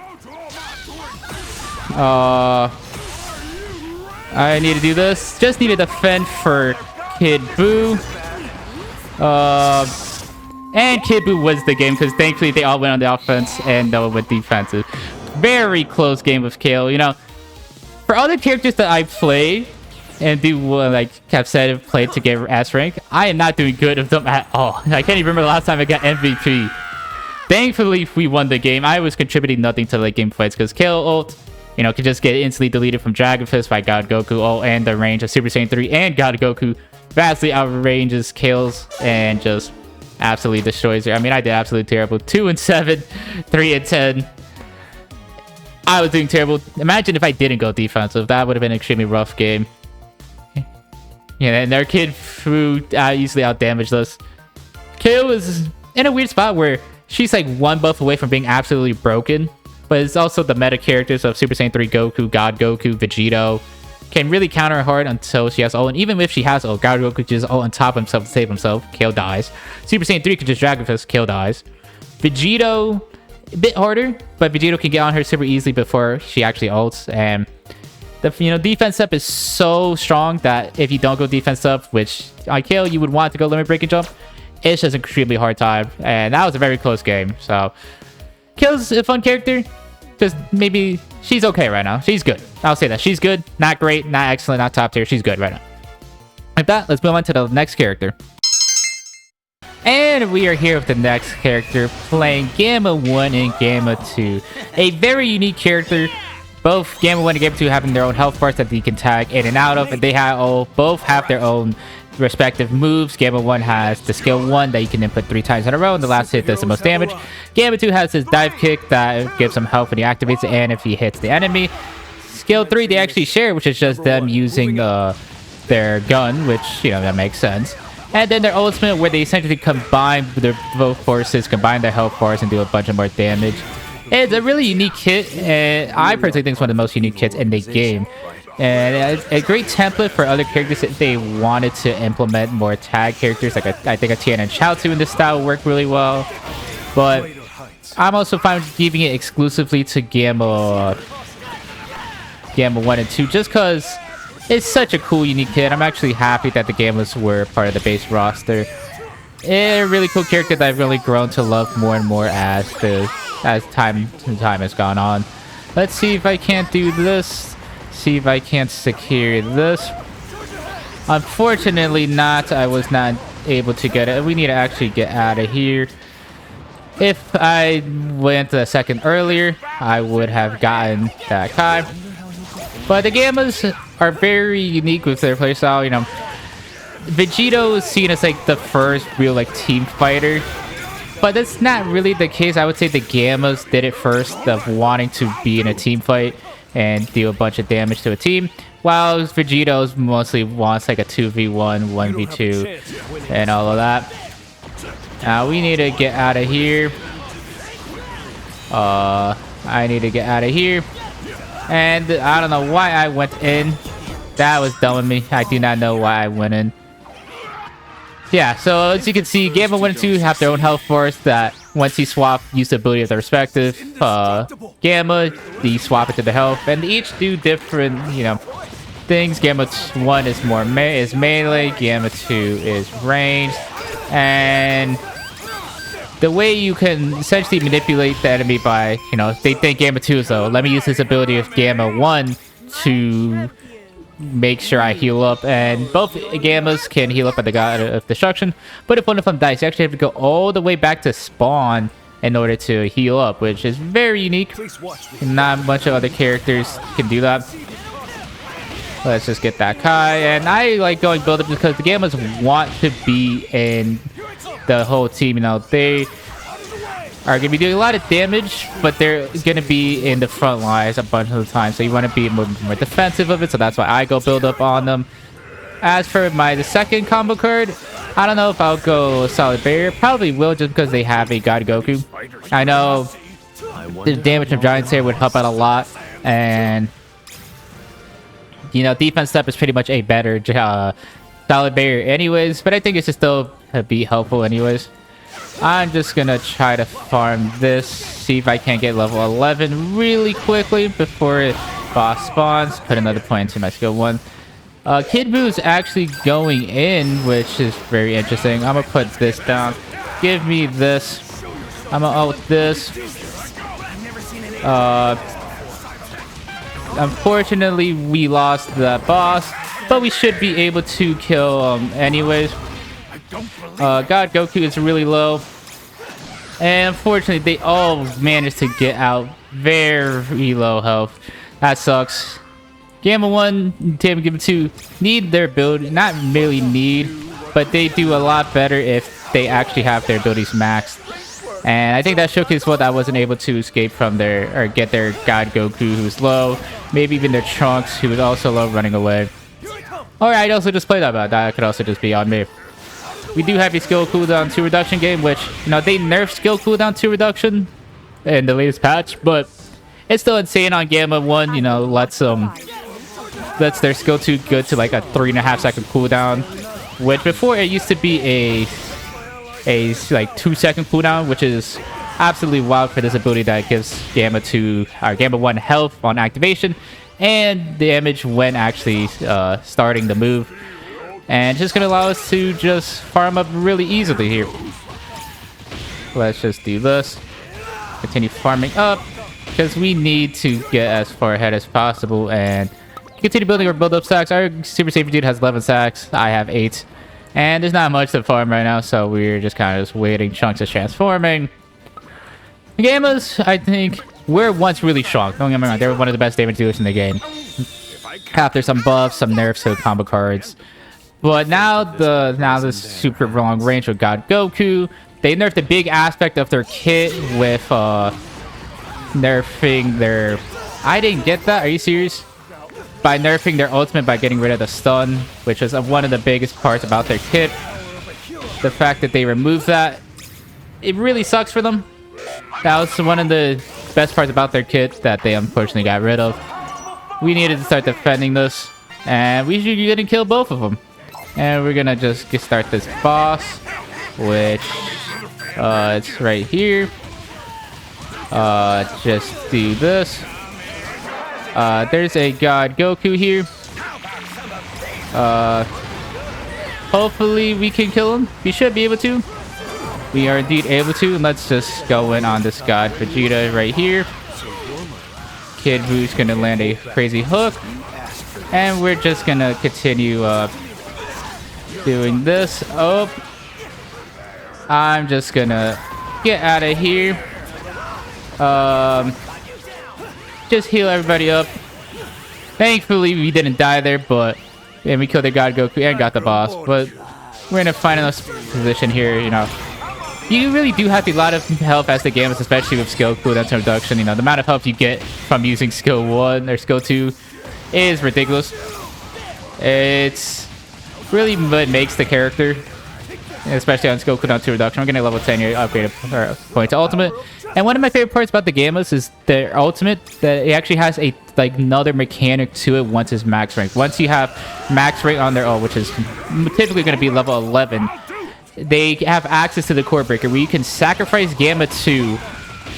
I need to do this. Just need to defend for Kid Buu. And Kid Buu was the game because thankfully they all went on the offense and no one went defensive. Very close game with Kale. You know, for other characters that I play and do like I've said, played to get S rank, I am not doing good with them at all. I can't even remember the last time I got MVP. Thankfully, we won the game. I was contributing nothing to late game fights because Kale ult, you know, could just get instantly deleted from Dragon Fist by God Goku ult, and the range of Super Saiyan 3 and God Goku vastly outranges Kale's and just absolutely destroys her. I mean, I did absolutely terrible. 2 and 7, 3 and 10. I was doing terrible. Imagine if I didn't go defensive. That would have been an extremely rough game. Yeah, and their Kid Buu easily outdamaged us. Kale is in a weird spot where she's like one buff away from being absolutely broken, but it's also the meta characters of Super Saiyan 3 Goku, God Goku, Vegito can really counter her hard until she has ult. And even if she has ult, God Goku just ult on top of himself to save himself. Kale dies. Super Saiyan 3 can just Dragon Fist. Kale dies. Vegito, a bit harder, but Vegito can get on her super easily before she actually ults. And the defense up is so strong that if you don't go defense up, which on Kale you would want to go limit breaking jump, it's just an extremely hard time. And that was a very close game. So Kale's a fun character. Just maybe she's okay right now. She's good. I'll say that. She's good. Not great. Not excellent. Not top tier. She's good right now. Like that, let's move on to the next character. And we are here with the next character playing Gamma 1 and Gamma 2. A very unique character. Both Gamma 1 and Gamma 2 having their own health bars that they can tag in and out of. And they both have their own respective moves. Gamma 1 has the skill 1 that you can input 3 times in a row, and the last hit does the most damage. Gamma 2 has his dive kick that gives him health when he activates it and if he hits the enemy. Skill 3 they actually share, which is just them using their gun, which, you know, that makes sense. And then their ultimate, where they essentially combine their both forces, combine their health bars, and do a bunch of more damage. It's a really unique kit, and I personally think it's one of the most unique kits in the game. And a great template for other characters if they wanted to implement more tag characters. Like I think a Tien and Chaozu in this style work really well. But I'm also fine with giving it exclusively to Gamma 1 and 2 just because it's such a cool, unique kit. I'm actually happy that the Gammas were part of the base roster. A really cool character that I've really grown to love more and more as time has gone on. Let's see if I can't do this. See if I can't secure this. Unfortunately not. I was not able to get it. We need to actually get out of here. If I went a second earlier, I would have gotten that Kai. But the Gammas are very unique with their playstyle. You know, Vegito is seen as like the first real like team fighter, but that's not really the case. I would say the Gammas did it first, of wanting to be in a team fight and do a bunch of damage to a team, while Vegito's mostly wants like a 2v1, 1v2, and all of that. Now we need to get out of here. I need to get out of here. And I don't know why I went in. That was dumb of me. I do not know why I went in. Yeah, so as you can see, Gamma 1 and 2 have their own health force that once you swap, use the ability of their respective. Gamma, they swap it to the health, and they each do different, you know, things. Gamma 1 is more melee, Gamma 2 is ranged, and the way you can essentially manipulate the enemy by, you know, they think Gamma 2 is low. Let me use this ability of Gamma 1 to make sure I heal up, and both Gammas can heal up at the God of Destruction, but if one of them dies, you actually have to go all the way back to spawn in order to heal up, which is very unique. Not much of other characters can do that. Let's just get that Kai, and I like going build up because the Gammas want to be in the whole team. You know, they are going to be doing a lot of damage, but they're going to be in the front lines a bunch of the time, so you want to be more defensive of it, so that's why I go build up on them. As for the second combo card, I don't know if I'll go Solid Barrier. Probably will, just because they have a God Goku. I know the damage of Giant Slayer would help out a lot, and you know, defense step is pretty much a better Solid Barrier anyways, but I think it should still be helpful anyways. I'm just gonna try to farm this, see if I can't get level 11 really quickly before boss spawns. Put another point into my skill 1. Kid Boo's actually going in, which is very interesting. I'm gonna put this down. Give me this. I'm gonna ult this. Unfortunately, we lost that boss, but we should be able to kill anyways. God Goku is really low, and unfortunately they all managed to get out very low health. That sucks. Gamma 1, Gamma 2 need their ability, not really need, but they do a lot better if they actually have their abilities maxed. And I think that showcased what I wasn't able to escape from their, or get their God Goku who's low, maybe even their Trunks who is also low running away. Or I'd also just play that bad. That could also just be on me. We do have a skill cooldown 2 reduction game, which, you know, they nerfed skill cooldown 2 reduction in the latest patch, but it's still insane on Gamma 1, you know, lets their skill 2 go to like a 3.5 second cooldown, which before it used to be a like 2 second cooldown, which is absolutely wild for this ability that gives Gamma 2 or Gamma 1 health on activation and damage when actually starting the move. And it's just going to allow us to just farm up really easily here. Let's just do this. Continue farming up, because we need to get as far ahead as possible and continue building our build-up stacks. Our Super Saver Dude has 11 stacks. I have 8. And there's not much to farm right now, so we're just kind of just waiting. Chunks is transforming. The Gammas, I think, were once really strong. Don't get me wrong, they were one of the best damage dealers in the game. After some buffs, some nerfs to combo cards. But now the super long range with God Goku, they nerfed a big aspect of their kit with nerfing their... I didn't get that. Are you serious? By nerfing their ultimate by getting rid of the stun, which is one of the biggest parts about their kit. The fact that they removed that, it really sucks for them. That was one of the best parts about their kit that they unfortunately got rid of. We needed to start defending this, and we should get and kill both of them. And we're gonna just start this boss, which it's right here. Just do this. There's a God Goku here. Hopefully we can kill him. We should be able to. We are indeed able to. Let's just go in on this God Vegeta right here. Kid Boo's gonna land a crazy hook. And we're just gonna continue Doing this. Oh. I'm just gonna get out of here. Just heal everybody up. Thankfully, we didn't die there, but... And we killed the God Goku and got the boss. But we're in a final position here, you know. You really do have a lot of health as the game is, especially with skill cooldown reduction. You know, the amount of health you get from using skill 1 or skill 2 is ridiculous. It's really what makes the character, especially on skill cooldown 2 reduction. We're getting a level 10 here, upgraded point to ultimate. And one of my favorite parts about the Gammas is their ultimate, that it actually has a another mechanic to it once it's max rank. Once you have max rank on their ult, which is typically going to be level 11, they have access to the core breaker where you can sacrifice Gamma 2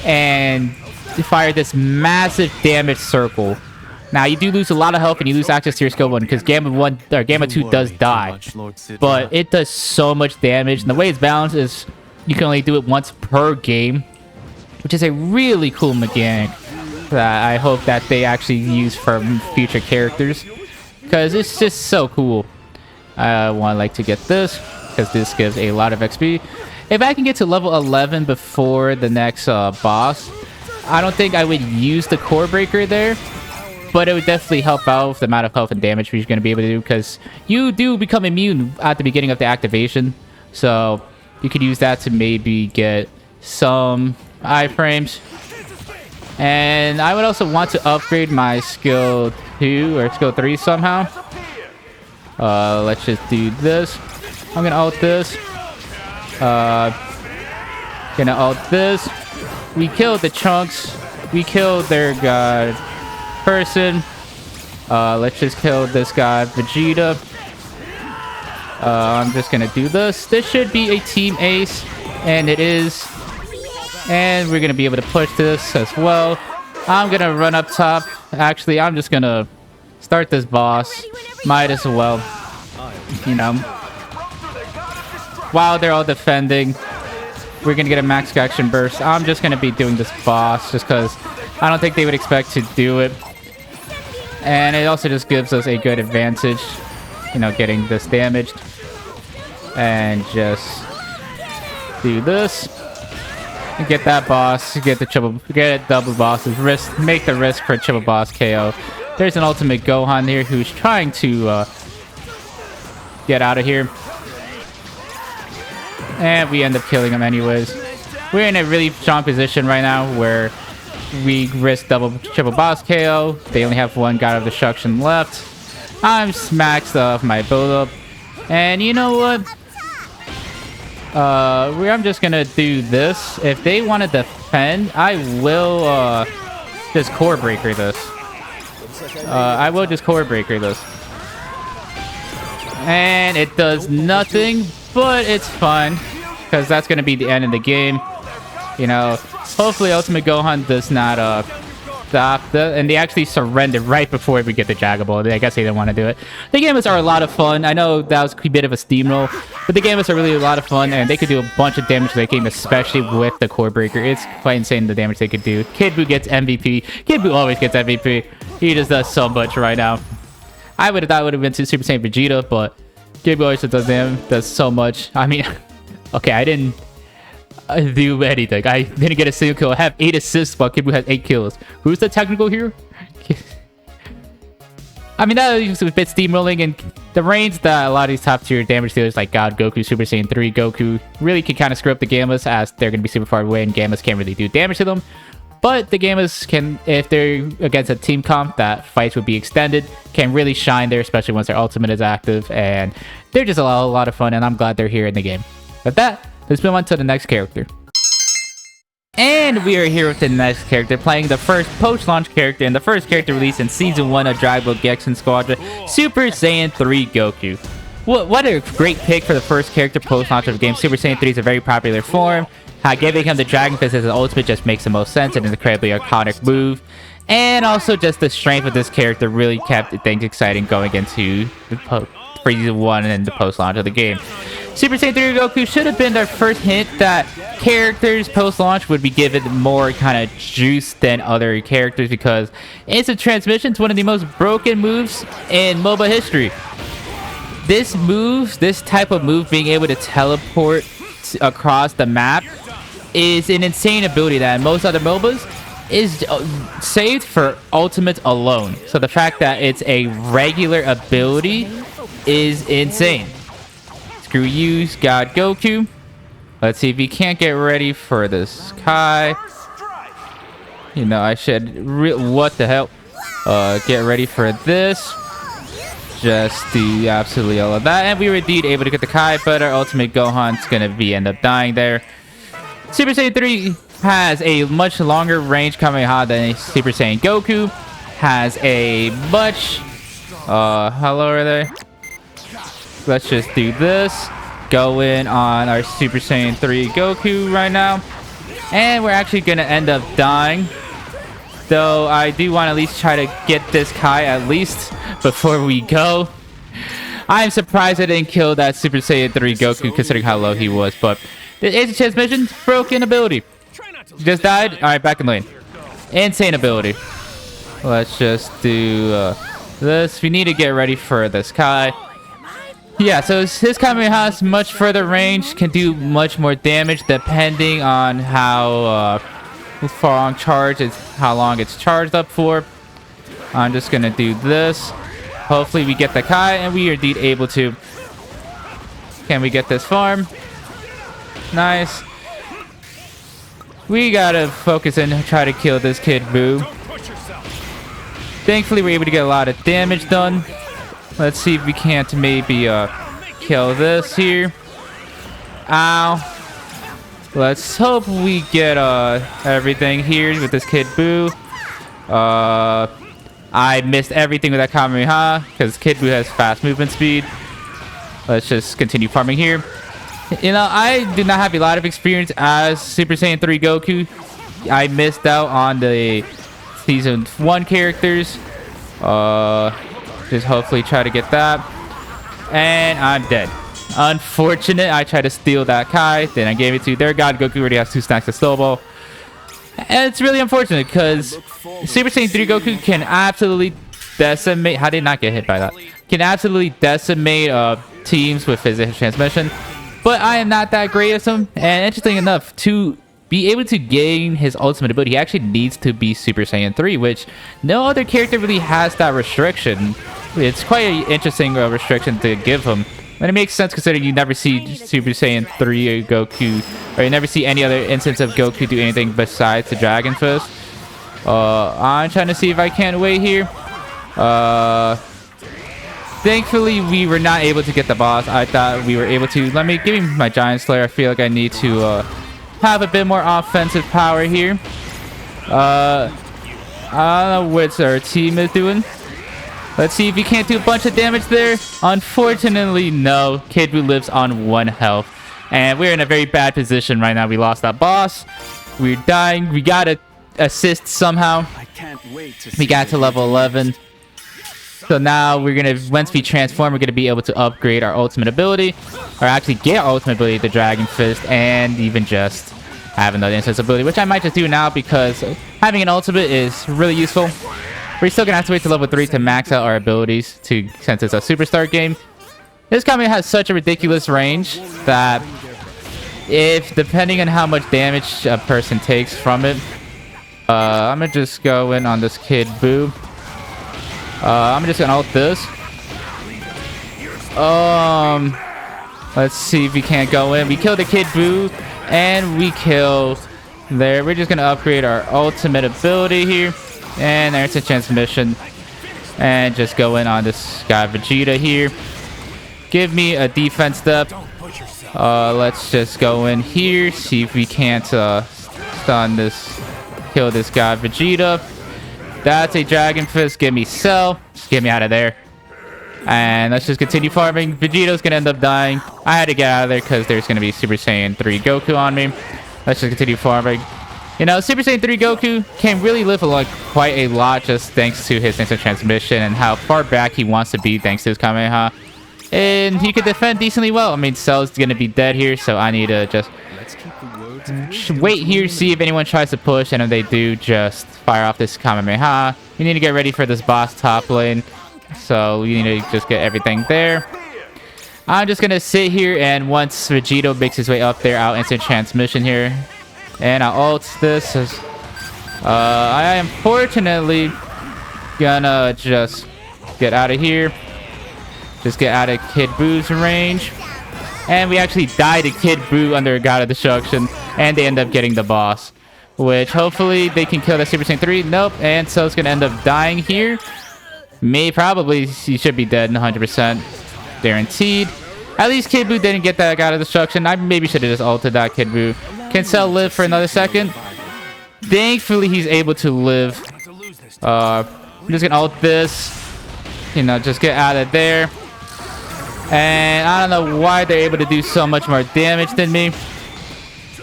and fire this massive damage circle. Now you do lose a lot of health and you lose access to your skill 1 because Gamma 1 or Gamma 2 does die, but it does so much damage. And the way it's balanced is you can only do it once per game, which is a really cool mechanic that I hope that they actually use for future characters, because it's just so cool. I want like to get this because this gives a lot of XP. If I can get to level 11 before the next boss, I don't think I would use the core breaker there, but it would definitely help out with the amount of health and damage you're going to be able to do, because you do become immune at the beginning of the activation, so you could use that to maybe get some iframes. And I would also want to upgrade my skill 2 or skill 3 somehow. Let's just do this. I'm gonna ult this. Gonna ult this. We killed the chunks. We killed their god person. Let's just kill this guy Vegeta. I'm just gonna do this. This should be a team ace, and it is. And we're gonna be able to push this as well. I'm gonna run up top. Actually, I'm just gonna start this boss. Might as well, you know. While they're all defending, we're gonna get a max action burst. I'm just gonna be doing this boss just because I don't think they would expect to do it. And it also just gives us a good advantage, you know, getting this damaged. And just do this. And get that boss, get a double boss's risk, make the risk for a triple boss KO. There's an ultimate Gohan here who's trying to get out of here. And we end up killing him anyways. We're in a really strong position right now where we risk triple boss KO. They only have one God of Destruction left. I'm maxed off my build up. And you know what? I'm just gonna do this. If they want to defend, I will just core breaker this. I will just core breaker this. And it does nothing, but it's fine, because that's gonna be the end of the game. You know, hopefully Ultimate Gohan does not stop and they actually surrendered right before we get the Dragon Ball. I guess they didn't want to do it. The Gammas are a lot of fun. I know that was a bit of a steamroll, but the Gammas are really a lot of fun, and they could do a bunch of damage to the game, especially with the core breaker. It's quite insane the damage they could do. Kid Buu gets MVP. Kid Buu always gets MVP. He just does so much right now. I would have thought it would have been Super Saiyan Vegeta, but Kid Buu always does so much. I mean, okay, I didn't do anything. I didn't get a single kill. I have 8 assists while Kid Buu has 8 kills. Who's the technical hero? I mean, that was a bit steamrolling, and the range that a lot of these top tier damage dealers like God, Goku, Super Saiyan 3, Goku really can kind of screw up the Gammas, as they're going to be super far away and Gammas can't really do damage to them. But the Gammas can, if they're against a team comp that fights would be extended, can really shine there, especially once their ultimate is active, and they're just a lot of fun, and I'm glad they're here in the game. With that, let's move on to the next character. And we are here with the next character, playing the first post-launch character and the first character released in Season 1 of Dragon Ball Gekishin Squadra, Super Saiyan 3 Goku. What a great pick for the first character post-launch of the game. Super Saiyan 3 is a very popular form. Giving him the Dragon Fist as an ultimate just makes the most sense, and an incredibly iconic move. And also just the strength of this character really kept things exciting going into the Frieza 1 and the post-launch of the game. Super Saiyan 3 Goku should have been their first hint that characters post-launch would be given more kind of juice than other characters, because instant transmission is one of the most broken moves in MOBA history. this type of move, being able to teleport across the map, is an insane ability that in most other MOBAs is saved for ultimate alone. So the fact that it's a regular ability is insane. Screw you, God Goku. Let's see if he can't get ready for this Kai. You know, I should... what the hell? Get ready for this. Just do absolutely all of that. And we were indeed able to get the Kai, but our ultimate Gohan's going to end up dying there. Super Saiyan 3 has a much longer range Kamehameha than Super Saiyan Goku. Has a much... hello, are they? Let's just do this. Go in on our Super Saiyan 3 Goku right now. And we're actually going to end up dying. Though I do want to at least try to get this Kai at least before we go. I'm surprised I didn't kill that Super Saiyan 3 Goku considering how low he was. But the instant transmission, broken ability. Just died? Alright, back in lane. Insane ability. Let's just do this. We need to get ready for this Kai. Yeah, so his Kamehameha has much further range, can do much more damage depending on how far on charge is, how long it's charged up for. I'm just gonna do this. Hopefully we get the Kai, and we are indeed able to. Can we get this farm? Nice. We gotta focus and try to kill this Kid Buu. Thankfully we're able to get a lot of damage done. Let's see if we can't maybe kill this here. Ow. Let's hope we get everything here with this Kid Buu. I missed everything with that Kamehameha because Kid Buu has fast movement speed. Let's just continue farming here. You know, I do not have a lot of experience as Super Saiyan 3 Goku. I missed out on the Season 1 characters. Just hopefully try to get that. And I'm dead. Unfortunate. I tried to steal that Kai. Then I gave it to their God. Goku already has 2 stacks of Snowball. And it's really unfortunate because Super Saiyan 3 Goku can absolutely decimate... How did I not get hit by that? Can absolutely decimate teams with his transmission. But I am not that great as him. And interesting enough, to be able to gain his ultimate ability, he actually needs to be Super Saiyan 3, which no other character really has that restriction. It's quite an interesting restriction to give him. And it makes sense considering you never see Super Saiyan 3 Goku, or you never see any other instance of Goku do anything besides the Dragon Fist. I'm trying to see if I can't wait here. Thankfully, we were not able to get the boss. I thought we were able to. Give me my Giant Slayer. I feel like I need to have a bit more offensive power here. I don't know what our team is doing. Let's see if he can't do a bunch of damage there. Unfortunately, no. Kid Buu lives on 1 health. And we're in a very bad position right now. We lost that boss. We're dying. We got to assist somehow. We got to level 11. So now we're going to, once we transform, we're going to be able to upgrade our ultimate ability. Or actually get our ultimate ability, the Dragon Fist. And even just have another instance ability. Which I might just do now because having an ultimate is really useful. We're still going to have to wait to level 3 to max out our abilities since it's a superstar game. This Kame has such a ridiculous range that depending on how much damage a person takes from it, I'm going to just go in on this Kid Buu. I'm just going to ult this. Let's see if we can't go in. We kill the Kid Buu and we kill there. We're just going to upgrade our ultimate ability here. And there's a transmission. And just go in on this guy Vegeta here. Give me a defense step. Let's just go in here. See if we can't stun this. Kill this guy Vegeta. That's a Dragon Fist. Give me Cell. Just get me out of there. And let's just continue farming. Vegeto's going to end up dying. I had to get out of there because there's going to be Super Saiyan 3 Goku on me. Let's just continue farming. You know, Super Saiyan 3 Goku can really live quite a lot just thanks to his instant transmission and how far back he wants to be thanks to his Kamehameha. And he could defend decently well. I mean, Cell's going to be dead here, so I need to just wait here, see if anyone tries to push, and if they do, just fire off this Kamehameha. You need to get ready for this boss top lane, so you need to just get everything there. I'm just gonna sit here, and once Vegito makes his way up there, I'll instant transmission here. And I'll ult this. I am fortunately gonna just get out of here. Just get out of Kid Boo's range. And we actually die to Kid Buu under a God of Destruction. And they end up getting the boss. Which hopefully they can kill that Super Saiyan 3. Nope. And so it's gonna end up dying here. Probably he should be dead 100%. Guaranteed. At least Kid Buu didn't get that God of Destruction. I maybe should have just ulted that Kid Buu. Can Cell live for another second? Thankfully, he's able to live. I'm just gonna ult this. You know, just get out of there. And I don't know why they're able to do so much more damage than me.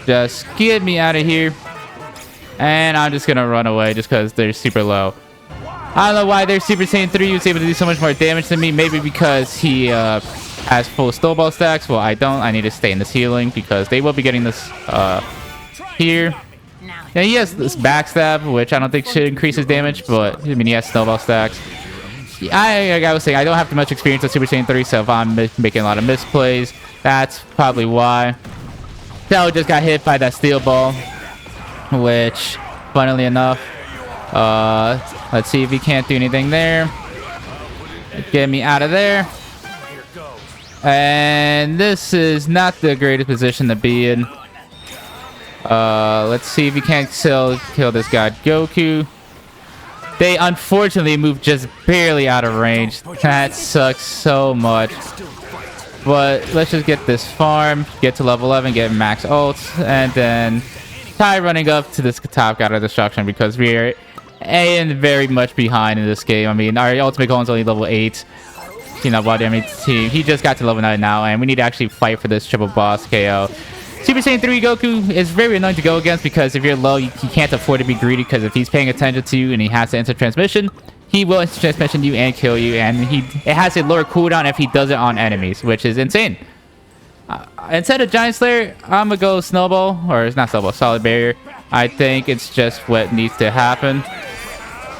Just get me out of here. And I'm just gonna run away just because they're super low. I don't know why their Super Saiyan 3 was able to do so much more damage than me. Maybe because he has full snowball stacks. Well, I don't. I need to stay in this healing because they will be getting this here. Now he has this backstab, which I don't think should increase his damage, but I mean he has snowball stacks. I was saying I don't have too much experience with Super Saiyan 3, so if I'm making a lot of misplays, that's probably why. Cell just got hit by that steel ball, which, funnily enough, let's see if he can't do anything there. Get me out of there. And this is not the greatest position to be in. Let's see if he can't still kill this guy Goku. They unfortunately moved just barely out of range. That sucks so much. But let's just get this farm, get to level 11, get max ults, and then try running up to this top God of Destruction because we're very much behind in this game. I mean, our ultimate Gohan's only level 8. You know, while the enemy team, he just got to level 9 now, and we need to actually fight for this triple boss KO. Super Saiyan 3 Goku is very annoying to go against because if you're low, you can't afford to be greedy because if he's paying attention to you and he has to instant transmission, he will instant transmission you and kill you, and it has a lower cooldown if he does it on enemies, which is insane. Instead of Giant Slayer, I'm gonna go Snowball, or it's not Snowball, Solid Barrier. I think it's just what needs to happen.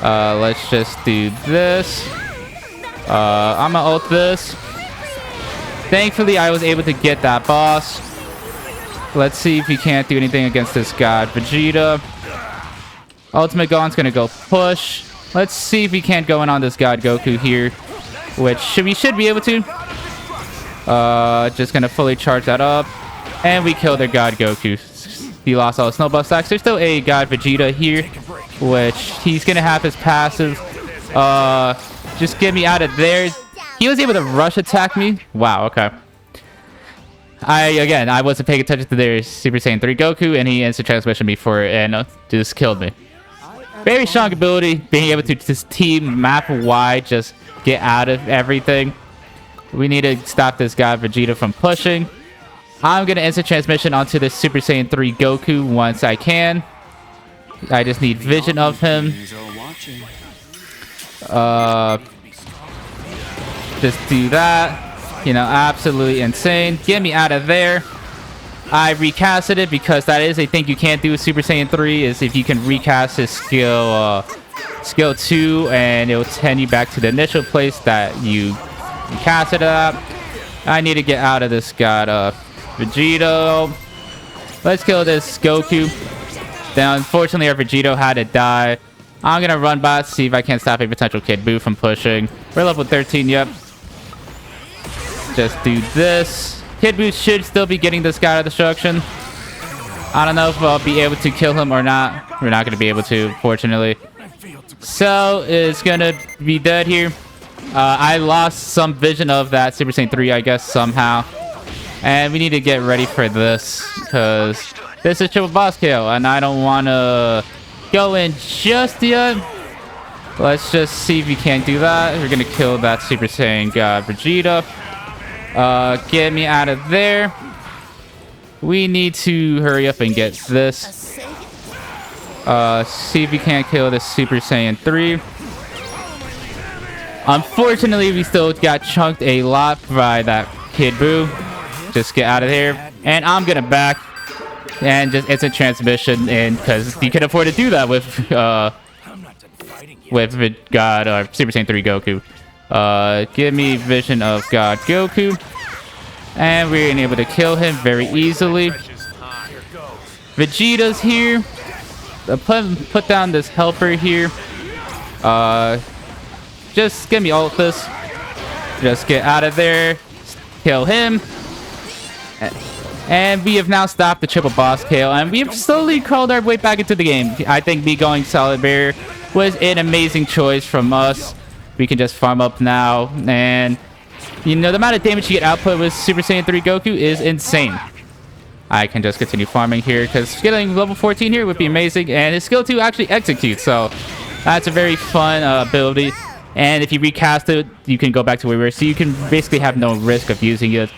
Let's just do this. I'm gonna ult this. Thankfully, I was able to get that boss. Let's see if he can't do anything against this god Vegeta. Ultimate Gohan's gonna go push. Let's see if he can't go in on this god Goku here, which we should be able to. Just gonna fully charge that up, and we kill their god Goku. He lost all his snowball stacks. There's still a god Vegeta here, which he's gonna have his passive. Just get me out of there. He was able to rush attack me. Wow, okay. I wasn't paying attention to their Super Saiyan 3 Goku, and he instant transmission me for it, and just killed me. Very strong ability, being able to just team map wide, just get out of everything. We need to stop this guy Vegeta from pushing. I'm gonna instant transmission onto the Super Saiyan 3 Goku once I can. I just need vision of him. Just do that. You know, absolutely insane. Get me out of there. I recasted it because that is a thing you can't do with Super Saiyan 3 is if you can recast his skill 2 and it will send you back to the initial place that you recasted it at. I need to get out of this god Vegito. Let's kill this Goku. Then unfortunately our Vegito had to die. I'm gonna run by to see if I can stop a potential Kid Buu from pushing. We're level 13, yep. Just do this. Kid Buu should still be getting this God of Destruction. I don't know if I'll be able to kill him or not. We're not going to be able to, fortunately. So, it's going to be dead here. I lost some vision of that Super Saiyan 3, I guess, somehow. And we need to get ready for this. Because this is triple boss KO. And I don't want to go in just yet. Let's just see if we can't do that. We're going to kill that Super Saiyan God Vegeta. Get me out of there. We need to hurry up and get this. See if we can't kill this Super Saiyan 3. Unfortunately, we still got chunked a lot by that Kid Buu. Just get out of here. And I'm gonna back and just instant transmission in because you can afford to do that with God or Super Saiyan 3 Goku. Give me vision of God Goku. And we're able to kill him very easily. Vegeta's here. Put down this helper here. Just give me ult this. Just get out of there. Kill him. And we have now stopped the triple boss Kale. And we have slowly crawled our way back into the game. I think me going Solid Bear was an amazing choice from us. We can just farm up now. And, you know, the amount of damage you get output with Super Saiyan 3 Goku is insane. I can just continue farming here because getting level 14 here would be amazing. And his skill 2 actually executes. So that's a very fun ability. And if you recast it, you can go back to where we were. So you can basically have no risk of using it.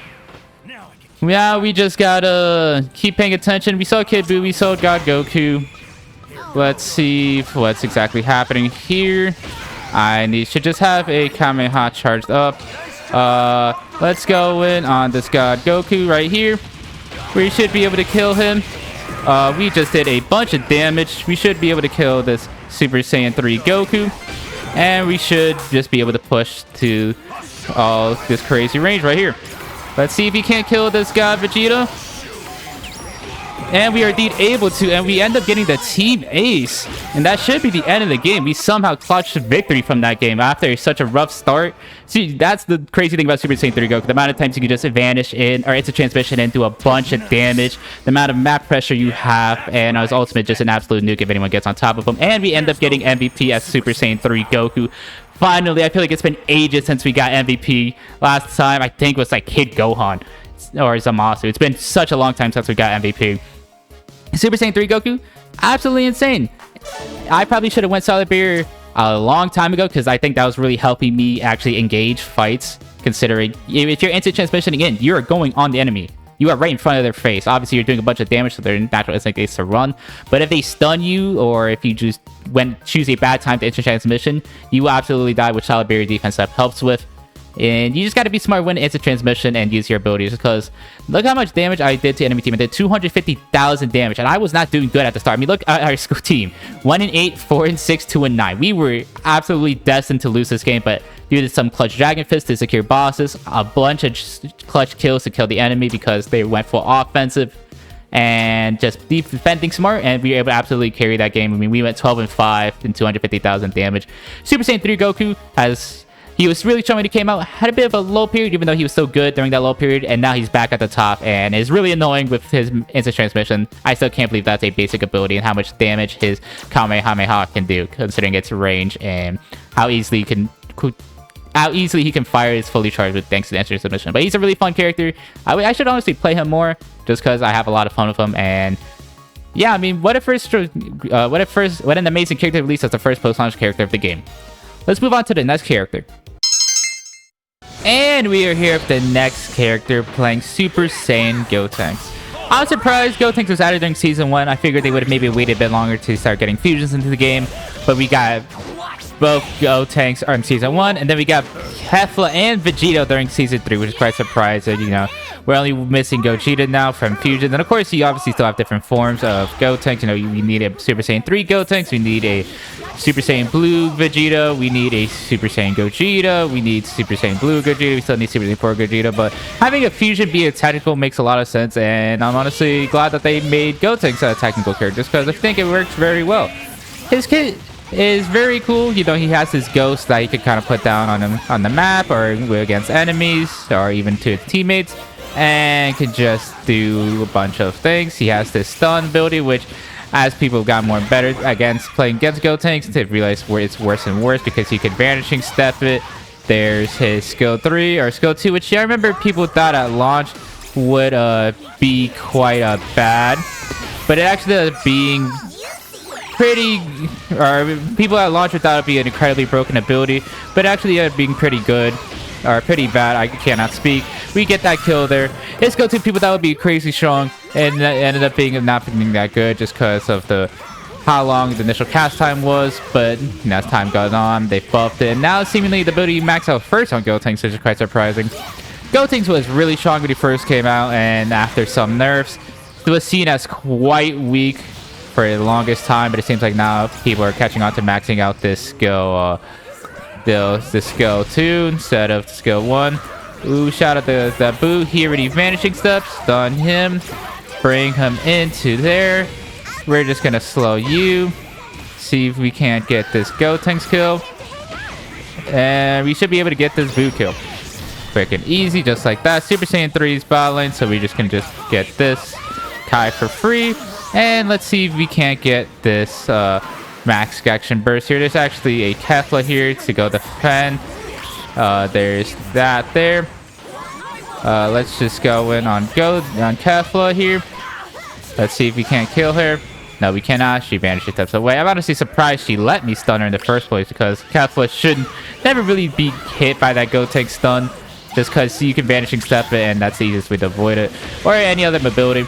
Yeah, we just gotta keep paying attention. We saw Kid Buu, we saw God Goku. Let's see what's exactly happening here. I should just have a Kamehameha charged up. Let's go in on this God Goku right here. We should be able to kill him. We just did a bunch of damage. We should be able to kill this Super Saiyan 3 Goku. And we should just be able to push to this crazy range right here. Let's see if he can't kill this god Vegeta. And we are indeed able to, and we end up getting the team ace. And that should be the end of the game. We somehow clutched victory from that game after such a rough start. See, that's the crazy thing about Super Saiyan 3 Goku. The amount of times you can just vanish in, or it's a transmission and do a bunch of damage. The amount of map pressure you have, and his ultimate just an absolute nuke if anyone gets on top of him. And we end up getting MVP as Super Saiyan 3 Goku. Finally, I feel like it's been ages since we got MVP. Last time, I think, was like Kid Gohan or Zamasu. It's been such a long time since we got MVP. Super Saiyan 3 Goku, absolutely insane. I probably should have went Solid Bear a long time ago because I think that was really helping me actually engage fights. Considering if you're instant transmission again, you're going on the enemy. You are right in front of their face. Obviously, you're doing a bunch of damage, so their natural instinct is to run. But if they stun you, or if you just choose a bad time to instant transmission, you will absolutely die, which Solid Bear defense up helps with. And you just got to be smart when instant transmission and use your abilities, because look how much damage I did to enemy team. I did 250,000 damage, and I was not doing good at the start. I mean, look at our school team: 1-8, 4-6, 2-9. We were absolutely destined to lose this game, but due to some clutch Dragon Fist to secure bosses, a bunch of clutch kills to kill the enemy because they went full offensive, and just defending smart, and we were able to absolutely carry that game. I mean, we went 12-5 and 250,000 damage. Super Saiyan 3 Goku he was really strong when he came out, had a bit of a low period, even though he was so good during that low period, and now he's back at the top, and is really annoying with his instant transmission. I still can't believe that's a basic ability, and how much damage his Kamehameha can do, considering its range, and how easily he can fire his fully charged with thanks to the instant transmission. But he's a really fun character. I should honestly play him more, just because I have a lot of fun with him, and yeah, I mean, what an amazing character release as the first post-launch character of the game. Let's move on to the next character. And we are here with the next character playing Super Saiyan Gotenks. I'm surprised Gotenks was added during Season 1. I figured they would have maybe waited a bit longer to start getting fusions into the game. But we got both Gotenks in Season 1, and then we got Kefla and Vegito during Season 3, which is quite surprising. You know, we're only missing Gogeta now from fusions. And of course, you obviously still have different forms of Gotenks. You know, we need a Super Saiyan 3 Gotenks. We need a Super Saiyan Blue Vegeta. We need a Super Saiyan Gogeta. We need Super Saiyan Blue Gogeta. We still need Super Saiyan 4 Gogeta. But having a fusion be a technical makes a lot of sense. And I'm honestly glad that they made Gotenks a technical character, just because I think it works very well. His kit is very cool. You know, he has his ghost that he can kind of put down on the map, or against enemies, or even to his teammates, and can just do a bunch of things. He has this stun ability, which, as people got more better against playing against Gotenks, they realize where it's worse and worse because he could vanishing step it. There's his skill 3 or skill 2, which I remember people thought at launch would be quite bad, but it actually ended up being pretty, or people at launch thought it'd be an incredibly broken ability, but actually ended up being pretty good, or pretty bad. I cannot speak. We get that kill there. His go-to people that would be crazy strong, and that ended up being not being that good just because of how long the initial cast time was. But as time goes on, they buffed it, and now seemingly the ability maxed out first on Gotenks, which is quite surprising. Gotenks was really strong when he first came out, and after some nerfs, it was seen as quite weak for the longest time, but it seems like now people are catching on to maxing out this skill, this skill 2 instead of skill 1. Ooh, shout out to the Boo. He already vanishing steps. Stun him. Bring him into there. We're just gonna slow you. See if we can't get this Gotenks kill. And we should be able to get this Boo kill. Quick and easy, just like that. Super Saiyan 3's bot lane, so we just can just get this Kai for free. And let's see if we can't get this max action burst here. There's actually a Kefla here to go defend. There's that there. Let's just go in on Kefla here. Let's see if we can't kill her. No, we cannot. She vanished steps away. I'm honestly surprised she let me stun her in the first place because Kefla should never really be hit by that Gotenks stun just because you can vanishing step it and that's the easiest way to avoid it. Or any other mobility.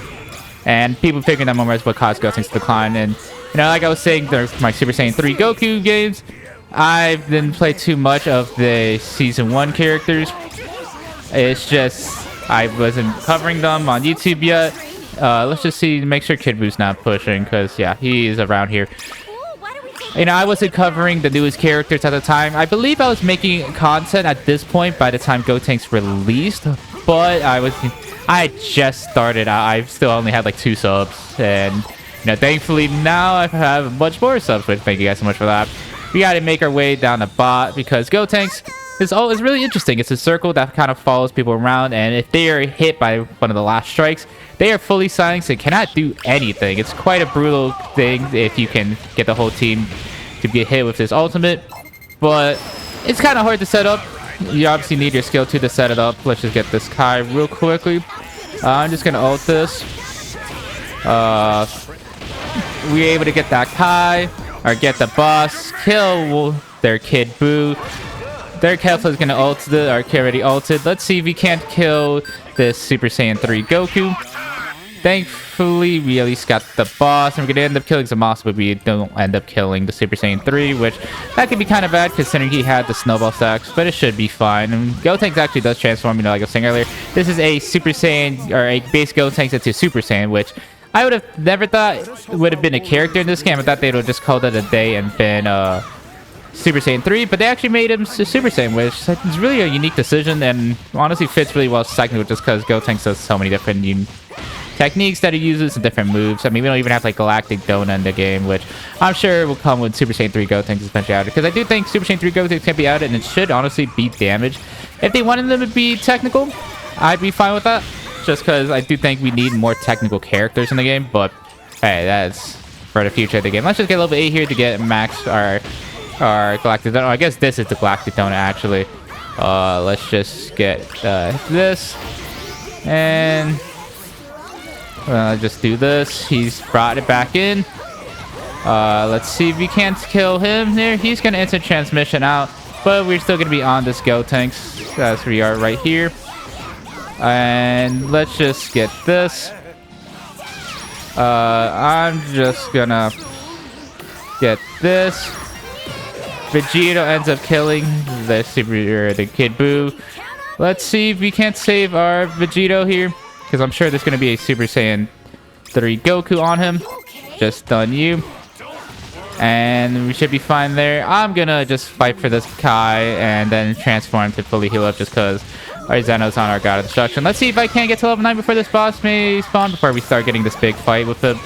And people figuring that moment is what caused Gotenks to decline. And, you know, like I was saying, there's my Super Saiyan 3 Goku games. I didn't play too much of the Season 1 characters. It's just, I wasn't covering them on YouTube yet. Let's just see, make sure Kid Boo's not pushing, because, yeah, he is around here. You know, I wasn't covering the newest characters at the time. I believe I was making content at this point by the time Gotenks released, but I had just started out. I still only had like 2 subs, and, you know, thankfully now I have much more subs, but thank you guys so much for that. We gotta make our way down the bot, because Gotenks is really interesting. It's a circle that kind of follows people around, and if they are hit by one of the last strikes, they are fully silenced and cannot do anything. It's quite a brutal thing if you can get the whole team to get hit with this ultimate, but it's kind of hard to set up. You obviously need your skill to set it up. Let's just get this Kai real quickly. I'm just gonna ult this. We're able to get that Kai, or get the boss, kill their Kid Boo. Their Kefla is gonna ult our already ulted. Let's see if we can't kill this Super Saiyan 3 Goku. Thankfully, we at least got the boss, and we're gonna end up killing Zamasu, but we don't end up killing the Super Saiyan 3, which that could be kind of bad considering he had the snowball stacks, but it should be fine. And Gotenks actually does transform, you know, like I was saying earlier. This is a Super Saiyan, or a base Gotenks into Super Saiyan, which I would have never thought would have been a character in this game. I thought they would have just called it a day and been Super Saiyan 3, but they actually made him Super Saiyan, which is really a unique decision and honestly fits really well technically just because Gotenks does so many different techniques that he uses and different moves. I mean, we don't even have like Galactic Donut in the game, which I'm sure will come with Super Saiyan 3 Gotenks eventually added, because I do think Super Saiyan 3 Gotenks can be added and it should honestly beat damage. If they wanted them to be technical, I'd be fine with that, just because I do think we need more technical characters in the game, but hey, that's for the future of the game. Let's just get level 8 here to get max our Galactic Donut. Oh, I guess this is the Galactic Donut actually. Let's just get this, and just do this. He's brought it back in. Let's see if we can't kill him there. He's gonna instant transmission out, but we're still gonna be on this Gotenks as we are right here. And let's just get this. I'm just gonna get this. Vegito ends up killing the Kid Boo. Let's see if we can't save our Vegito here, because I'm sure there's going to be a Super Saiyan 3 Goku on him. Just stun you. And we should be fine there. I'm going to just fight for this Kai and then transform to fully heal up just because our Zeno's on our God of Destruction. Let's see if I can't get to level 9 before this boss may spawn, before we start getting this big fight with him,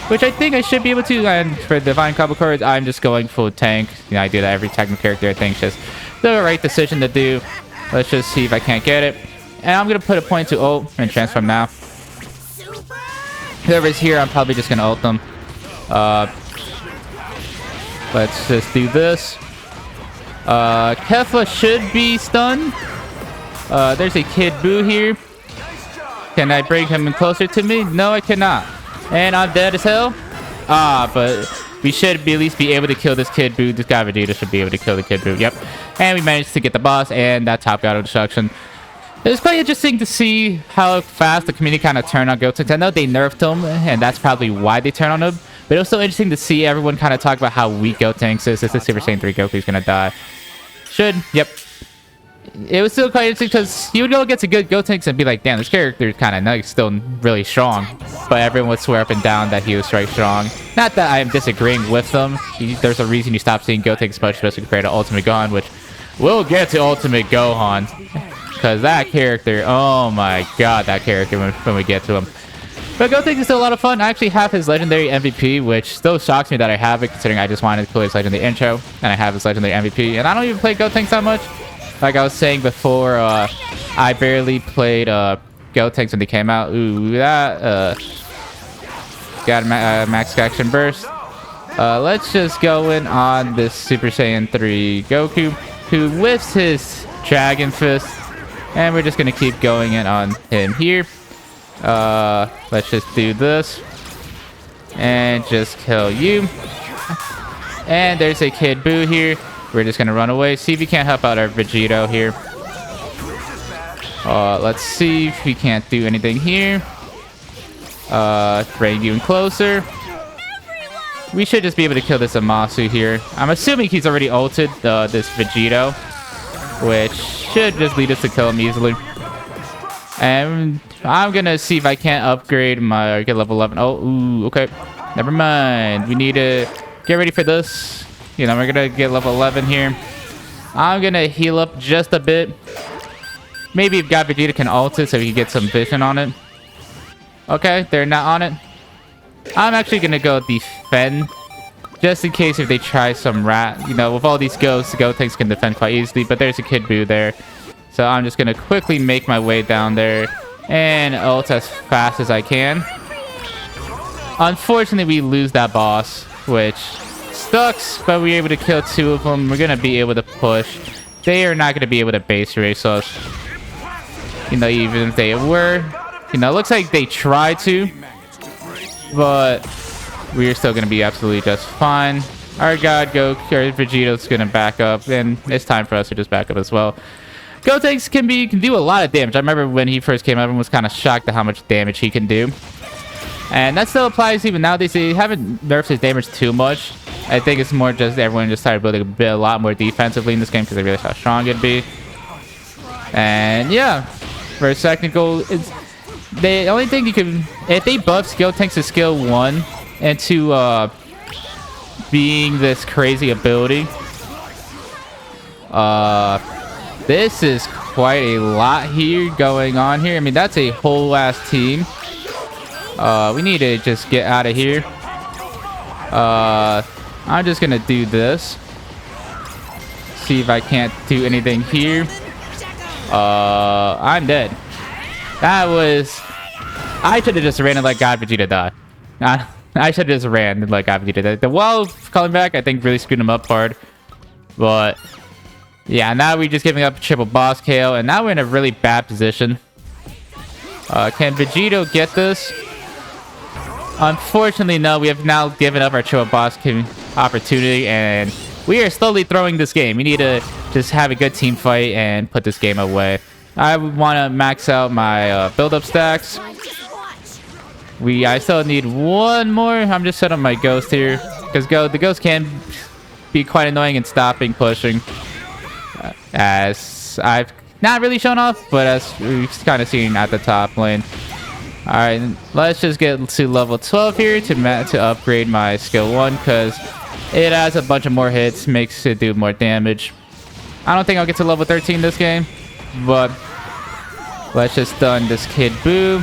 which I think I should be able to. And for Divine Combo cards, I'm just going full tank. You know, I do that every technical character. I think it's just the right decision to do. Let's just see if I can't get it. And I'm going to put a point to ult and transform now. Whoever's here, I'm probably just going to ult them. Let's just do this. Kefla should be stunned. There's a Kid Boo here. Can I bring him in closer to me? No, I cannot. And I'm dead as hell. But we should at least be able to kill this Kid Boo. This guy Vegeta should be able to kill the Kid Boo. Yep. And we managed to get the boss and that top God of Destruction. It was quite interesting to see how fast the community kind of turned on Gotenks. I know they nerfed him, and that's probably why they turned on him. But it was so interesting to see everyone kind of talk about how weak Gotenks is. This is Super Saiyan 3 Goku's gonna die. Yep. It was still quite interesting because you would go against a good Gotenks and be like, damn, this character is kind of nice, still really strong. But everyone would swear up and down that he was very strong. Not that I'm disagreeing with them. There's a reason you stop seeing Gotenks much, especially compared to Ultimate Gohan, which we'll get to Ultimate Gohan. because that character, oh my god, that character when we get to him. But Gotenks is still a lot of fun. I actually have his legendary MVP, which still shocks me that I have it, considering I just wanted to play his legendary intro, and I have his legendary MVP. And I don't even play Gotenks that much. Like I was saying before, I barely played Gotenks when they came out. Ooh, that got a max action burst. Let's just go in on this Super Saiyan 3 Goku, who whiffs his Dragon Fist, and we're just gonna keep going in on him here. Let's just do this and just kill you. And there's a Kid Buu here. We're just gonna run away, see if we can't help out our Vegito here. Let's see if we can't do anything here. Bring you in closer. We should just be able to kill this Zamasu here. I'm assuming he's already ulted this Vegito, which should just lead us to kill him easily. And I'm gonna see if I can't upgrade my get level 11. Oh, ooh, okay. Never mind. We need to get ready for this. You know, we're gonna get level 11 here. I'm gonna heal up just a bit. Maybe if God Vegeta can ult it so we can get some vision on it. Okay, they're not on it. I'm actually gonna go defend, just in case if they try some rat. You know, with all these ghosts, the Gotenks can defend quite easily, but there's a Kid Buu there. So I'm just gonna quickly make my way down there and ult as fast as I can. Unfortunately, we lose that boss, which sucks, but we're able to kill 2 of them. We're gonna be able to push. They are not gonna be able to base race us. You know, even if they were, you know, it looks like they tried to, but we're still gonna be absolutely just fine. Our God Goku, our Vegito's gonna back up, and it's time for us to just back up as well. Gotenks can do a lot of damage. I remember when he first came out, everyone was kind of shocked at how much damage he can do. And that still applies even nowadays. They haven't nerfed his damage too much. I think it's more just everyone just started building a lot more defensively in this game because they realized how strong it'd be. And yeah, for technical, it's the only thing you can, if they buff Gotenks to skill 1 into being this crazy ability, this is quite a lot here going on here. I mean, that's a whole ass team. We need to just get out of here. I'm just gonna do this. See if I can't do anything here. I'm dead. That was... I should have just ran and let God Vegeta die. I should have just ran and let God Vegeta die. The wall coming back, I think, really screwed him up hard. But... yeah, now we're just giving up triple boss Kale, and now we're in a really bad position. Can Vegito get this? Unfortunately, no. We have now given up our triple boss opportunity, and we are slowly throwing this game. We need to just have a good team fight and put this game away. I want to max out my build-up stacks. I still need one more. I'm just setting up my ghost here, because the ghost can be quite annoying in stopping pushing. As I've not really shown off, but as we've kind of seen at the top lane. Alright, let's just get to level 12 here to upgrade my skill 1, because it has a bunch of more hits, makes it do more damage. I don't think I'll get to level 13 this game, but let's just stun this Kid Buu.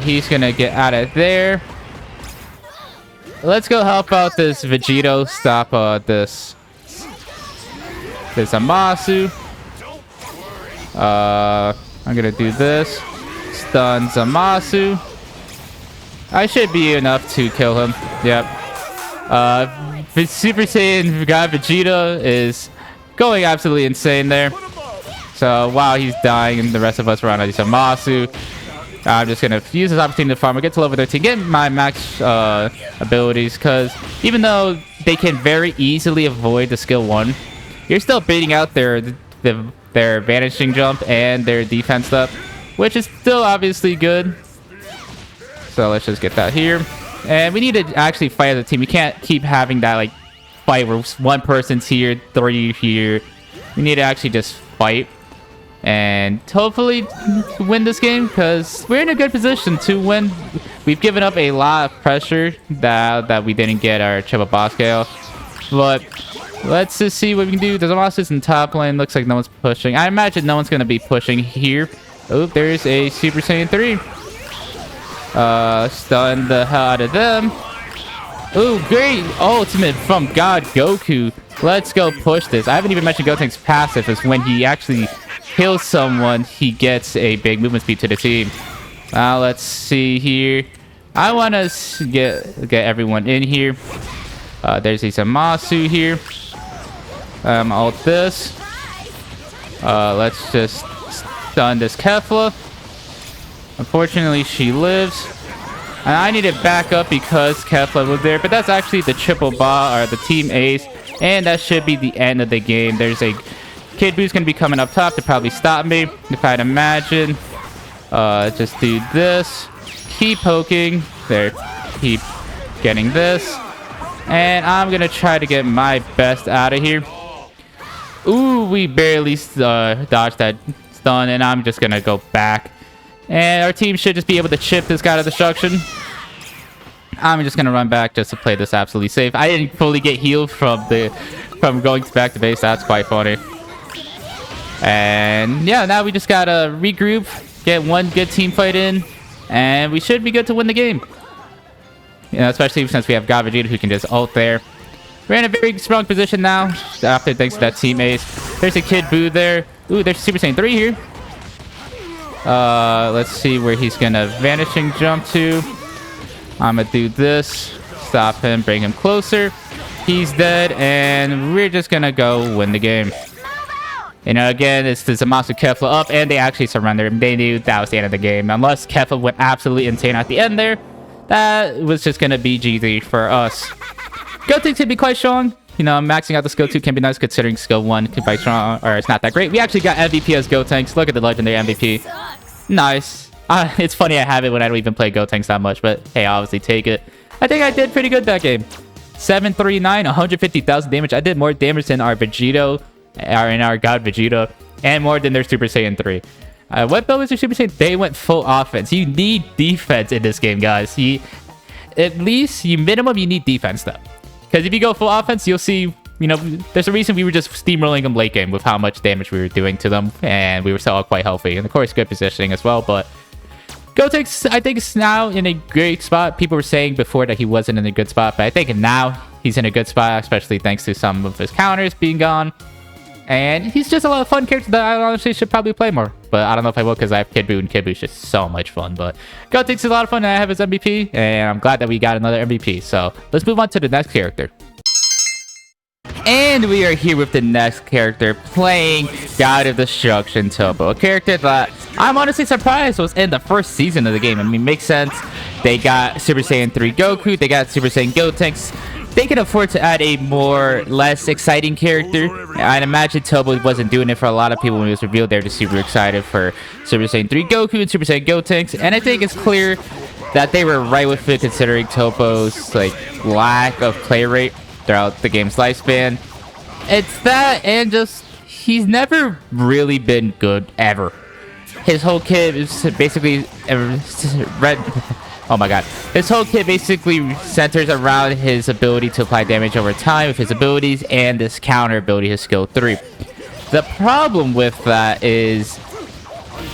He's gonna get out of there. Let's go help out this Vegito, stop this Zamasu. I'm gonna do this. Stun Zamasu. I should be enough to kill him. Yep. Super Saiyan God Vegeta is going absolutely insane there. So while he's dying and the rest of us are on Zamasu, I'm just gonna use this opportunity to farm. I get to level 13, get my max abilities, because even though they can very easily avoid the skill 1, you're still beating out their vanishing jump and their defense stuff, which is still obviously good. So let's just get that here. And we need to actually fight as a team. We can't keep having that like fight where one person's here, 3 here. We need to actually just fight and hopefully win this game, because we're in a good position to win. We've given up a lot of pressure that we didn't get our triple boss scale, but Let's just see what we can do. The Zamasu's in top lane. Looks like no one's pushing. I imagine no one's going to be pushing here. Oh, there's a Super Saiyan 3. Stun the hell out of them. Oh, great ultimate from God Goku. Let's go push this. I haven't even mentioned Gotenks' passive is when he actually kills someone, he gets a big movement speed to the team. Now let's see here. I want to get everyone in here. There's a Zamasu here. Ult this. Let's just stun this Kefla. Unfortunately, she lives. And I need to back up because Kefla was there. But that's actually the triple bot or the team ace. And that should be the end of the game. There's a Kid Boo's going to be coming up top to probably stop me. If I'd imagine. Just do this. Keep poking. There. Keep getting this. And I'm going to try to get my best out of here. Ooh, we barely dodged that stun. And I'm just going to go back. And our team should just be able to chip this guy to destruction. I'm just going to run back just to play this absolutely safe. I didn't fully get healed from going back to base. That's quite funny. And yeah, now we just got to regroup. Get one good team fight in. And we should be good to win the game. You know, especially since we have God Vegeta who can just ult there. We're in a very strong position now. After thanks to that team ace. There's a Kid Buu there. Ooh, there's Super Saiyan 3 here. Let's see where he's gonna vanishing jump to. I'm gonna do this. Stop him, bring him closer. He's dead, and we're just gonna go win the game. You know, again, it's the Zamasu Kefla up, and they actually surrendered. They knew that was the end of the game. Unless Kefla went absolutely insane at the end there, that was just gonna be GG for us. Gotenks can be quite strong. You know, maxing out the skill 2 can be nice considering skill 1 can be strong, or it's not that great. We actually got MVP as Gotenks. Look at the legendary MVP. Nice. It's funny I have it when I don't even play Gotenks that much, but hey, I obviously take it. I think I did pretty good that game. 739, 150,000 damage. I did more damage than our Vegito, or in our God Vegeta, and more than their Super Saiyan 3. What build is your Super Saiyan? They went full offense. You need defense in this game, guys. At least, minimum, you need defense, though. Because if you go full offense, you'll see, you know, there's a reason we were just steamrolling them late game with how much damage we were doing to them. And we were still all quite healthy. And of course, good positioning as well. But Gotenks, I think, is now in a great spot. People were saying before that he wasn't in a good spot. But I think now he's in a good spot, especially thanks to some of his counters being gone. And he's just a lot of fun character that I honestly should probably play more. But I don't know if I will because I have Kid Buu, and Kid Buu is just so much fun. But Gotenks is a lot of fun, and I have his MVP. And I'm glad that we got another MVP. So let's move on to the next character. And we are here with the next character playing God of Destruction Toppo. A character that I'm honestly surprised was in the first season of the game. I mean, makes sense. They got Super Saiyan 3 Goku. They got Super Saiyan Gotenks. They can afford to add a less exciting character. I'd imagine Toppo wasn't doing it for a lot of people when it was revealed. They're just super excited for Super Saiyan 3 Goku and Super Saiyan Gotenks. And I think it's clear that they were right with it considering Toppo's lack of play rate throughout the game's lifespan. It's that, and just he's never really been good ever. His whole kit is basically oh my god. His whole kit basically centers around his ability to apply damage over time with his abilities and this counter ability, his skill 3. The problem with that is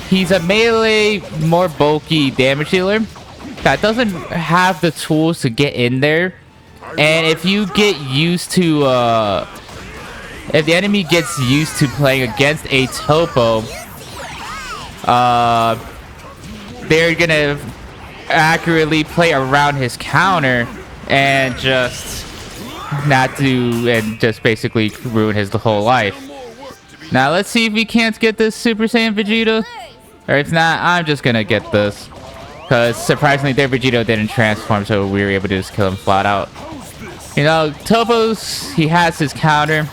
he's a melee, more bulky damage dealer that doesn't have the tools to get in there. And if you get used to if the enemy gets used to playing against a Toppo, they're gonna accurately play around his counter and just just basically ruin his whole life. Now let's see if we can't get this Super Saiyan Vegeta, or if not, I'm just gonna get this because surprisingly their Vegito didn't transform, so we were able to just kill him flat out. You know, Toppo's, he has his counter.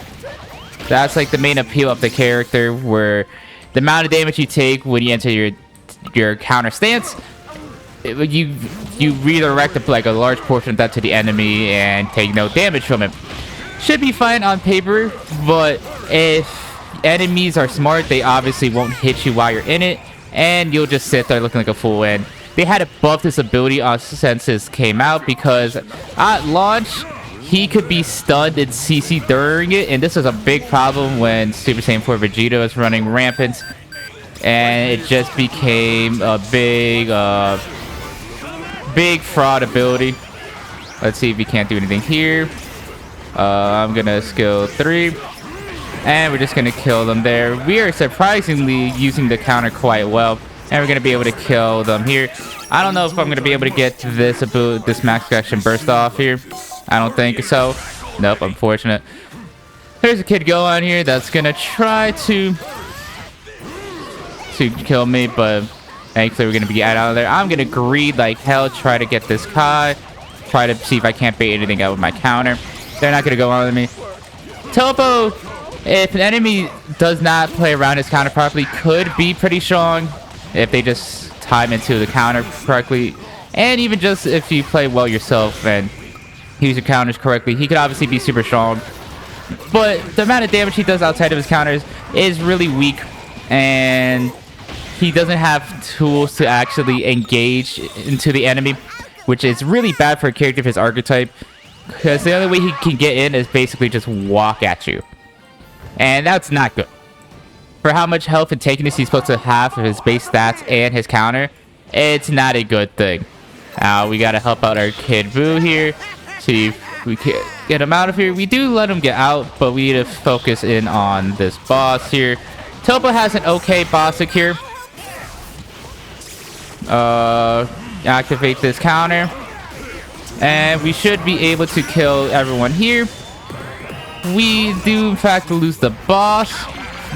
That's the main appeal of the character, where the amount of damage you take when you enter your counter stance, you redirect a large portion of that to the enemy and take no damage from it. Should be fine on paper, but if enemies are smart, they obviously won't hit you while you're in it, and you'll just sit there looking like a fool. And they had to buff this ability since this came out, because at launch he could be stunned in CC during it, and this was a big problem when Super Saiyan 4 Vegeta was running rampant, and it just became a big fraud ability. Let's see if we can't do anything here. I'm gonna skill 3, and we're just gonna kill them there. We are surprisingly using the counter quite well, and we're gonna be able to kill them here. I don't know if I'm gonna be able to get this ability, this max action burst off here. I don't think so. Nope, unfortunate. There's a kid Gohan here that's gonna try to kill me, but thankfully we're gonna be out of there. I'm gonna greed like hell, try to get this Kai, try to see if I can't bait anything out with my counter. They're not gonna go on with me. Toppo, if an enemy does not play around his counter properly, could be pretty strong if they just time into the counter correctly, and even just if you play well yourself and use your counters correctly, he could obviously be super strong. But the amount of damage he does outside of his counters is really weak, and he doesn't have tools to actually engage into the enemy, which is really bad for a character of his archetype, because the only way he can get in is basically just walk at you, and that's not good. For how much health and tankiness he's supposed to have of his base stats and his counter, it's not a good thing. We gotta help out our kid Boo here, see if we can get him out of here. We do let him get out, but we need to focus in on this boss here. Toppo has an okay boss here. Activate this counter, and we should be able to kill everyone here. We do in fact lose the boss,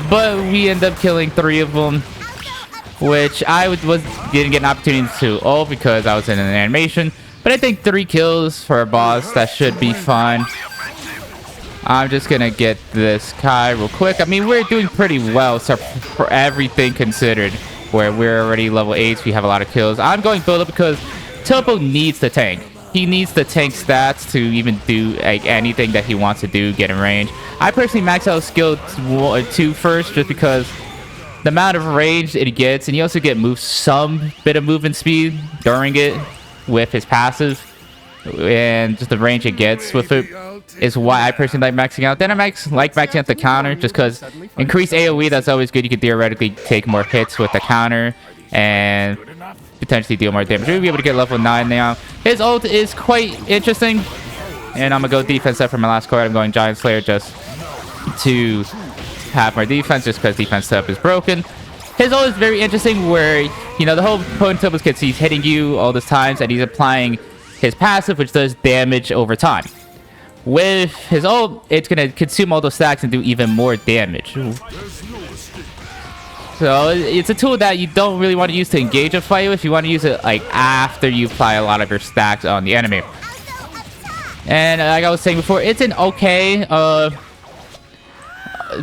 but we end up killing 3 of them, which I didn't get an opportunity to ult because I was in an animation. But I think 3 kills for a boss, that should be fine. I'm just gonna get this Kai real quick. I mean, we're doing pretty well, so for everything considered, where we're already level 8, we have a lot of kills. I'm going build up because Toppo needs the tank. He needs the tank stats to even do like anything that he wants to do, get in range. I personally max out skill 2 first, just because the amount of range it gets, and you also get some bit of movement speed during it with his passive, and just the range it gets with it is why I personally like maxing out. Then I like maxing out the counter, just because increased AoE, that's always good. You could theoretically take more hits with the counter and potentially deal more damage. We'll be able to get level 9 now. His ult is quite interesting, and I'm gonna go defense up for my last card. I'm going Giant Slayer just to have more defense, just because defense setup is broken. His ult is very interesting, where, you know, the whole point of it is he's hitting you all these times, and he's applying his passive, which does damage over time. With his ult, it's gonna consume all those stacks and do even more damage. So it's a tool that you don't really want to use to engage a fight with. You want to use it like after you apply a lot of your stacks on the enemy. And like I was saying before, it's an okay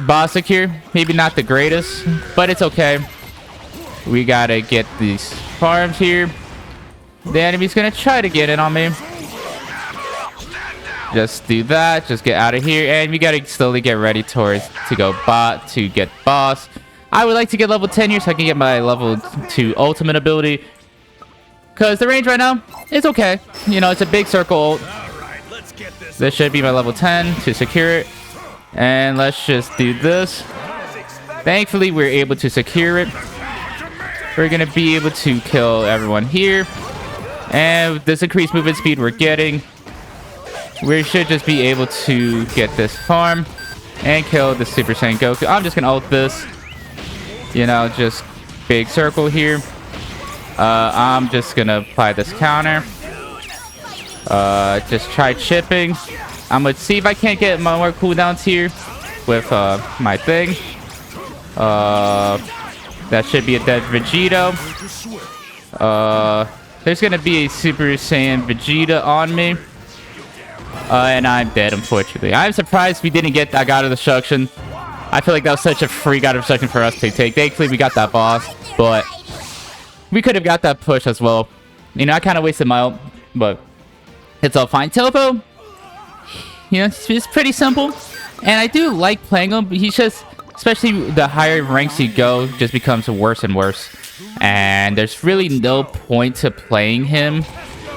boss here. Maybe not the greatest, but it's okay. We gotta get these farms here. The enemy's gonna try to get in on me. Just do that. Just get out of here, and we gotta slowly get ready to go bot to get boss. I would like to get level 10 here so I can get my level 2 ultimate ability, because the range right now is okay. You know, it's a big circle ult. This should be my level 10 to secure it, and let's just do this. Thankfully, we're able to secure it. We're gonna be able to kill everyone here, and with this increased movement speed we're getting, we should just be able to get this farm and kill the Super Saiyan Goku. I'm just gonna ult this. You know, just big circle here. I'm just gonna apply this counter. Just try chipping. I'm gonna see if I can't get my more cooldowns here with my thing. That should be a dead Vegito. There's gonna be a Super Saiyan Vegeta on me. And I'm dead, unfortunately. I'm surprised we didn't get that God of Destruction. I feel like that was such a free God of Destruction for us to take. Thankfully, we got that boss, but we could have got that push as well. You know, I kind of wasted my ult, but it's all fine. Toppo, you know, it's pretty simple, and I do like playing him, but he's just, especially the higher ranks you go, just becomes worse and worse. And there's really no point to playing him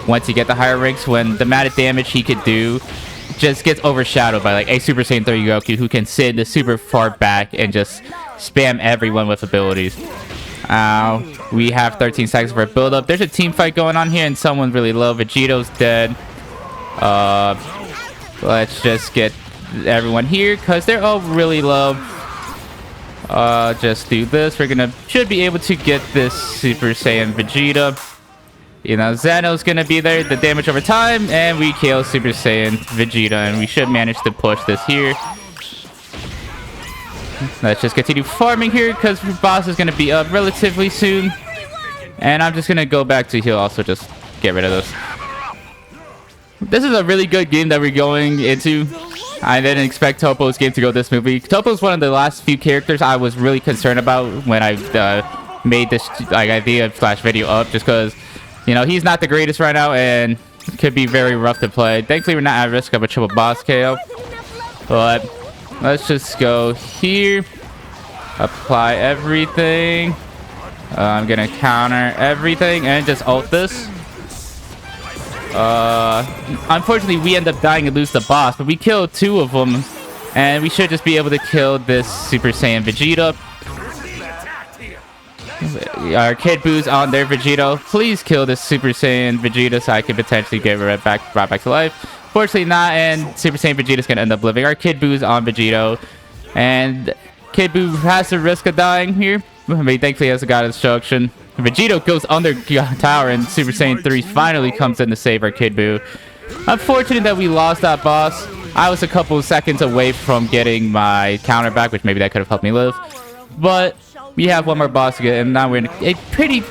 once you get the higher ranks, when the amount of damage he could do just gets overshadowed by like a Super Saiyan 3 Goku who can sit the super far back and just spam everyone with abilities. We have 13 seconds for a build up. There's a team fight going on here and someone's really low. Vegito's dead. Let's just get everyone here because they're all really low. Just do this. Should be able to get this Super Saiyan Vegeta. You know, Zeno's gonna be there, the damage over time, and we kill Super Saiyan Vegeta, and we should manage to push this here. Let's just continue farming here, because boss is gonna be up relatively soon. And I'm just gonna go back to heal, also just get rid of this. This is a really good game that we're going into. I didn't expect Toppo's game to go this movie. Toppo's one of the last few characters I was really concerned about when I made this idea / video up, just because, you know, he's not the greatest right now and could be very rough to play. Thankfully, we're not at risk of a triple boss KO. But let's just go here. Apply everything. I'm going to counter everything and just ult this. Unfortunately, we end up dying and lose the boss, but we killed 2 of them. And we should just be able to kill this Super Saiyan Vegeta. Our Kid Boo's on their Vegito. Please kill this Super Saiyan Vegeta so I can potentially get brought back to life. Fortunately not, and Super Saiyan Vegeta's gonna end up living. Our Kid Boo's on Vegito. And Kid Boo has the risk of dying here. I mean, thankfully he has a God Instruction. Vegito goes under tower and Super Saiyan 3 finally comes in to save our Kid Boo. Unfortunate that we lost that boss. I was a couple of seconds away from getting my counter back, which maybe that could have helped me live. But we have one more boss to get, and now we're in a pretty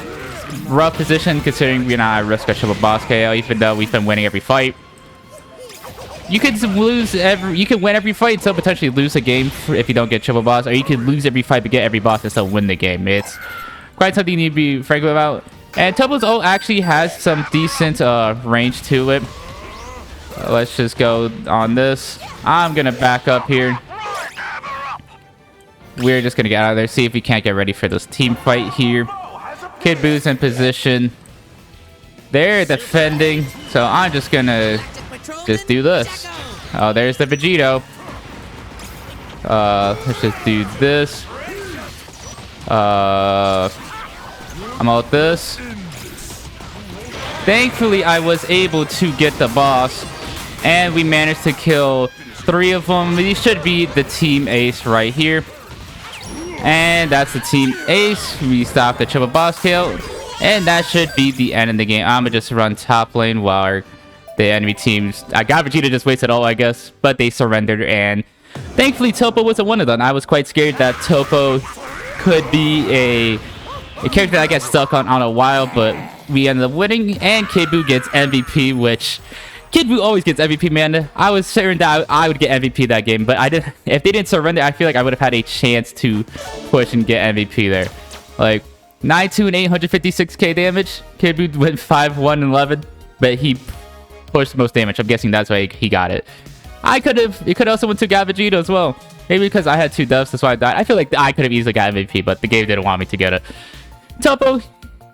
rough position considering we're not at risk of triple boss KO, even though we've been winning every fight. You can win every fight and still potentially lose a game if you don't get triple boss, or you can lose every fight but get every boss and still win the game. It's quite something you need to be frank about. And Toppo's ult actually has some decent range to it. Let's just go on this. I'm gonna back up here. We're just gonna get out of there, see if we can't get ready for this team fight here. Kid Boo's in position. They're defending, so I'm just gonna do this. Oh, there's the Vegito. Let's just do this. I'm out this. Thankfully, I was able to get the boss, and we managed to kill 3 of them. These should be the team ace right here. And that's the team ace. We stopped the triple boss kill. And that should be the end of the game. I'm gonna just run top lane while the enemy teams... I got Vegeta just wasted all, I guess. But they surrendered. And thankfully, Toppo wasn't one of them. I was quite scared that Toppo could be a character that I get stuck on a while. But we ended up winning. And Kid Boo gets MVP, which... Kid Boo always gets MVP, man. I was certain that I would get MVP that game, but if they didn't surrender, I feel like I would have had a chance to push and get MVP there. Like 9-2 and 856k damage. Kid Boo went 5-1-11, but he pushed the most damage. I'm guessing that's why he got it. It could also went to Vegito as well. Maybe because I had 2 deaths, that's why I died. I feel like I could have easily got MVP, but the game didn't want me to get it. Toppo,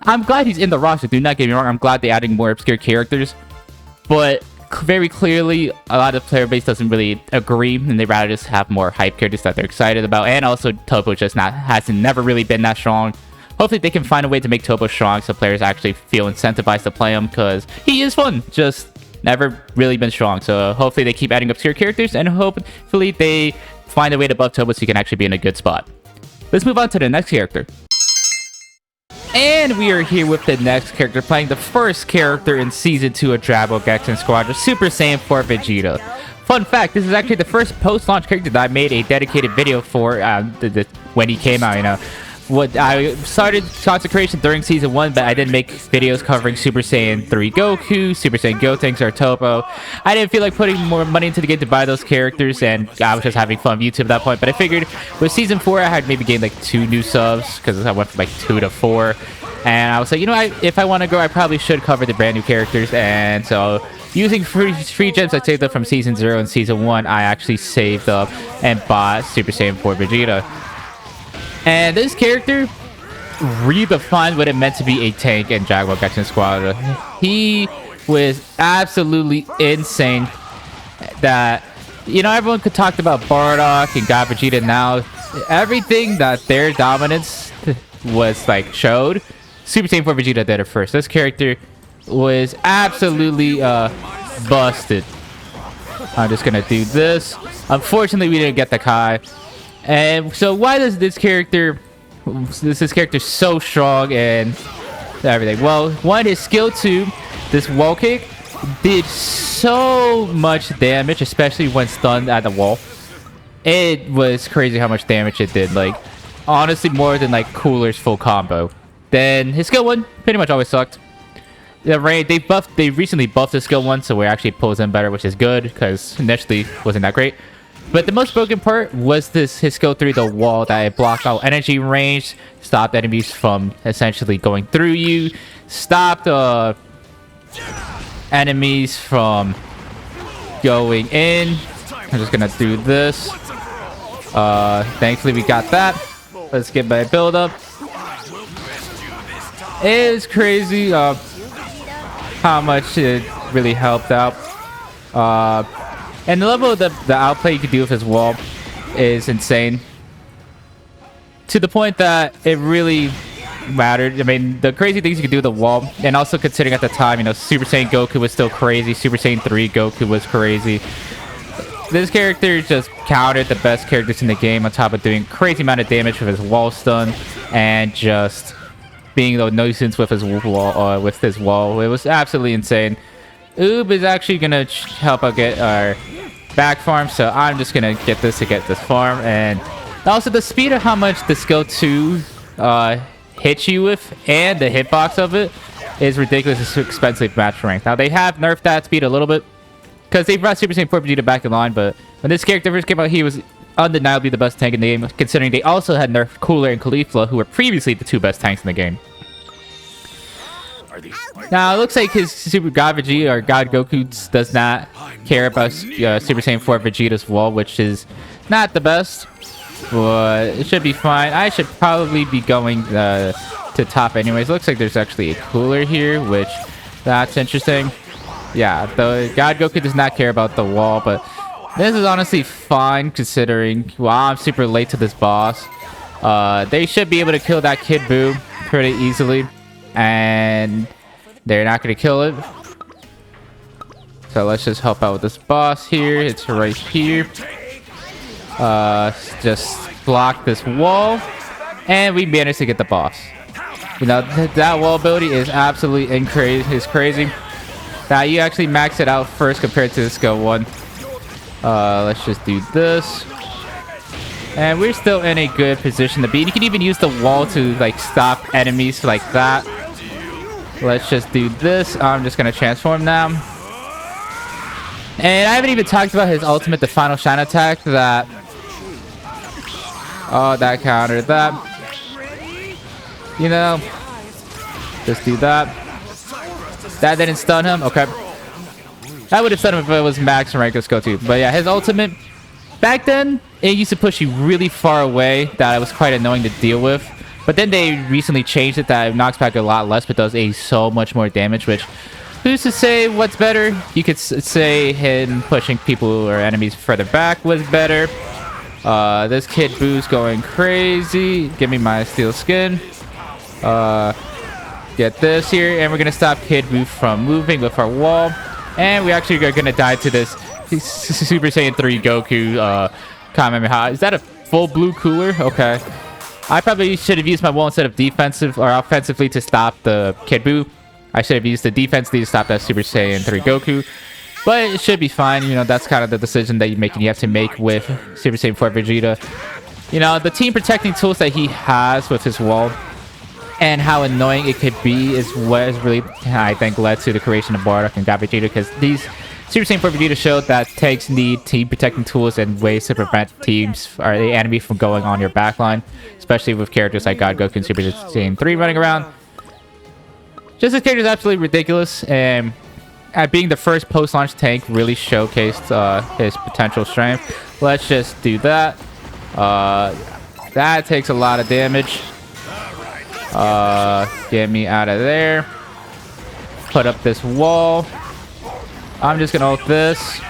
I'm glad he's in the roster. Do not get me wrong. I'm glad they're adding more obscure characters. But very clearly, a lot of the player base doesn't really agree, and they'd rather just have more hype characters that they're excited about. And also, Toppo just never really been that strong. Hopefully, they can find a way to make Toppo strong so players actually feel incentivized to play him, because he is fun, just never really been strong. So hopefully, they keep adding obscure characters, and hopefully, they find a way to buff Toppo so he can actually be in a good spot. Let's move on to the next character. And we are here with the next character, playing the first character in Season 2 of Dragon Ball Gekishin Squadra, Super Saiyan 4 Vegeta. Fun fact, this is actually the first post-launch character that I made a dedicated video for when he came out, you know. I started content creation during Season 1, but I didn't make videos covering Super Saiyan 3 Goku, Super Saiyan Gotenks, or Toppo. I didn't feel like putting more money into the game to buy those characters, and I was just having fun with YouTube at that point. But I figured with Season 4, I had maybe gained like 2 new subs, because I went from like 2 to 4. And I was like, you know, if I want to grow, I probably should cover the brand new characters. And so, using free gems I saved up from Season 0 and Season 1, I actually saved up and bought Super Saiyan 4 Vegeta. And this character redefined what it meant to be a tank in Dragon Ball Gekishin Squadra. He was absolutely insane. that, you know, everyone could talk about Bardock and God Vegeta now. Everything that their dominance was like showed, Super Saiyan 4 Vegeta did it first. This character was absolutely busted. I'm just gonna do this. Unfortunately, we didn't get the Kai. And so why does this character so strong and everything? Well, one, his skill 2, this wall kick, did so much damage, especially when stunned at the wall. It was crazy how much damage it did. Like, honestly, more than like Cooler's full combo. Then his skill 1 pretty much always sucked. The rain, they recently buffed the skill 1, so it actually pulls in better, which is good because initially wasn't that great. But the most broken part was his skill 3, the wall, that it blocked all energy range, stopped enemies from essentially going through you, stopped enemies from going in. I'm just gonna do this. Thankfully we got that. Let's get my build up. It is crazy how much it really helped out. And the level of the outplay you could do with his wall is insane. To the point that it really mattered. I mean, the crazy things you could do with the wall, and also considering at the time, you know, Super Saiyan Goku was still crazy. Super Saiyan 3 Goku was crazy. This character just countered the best characters in the game on top of doing crazy amount of damage with his wall stun and just being a nuisance with his wall. It was absolutely insane. Oob is actually gonna help out get our back farm, so I'm just gonna get this to get this farm. And also the speed of how much the skill 2 hits you with and the hitbox of it is ridiculously expensive match rank. Now they have nerfed that speed a little bit because they brought Super Saiyan 4 Vegeta back in line, but when this character first came out, he was undeniably the best tank in the game, considering they also had nerfed Cooler and Caulifla, who were previously the 2 best tanks in the game. Now, it looks like his Super God Vegeta or God Goku does not care about Super Saiyan 4 Vegeta's wall, which is not the best, but it should be fine. I should probably be going to top anyways. Looks like there's actually a Cooler here, which that's interesting. Yeah, the God Goku does not care about the wall, but this is honestly fine considering, wow, I'm super late to this boss. They should be able to kill that Kid Buu pretty easily, and they're not going to kill it. So let's just help out with this boss here. It's right here. Just block this wall, and we managed to get the boss. You know, that wall ability is absolutely crazy. Now you actually max it out first compared to the skill 1. Let's just do this. And we're still in a good position to be. You can even use the wall to like stop enemies like that. Let's just do this. I'm just gonna transform now. And I haven't even talked about his ultimate, the final shine attack that... Oh, that countered that. You know, just do that. That didn't stun him? Okay. That would have stunned him if it was max rank of skill 2. But yeah, his ultimate, back then, it used to push you really far away that it was quite annoying to deal with. But then they recently changed it that it knocks back a lot less, but does so much more damage, which, who's to say what's better? You could say him pushing people or enemies further back was better. This Kid Buu's going crazy. Give me my steel skin. Get this here, and we're gonna stop Kid Buu from moving with our wall. And we actually are gonna die to this Super Saiyan 3 Goku Kamehameha. Is that a full blue Cooler? Okay. I probably should have used my wall instead of defensive or offensively to stop the Kid Buu. I should have used the defensively to stop that Super Saiyan 3 Goku. But it should be fine. You know, that's kind of the decision that you have to make with Super Saiyan 4 Vegeta. You know, the team protecting tools that he has with his wall and how annoying it could be is what has really, I think, led to the creation of Bardock and God Vegeta, because these Super Saiyan 4 Vegeta showed that tanks need team protecting tools and ways to prevent teams or the enemy from going on your backline, especially with characters like God Goku and Super Saiyan 3 running around. Just this character is absolutely ridiculous, and at being the first post-launch tank really showcased his potential strength. Let's just do that. That takes a lot of damage. Get me out of there. Put up this wall. I'm just gonna ult this.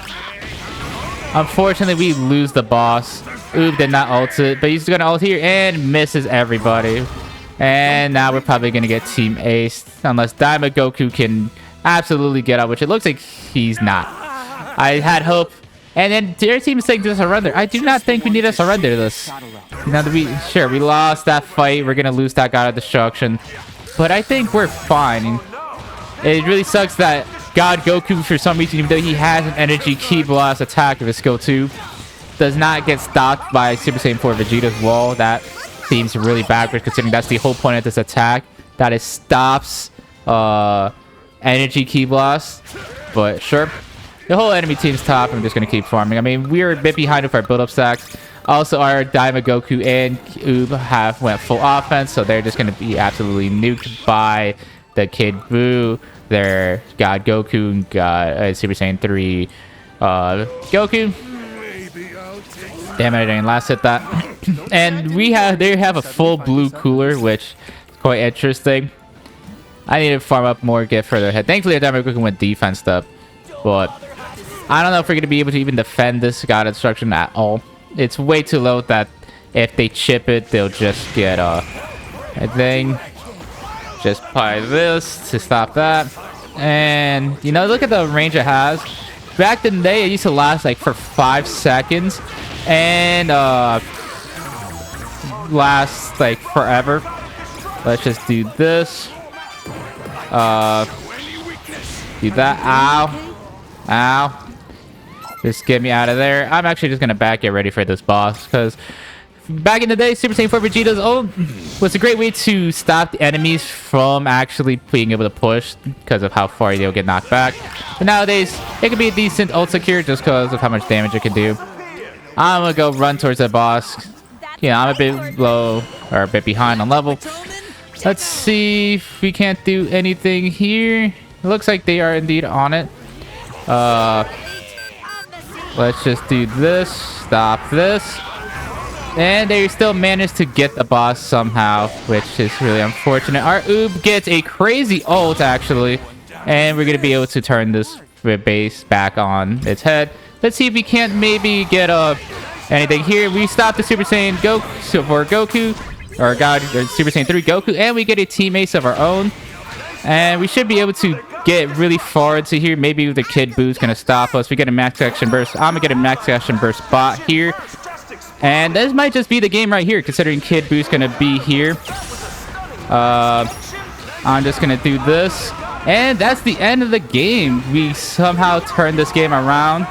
Unfortunately, we lose the boss. Oob did not ult it, but he's gonna ult here and misses everybody. And now we're probably gonna get Team Ace unless Daima Goku can absolutely get up, which it looks like he's not. I had hope. And then their team is saying to surrender. I do not think we need to surrender this. Now that we lost that fight. We're gonna lose that God of Destruction. But I think we're fine. It really sucks that God Goku, for some reason, even though he has an energy ki blast attack of his skill 2, does not get stopped by Super Saiyan 4 Vegeta's wall. That seems really backwards considering that's the whole point of this attack. That it stops energy ki blast. But sure. The whole enemy team's top. I'm just going to keep farming. I mean, we're a bit behind with our build-up stacks. Also, our Daima Goku and Oob have went full offense, so they're just going to be absolutely nuked by the Kid Buu, their God Goku, and God Super Saiyan 3 Goku. Damn it, I didn't last hit that. And they have a full blue cooler, which is quite interesting. I need to farm up more, get further ahead. Thankfully, Daima Goku went defense up, but I don't know if we're going to be able to even defend this God of Destruction at all. It's way too low that if they chip it, they'll just get a thing. Just apply this to stop that. And, you know, look at the range it has. Back in the day, it used to last like for 5 seconds. And last like forever. Let's just do this. Do that. Ow. Ow. Just get me out of there. I'm actually just going to get ready for this boss. Because back in the day, Super Saiyan 4 Vegeta's ult was a great way to stop the enemies from actually being able to push. Because of how far they'll get knocked back. But nowadays, it can be a decent ult secure just because of how much damage it can do. I'm going to go run towards the boss. Yeah, I'm a bit low. Or a bit behind on level. Let's see if we can't do anything here. It looks like they are indeed on it. Let's just do this. Stop this. And they still managed to get the boss somehow, which is really unfortunate. Our Oob gets a crazy ult, actually. And we're going to be able to turn this base back on its head. Let's see if we can't maybe get anything here. We stop the Super Saiyan Goku for Goku. Or Super Saiyan 3 Goku. And we get a Team Ace of our own. And we should be able to get really far into here. Maybe the Kid Buu's going to stop us. We get a max action burst. I'm going to get a max action burst bot here. And this might just be the game right here, considering Kid Buu's going to be here. I'm just going to do this. And that's the end of the game. We somehow turned this game around.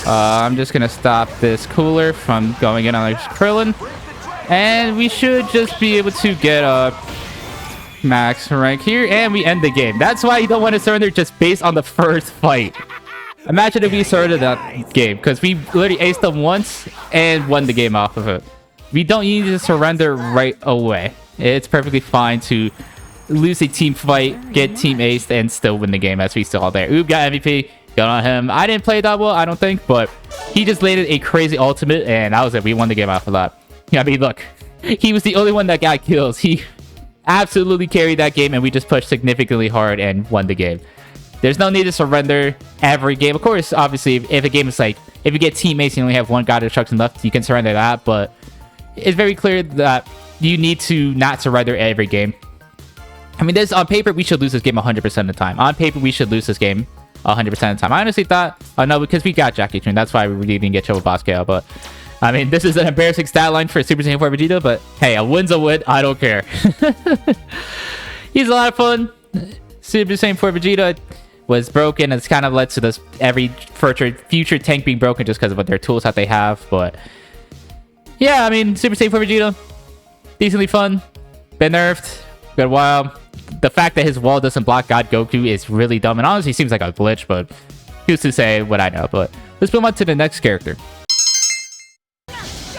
I'm just going to stop this cooler from going in on Krillin. And we should just be able to get a max rank here. And we end the game. That's why you don't want to surrender just based on the first fight. Imagine if we surrendered that game. Because we literally aced them once and won the game off of it. We don't need to surrender right away. It's perfectly fine to lose a team fight, get team aced, and still win the game as we saw there. Oob got MVP. Good on him. I didn't play that well, I don't think, but he just landed a crazy ultimate, and that was it. We won the game off of that. I mean, look, he was the only one that got kills. He absolutely carried that game, and we just pushed significantly hard and won the game. There's no need to surrender every game. Of course, obviously, if a game is like, if you get teammates and you only have one God of Destruction left, you can surrender that, but it's very clear that you need to not surrender every game. I mean, this on paper, we should lose this game 100% of the time. On paper, we should lose this game 100% of the time. I honestly thought, no, because we got Jackie Chun. That's why we really didn't get Triple Boss Kale. But, I mean, this is an embarrassing stat line for Super Saiyan 4 Vegeta. But, hey, a win's a win. I don't care. He's a lot of fun. Super Saiyan 4 Vegeta was broken. It's kind of led to this every future tank being broken just because of what their tools that they have. But, yeah, I mean, Super Saiyan 4 Vegeta, decently fun. Been nerfed. Good while. The fact that his wall doesn't block God Goku is really dumb. And honestly seems like a glitch, but who's to say what I know. But let's move on to the next character.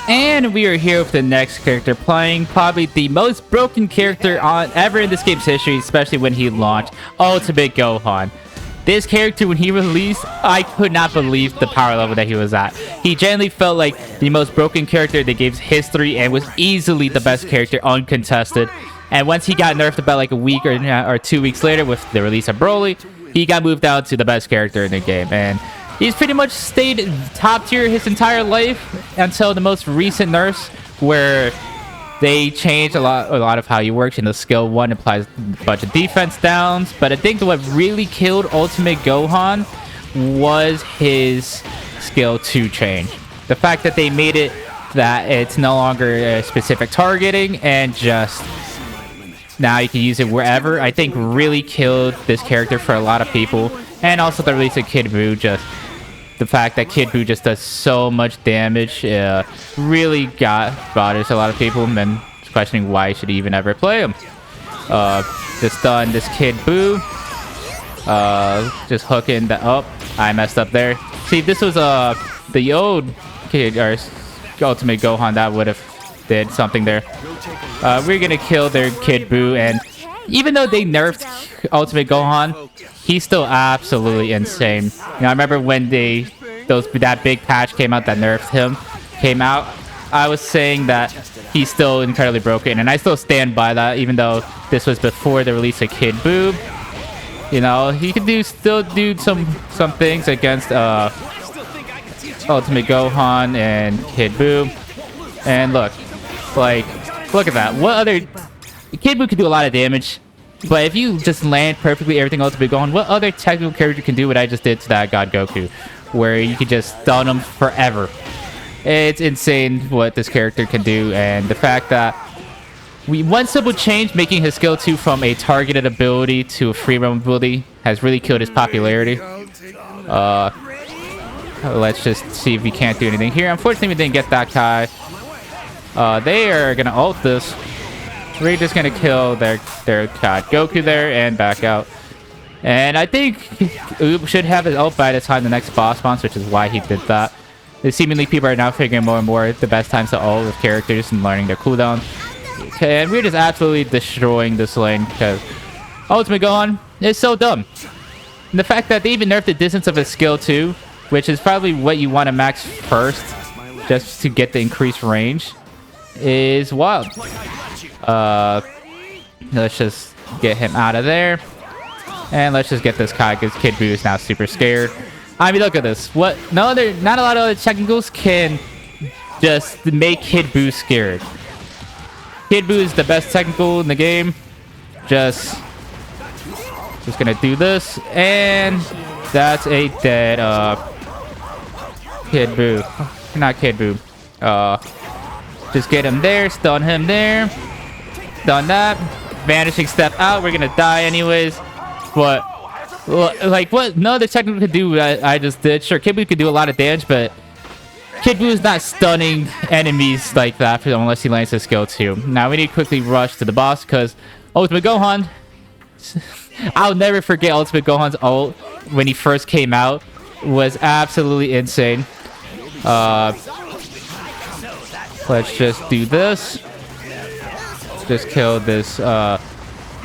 And we are here with the next character, playing probably the most broken character ever in this game's history, especially when he launched Ultimate Gohan. This character, when he released, I could not believe the power level that he was at. He genuinely felt like the most broken character in the game's history and was easily the best character, uncontested. And once he got nerfed about like a week or 2 weeks later with the release of Broly, he got moved down to the best character in the game. And He's pretty much stayed top tier his entire life until the most recent nerfs, where they changed a lot of how he works. Skill 1 applies a bunch of defense downs, but I think what really killed Ultimate Gohan was his skill 2 change. The fact that they made it that it's no longer specific targeting and just now you can use it wherever, I think really killed this character for a lot of people. And also the release of Kid Buu, just the fact that Kid Buu just does so much damage really bothers a lot of people, and then questioning why should he even ever play him. Just done this Kid Buu. Just hooking the I messed up there. See, if this was the old Kid or Ultimate Gohan, that would have did something there. We're gonna kill their Kid Buu, and even though they nerfed Ultimate Gohan, he's still absolutely insane. You know, I remember when that big patch came out that nerfed him I was saying that he's still incredibly broken, and I still stand by that, even though this was before the release of Kid Buu. You know, he can still do some things against Ultimate Gohan and Kid Buu. And look at that. What other Kid Buu could do a lot of damage, but if you just land perfectly everything Ultimate Gohan, what other technical character can do what I just did to that god Goku, where you could just stun him forever? It's insane what this character can do, and the fact that one simple change, making his skill 2 from a targeted ability to a free roam ability, has really killed his popularity. Let's just see if we can't do anything here. Unfortunately, we didn't get that guy. They are gonna ult this. We're just gonna kill their god Goku there and back out. And I think Oob should have his ult by the time the next boss spawns, which is why he did that. Seemingly, people are now figuring more and more the best times to ult with characters and learning their cooldown. Okay, and we're just absolutely destroying this lane because Ultimate Gohan is so dumb. And the fact that they even nerfed the distance of his skill 2, which is probably what you want to max first, just to get the increased range, is wild. Let's just get him out of there. And let's just get this guy, because Kid Buu is now super scared. I mean, look at this. Not a lot of other technicals can just make Kid Buu scared. Kid Buu is the best technical in the game. Just gonna do this, and that's a dead Kid Buu. Not Kid Buu. Just get him there, stun him there. Done that. Vanishing step out. We're gonna die anyways. But like, what no other technical could do I just did. Sure, Kid Buu could do a lot of damage, but Kid Buu is not stunning enemies like that unless he lands his skill 2. Now we need to quickly rush to the boss because Ultimate Gohan. I'll never forget Ultimate Gohan's ult when he first came out. Was absolutely insane. Let's just do this. Let's just kill this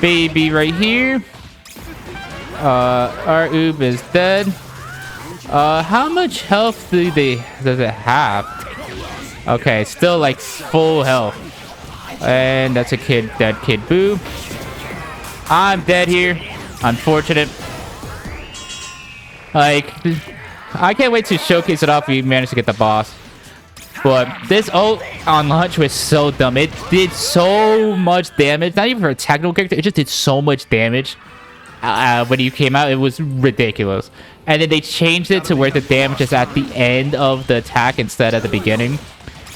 baby right here. Our Oob is dead. How much health does it have? Okay, still like full health. And that's a dead Kid Buu. I'm dead here. Unfortunate. Like, I can't wait to showcase it off. We managed to get the boss. But this ult on launch was so dumb. It did so much damage. Not even for a technical character. It just did so much damage. When you came out, it was ridiculous. And then they changed it to where the damage is at the end of the attack instead of the beginning,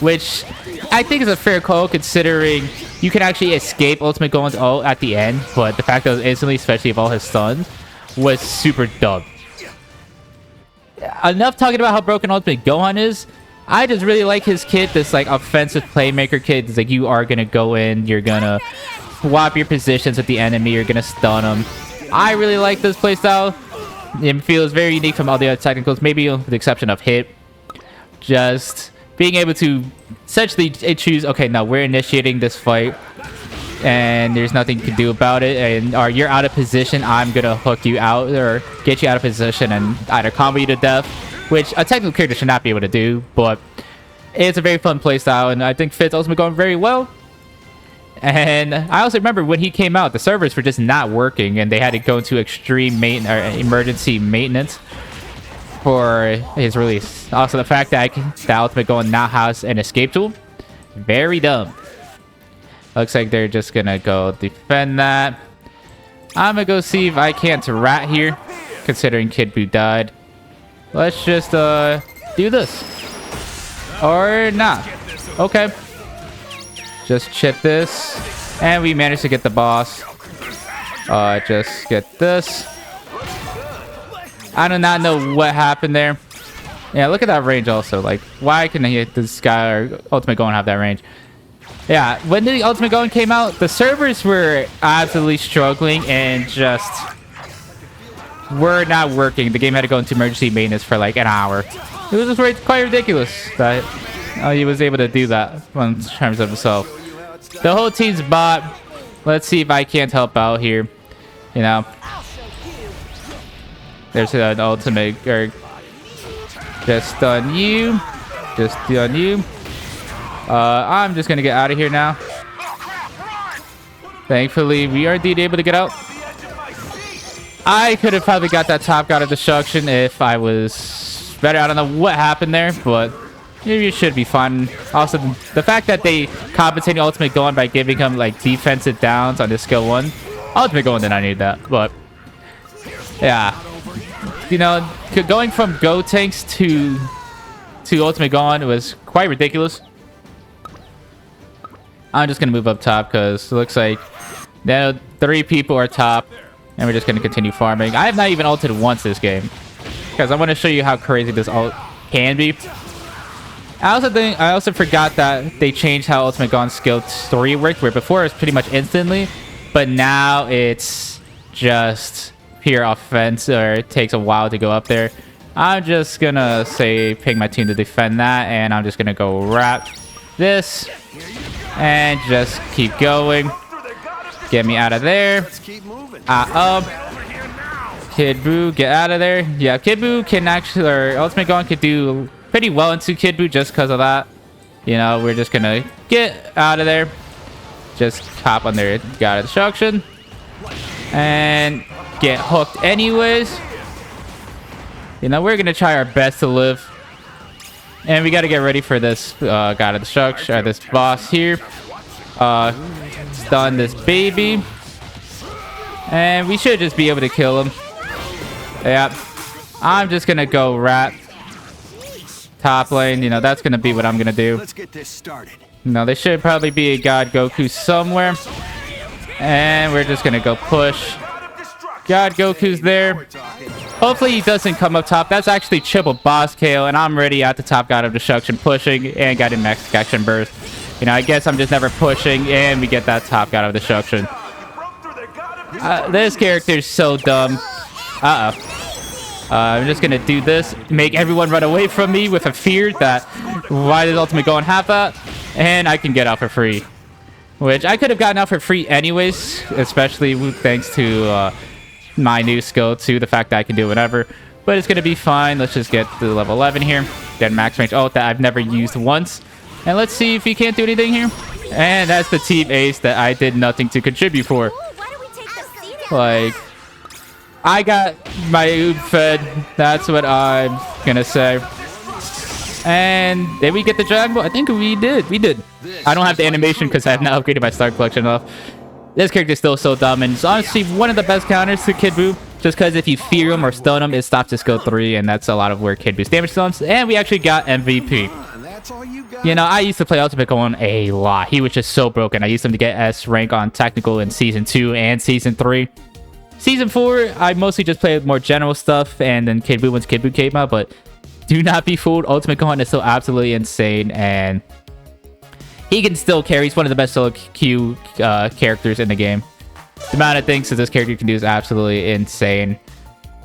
which I think is a fair call considering you can actually escape Ultimate Gohan's ult at the end, but the fact that it was instantly, especially of all his stuns, was super dumb. Enough talking about how broken Ultimate Gohan is. I just really like his kit, this like offensive playmaker kit. It's like you are gonna go in, you're gonna swap your positions with the enemy, you're gonna stun them. I really like this playstyle. It feels very unique from all the other technicals, maybe with the exception of hit. Just being able to essentially choose, okay, now we're initiating this fight and there's nothing you can do about it, and you're out of position, I'm gonna hook you out or get you out of position and either combo you to death, which a technical character should not be able to do, but it's a very fun playstyle and I think fits Ultimate Gohan very well. And I also remember when he came out, the servers were just not working and they had to go into extreme emergency maintenance. for his release. Also, the fact that the Ultimate Gohan now has an escape tool, very dumb. Looks like they're just gonna go defend that. I'm gonna go see if I can't rat here, considering Kid Buu died. Let's just do this. Or not. Okay. Just chip this. And we managed to get the boss. Just get this. I do not know what happened there. Yeah, look at that range also. Like, why can this guy or Ultimate Gohan have that range? Yeah, when the Ultimate Gohan came out, the servers were absolutely struggling and just were not working. The game had to go into emergency maintenance for like an hour. It was just quite ridiculous that he was able to do that in terms of himself. The whole team's bot. Let's see if I can't help out here. You know, there's an ultimate. Or just stun you. Just stun you. I'm just gonna get out of here now. Thankfully, we are indeed able to get out. I could have probably got that top god of destruction if I was better. I don't know what happened there, but maybe it should be fun. Also, the fact that they compensated Ultimate Gohan by giving him like defensive downs on this skill 1. Ultimate Gohan did not need that, but yeah, you know, going from Gotenks to Ultimate Gohan was quite ridiculous. I'm just gonna move up top because it looks like now 3 people are top, and we're just gonna continue farming. I have not even ulted once this game because I want to show you how crazy this ult can be. I also forgot that they changed how Ultimate Gohan skill 3 worked, where before it was pretty much instantly, but now it's just pure offense, or it takes a while to go up there. I'm just gonna say ping my team to defend that, and I'm just gonna go wrap this and just keep going. Get me out of there. Kid Buu, get out of there. Yeah, Kid Buu can actually, or Ultimate Gohan could do pretty well into Kid Buu just because of that. You know, we're just gonna get out of there. Just hop on their god of destruction and get hooked anyways. You know, we're gonna try our best to live, and we gotta get ready for this god of destruction, or this boss here. Stun this baby, and we should just be able to kill him. Yeah, I'm just gonna go rat top lane. You know, that's gonna be what I'm gonna do. Let's get this started. No, there should probably be a God Goku somewhere, and we're just gonna go push. God Goku's there. Hopefully he doesn't come up top. That's actually triple boss Kale, and I'm already at the top god of destruction pushing and got a max action burst. You know, I guess I'm just never pushing, and we get that top god of destruction. This character is so dumb. I'm just gonna do this, make everyone run away from me with a fear that why does Ultimate Gohan have that, and I can get out for free, which I could have gotten out for free anyways, especially thanks to my new skill too, the fact that I can do whatever. But it's gonna be fine. Let's just get to level 11 here, get max range ult that I've never used once, and let's see if he can't do anything here. And that's the team ace that I did nothing to contribute for. Like, I got my oob fed. That's what I'm gonna say. And did we get the Dragon Ball? I think we did. We did. I don't have the animation because I have not upgraded my star collection enough. This character is still so dumb, and it's honestly one of the best counters to Kid Buu. Just because if you fear him or stun him, it stops his skill 3, and that's a lot of where Kid Buu's damage stuns. And we actually got MVP. You know, I used to play Ultimate Gohan a lot. He was just so broken. I used him to get S rank on technical in Season 2 and Season 3. Season 4, I mostly just played more general stuff, and then Kid Buu once Kid Buu came out, but do not be fooled. Ultimate Gohan is still absolutely insane, and he can still carry. He's one of the best solo Q characters in the game. The amount of things that this character can do is absolutely insane.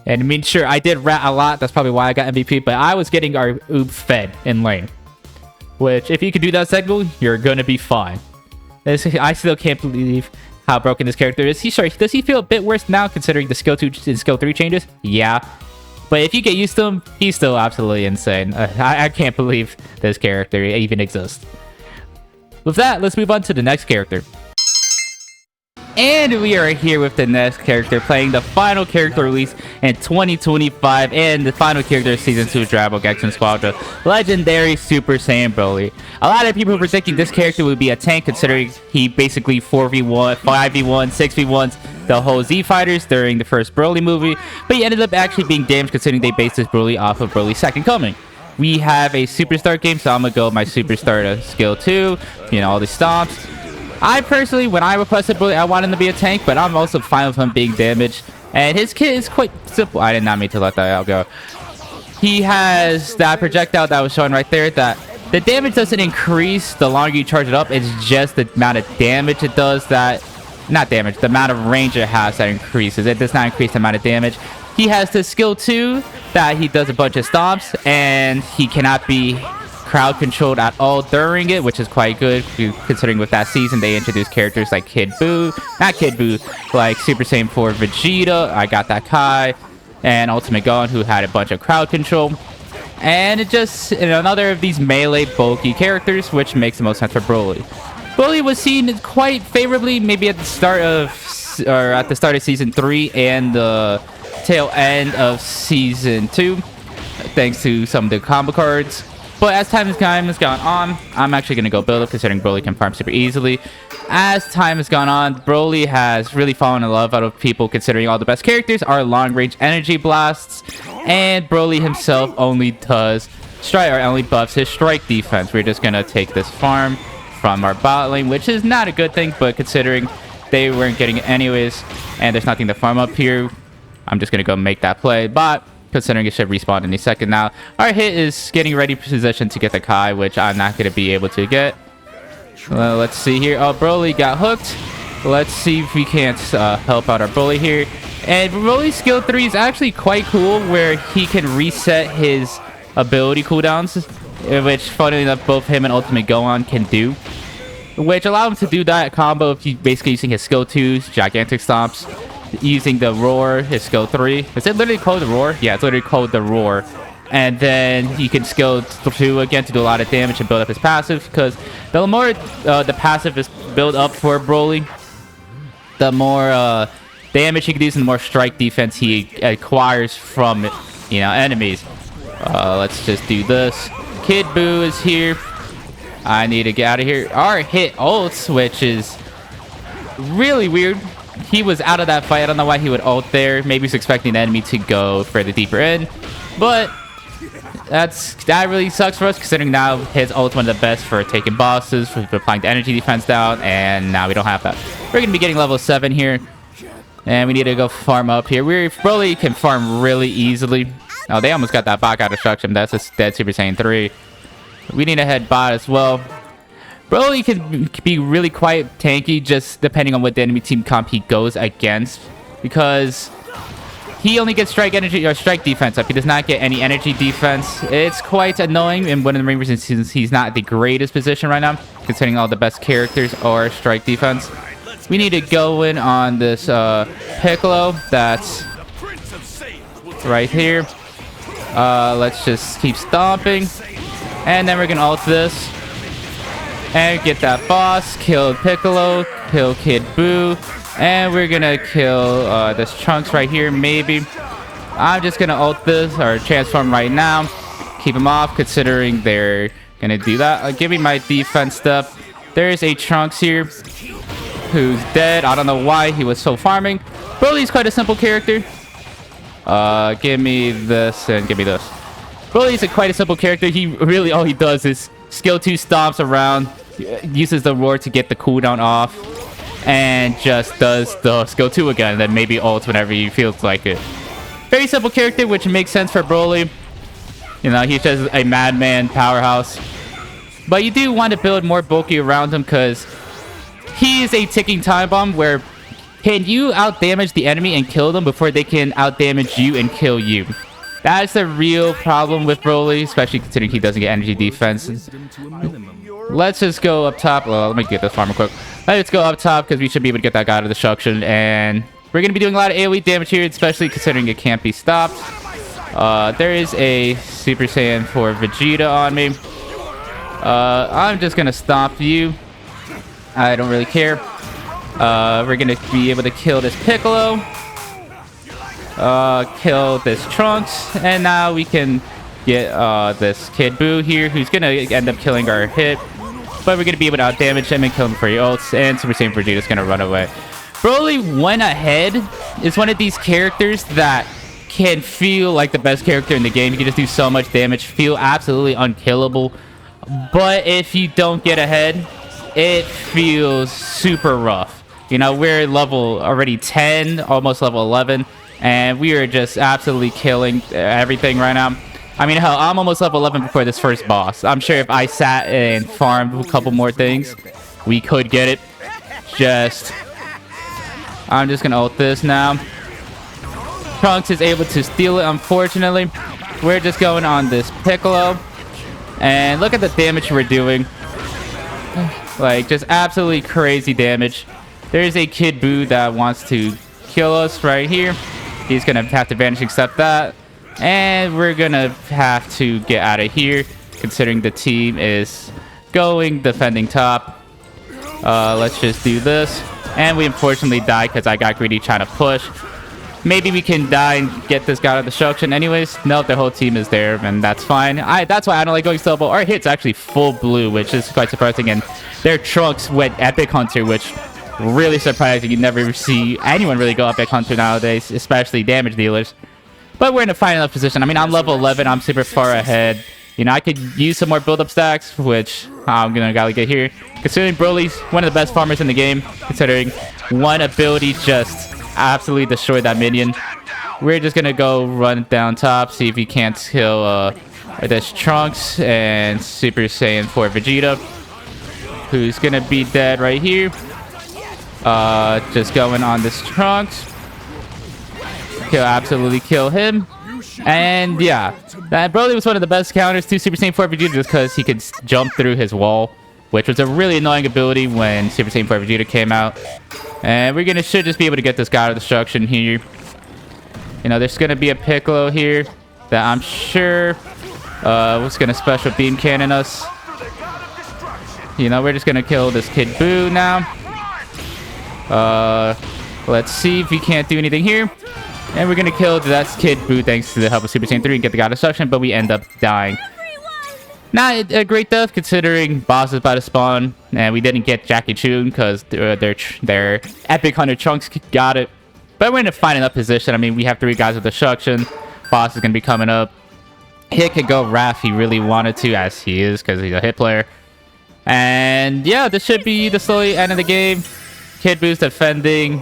And I mean, sure, I did rat a lot. That's probably why I got MVP, but I was getting our oob fed in lane. Which, if you could do that cycle, you're gonna be fine. I still can't believe how broken this character is. Does he feel a bit worse now, considering the skill 2 and skill 3 changes? Yeah. But if you get used to him, he's still absolutely insane. I can't believe this character even exists. With that, let's move on to the next character. And we are here with the next character, playing the final character release in 2025 and the final character of Season 2 of Dragon Ball Gekishin Squadra, legendary Super Saiyan Broly. A lot of people were predicting this character would be a tank, considering he basically 4v1, 5v1, 6v1s the whole Z fighters during the first Broly movie, but he ended up actually being damaged considering they based this Broly off of Broly's second coming. We have a Superstar game, so I'm gonna go with my Superstar to skill 2, you know, all the stomps. I personally, when I requested Broly, I want him to be a tank, but I'm also fine with him being damaged. And his kit is quite simple. I did not mean to let that out go. He has that projectile that was showing right there that the damage doesn't increase the longer you charge it up. It's just the amount of damage it does that... Not damage, the amount of range it has that increases. It does not increase the amount of damage. He has the skill 2 that he does a bunch of stomps, and he cannot be crowd controlled at all during it, which is quite good considering with that season they introduced characters like like Super Saiyan 4 Vegeta. I got that Kai, and Ultimate Gohan, who had a bunch of crowd control. And it just another of these melee bulky characters, which makes the most sense for Broly. Broly was seen quite favorably maybe at the start of season 3 and the tail end of season 2, thanks to some of the combo cards. But as time has gone on, I'm actually going to go build up, considering Broly can farm super easily. As time has gone on, Broly has really fallen in love out of people, considering all the best characters are long-range energy blasts. And Broly himself only does strike, or only buffs his strike defense. We're just going to take this farm from our bot lane, which is not a good thing, but considering they weren't getting it anyways, and there's nothing to farm up here, I'm just going to go make that play. But considering it should respawn any second now. Our hit is getting ready position to get the Kai, which I'm not going to be able to get. Let's see here. Oh, Broly got hooked. Let's see if we can't help out our Broly here. And Broly's skill 3 is actually quite cool, where he can reset his ability cooldowns, which, funnily enough, both him and Ultimate Gohan can do, which allow him to do that combo if he's basically using his skill 2s, gigantic stomps, using the roar, his skill 3. Is it literally called the roar? Yeah, it's literally called the roar. And then he can skill 2 again to do a lot of damage and build up his passive, because the more the passive is built up for Broly, the more damage he can do and the more strike defense he acquires from enemies. Let's just do this. Kid Buu is here. I need to get out of here. Our hit ults, which is really weird. He was out of that fight. I don't know why he would ult there. Maybe he's expecting the enemy to go further deeper in. But that really sucks for us, considering now his ult's one of the best for taking bosses, for applying the energy defense down, and now we don't have that. We're going to be getting level 7 here, and we need to go farm up here. Broly can farm really easily. Oh, they almost got that bot out of destruction. That's a dead Super Saiyan 3. We need a head bot as well. Broly can be really quite tanky, just depending on what the enemy team comp he goes against, because he only gets strike energy or strike defense up. He does not get any energy defense. It's quite annoying, and one of the main reasons he's not the greatest position right now, considering all the best characters are strike defense. We need to go in on this Piccolo that's right here. Let's just keep stomping, and then we're gonna ult this and get that boss, kill Piccolo, kill Kid Buu, and we're gonna kill this Trunks right here, maybe. I'm just gonna ult this, or transform right now. Keep him off, considering they're gonna do that. Give me my defense step. There's a Trunks here who's dead. I don't know why he was so farming. Broly's quite a simple character. Give me this and give me this. Broly's quite a simple character. He really, all he does is skill 2 stomps around, uses the roar to get the cooldown off, and just does the skill 2 again, and then maybe ults whenever he feels like it. Very simple character, which makes sense for Broly. He's just a madman powerhouse. But you do want to build more bulky around him, because he is a ticking time bomb, where can you outdamage the enemy and kill them before they can outdamage you and kill you? That's the real problem with Broly, especially considering he doesn't get energy defense. Let's just go up top. Well, let me get this farmer quick. Let's go up top, because we should be able to get that guy out of destruction. And we're going to be doing a lot of AoE damage here, especially considering it can't be stopped. There is a Super Saiyan 4 Vegeta on me. I'm just going to stomp you. I don't really care. We're gonna be able to kill this Piccolo. Kill this Trunks. And now we can get this Kid Buu here, who's gonna end up killing our hit. But we're gonna be able to out-damage him and kill him for your ults. And Super Saiyan Vegeta's gonna run away. Broly went ahead is one of these characters that can feel like the best character in the game. You can just do so much damage, feel absolutely unkillable. But if you don't get ahead, it feels super rough. You know, we're level already 10, almost level 11, and we are just absolutely killing everything right now. I mean, hell, I'm almost level 11 before this first boss. I'm sure if I sat and farmed a couple more things, we could get it. I'm just gonna ult this now. Trunks is able to steal it, unfortunately. We're just going on this Piccolo. And look at the damage we're doing. Like, just absolutely crazy damage. There's a Kid Buu that wants to kill us right here. He's gonna have to vanish accept that. And we're gonna have to get out of here, considering the team is going defending top. Let's just do this. And we unfortunately died because I got greedy trying to push. Maybe we can die and get this guy out of destruction. Anyways, no, the whole team is there, and that's fine. That's why I don't like going solo. Our hit's actually full blue, which is quite surprising. And their Trunks went Epic Hunter, which really surprising. You never see anyone really go Epic Hunter nowadays, especially damage dealers. But we're in a fine enough position. I mean, I'm level 11. I'm super far ahead. You know, I could use some more build-up stacks, which I'm gonna gotta get here. Considering Broly's one of the best farmers in the game, considering one ability just absolutely destroyed that minion. We're just gonna go run down top, see if we can't kill this Trunks and Super Saiyan 4 Vegeta, who's gonna be dead right here. Just going on this Trunks. Absolutely kill him. And yeah, that Broly was one of the best counters to Super Saiyan 4 Vegeta just because he could jump through his wall, which was a really annoying ability when Super Saiyan 4 Vegeta came out. And we're should just be able to get this guy out of destruction here. You know, there's gonna be a Piccolo here that I'm sure was gonna special beam cannon us. You know, we're just gonna kill this Kid Buu now. Let's see if we can't do anything here. And we're gonna kill that Kid Buu thanks to the help of Super Saiyan 3 and get the guy out of destruction, but we end up dying. Not a great death considering boss is about to spawn, and we didn't get Jackie Chun because their Epic Hunter Trunks got it. But we're in a fine enough position. I mean, we have 3 guys with destruction. Boss is gonna be coming up. Hit could go Raph if he really wanted to, as he is because he's a hit player. And yeah, this should be the slowly end of the game. Kid Buu's defending.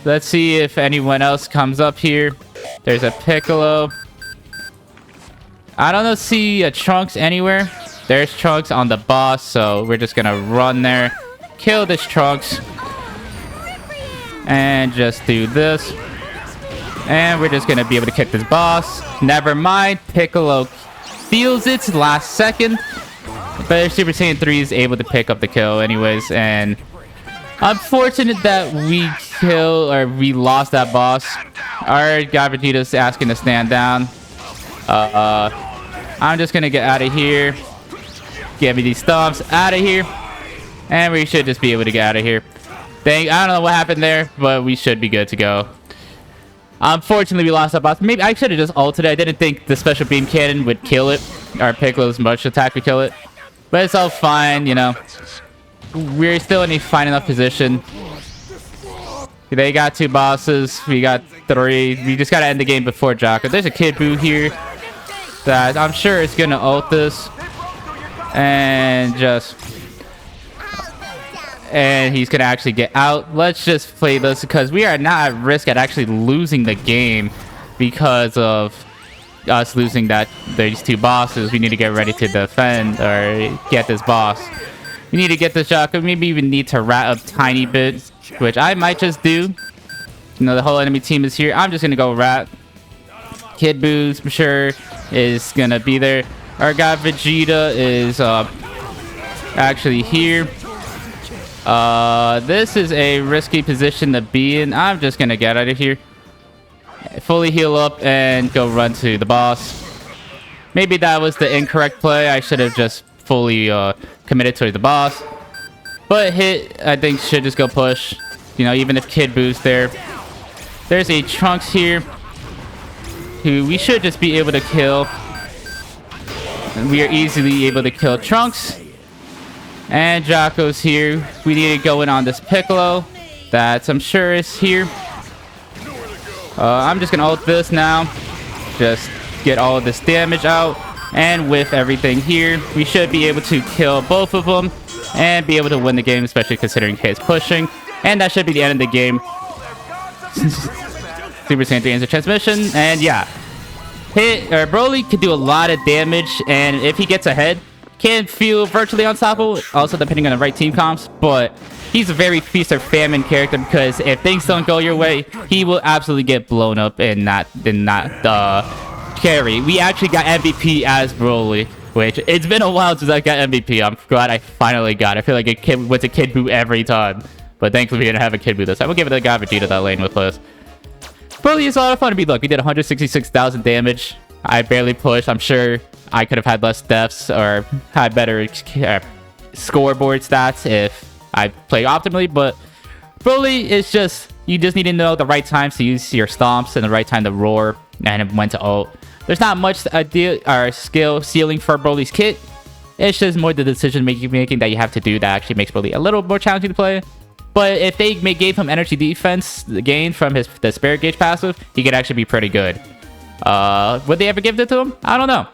Let's see if anyone else comes up here. There's a Piccolo. I don't see a Trunks anywhere. There's Trunks on the boss, so we're just gonna run there, kill this Trunks, and just do this. And we're just gonna be able to kick this boss. Never mind, Piccolo feels its last second, but Super Saiyan 3 is able to pick up the kill anyways. And unfortunate that we lost that boss. Our guy Vegeta's asking to stand down. I'm just gonna get out of here. Get me these stomps out of here. And we should just be able to get out of here. I don't know what happened there, but we should be good to go. Unfortunately, we lost that boss. Maybe I should have just ulted it. I didn't think the special beam cannon would kill it. Or Piccolo's much attack would kill it. But it's all fine, you know. We're still in a fine enough position. They got 2 bosses. We got 3. We just gotta end the game before Jocko. There's a Kid Buu here that I'm sure is gonna ult this. And he's gonna actually get out. Let's just play this because we are not at risk at actually losing the game because of us losing these 2 bosses. We need to get ready to defend or get this boss. We need to get this Jocko. Maybe even need to rat a tiny bit, which I might just do. You know, the whole enemy team is here. I'm just gonna go rat. Kid Buu, I'm sure, is gonna be there. Our guy Vegeta is actually here. This is a risky position to be in. I'm just gonna get out of here. Fully heal up and go run to the boss. Maybe that was the incorrect play. I should have just fully committed to the boss. But hit, I think, should just go push. You know, even if Kid Boo's there. There's a Trunks here, who we should just be able to kill. And we are easily able to kill Trunks. And Jocko's here. We need to go in on this Piccolo. That I'm sure is here. I'm just gonna ult this now. Just get all of this damage out. And with everything here, we should be able to kill both of them and be able to win the game, especially considering K is pushing. And that should be the end of the game. Super Saiyan 3 ends the transmission. And yeah, Broly can do a lot of damage. And if he gets ahead, can feel virtually unstoppable. Also depending on the right team comps. But he's a very feast or famine character, because if things don't go your way, he will absolutely get blown up and not carry. We actually got MVP as Broly, which it's been a while since I got MVP. I'm glad I finally got it. I feel like a kid went to Kid Buu every time, but thankfully we didn't have a Kid Buu this time. We'll give it to the guy Vegeta that lane with us. Broly is a lot of fun to be. Look, we did 166,000 damage. I barely pushed. I'm sure I could have had less deaths or had better scoreboard stats if I play optimally, but Broly is just, you just need to know the right times to use your stomps and the right time to roar and when to ult. There's not much idea or skill ceiling for Broly's kit. It's just more the decision making that you have to do that actually makes Broly a little more challenging to play. But if they gave him energy defense gain from the Spirit Gauge passive, he could actually be pretty good. Would they ever give it to him? I don't know.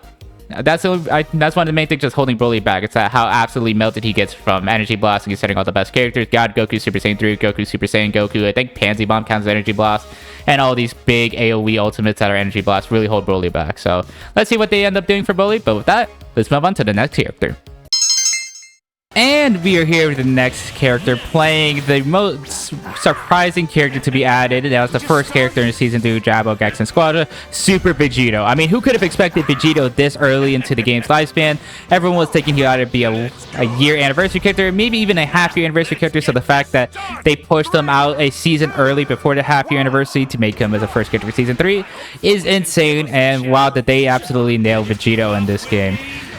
That's one of the main things just holding Broly back. It's how absolutely melted he gets from Energy Blast and setting all the best characters. God, Goku Super Saiyan 3, Goku Super Saiyan Goku. I think Pansy Bomb counts as Energy Blast. And all these big AoE ultimates that are Energy Blast really hold Broly back. So let's see what they end up doing for Broly. But with that, let's move on to the next character. And we are here with the next character playing the most surprising character to be added. That was the first character in Season 2 Dragon Ball Gekishin Squadra, Super Vegito. I mean, who could have expected Vegito this early into the game's lifespan? Everyone was thinking he ought to be a year anniversary character, maybe even a half-year anniversary character. So the fact that they pushed him out a season early before the half-year anniversary to make him as a first character for Season 3 is insane. And wow, did they absolutely nail Vegito in this game.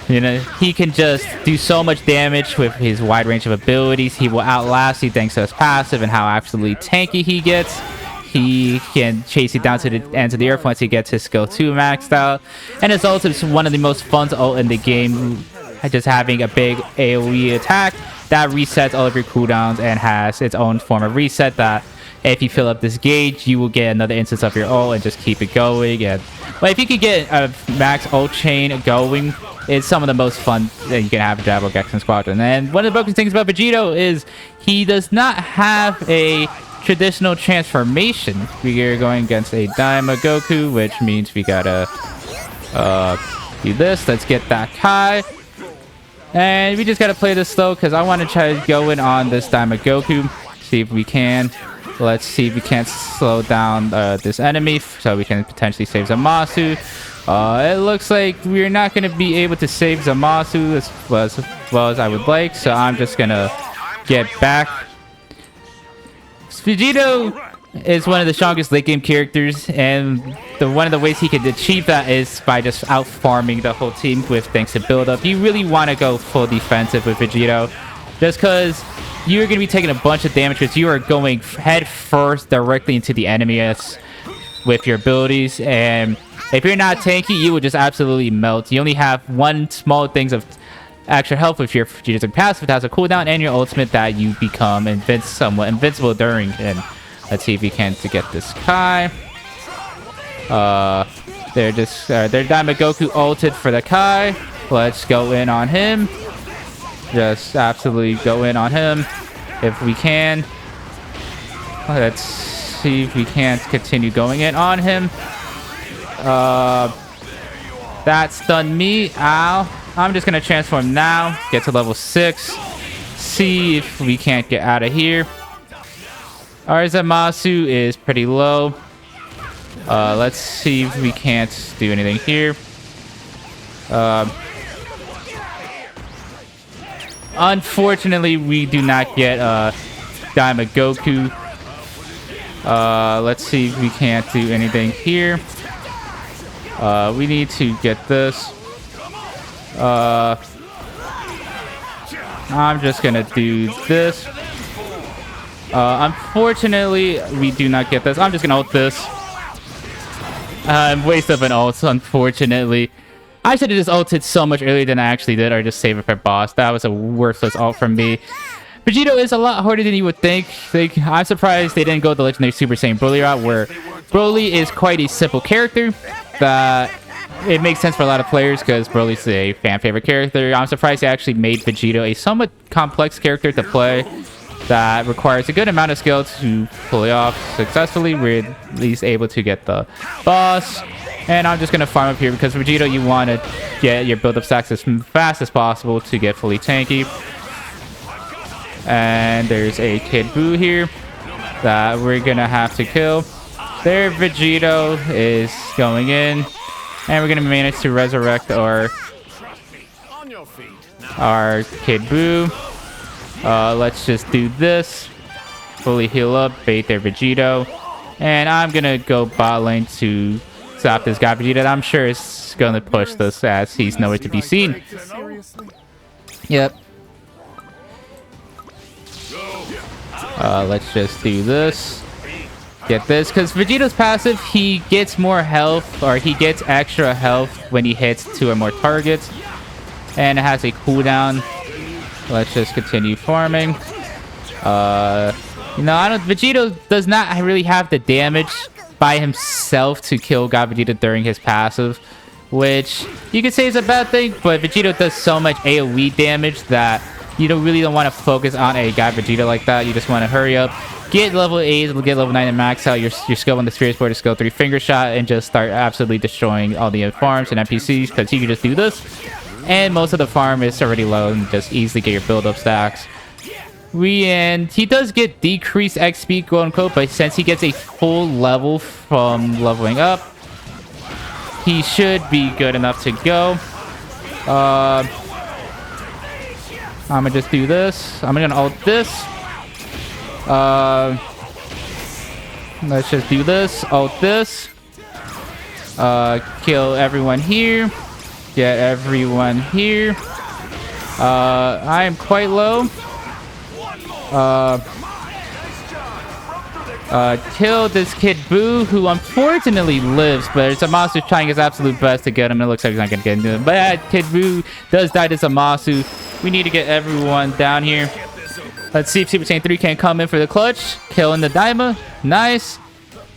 You know, he can just do so much damage with his wide range of abilities. He will outlast you thanks to his passive and how absolutely tanky he gets. He can chase you down to the ends of the earth once he gets his skill 2 maxed out. And his ult is one of the most fun ult in the game. Just having a big AoE attack that resets all of your cooldowns and has its own form of reset that if you fill up this gauge, you will get another instance of your ult and just keep it going. And but if you could get a max ult chain going, it's some of the most fun that you can have in Dragon Ball Gekishin Squadra. And one of the broken things about Vegito is he does not have a traditional transformation. We are going against a Daima Goku, which means we gotta do this. Let's get that Kai. And we just gotta play this slow because I want to try to go in on this Daima Goku. See if we can. Let's see if we can't slow down this enemy so we can potentially save Zamasu. It looks like we're not going to be able to save Zamasu as well as I would like, so I'm just going to get back. Vegito is one of the strongest late game characters, and one of the ways he can achieve that is by just out farming the whole team with thanks to build up. You really want to go full defensive with Vegito, just because you're going to be taking a bunch of damage because you are going head first directly into the enemy with your abilities. And if you're not tanky, you will just absolutely melt. You only have one small things of extra health with your Vegeta's passive that has a cooldown and your ultimate that you become somewhat invincible during. And let's see if we can to get this Kai. They're Daima Goku ulted for the Kai. Let's go in on him. Just absolutely go in on him if we can. Let's see if we can't continue going in on him. That stunned me. Ow. I'm just gonna transform now. Get to level 6. See if we can't get out of here. Our Zamasu is pretty low. Let's see if we can't do anything here. Unfortunately, we do not get Daima Goku. Let's see if we can't do anything here. We need to get this. I'm just gonna do this. Unfortunately, we do not get this. I'm just gonna ult this. Waste of an ult, unfortunately. I should have just ulted so much earlier than I actually did, or just save it for boss. That was a worthless ult from me. Vegito is a lot harder than you would think. I'm surprised they didn't go the Legendary Super Saiyan Broly route, where Broly is quite a simple character that it makes sense for a lot of players because Broly's a fan favorite character. I'm surprised they actually made Vegito a somewhat complex character to play that requires a good amount of skill to pull it off successfully. We're at least able to get the boss. And I'm just going to farm up here because Vegito, you want to get your build-up stacks as fast as possible to get fully tanky. And there's a Kid Buu here that we're going to have to kill. There, Vegito is going in. And we're going to manage to resurrect our Kid Buu. Let's just do this. Fully heal up, bait their Vegito. And I'm going to go bot lane to stop this guy Vegeta. I'm sure is going to push this as he's nowhere to be seen. Yep. Let's just do this. Get this, because Vegito's passive, he gets more health, or he gets extra health when he hits 2 or more targets. And it has a cooldown. Let's just continue farming. Vegito does not really have the damage by himself to kill God Vegeta during his passive, which you could say is a bad thing, but Vegito does so much AoE damage that you really don't want to focus on a God Vegeta like that. You just want to hurry up, get level 8, get level 9 and max out your skill on the Spirit Sport, skill 3 finger shot, and just start absolutely destroying all the farms and NPCs, because you can just do this. And most of the farm is already low and just easily get your build-up stacks. And he does get decreased XP, quote unquote, but since he gets a full level from leveling up, he should be good enough to go. I'm gonna just do this. I'm gonna ult this. Let's just do this. Ult this. Kill everyone here. Get everyone here. I am quite low. Kill this Kid Buu, who unfortunately lives, but Zamasu trying his absolute best to get him. It looks like he's not gonna get into him, but Kid Buu does die to Zamasu. We need to get everyone down here. Let's see if Super Saiyan 3 can come in for the clutch. Killing the Daima. Nice.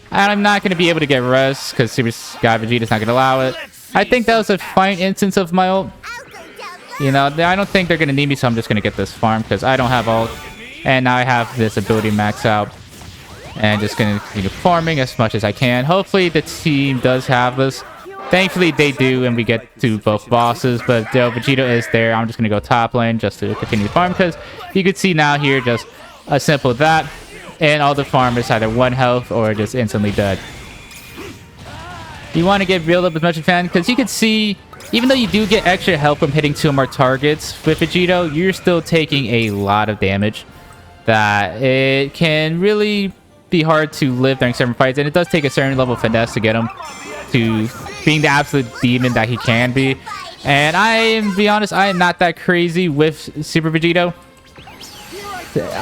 And I'm not gonna be able to get res because Super God Vegeta's not gonna allow it. I think that was a fine instance of my ult. I don't think they're gonna need me, so I'm just gonna get this farm because I don't have ult. And now I have this ability max out. And just gonna continue farming as much as I can. Hopefully the team does have this. Thankfully they do, and we get to both bosses. But Vegito is there. I'm just gonna go top lane just to continue farm, because you can see now here just a simple that. And all the farm is either 1 health or just instantly dead. You want to get build up as much as you can, because you can see, even though you do get extra health from hitting 2 or more targets with Vegito, you're still taking a lot of damage. That it can really be hard to live during certain fights, and it does take a certain level of finesse to get him to being the absolute demon that he can be. And to be honest, I am not that crazy with Super Vegito.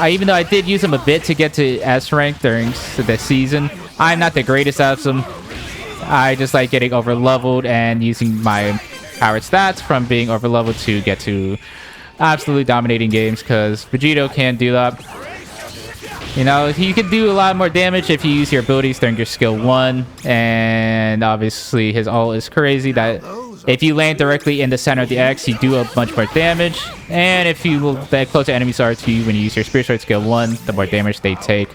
Even though I did use him a bit to get to S rank during the season, I'm not the greatest at him. I just like getting over leveled and using my powered stats from being over leveled to get to absolutely dominating games, because Vegito can do that. He could do a lot more damage if you use your abilities during your skill 1, and obviously his ult is crazy that if you land directly in the center of the X, you do a bunch more damage. And if the closer enemies are to you when you use your Spirit Sword skill 1, the more damage they take.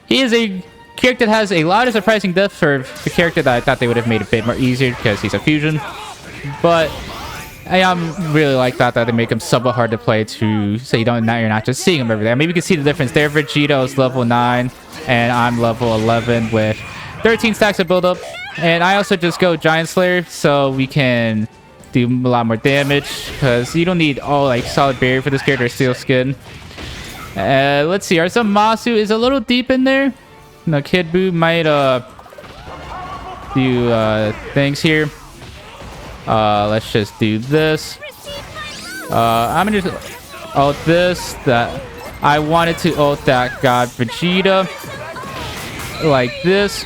He is a character that has a lot of surprising depth for the character that I thought they would have made a bit more easier because he's a fusion. But I really like that they make him somewhat hard to play to, so you're not just seeing him every day. Maybe you can see the difference there. Vegito is level 9 and I'm level 11 with 13 stacks of build up. And I also just go Giant Slayer so we can do a lot more damage, because you don't need all solid barrier for this character, steel skin. Let's see, our Zamasu is a little deep in there. Kid Buu might do things here. Let's just do this. I'm gonna just ult this. That I wanted to ult that God Vegeta like this.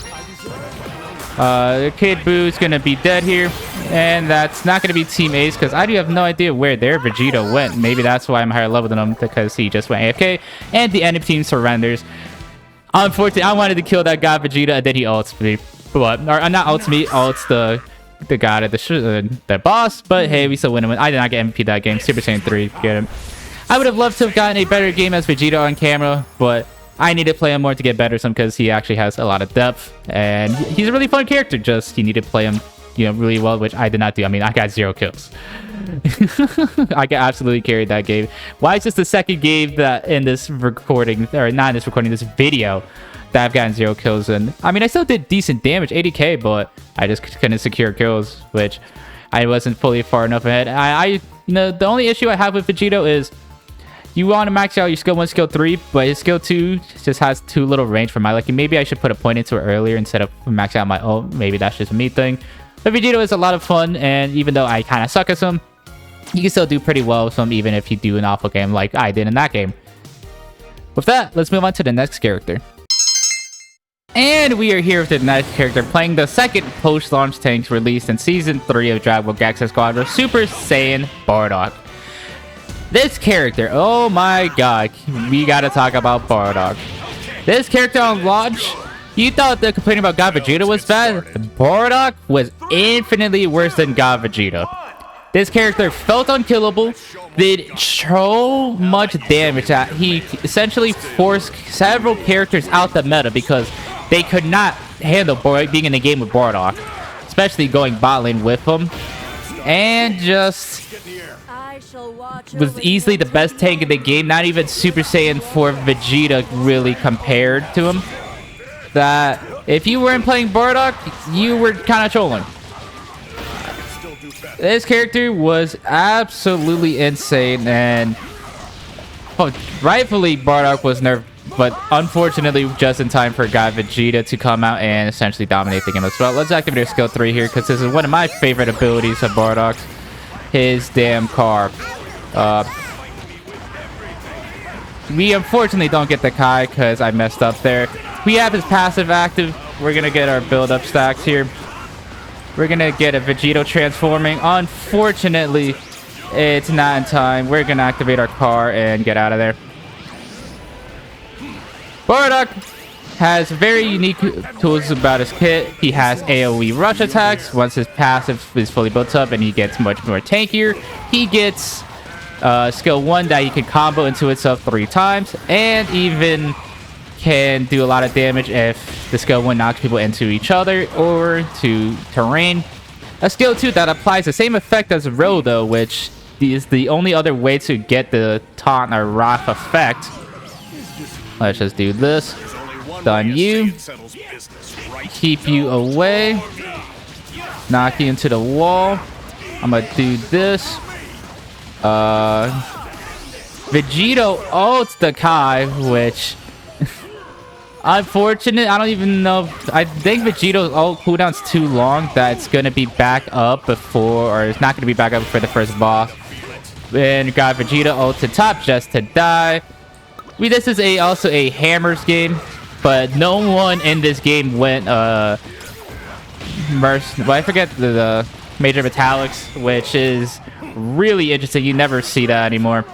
Kid Buu is gonna be dead here, and that's not gonna be Team Ace because I do have no idea where their Vegeta went. Maybe that's why I'm higher level than him, because he just went AFK, and the enemy team surrenders. Unfortunately, I wanted to kill that God Vegeta, and then he ults me. But, or not ults me, ults the god of the boss. But hey, we still win. I did not get MVP that game. Super Saiyan 3, get him. I would have loved to have gotten a better game as Vegeta on camera, but I need to play him more to get better some because he actually has a lot of depth, and he's a really fun character. Just you need to play him, you know, really well, which I did not do. I mean, I got 0 kills. I got absolutely carried that game. Why is this the second game that in this recording, or not in this recording, this video, that I've gotten 0 kills in? I mean, I still did decent damage, 80k, but I just couldn't secure kills, which I wasn't fully far enough ahead. You know, the only issue I have with Vegito is you want to max out your skill 1, skill 3, but his skill 2 just has too little range for my liking. Maybe I should put a point into it earlier instead of max out my ult. Maybe that's just a me thing. But Vegito is a lot of fun, and even though I kind of suck at some, you can still do pretty well with some, even if you do an awful game like I did in that game. With that, let's move on to the next character. And we are here with the next character, playing the second post-launch tanks released in Season 3 of Dragon Ball Gekishin Squadra, Super Saiyan Bardock. This character, oh my god, we gotta talk about Bardock. This character on launch, you thought the complaining about God Vegeta was bad? Bardock was infinitely worse than God Vegeta. This character felt unkillable, did so much damage that he essentially forced several characters out the meta because they could not handle being in the game with Bardock, especially going bot lane with him, and just was easily the best tank in the game. Not even Super Saiyan 4 Vegeta really compared to him. That if you weren't playing Bardock, you were kind of trolling. This character was absolutely insane, and rightfully Bardock was nerfed, but unfortunately just in time for God Vegeta to come out and essentially dominate the game as well. Let's activate our skill 3 here, because this is one of my favorite abilities of Bardock. His damn car. We unfortunately don't get the Kai because I messed up there. We have his passive active. We're gonna get our build-up stacks here. We're gonna get a Vegito transforming. Unfortunately, it's not in time. We're gonna activate our car and get out of there. Bardock has very unique tools about his kit. He has AoE rush attacks. Once his passive is fully built up and he gets much more tankier, he gets skill 1 that he can combo into itself 3 times, and even can do a lot of damage if the skill 1 knocks people into each other or to terrain. A skill 2 that applies the same effect as Ro, though, which is the only other way to get the taunt or wrath effect. Let's just do this. Stun you. Keep you away. Knock you into the wall. I'm gonna do this. Vegito ults the Kai, which unfortunate. I don't even know. I think Vegito's ult cooldown's too long that it's gonna be back up before, or it's not gonna be back up for the first boss. And got Vegeta ult to top just to die. This is also a hammers game, but no one in this game went I forget the major metallics, which is really interesting. You never see that anymore.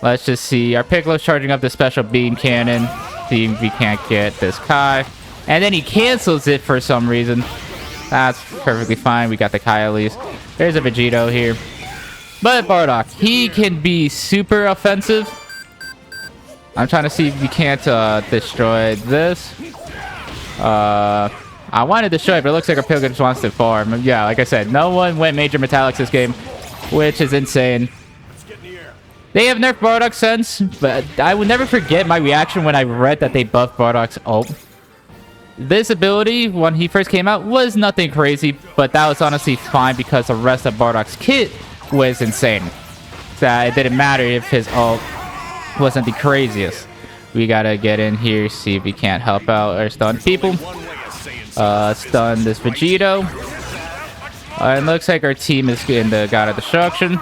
Let's just see. Our Piccolo's charging up the special beam cannon. See if we can't get this Kai, and then he cancels it for some reason. That's perfectly fine. We got the Kai at least. There's a Vegito here, but Bardock, he can be super offensive. I'm trying to see if we can't destroy this. I want to destroy it, but it looks like our Piccolo just wants to farm. Yeah, like I said, no one went major metallics this game, which is insane. They have nerfed Bardock since, but I will never forget my reaction when I read that they buffed Bardock's ult. This ability, when he first came out, was nothing crazy, but that was honestly fine because the rest of Bardock's kit was insane. So it didn't matter if his ult wasn't the craziest. We gotta get in here, see if we can't help out or stun people. Stun this Vegito. It looks like our team is in the God of Destruction.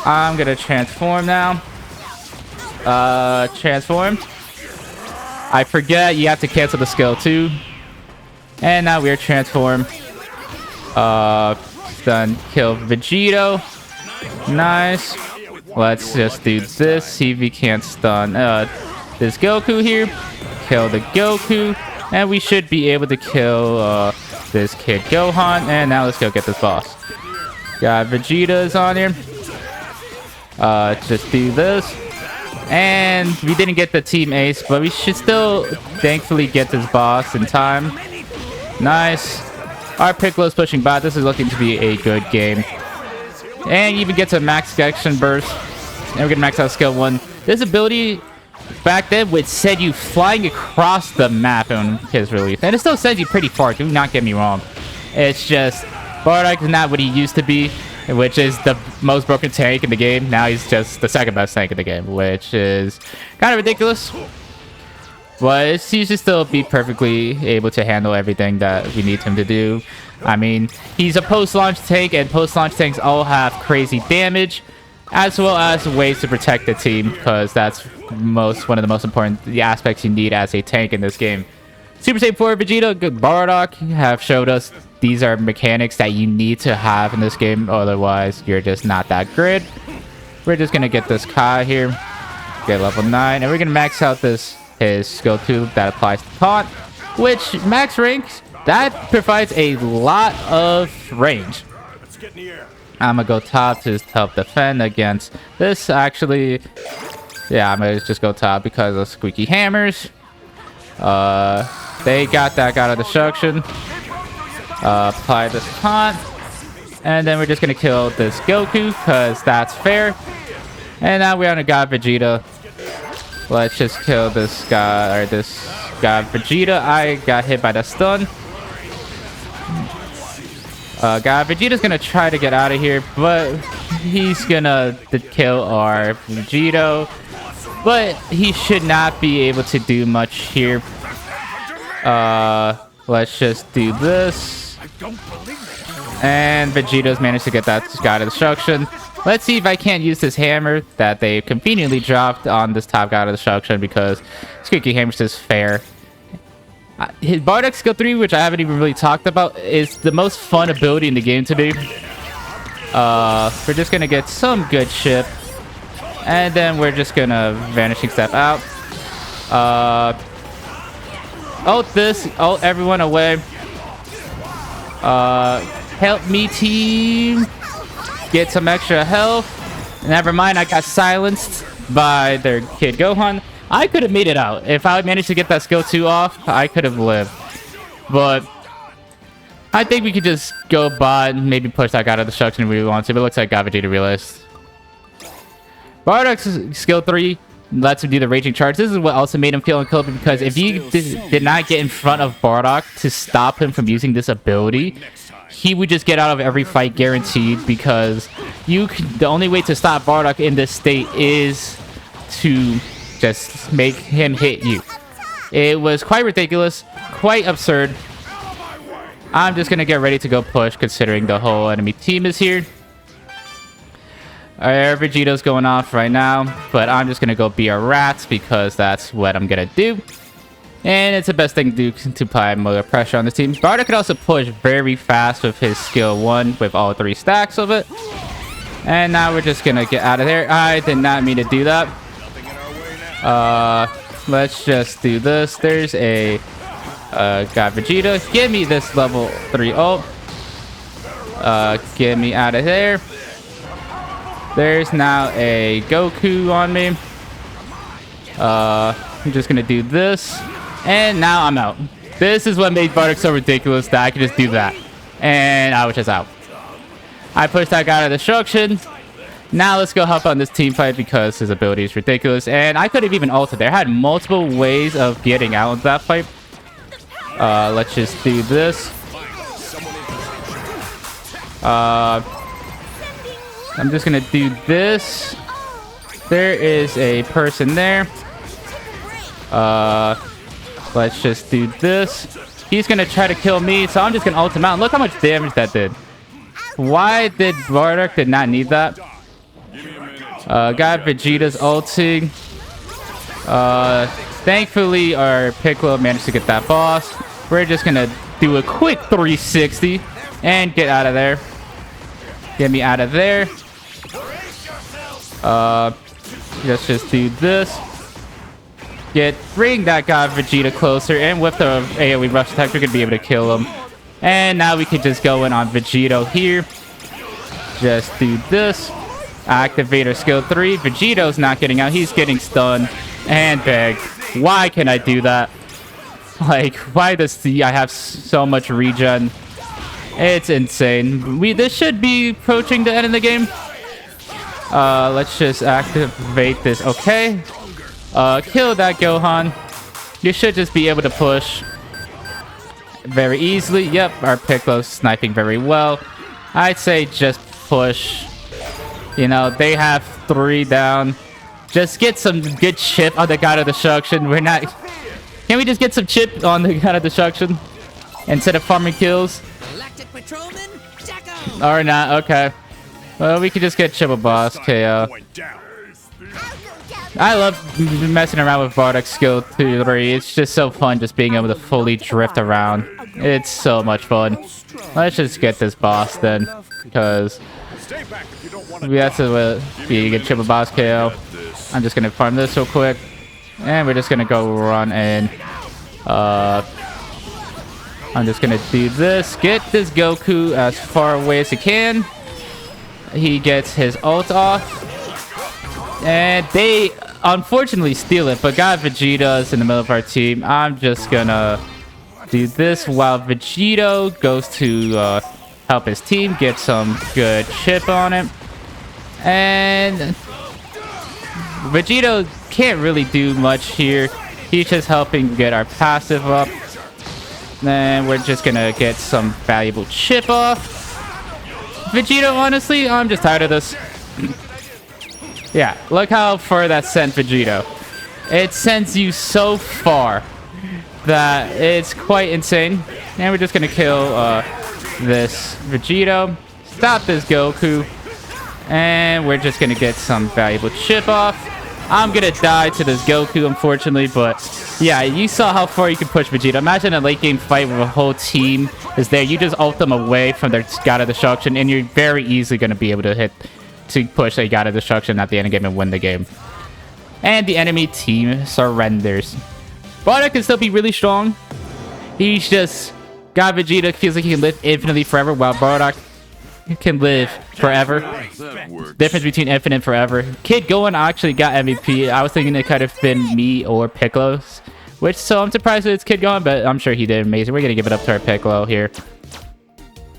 I'm gonna transform now. Transformed. I forget you have to cancel the skill too. And now we're transformed. Stun kill Vegito. Nice. Let's just do this. See if we can't stun this Goku here. Kill the Goku. And we should be able to kill this kid Gohan. And now let's go get this boss. Got Vegeta's on here. Just do this. And we didn't get the team ace, but we should still thankfully get this boss in time. Nice. Our Piccolo's pushing bot. This is looking to be a good game. And even gets a max action burst. And we're gonna max out skill 1. This ability back then would send you flying across the map on his release. And it still sends you pretty far, do not get me wrong. It's just Bardock is not what he used to be, which is the most broken tank in the game. Now he's just the second best tank in the game, which is kind of ridiculous. But he should still be perfectly able to handle everything that we need him to do. I mean, he's a post-launch tank, and post-launch tanks all have crazy damage, as well as ways to protect the team, because that's one of the most important aspects you need as a tank in this game. Super Saiyan 4 Vegeta, good Bardock have showed us these are mechanics that you need to have in this game, otherwise you're just not that good. We're just gonna get this Kai here, get level 9, and we're gonna max out his skill 2 that applies to taunt, which max ranks that provides a lot of range. I'm gonna go top to help defend against this. Actually, yeah, I'm gonna just go top because of squeaky hammers. They got that out of destruction. Apply this taunt, and then we're just gonna kill this Goku because that's fair. And now we're on a God Vegeta. Let's just kill this guy, or this God Vegeta. I got hit by the stun. God Vegeta's gonna try to get out of here, but he's gonna kill our Vegito. But he should not be able to do much here. Let's just do this. And Vegeto's managed to get that God of Destruction. Let's see if I can't use this hammer that they conveniently dropped on this top God of Destruction, because Squeaky Hammer's is fair. His Bardock skill 3, which I haven't even really talked about, is the most fun ability in the game to do. We're just gonna get some good shit. And then we're just gonna Vanishing Step out. Ult this. Ult everyone away. Help me, team. Get some extra health. Never mind, I got silenced by their kid Gohan. I could have made it out. If I managed to get that skill 2 off, I could have lived. But I think we could just go bot and maybe push that God of Destruction if we want to. But it looks like Vegeta realized. Bardock's skill 3 lets him do the Raging Charge. This is what also made him feel unkillable, because if you did not get in front of Bardock to stop him from using this ability, he would just get out of every fight guaranteed, because the only way to stop Bardock in this state is to just make him hit you. It was quite ridiculous, quite absurd. I'm just gonna get ready to go push, considering the whole enemy team is here. Our Vegito's going off right now, but I'm just gonna go be a rat because that's what I'm gonna do. And it's the best thing to do to apply more pressure on the team. Bardock could also push very fast with his skill 1 with all 3 stacks of it. And now we're just gonna get out of there. I did not mean to do that. Let's just do this. There's a God Vegeta. Give me this level 3 ult. Get me out of there. There's now a Goku on me. I'm just gonna do this. And now I'm out. This is what made Bardock so ridiculous, that I could just do that. And I was just out. I pushed that guy out of destruction. Now let's go hop on this team fight because his ability is ridiculous. And I could have even ulted there. I had multiple ways of getting out of that fight. Let's just do this. I'm just gonna do this. There is a person there. Let's just do this. He's gonna try to kill me, so I'm just gonna ult him out. Look how much damage that did. Why did Bardock did not need that? Got Vegeta's ulting. Thankfully, our Piccolo managed to get that boss. We're just gonna do a quick 360 and get out of there. Get me out of there. Let's just do this. Bring that guy Vegeta closer, and with the AoE rush attack, we're gonna be able to kill him. And now we can just go in on Vegito here. Just do this. Activate our skill 3. Vegito's not getting out. He's getting stunned and begged. Why can I do that? Like, why does I have so much regen? It's insane. This should be approaching the end of the game. Let's just activate this. Okay. Kill that Gohan. You should just be able to push very easily. Yep, our Piccolo's sniping very well. I'd say just push. You know, they have 3 down. Just get some good chip on the God of Destruction. We're not... Can we just get some chip on the God of Destruction instead of farming kills? Or not, okay. Well, we could just get Triple Boss KO. I love messing around with Bardock's skill 3. It's just so fun just being able to fully drift around. It's so much fun. Let's just get this boss then, because we have to get Triple Boss KO. I'm just gonna farm this real quick, and we're just gonna go run in. I'm just gonna do this. Get this Goku as far away as he can. He gets his ult off, and they unfortunately steal it, but got Vegeta's in the middle of our team. I'm just gonna do this while Vegito goes to help his team get some good chip on him. And Vegito can't really do much here. He's just helping get our passive up. Then we're just gonna get some valuable chip off. Vegito, honestly, I'm just tired of this. Yeah, look how far that sent Vegito. It sends you so far that it's quite insane. And we're just gonna kill this Vegito. Stop this Goku. And we're just gonna get some valuable chip off. I'm gonna die to this Goku, unfortunately, but yeah, you saw how far you can push Vegeta. Imagine a late game fight where a whole team is there. You just ult them away from their God of Destruction, and you're very easily gonna be able to push a God of Destruction at the end of the game and win the game. And the enemy team surrenders. Bardock can still be really strong. He's just... God Vegeta feels like he can live infinitely forever, while Bardock can live forever. Difference between infinite and forever. Kid Gohan actually got MVP. I was thinking it could have been me or Piccolo's. So I'm surprised that it's Kid Gohan, but I'm sure he did amazing. We're going to give it up to our Piccolo here.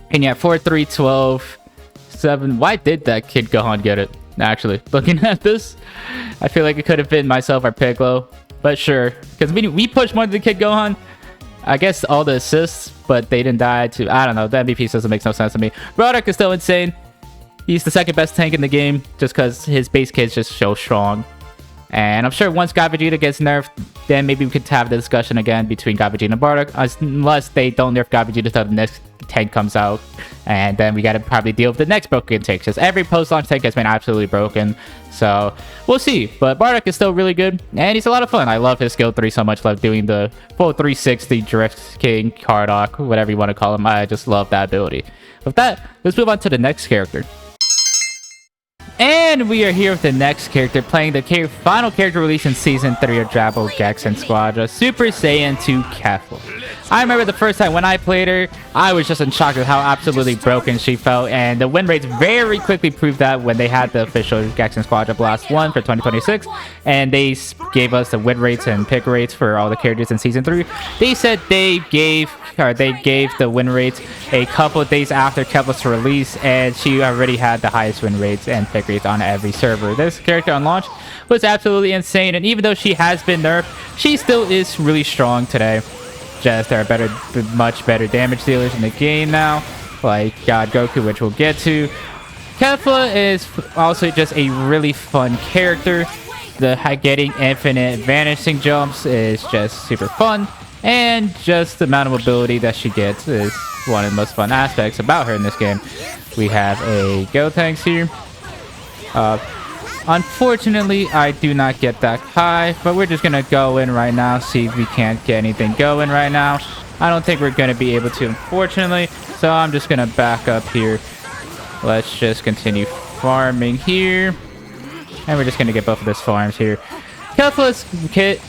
And yeah, 4, 3, 12, 7. Why did that Kid Gohan get it? Actually, looking at this, I feel like it could have been myself or Piccolo. But sure, because we pushed more than the Kid Gohan. I guess all the assists, but they didn't die to... I don't know. The MVP system makes no sense to me. Bardock is still insane. He's the second best tank in the game, just because his base kit is just so strong. And I'm sure once God Vegeta gets nerfed, then maybe we could have the discussion again between God Vegeta and Bardock, unless they don't nerf God Vegeta until the next tank comes out. And then we gotta probably deal with the next broken tank, because every post-launch tank has been absolutely broken. So, we'll see. But Bardock is still really good, and he's a lot of fun. I love his skill 3 so much. Love doing the full 360 Drift King, Bardock, whatever you want to call him. I just love that ability. With that, let's move on to the next character. And we are here with the next character, playing the final character released in Season 3 of Dragon Ball Gekishin Squadra, Super Saiyan 2 Kefla. I remember the first time when I played her, I was just in shock with how absolutely broken she felt, and the win rates very quickly proved that when they had the official Gekishin Squadra Blast 1 for 2026, and they gave us the win rates and pick rates for all the characters in Season 3. They said they gave the win rates a couple of days after Kefla's release, and she already had the highest win rates and pick rates on every server. This character on launch was absolutely insane, and even though she has been nerfed, she still is really strong today. Just there are much better damage dealers in the game now, like God Goku, which we'll get to. Kefla is also just a really fun character. Getting infinite vanishing jumps is just super fun, and just the amount of mobility that she gets is one of the most fun aspects about her in this game. We have a Gotenks here. Unfortunately, I do not get that high, but we're just gonna go in right now, see if we can't get anything going right now. I don't think we're gonna be able to, unfortunately, so I'm just gonna back up here. Let's just continue farming here, and we're just gonna get both of those farms here. Kefla's kit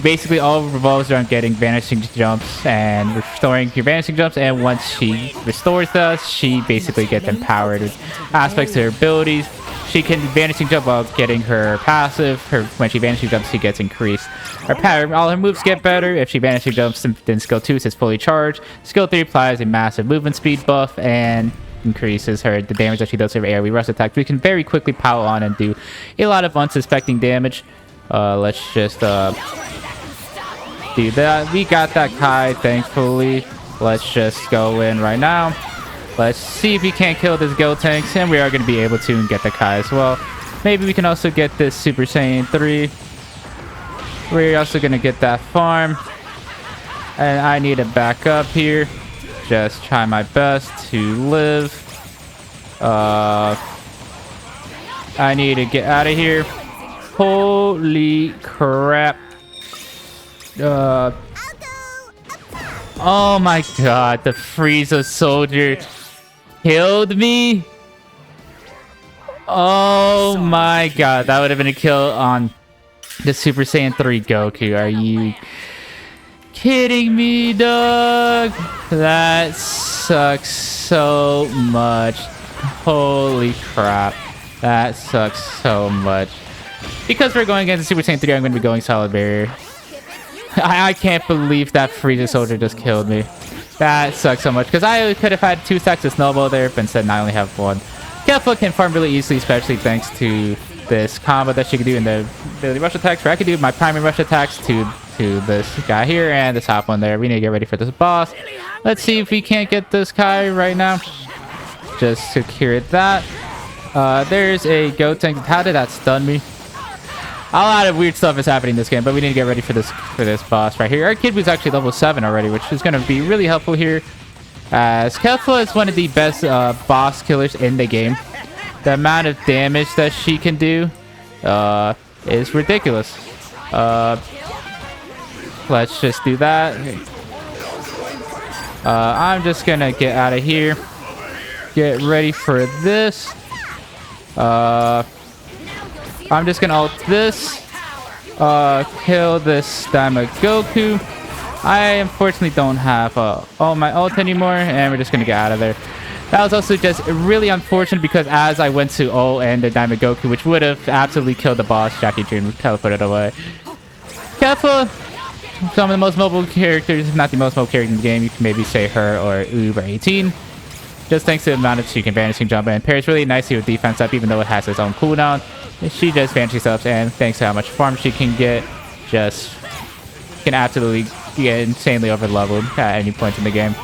basically all revolves around getting vanishing jumps and restoring your vanishing jumps, and once she restores those, she basically gets empowered with aspects of her abilities. She can vanishing jump while getting her passive. When she vanishing jumps, she gets increased. All her moves get better. If she vanishing jumps, then skill 2 is fully charged. Skill 3 applies a massive movement speed buff and increases the damage that she does to her AoE rush attack. We can very quickly pile on and do a lot of unsuspecting damage. Let's just do that. We got that Kai, thankfully. Let's just go in right now. Let's see if we can't kill this Gotenks, and we are going to be able to and get the Kai as well. Maybe we can also get this Super Saiyan 3. We're also going to get that farm. And I need to back up here. Just try my best to live. I need to get out of here. Holy crap. Oh my god, the Frieza soldier killed me. Oh my god, that would have been a kill on the Super Saiyan 3 Goku. Are you kidding me, dog? That sucks so much. Holy crap. That sucks so much. Because we're going against the Super Saiyan 3, I'm going to be going Solid Barrier. I can't believe that Frieza soldier just killed me. That sucks so much. Because I could have had 2 stacks of Snowball there, but instead I only have 1. Kefla can farm really easily, especially thanks to this combo that she can do in the ability rush attacks, where I can do my primary rush attacks to this guy here and the top one there. We need to get ready for this boss. Let's see if we can't get this guy right now. Just secure that. There's a Gotenks. How did that stun me? A lot of weird stuff is happening in this game, but we need to get ready for this boss right here. Our kid was actually level 7 already, which is going to be really helpful here, as Kefla is one of the best boss killers in the game. The amount of damage that she can do is ridiculous. Let's just do that. I'm just going to get out of here. Get ready for this. I'm just gonna ult this. Kill this Goku. I unfortunately don't have all my ult anymore, and we're just gonna get out of there. That was also just really unfortunate because as I went to ult and the Goku, which would have absolutely killed the boss, Jackie Jr. teleported away. Kefla, some of the most mobile characters, if not the most mobile character in the game. You can maybe say her or Uber 18. Just thanks to the amount of she can vanishing jump and pairs really nicely with defense up, even though it has its own cooldown. She just vanishing ups, and thanks to how much farm she can get, just can absolutely get insanely over leveled at any point in the game.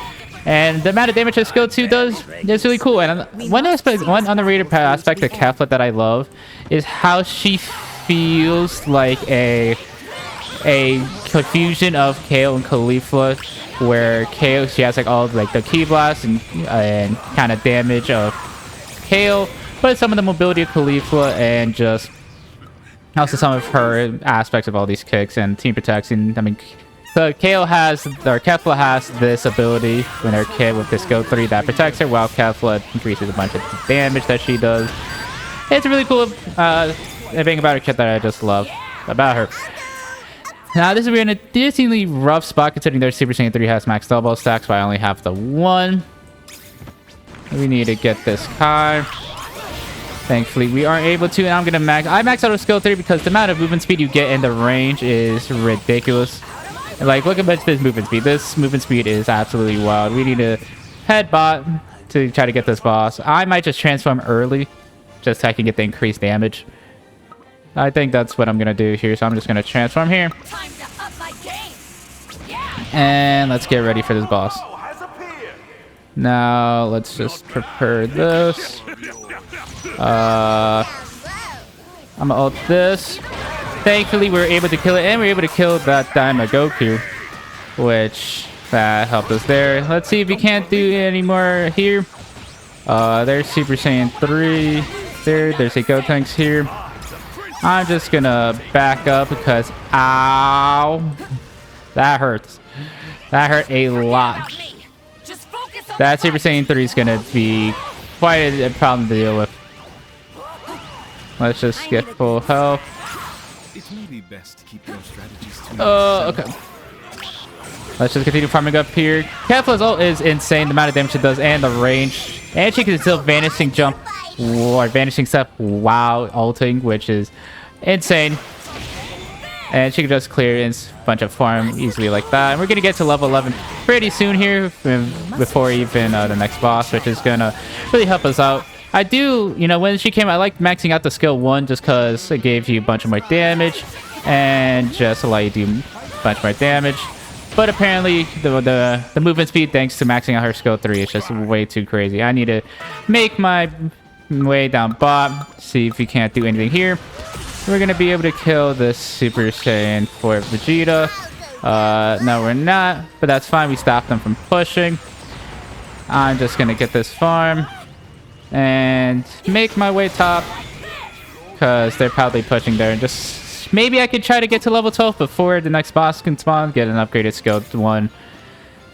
And the amount of damage her skill 2 does is really cool. And one underrated aspect of Kefla that I love is how she feels like a confusion of Kale and Caulifla, where Kale, she has like all like the key blast and kind of damage of Kale, but some of the mobility of Caulifla and just also some of her aspects of all these kicks and team protection. I mean, so Kefla has this ability when her kit with this Go 3 that protects her, while Kefla increases a bunch of damage that she does. It's a really cool thing about her kit that I just love about her. Now, we're in a decently rough spot considering their Super Saiyan 3 has max double stacks, but I only have the 1. We need to get this Kai. Thankfully, we aren't able to, and I'm gonna I max out of skill 3 because the amount of movement speed you get in the range is ridiculous. And like, look at this movement speed. This movement speed is absolutely wild. We need to head bot to try to get this boss. I might just transform early, just so I can get the increased damage. I think that's what I'm gonna do here, so I'm just gonna transform here. And let's get ready for this boss. Now, let's just prepare this. I'm gonna ult this. Thankfully, we were able to kill it, and we were able to kill that Goku, which helped us there. Let's see if we can't do any more here. There's Super Saiyan 3. There's a Gotenks here. I'm just gonna back up because ow, that hurts. That hurt a lot. That Super Saiyan 3 is gonna be quite a problem to deal with. Let's just get full health. It may be best to keep your strategies to Okay. Let's just continue farming up here. Kefla's ult is insane, the amount of damage it does and the range. And she can still vanishing jump or vanishing step while ulting, which is insane. And she can just clear a bunch of farm easily like that. And we're going to get to level 11 pretty soon here before even the next boss, which is going to really help us out. I do, you know, when she came, I liked maxing out the skill 1 just because it gave you a bunch of more damage and just allow you to do a bunch more damage. But apparently, the movement speed, thanks to maxing out her skill 3, is just way too crazy. I need to make my way down bot, see if we can't do anything here. We're going to be able to kill this Super Saiyan for Vegeta. No, we're not, but that's fine. We stopped them from pushing. I'm just going to get this farm and make my way top because they're probably pushing there. And just maybe I could try to get to level 12 before the next boss can spawn, get an upgraded skill 1.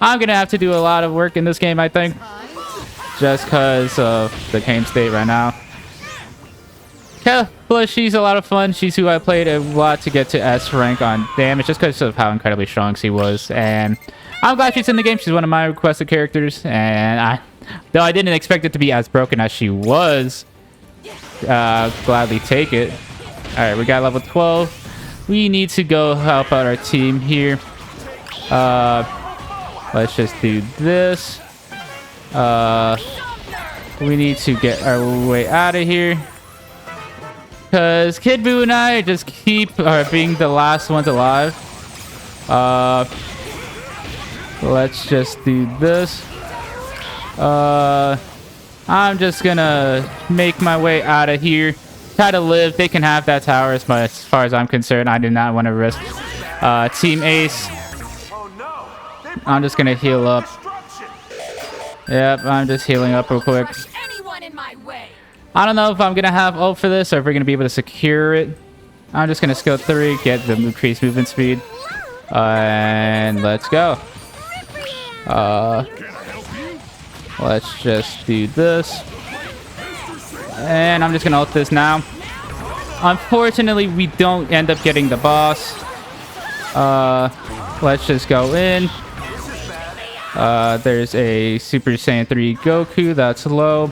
I'm going to have to do a lot of work in this game, I think, just because of the game state right now. Kefla, she's a lot of fun. She's who I played a lot to get to S rank on damage, just because of how incredibly strong she was. And I'm glad she's in the game. She's one of my requested characters. And though I didn't expect it to be as broken as she was, gladly take it. All right, we got level 12. We need to go help out our team here. Let's just do this. We need to get our way out of here. Because Kid Buu and I just keep being the last ones alive. Let's just do this. I'm just gonna make my way out of here. Try to live. They can have that tower as far as I'm concerned. I do not want to risk Team Ace. I'm just gonna heal up. Yep, I'm just healing up real quick. I don't know if I'm gonna have ult for this or if we're gonna be able to secure it. I'm just gonna skill 3, get the increased movement speed, and let's go. Let's just do this, and I'm just gonna ult this now. Unfortunately, we don't end up getting the boss. Let's just go in. There's a Super Saiyan 3 Goku that's low.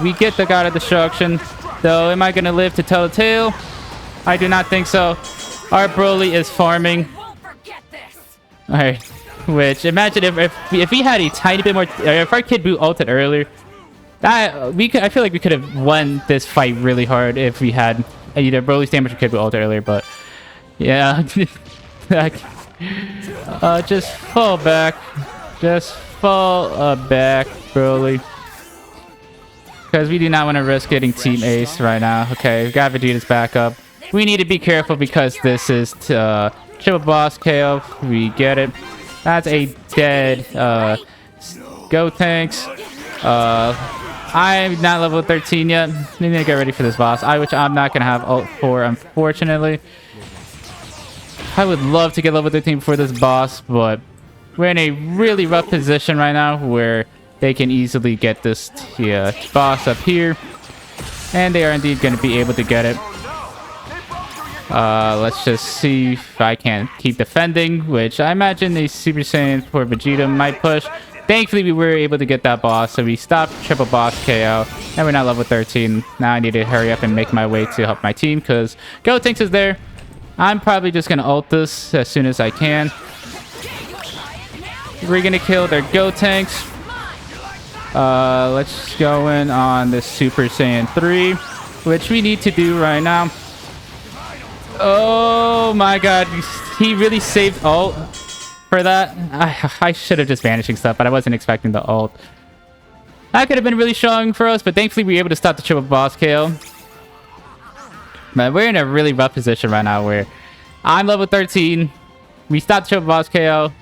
We get the God of Destruction, though. Am I gonna live to tell the tale? I do not think so. Our Broly is farming. All right, which imagine if we had a tiny bit more, if our Kid Buu ulted earlier, I feel like we could have won this fight really hard if we had either Broly's damage or Kid Buu ulted earlier. But yeah, just fall back, back, Broly. Because we do not want to risk getting Team Ace right now. Okay, we've got Vegeta's back up. We need to be careful because this is triple boss Kale. We get it. That's a dead Gotenks. I'm not level 13 yet. We need to get ready for this boss. Which I'm not going to have ult for, unfortunately. I would love to get level 13 before this boss, but we're in a really rough position right now where they can easily get this boss up here. And they are indeed going to be able to get it. Let's just see if I can keep defending, which I imagine a Super Saiyan for Vegeta might push. Thankfully, we were able to get that boss, so we stopped triple boss KO. And we're now level 13. Now I need to hurry up and make my way to help my team, because Gotenks is there. I'm probably just going to ult this as soon as I can. We're going to kill their Gotenks. Let's go in on this Super Saiyan 3, which we need to do right now. Oh my god, he really saved ult for that. I should have just vanishing stuff, but I wasn't expecting the ult. That could have been really strong for us, but thankfully we were able to stop the triple boss KO. But we're in a really rough position right now where I'm level 13. We stopped the triple boss KO.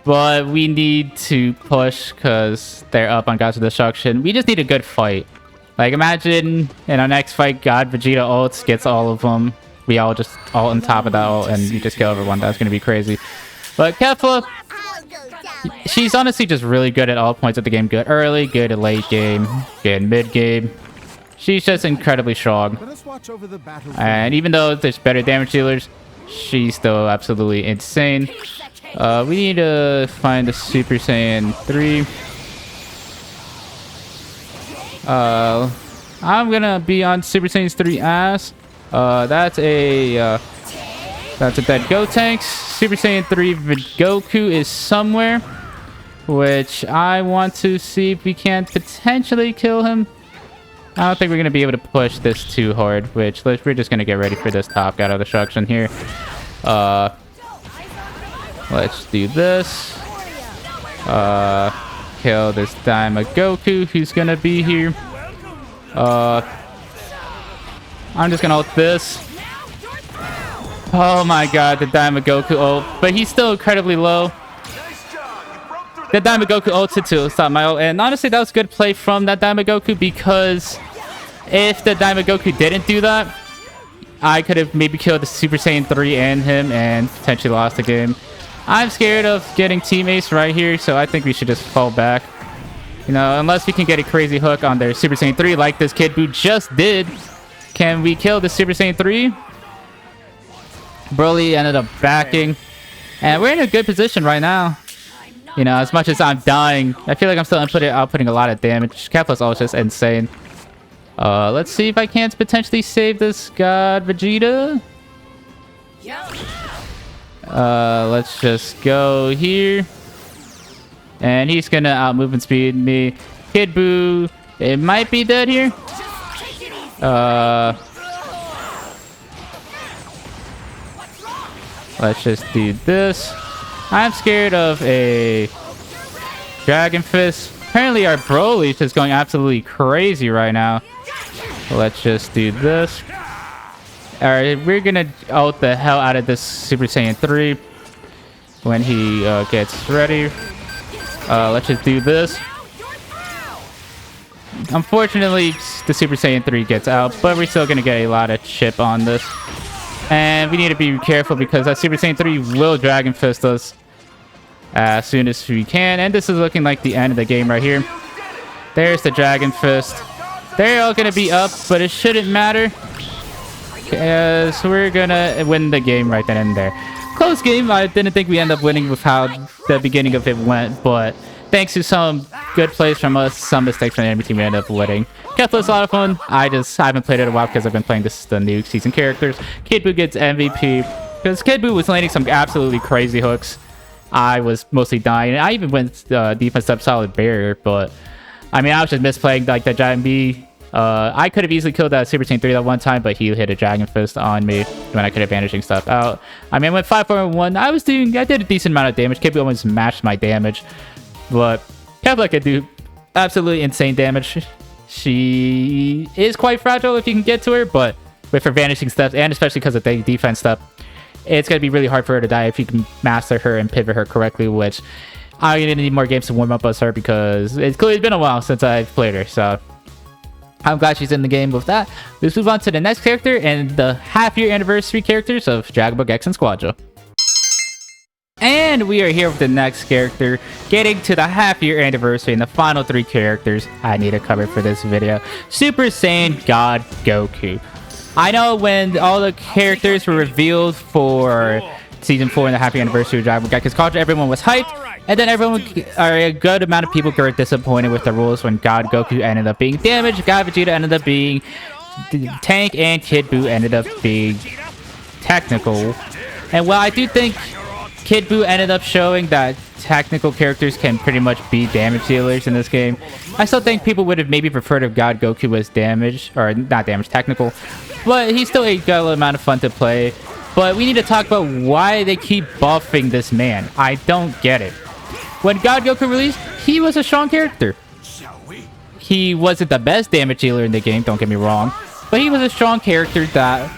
But we need to push because they're up on Gods of Destruction. We just need a good fight. Like, imagine in our next fight, God Vegeta ults, gets all of them. We all just ult on top of that ult, and you just kill everyone. That's gonna be crazy. But Kefla, she's honestly just really good at all points of the game. Good early, good at late game, good mid game. She's just incredibly strong. And even though there's better damage dealers, she's still absolutely insane. We need to find the Super Saiyan 3. I'm gonna be on Super Saiyan 3 ass. That's a dead Gotenks. Super Saiyan 3 Goku is somewhere, which I want to see if we can potentially kill him. I don't think we're gonna be able to push this too hard, which we're just gonna get ready for this top god of destruction here. Let's do this. Kill this Daima Goku who's gonna be here. I'm just gonna ult this. Oh my god, the Daima Goku ult. But he's still incredibly low. The Daima Goku ulted to stop my ult. And honestly, that was a good play from that Daima Goku, because if the Daima Goku didn't do that, I could have maybe killed the Super Saiyan 3 and him and potentially lost the game. I'm scared of getting teammates right here, so I think we should just fall back. You know, unless we can get a crazy hook on their Super Saiyan 3 like this Kid Buu just did. Can we kill the Super Saiyan 3? Broly ended up backing. And we're in a good position right now. You know, as much as I'm dying, I feel like I'm still outputting a lot of damage. Kefla's always just insane. Let's see if I can't potentially save this god Vegeta. Let's just go here. And he's gonna outmove and speed me. Kid Buu, it might be dead here. Let's just do this. I'm scared of a Dragon Fist. Apparently our Broly is just going absolutely crazy right now. Let's just do this. Alright, we're gonna ult the hell out of this Super Saiyan 3 when he gets ready. Let's just do this. Unfortunately, the Super Saiyan 3 gets out, but we're still gonna get a lot of chip on this. And we need to be careful because that Super Saiyan 3 will Dragon Fist us as soon as we can. And this is looking like the end of the game right here. There's the Dragon Fist. They're all gonna be up, but it shouldn't matter, because we're gonna win the game right then and there. Close game. I didn't think we end up winning with how the beginning of it went, but thanks to some good plays from us, some mistakes from the enemy team, we ended up winning. Kefla's a lot of fun. I haven't played it in a while because I've been playing the new season characters. Kid Buu gets MVP because Kid Buu was landing some absolutely crazy hooks. I was mostly dying. I even went defense up solid barrier, but I mean, I was just misplaying like the Giant B. I could have easily killed that Super Saiyan 3 that one time, but he hit a Dragon Fist on me when I could have vanishing stuff out. I mean, I went 5-4-1. I did a decent amount of damage. Kid Buu almost matched my damage, but Kefla could do absolutely insane damage. She is quite fragile if you can get to her, but with her vanishing steps, and especially because of the defense stuff, it's going to be really hard for her to die if you can master her and pivot her correctly, which I'm going to need more games to warm up as her, because it's clearly been a while since I've played her, so I'm glad she's in the game with that. Let's move on to the next character and the half-year anniversary characters of Dragon Ball Gekishin Squadra. And we are here with the next character, getting to the half-year anniversary and the final 3 characters I need to cover for this video. Super Saiyan God Goku. I know when all the characters were revealed for Season 4 and the half-year anniversary of Dragon Ball Gekishin Squadra, everyone was hyped. And then a good amount of people were disappointed with the rules when God Goku ended up being damaged, God Vegeta ended up being tank, and Kid Buu ended up being technical. And while I do think Kid Buu ended up showing that technical characters can pretty much be damage dealers in this game, I still think people would have maybe preferred if God Goku was damage, or not damage, technical. But he's still a good amount of fun to play. But we need to talk about why they keep buffing this man. I don't get it. When God Goku released, he was a strong character. He wasn't the best damage dealer in the game, don't get me wrong, but he was a strong character that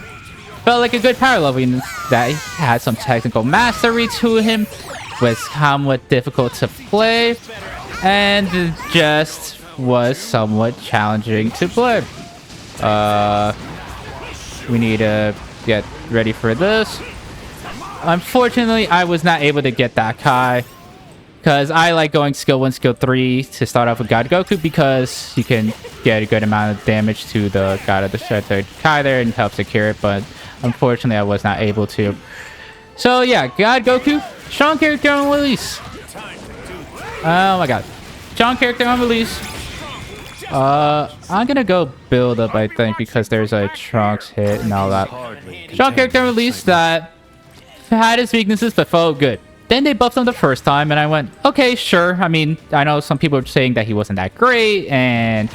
felt like a good power level, and that had some technical mastery to him, was somewhat difficult to play, and just was somewhat challenging to play. We need to get ready for this. Unfortunately, I was not able to get that Kai because I like going skill 1, skill 3 to start off with God Goku because you can get a good amount of damage to the God of the Kai there and help secure it, but unfortunately I was not able to. So yeah, God Goku, strong character on release. Oh my god. Strong character on release. I'm gonna go build up, I think, because there's a Trunks hit and all that. Strong character on release that had its weaknesses but felt good. Then they buffed him the first time and I went, okay, sure. I mean, I know some people are saying that he wasn't that great and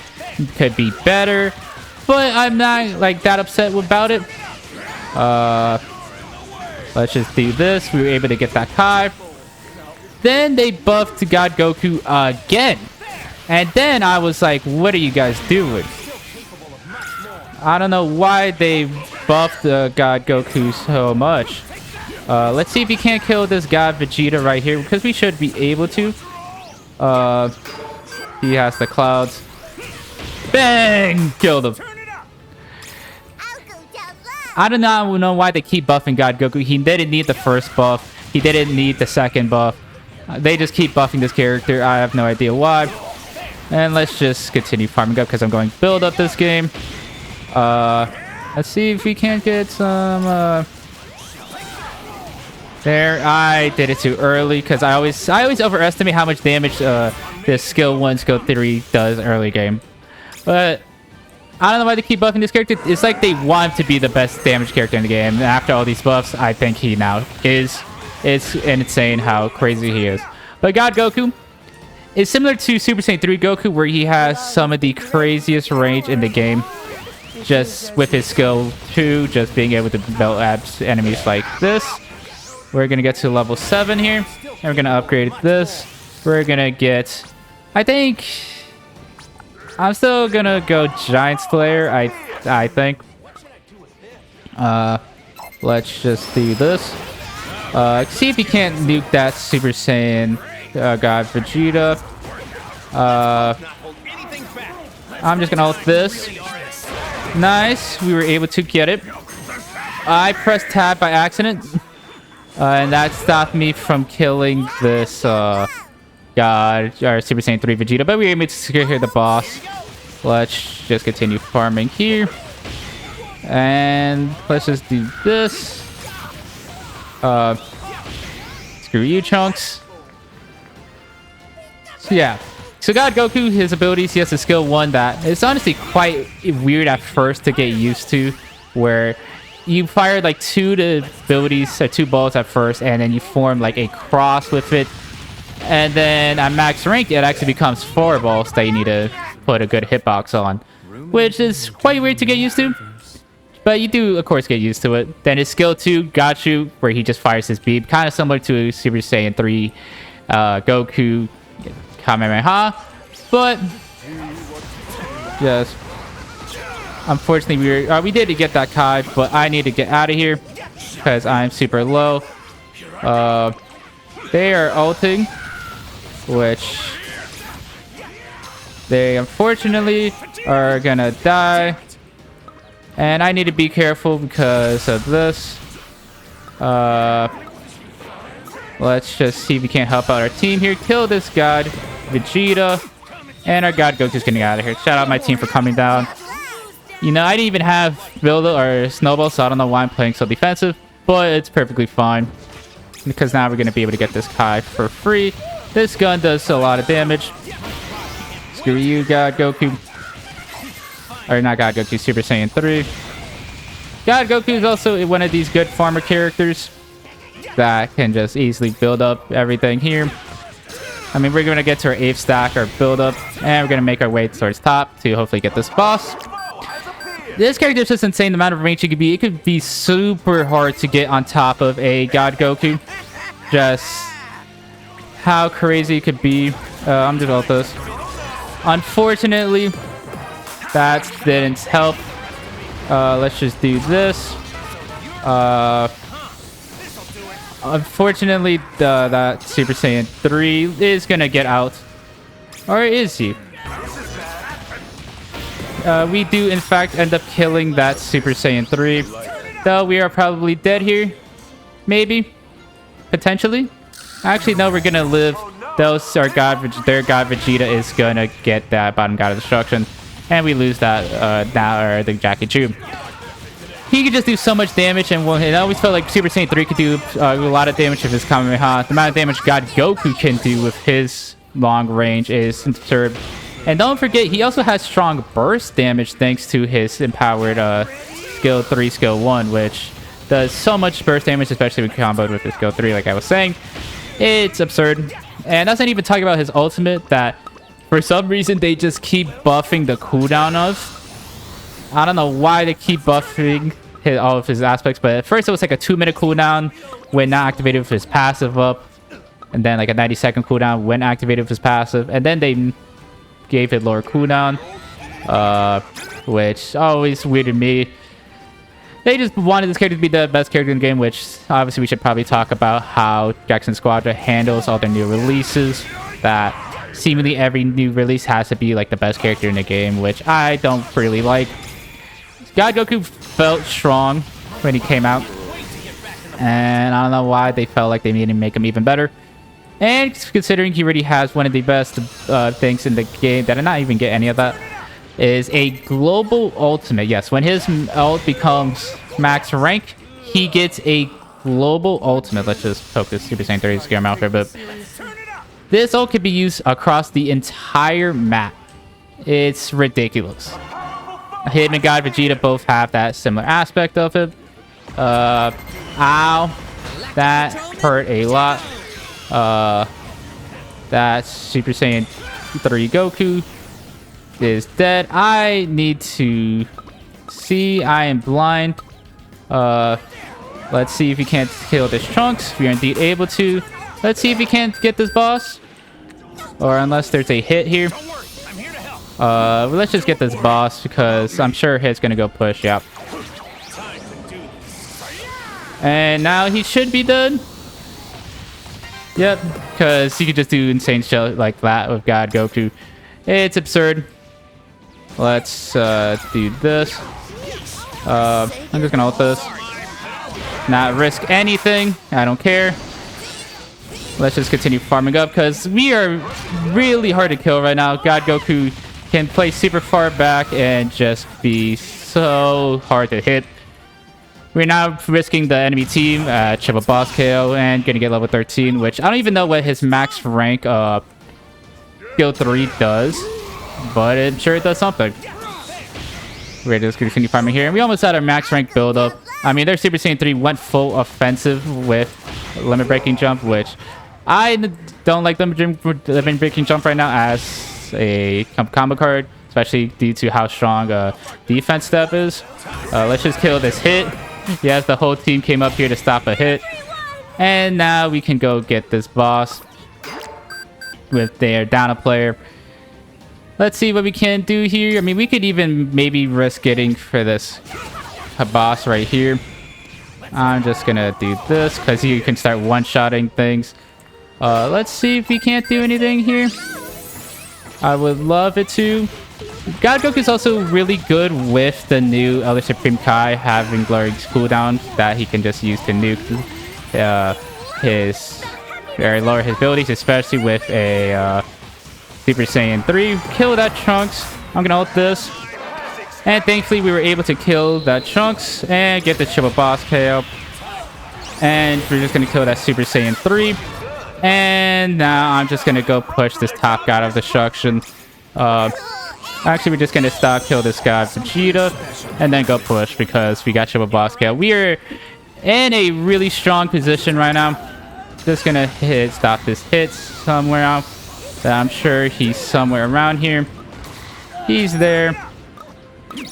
could be better, but I'm not like that upset about it. Let's just do this. We were able to get that Kai. Then they buffed God Goku again. And then I was like, what are you guys doing? I don't know why they buffed God Goku so much. Let's see if he can't kill this God Vegeta right here, because we should be able to. He has the clouds. Bang! Killed him. I do not know why they keep buffing God Goku. He didn't need the first buff. He didn't need the second buff. They just keep buffing this character. I have no idea why. And let's just continue farming up because I'm going to build up this game. Let's see if we can't get some... There, I did it too early because I always overestimate how much damage this skill 1, skill 3 does early game. But I don't know why they keep buffing this character. It's like they want to be the best damage character in the game. And after all these buffs, I think he now is. It's insane how crazy he is. But God Goku is similar to Super Saiyan 3 Goku, where he has some of the craziest range in the game. Just with his skill 2, just being able to belt abs enemies like this. We're going to get to level 7 here. And we're going to upgrade this. We're going to get... I think... I'm still going to go Giant Slayer, I think. Let's just do this. See if he can't nuke that Super Saiyan God Vegeta. I'm just going to ult this. Nice. We were able to get it. I pressed tab by accident. And that stopped me from killing this God, or Super Saiyan 3 Vegeta, but we were able to secure the boss. Let's just continue farming here. And let's just do this. Screw you, Chunks. So yeah. So God Goku, his abilities, he has a skill 1 that is honestly quite weird at first to get used to, where you fire like 2 abilities, 2 balls at first, and then you form like a cross with it. And then at max rank, it actually becomes 4 balls that you need to put a good hitbox on, which is quite weird to get used to. But you do, of course, get used to it. Then his skill 2, Gachu, where he just fires his beam, kind of similar to Super Saiyan 3 Goku Kamehameha, but just unfortunately we did get that Kai, but I need to get out of here because I'm super low. They are ulting, which they unfortunately are gonna die, and I need to be careful because of this. Let's just see if we can't help out our team here. Kill this God Vegeta, and our God Goku's getting out of here. Shout out my team for coming down. You know, I didn't even have build or snowball, so I don't know why I'm playing so defensive, but it's perfectly fine because now we're going to be able to get this Kai for free. This gun does a lot of damage. Screw you, God Goku. Or not God Goku, Super Saiyan 3. God Goku is also one of these good farmer characters that can just easily build up everything here. I mean, we're going to get to our 8th stack, our build up, and we're going to make our way towards top to hopefully get this boss. This character is just insane the amount of range it could be. It could be super hard to get on top of a God Goku. Just how crazy it could be. I'm just about this. Unfortunately, that didn't help. Let's just do this. Unfortunately, that Super Saiyan 3 is gonna get out. Or is he? we do in fact end up killing that Super Saiyan 3. Though we are probably dead here. Maybe. Potentially. Actually, no, we're gonna live. Their god Vegeta is gonna get that bottom god of destruction. And we lose that, the Jackie Tube. He could just do so much damage, and it always felt like Super Saiyan 3 could do a lot of damage with his Kamehameha. The amount of damage God Goku can do with his long range is absurd. And don't forget, he also has strong burst damage thanks to his empowered skill 3, skill 1, which does so much burst damage, especially when comboed with his skill 3, like I was saying. It's absurd. And that's not even talking about his ultimate that for some reason they just keep buffing the cooldown of. I don't know why they keep buffing all of his aspects, but at first it was like a 2-minute cooldown when not activated with his passive up, and then like a 90-second cooldown when activated with his passive, and then they gave it lower cooldown, which always weirded me. They just wanted this character to be the best character in the game, which obviously we should probably talk about how Gekishin Squadra handles all their new releases, that seemingly every new release has to be like the best character in the game, which I don't really like. God Goku felt strong when he came out, and I don't know why they felt like they needed to make him even better. And considering he already has one of the best things in the game that I not even get any of that, is a global ultimate. Yes, when his ult becomes max rank, he gets a global ultimate. Let's just poke this Super Saiyan 30 to scare him out for a bit. This ult can be used across the entire map. It's ridiculous. Him and God Vegeta both have that similar aspect of it. Ow. That hurt a lot. That Super Saiyan 3 Goku is dead. I need to see. I am blind. Let's see if we can't kill this Trunks. We are indeed able to. Let's see if we can't get this boss. Or unless there's a hit here. Let's just get this boss because I'm sure hit's gonna go push. Yep. And now he should be done. Yep, because he could just do insane shit like that with God Goku. It's absurd. Let's do this. I'm just gonna ult this. Not risk anything. I don't care. Let's just continue farming up because we are really hard to kill right now. God Goku can play super far back and just be so hard to hit. We're now risking the enemy team at triple boss KO and gonna get level 13, which I don't even know what his max rank skill 3 does, but I'm sure it does something. We're just gonna continue farming here, and we almost had our max rank build up. I mean, their Super Saiyan 3 went full offensive with limit breaking jump, which I don't like limit breaking jump right now as a combo card, especially due to how strong defense step is. Let's just kill this hit. Yes, the whole team came up here to stop a hit. And now we can go get this boss with their down a player. Let's see what we can do here. I mean, we could even maybe risk getting for this boss right here. I'm just gonna do this because you can start one-shotting things. Let's see if we can't do anything here. I would love it to. God Goku is also really good with the new Elder Supreme Kai having Glorious cooldown that he can just use to nuke lower his abilities, especially with a Super Saiyan 3. Kill that Trunks. I'm gonna ult this. And thankfully we were able to kill that Trunks and get the triple boss KO. And we're just gonna kill that Super Saiyan 3. And now I'm just gonna go push this top god of destruction. Actually, we're just gonna stop kill this guy Vegeta and then go push because we got triple boss KO. We are in a really strong position right now. Just gonna stop this hit somewhere out. I'm sure he's somewhere around here. He's there.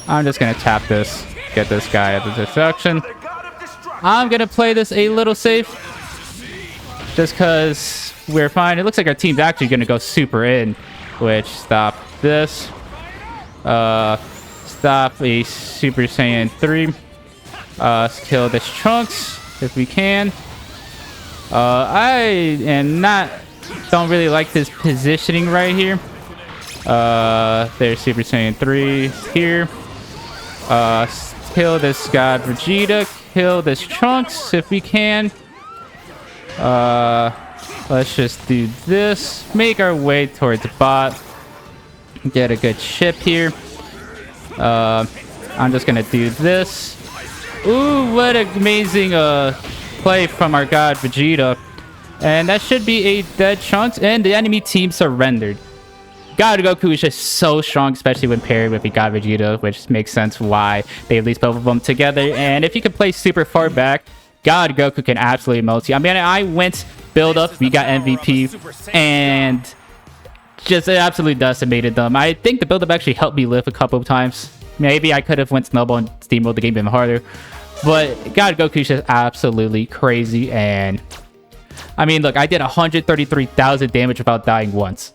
I'm just gonna tap this, get this guy at the destruction. I'm gonna play this a little safe just because we're fine. It looks like our team's actually gonna go super in, which stop this. Stop a Super Saiyan 3. Kill this Trunks if we can. I am not don't really like this positioning right here. There's Super Saiyan 3 here. Kill this God Vegeta. Kill this Trunks if we can. Let's just do this. Make our way towards the bot. Get a good chip here. I'm just gonna do this. Ooh, what an amazing play from our God Vegeta. And that should be a dead Trunks, and the enemy team surrendered. God Goku is just so strong, especially when paired with a God Vegeta, which makes sense why they released both of them together. And if you can play super far back, God Goku can absolutely multi. I mean, I went build up, we got MVP, and just absolutely decimated them. I think the build up actually helped me live a couple of times. Maybe I could have went snowball and steamrolled the game even harder, but God Goku is just absolutely crazy. And I mean, look, I did 133,000 damage without dying once.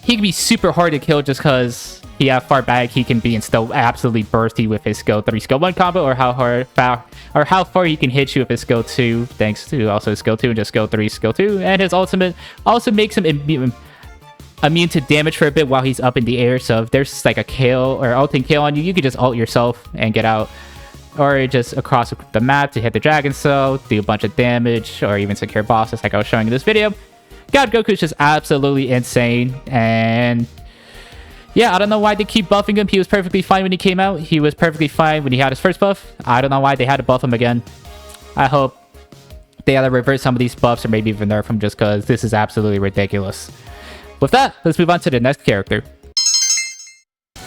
He can be super hard to kill just because he has far back he can be and still absolutely bursty with his skill 3 skill 1 combo, or how far he can hit you with his skill 2 thanks to also his skill 2 and just skill 3 skill 2. And his ultimate also makes him immune to damage for a bit while he's up in the air. So if there's like a Kale or ulting Kale on you, you can just ult yourself and get out, or just across the map to hit the Dragon Cell, do a bunch of damage, or even secure bosses like I was showing in this video. God Goku is just absolutely insane. And yeah, I don't know why they keep buffing him. He was perfectly fine when he came out. He was perfectly fine when he had his first buff. I don't know why they had to buff him again. I hope they either reverse some of these buffs or maybe even nerf him, just because this is absolutely ridiculous. With that, let's move on to the next character.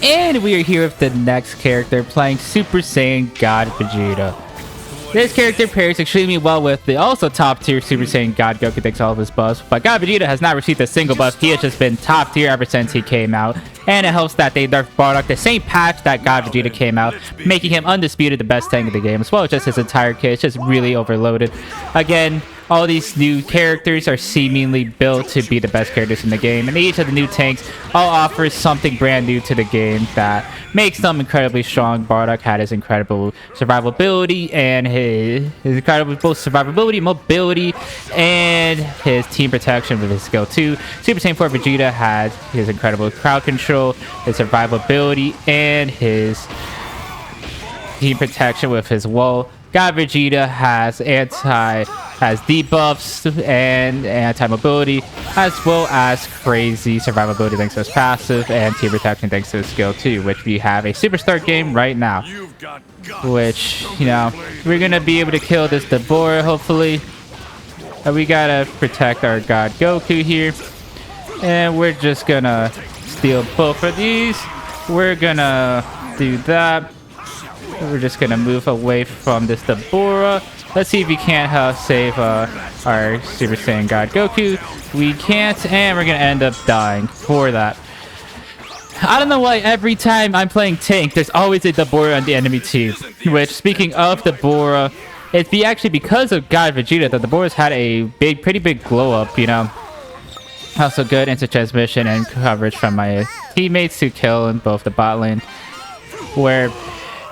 And we are here with the next character, playing Super Saiyan God Vegeta. This character pairs extremely well with the also top tier Super Saiyan God Goku, thanks to all of his buffs. But God Vegeta has not received a single buff. He has just been top tier ever since he came out. And it helps that they nerfed Bardock the same patch that God Vegeta came out, making him undisputed the best tank in the game, as well as just his entire kit. It's just really overloaded. Again, all these new characters are seemingly built to be the best characters in the game, and each of the new tanks all offers something brand new to the game that makes them incredibly strong. Bardock had his incredible survivability and his incredible both survivability, mobility, and his team protection with his skill 2. Super Saiyan 4 Vegeta has his incredible crowd control, his survivability, and his team protection with his wall. God Vegeta has debuffs and anti-mobility, as well as crazy survivability thanks to his passive, and team protection thanks to his skill 2, which we have a superstar game right now. Which, you know, we're gonna be able to kill this Dabura, hopefully. We gotta protect our God Goku here. And we're just gonna steal both of these. We're gonna do that. We're just gonna move away from this Dabura. Let's see if we can't save our Super Saiyan God Goku. We can't, and we're gonna end up dying for that. I don't know why every time I'm playing tank, there's always a Dabura on the enemy team. Which, speaking of Dabura, it's actually because of God Vegeta that Dabura's had a pretty big glow up, you know. Also good instant transmission and coverage from my teammates to kill in both the bot lane, where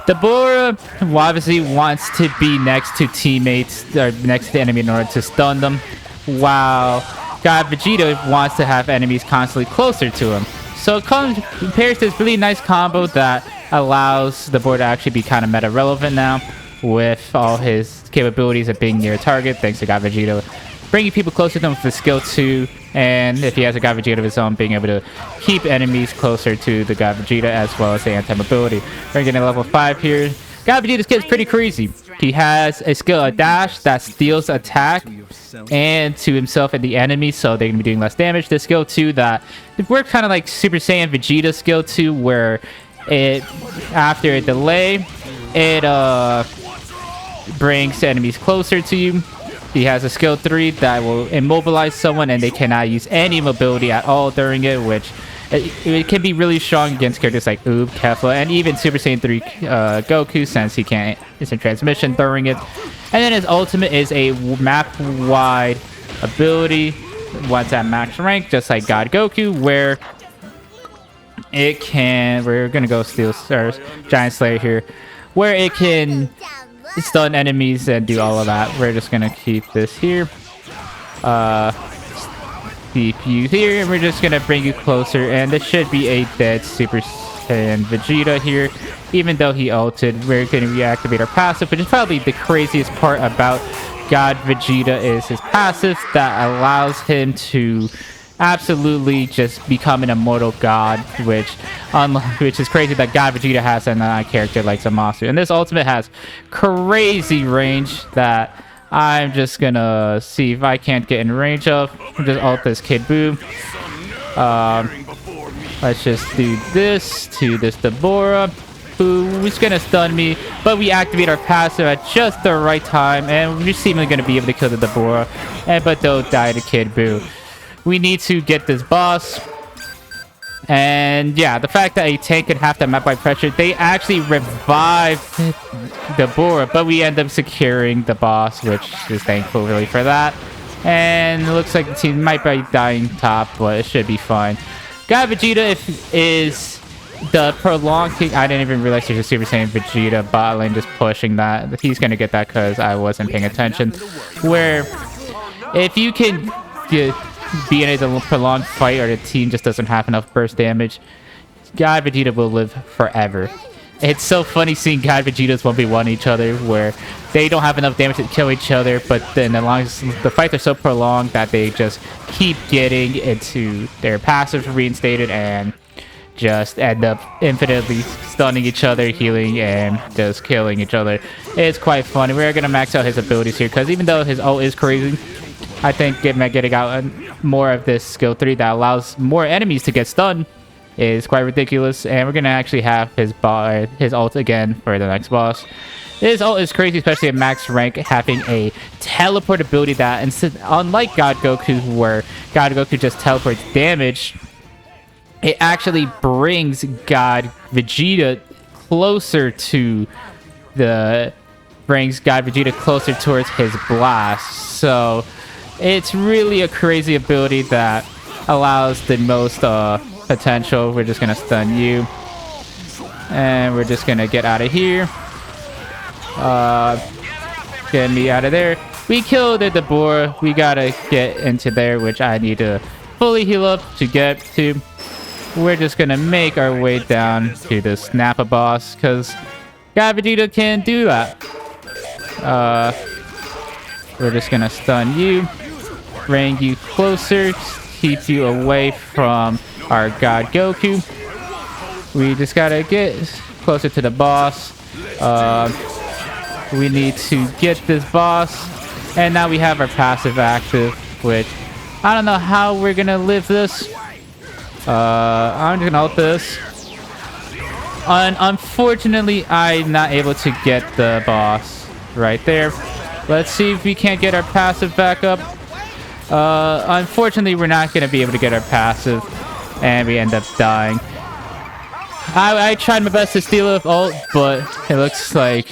Dabura obviously wants to be next to teammates, or next to the enemy in order to stun them, while God Vegeta wants to have enemies constantly closer to him. So it pairs this really nice combo that allows Dabura to actually be kind of meta relevant now, with all his capabilities of being near a target, thanks to God Vegeta bringing people closer to him with his skill 2, and if he has a God Vegeta of his own, being able to keep enemies closer to the God Vegeta, as well as the anti-mobility. We're getting a level 5 here. God Vegeta's kit is pretty crazy. He has a skill, a dash, that steals attack and to himself and the enemy, so they're going to be doing less damage. The skill 2 that works kind of like Super Saiyan Vegeta skill 2, where it, after a delay, it brings enemies closer to you. He has a skill 3 that will immobilize someone and they cannot use any mobility at all during it, which it can be really strong against characters like Majuub, Kefla, and even Super Saiyan 3 Goku, since he can't instant transmission during it. And then his ultimate is a map-wide ability once at max rank, just like God Goku, where it can... We're gonna go steal Giant Slayer here, where it can stun enemies and do all of that. We're just gonna keep this here. keep you here, and we're just gonna bring you closer, and this should be a dead Super Saiyan Vegeta here. Even though he ulted, we're gonna reactivate our passive, which is probably the craziest part about God Vegeta is his passive that allows him to absolutely just become an immortal god, which is crazy that God Vegeta has and a character like Zamasu. And this ultimate has crazy range that I'm just gonna see if I can't get in range of. Just ult this Kid Boo. Let's just do this to this Dabura, who's gonna stun me, but we activate our passive at just the right time, and we're seemingly gonna be able to kill the Dabura, but they'll die to Kid Boo. We need to get this boss. And yeah, the fact that a tank can have that map by pressure, they actually revived Dabura, but we end up securing the boss, which is thankful really for that. And it looks like the team might be dying top, but it should be fine. God Vegeta is the prolonged king. I didn't even realize there's a Super Saiyan Vegeta bot lane just pushing that. He's gonna get that because I wasn't paying attention. Where if you can be in a prolonged fight or the team just doesn't have enough burst damage, God Vegeta will live forever. It's so funny seeing God Vegetas 1v1 each other where they don't have enough damage to kill each other, but then as long as the fights are so prolonged that they just keep getting into their passive reinstated and just end up infinitely stunning each other, healing, and just killing each other. It's quite funny. We're going to max out his abilities here because even though his ult is crazy, I think getting out more of this skill 3 that allows more enemies to get stunned is quite ridiculous. And we're going to actually have his ult again for the next boss. His ult is crazy, especially at max rank, having a teleport ability that, unlike God Goku, where God Goku just teleports damage, it actually brings God Vegeta closer to towards his blast. So it's really a crazy ability that allows the most potential. We're just gonna stun you, and we're just gonna get out of here. Get me out of there. We killed the Dabura. We gotta get into there, which I need to fully heal up to get to. We're just gonna make our way down to the Snappa boss because God Vegeta can't do that. We're just gonna stun you, bring you closer, keep you away from our God Goku. We just gotta get closer to the boss. We need to get this boss, and now we have our passive active, which I don't know how we're gonna live this. I'm just gonna ult this. Unfortunately, I'm not able to get the boss right there. Let's see if we can't get our passive back up. Unfortunately, we're not gonna be able to get our passive, and we end up dying. I tried my best to steal a ult, but it looks like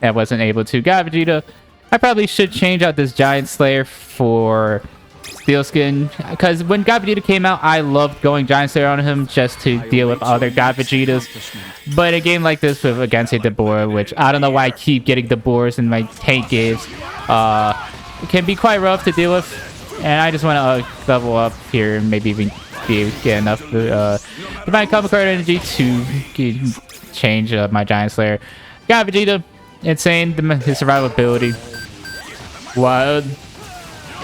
I wasn't able to. God Vegeta, I probably should change out this Giant Slayer for Steel Skin, because when God Vegeta came out, I loved going Giant Slayer on him just to deal with other God Vegetas. But a game like this against a Dabura, which I don't know why I keep getting Daburas in my tank games, it can be quite rough to deal with. And I just want to level up here and maybe even get enough Divine Comic Card energy to change my Giant Slayer. God Vegeta, insane. His survivability, wild.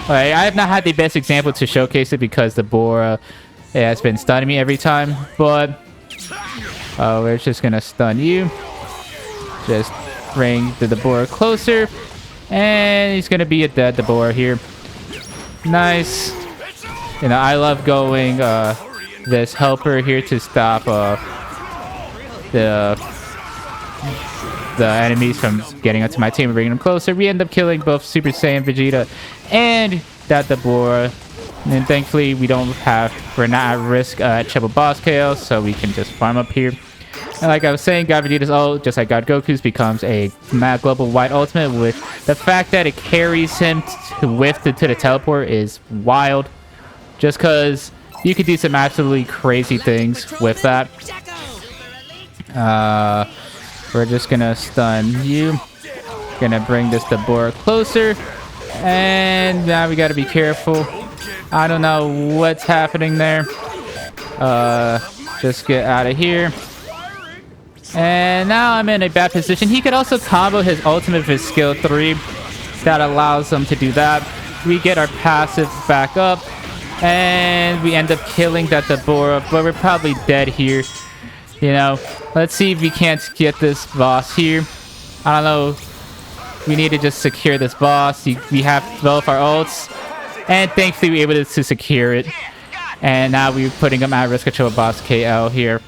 I have not had the best example to showcase it because the Dabura has been stunning me every time, but we're just gonna stun you. Just bring the Dabura closer, and he's gonna be a dead Dabura here. Nice. You know, I love going this helper here to stop the enemies from getting onto my team and bringing them closer. We end up killing both Super Saiyan Vegeta and that Dabura, and thankfully we're not at risk at triple boss chaos, so we can just farm up here. And like I was saying, God Vegeta's ult, just like God Goku's, becomes a mad global wide ultimate, with the fact that it carries him to the teleport is wild, just because you could do some absolutely crazy things with that. We're just gonna stun you. Gonna bring this Dabura closer. And now we gotta be careful. I don't know what's happening there. Just get out of here. And now I'm in a bad position. He could also combo his ultimate with his skill 3. That allows him to do that. We get our passive back up. And we end up killing that Dabura. But we're probably dead here. You know, let's see if we can't get this boss here. I don't know. We need to just secure this boss. We have both our ults. And thankfully we were able to secure it. And now we're putting him at risk control boss Kale here.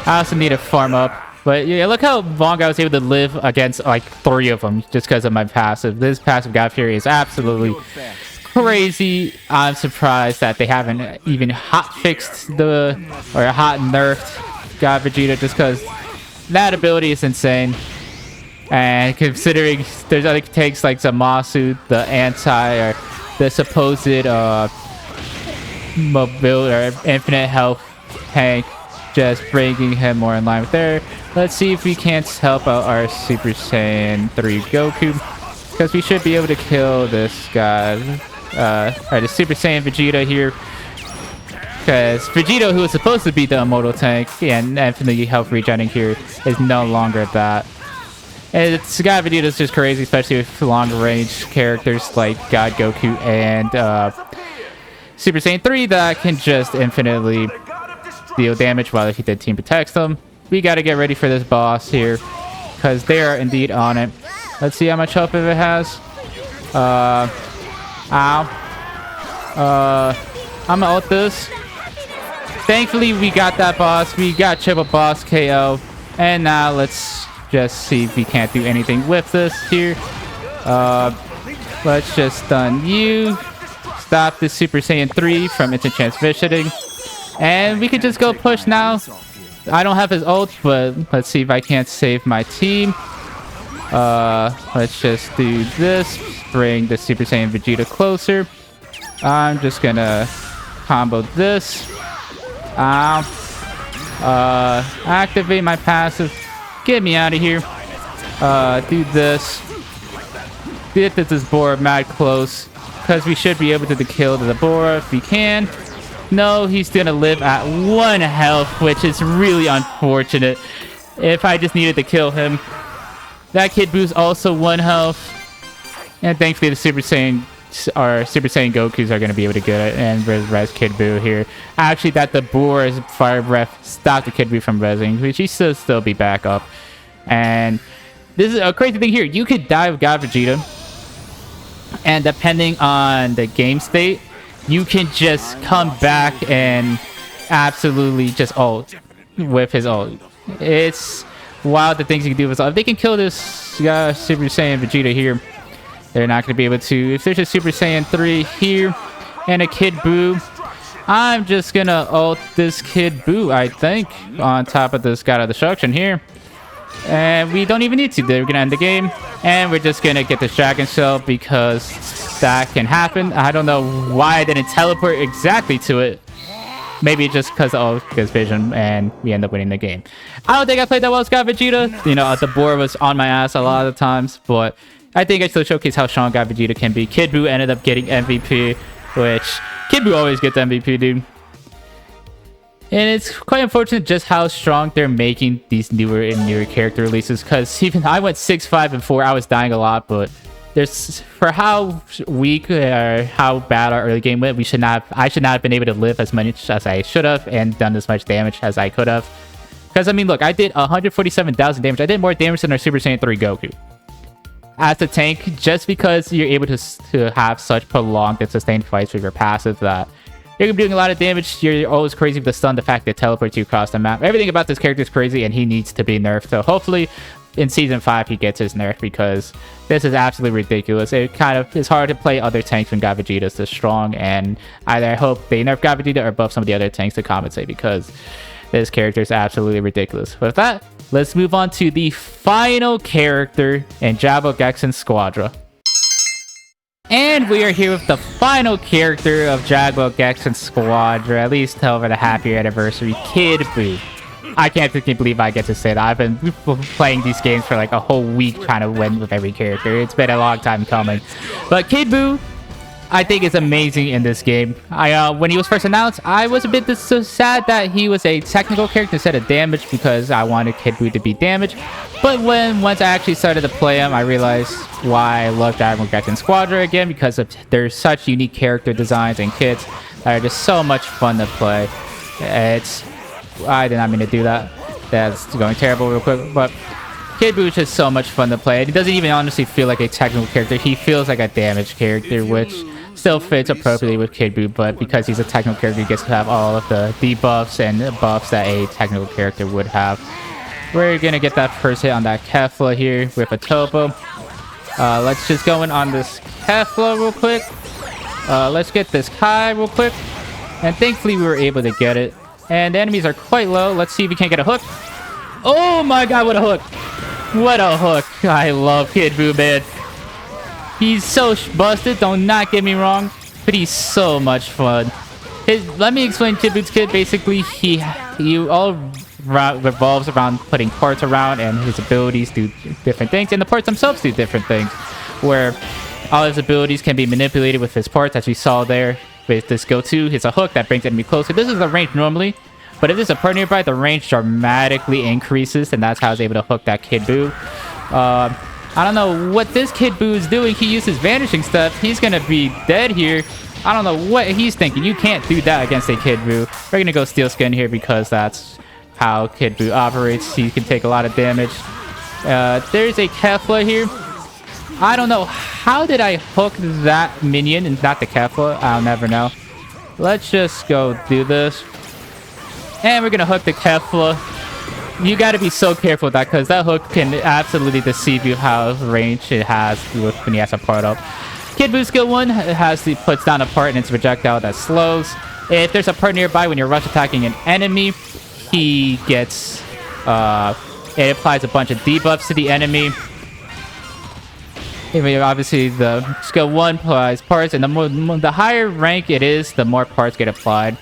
I also need to farm up. But yeah, look how long I was able to live against like 3 of them just because of my passive. This passive God Fury is absolutely crazy. I'm surprised that they haven't even hot fixed or hot nerfed God Vegeta just because that ability is insane. And considering there's other tanks like Zamasu, the anti or the supposed mobile or infinite health tank, just bringing him more in line with there. Let's see if we can't help out our Super Saiyan 3 Goku, because we should be able to kill this guy, or the Super Saiyan Vegeta here, because Vegito, who was supposed to be the immortal tank and infinitely health regenerating here, is no longer that. And it's God Vegeta's just crazy, especially with long-range characters like God Goku and Super Saiyan 3 that can just infinitely deal damage while he did team protects them. We gotta get ready for this boss here, because they are indeed on it. Let's see how much health it has. Ow. I'm gonna ult this. Thankfully, we got that boss. We got triple boss KO. And now let's just see if we can't do anything with this here. Let's just stun you. Stop the Super Saiyan 3 from instant transitioning. And we could just go push now. I don't have his ult, but let's see if I can't save my team. Let's just do this. Bring the Super Saiyan Vegeta closer. I'm just gonna combo this. Ow. Activate my passive. Get me out of here. Do this. Get this board mad close, because we should be able to kill the Dabura if we can. No, he's gonna live at 1 health, which is really unfortunate. If I just needed to kill him. That Kid Boo's also 1 health. And thankfully the Super Saiyan Gokus are gonna be able to get it and res Kid Boo here. Actually, that Dabura's Fire Breath stopped the Kid Boo from resing, which he should still be back up. And this is a crazy thing here. You could die with God Vegeta, and depending on the game state, you can just come back and absolutely just ult with his ult. It's wild the things you can do with his ult. If they can kill this Super Saiyan Vegeta here, they're not going to be able to. If there's a Super Saiyan 3 here and a Kid Boo, I'm just going to ult this Kid Boo, I think, on top of this God of Destruction here. And we don't even need to. They're going to end the game. And we're just going to get this Dragon Shell because that can happen. I don't know why I didn't teleport exactly to it. Maybe just because of his vision, and we end up winning the game. I don't think I played that well as God Vegeta. You know, the board was on my ass a lot of the times, but I think I still showcase how strong God Vegeta can be. Kid Boo ended up getting MVP, which Kid Boo always gets MVP, dude. And it's quite unfortunate just how strong they're making these newer and newer character releases, because even I went 6-5 and 4, I was dying a lot, but there's, for how weak or how bad our early game went, I should not have been able to live as much as I should have and done as much damage as I could have. Because, I mean, look, I did 147,000 damage. I did more damage than our Super Saiyan 3 Goku as a tank, just because you're able to have such prolonged and sustained fights with your passive that you're going to be doing a lot of damage. You're always crazy with the stun, the fact that it teleports you across the map. Everything about this character is crazy, and he needs to be nerfed. So hopefully in Season 5 he gets his nerf, because this is absolutely ridiculous. It kind of is hard to play other tanks when God Vegeta is this strong, and either I hope they nerf God Vegeta or buff some of the other tanks to compensate, because this character is absolutely ridiculous. With that, let's move on to the final character in Dragon Ball Gekishin Squadra. And we are here with the final character of Dragon Ball Gekishin Squadra, at least over the happy anniversary, Kid Boo. I can't believe I get to say that. I've been playing these games for like a whole week trying to win with every character. It's been a long time coming. But Kid Boo I think is amazing in this game. When he was first announced, I was a bit so sad that he was a technical character instead of damage because I wanted Kid Buu to be damage. But once I actually started to play him, I realized why I love Dragon Ball Gekishin Squadra again, because there's such unique character designs and kits that are just so much fun to play. I did not mean to do that. That's going terrible real quick, but Kid Buu is just so much fun to play. He doesn't even honestly feel like a technical character. He feels like a damage character, which still fits appropriately with Kid Buu, but because he's a technical character, he gets to have all of the debuffs and buffs that a technical character would have. We're gonna get that first hit on that Kefla here with a Toppo. Let's just go in on this Kefla real quick. Let's get this Kai real quick. And thankfully we were able to get it. And the enemies are quite low. Let's see if we can't get a hook. Oh my god, what a hook! What a hook! I love Kid Buu, man. He's so busted, don't not get me wrong, but he's so much fun. Let me explain Kid Buu's kit. Basically, he all revolves around putting parts around, and his abilities do different things, and the parts themselves do different things, where all his abilities can be manipulated with his parts, as we saw there with this go-to. It's a hook that brings enemy closer. This is the range normally, but if there's a part nearby, the range dramatically increases, and that's how I was able to hook that Kid Buu. I don't know what this Kid Buu is doing. He uses vanishing step. He's gonna be dead here. I don't know what he's thinking. You can't do that against a Kid Buu. We're gonna go Steel Skin here because that's how Kid Buu operates. He can take a lot of damage. There's a Kefla here. I don't know. How did I hook that minion and not the Kefla? I'll never know. Let's just go do this. And we're gonna hook the Kefla. You gotta be so careful with that because that hook can absolutely deceive you how range it has when he has a part up. Kid Buu skill 1 puts down a part and it's a projectile that slows. If there's a part nearby when you're rush attacking an enemy, he gets it applies a bunch of debuffs to the enemy. I mean, obviously the skill 1 applies parts, and the higher rank it is, the more parts get applied,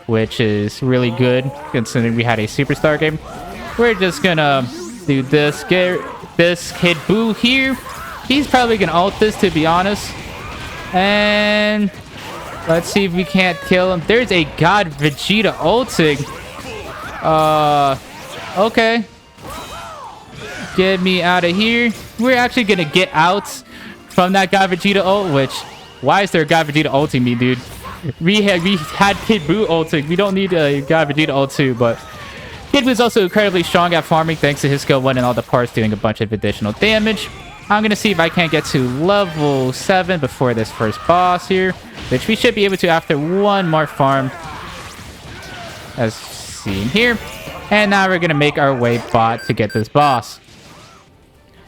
which is really good considering we had a superstar game. We're just gonna do this. Get this Kid Buu here. He's probably gonna ult this, to be honest. And let's see if we can't kill him. There's a God Vegeta ulting. Okay. Get me out of here. We're actually gonna get out from that God Vegeta ult, which... Why is there a God Vegeta ulting me, dude? We had Kid Buu ulting. We don't need a God Vegeta ult too, but... Kid Buu is also incredibly strong at farming thanks to his skill 1 and all the parts doing a bunch of additional damage. I'm going to see if I can't get to level 7 before this first boss here, which we should be able to after one more farm, as seen here. And now we're going to make our way bot to get this boss.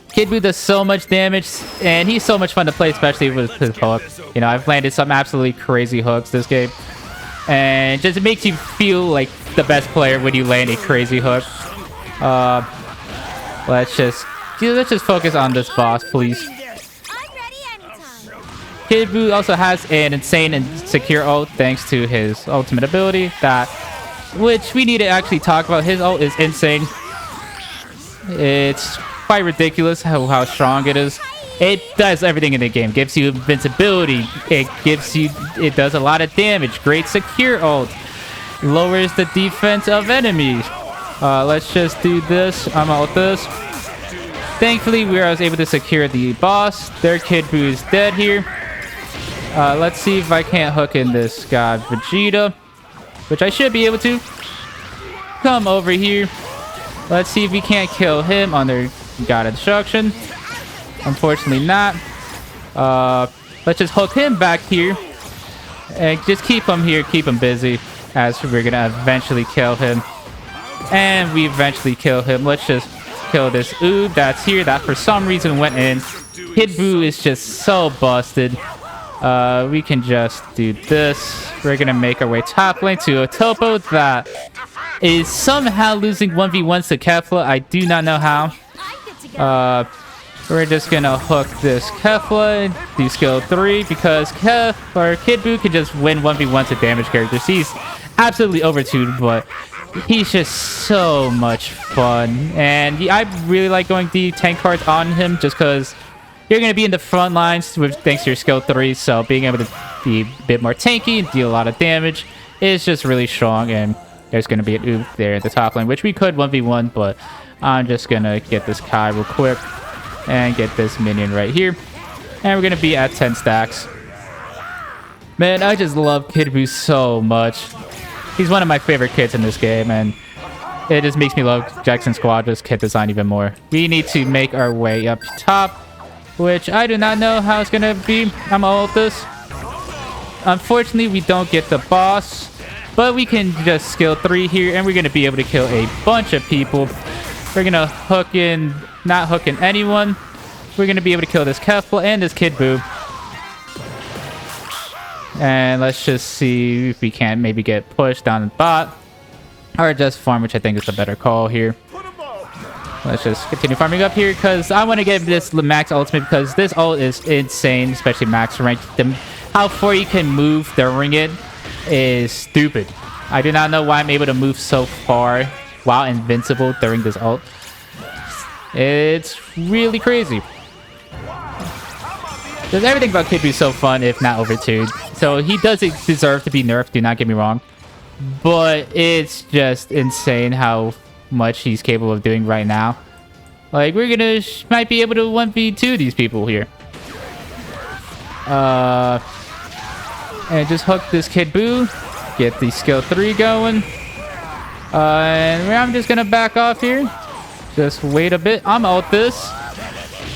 Kid Buu does so much damage, and he's so much fun to play, especially with his hook. You know, I've landed some absolutely crazy hooks this game. And just it makes you feel like the best player when you land a crazy hook. Let's just focus on this boss, please. Kid Buu also has an insane and secure ult thanks to his ultimate ability, which we need to actually talk about. His ult is insane. It's quite ridiculous how strong it is. It does everything in the game. Gives you invincibility. It does a lot of damage. Great secure ult. Lowers the defense of enemies. Let's just do this. I'm out this. Thankfully, we were able to secure the boss. Their Kid Buu is dead here. Let's see if I can't hook in this God Vegeta, which I should be able to. Come over here. Let's see if we can't kill him under God Destruction. Unfortunately not. Let's just hook him back here. And just keep him here, keep him busy, as we're gonna eventually kill him. And we eventually kill him. Let's just kill this oob that's here that for some reason went in. Kid Buu is just so busted. We can just do this. We're gonna make our way top lane to a Toppo that is somehow losing 1v1s to Kefla. I do not know how. We're just gonna hook this Kefla, do skill 3, because Kid Buu can just win 1v1s to damage characters. He's absolutely overtuned, but he's just so much fun. And I really like going the tank cards on him just because you're going to be in the front lines with thanks to your skill 3, so being able to be a bit more tanky and deal a lot of damage is just really strong. And there's going to be an oob there at the top lane, which we could 1v1, but I'm just going to get this Kai real quick and get this minion right here. And we're going to be at 10 stacks. Man, I just love Kid Buu so much. He's one of my favorite kids in this game, and it just makes me love Gekishin Squadra's kit design even more. We need to make our way up top, which I do not know how it's going to be. I'm all of this. Unfortunately, we don't get the boss, but we can just skill 3 here, and we're going to be able to kill a bunch of people. We're going to hook in, not hook in anyone. We're going to be able to kill this Kefla and this Kid Buu. And let's just see if we can't maybe get pushed down the bot. Or just farm, which I think is the better call here. Let's just continue farming up here, because I want to get this max ultimate, because this ult is insane, especially max rank. How far you can move during it is stupid. I do not know why I'm able to move so far while invincible during this ult. It's really crazy. Because everything about Kid Buu is so fun, if not overtuned. So he does deserve to be nerfed, do not get me wrong. But it's just insane how much he's capable of doing right now. Like, we're gonna might be able to 1v2 these people here. And just hook this Kid Buu. Get the skill 3 going. And I'm just gonna back off here. Just wait a bit. I'm ult this.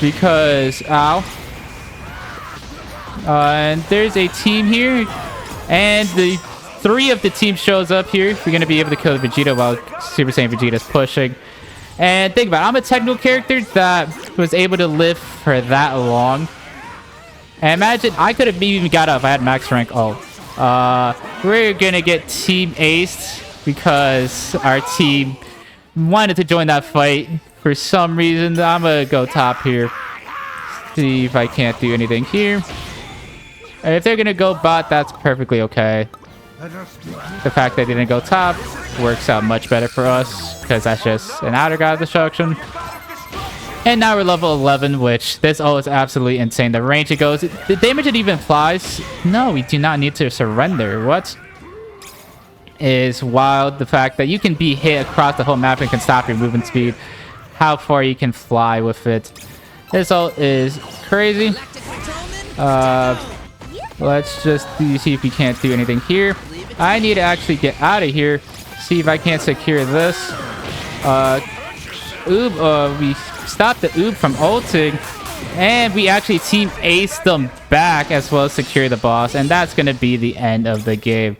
Because, ow. And there's a team here. And the 3 of the team shows up here. We're going to be able to kill Vegeta while Super Saiyan Vegeta's pushing. And think about it. I'm a technical character that was able to live for that long. And imagine, I could have even got up if I had max rank ult. We're going to get team aced because our team wanted to join that fight for some reason. I'm going to go top here. See if I can't do anything here. And if they're going to go bot, that's perfectly okay. The fact that they didn't go top works out much better for us, because that's just an outer god destruction. And now we're level 11, which this ult is absolutely insane. The range it goes, the damage it even flies. No, we do not need to surrender. What is wild? The fact that you can be hit across the whole map and can stop your movement speed. How far you can fly with it. This ult is crazy. Let's just see if we can't do anything here. I need to actually get out of here. See if I can't secure this. We stopped the oob from ulting. And we actually team aced them back as well as secure the boss. And that's going to be the end of the game.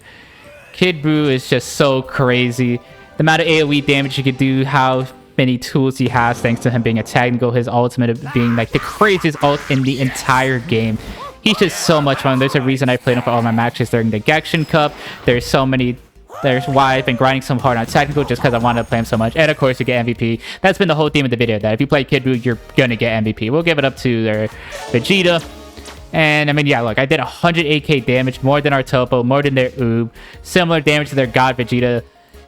Kid Buu is just so crazy. The amount of AoE damage he can do, how many tools he has thanks to him being a technical, his ultimate being like the craziest ult in the entire game. He's just so much fun. There's a reason I played him for all my matches during the Gekishin Cup. There's why I've been grinding so hard on technical, just because I wanted to play him so much. And of course, you get MVP. That's been the whole theme of the video, that if you play Kid Buu, you're gonna get MVP. We'll give it up to their Vegeta. And I mean, yeah, look, I did 108k damage, more than our Toppo, more than their Oob. Similar damage to their god Vegeta,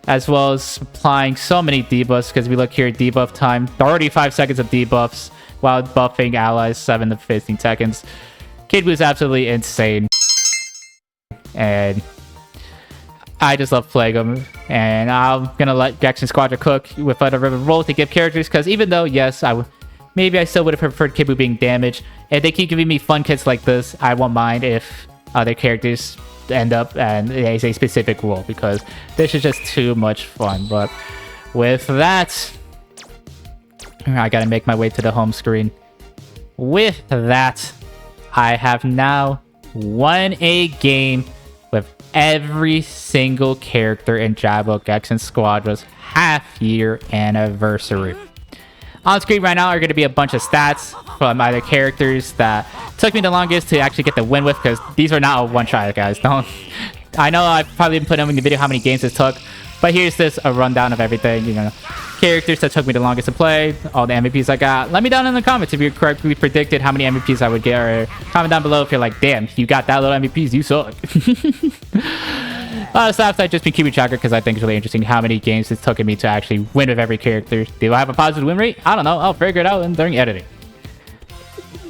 as well as applying so many debuffs, because we look here at debuff time. 35 seconds of debuffs, while buffing allies 7 to 15 seconds. Kid Buu is absolutely insane. And I just love playing him. And I'm going to let Gekishin Squadra cook with other role to give characters. Because even though, yes, maybe I still would have preferred Kid Buu being damaged. If they keep giving me fun kits like this, I won't mind if other characters end up and as a specific role. Because this is just too much fun. But with that, I got to make my way to the home screen. With that, I have now won a game with every single character in Dragon Ball Gekishin Squadra's half-year anniversary. On screen right now are going to be a bunch of stats from either characters that took me the longest to actually get the win with, because these are not a one-shot, guys. I know I probably didn't put in the video how many games this took, but here's a rundown of everything, you know. Characters that took me the longest to play, all the MVPs I got. Let me down in the comments if you correctly predicted how many MVPs I would get, or comment down below if you're like, damn, you got that little MVPs, you suck. A lot of stats I've just been keeping track of because I think it's really interesting how many games it's taken me to actually win with every character. Do I have a positive win rate? I don't know. I'll figure it out during editing.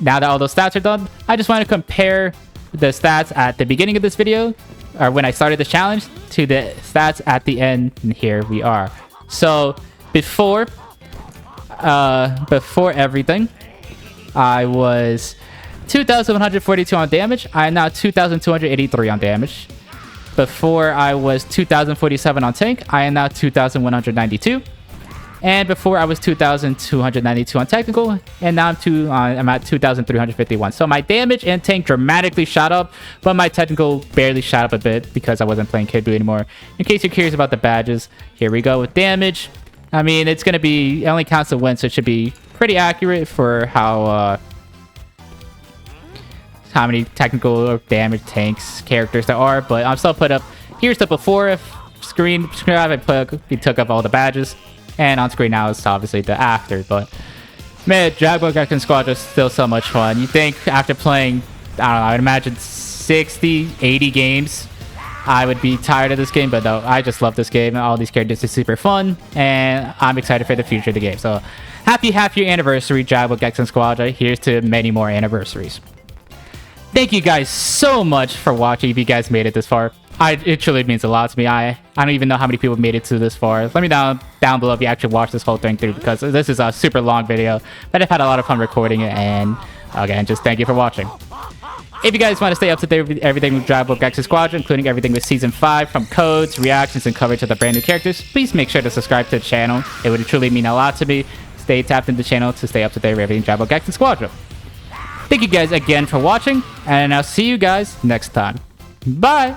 now that all those stats are done, I just want to compare the stats at the beginning of this video, or when I started the challenge, to the stats at the end, and here we are. So before everything, I was 2,142 on damage. I am now 2,283 on damage. Before I was 2,047 on tank. I am now 2,192. And before I was 2,292 on technical, and now I'm at 2,351. So my damage and tank dramatically shot up, but my technical barely shot up a bit because I wasn't playing Kid Buu anymore. In case you're curious about the badges, here we go with damage. I mean, it's going to be, it only counts the win, so it should be pretty accurate for how many technical or damage tanks characters there are. But I'm still put up, here's the before screen we took up all the badges. And on screen now is obviously the after, but man, Dragon Ball Gekishin Squadra is still so much fun. You think after playing, I don't know, I would imagine 60, 80 games, I would be tired of this game, but no, I just love this game. All these characters are super fun, and I'm excited for the future of the game. So happy half-year anniversary, Dragon Ball Gekishin Squadra. Here's to many more anniversaries. Thank you guys so much for watching. If you guys made it this far, it truly means a lot to me. I don't even know how many people made it to this far. Let me know down below if you actually watched this whole thing through, because this is a super long video, but I've had a lot of fun recording it. And again, just thank you for watching. If you guys want to stay up to date with everything with Dragon Ball Gekishin Squadra, including everything with Season 5, from codes, reactions, and coverage of the brand new characters, please make sure to subscribe to the channel. It would truly mean a lot to me. Stay tapped into the channel to stay up to date with everything Dragon Ball Gekishin Squadra. Thank you guys again for watching, and I'll see you guys next time. Bye!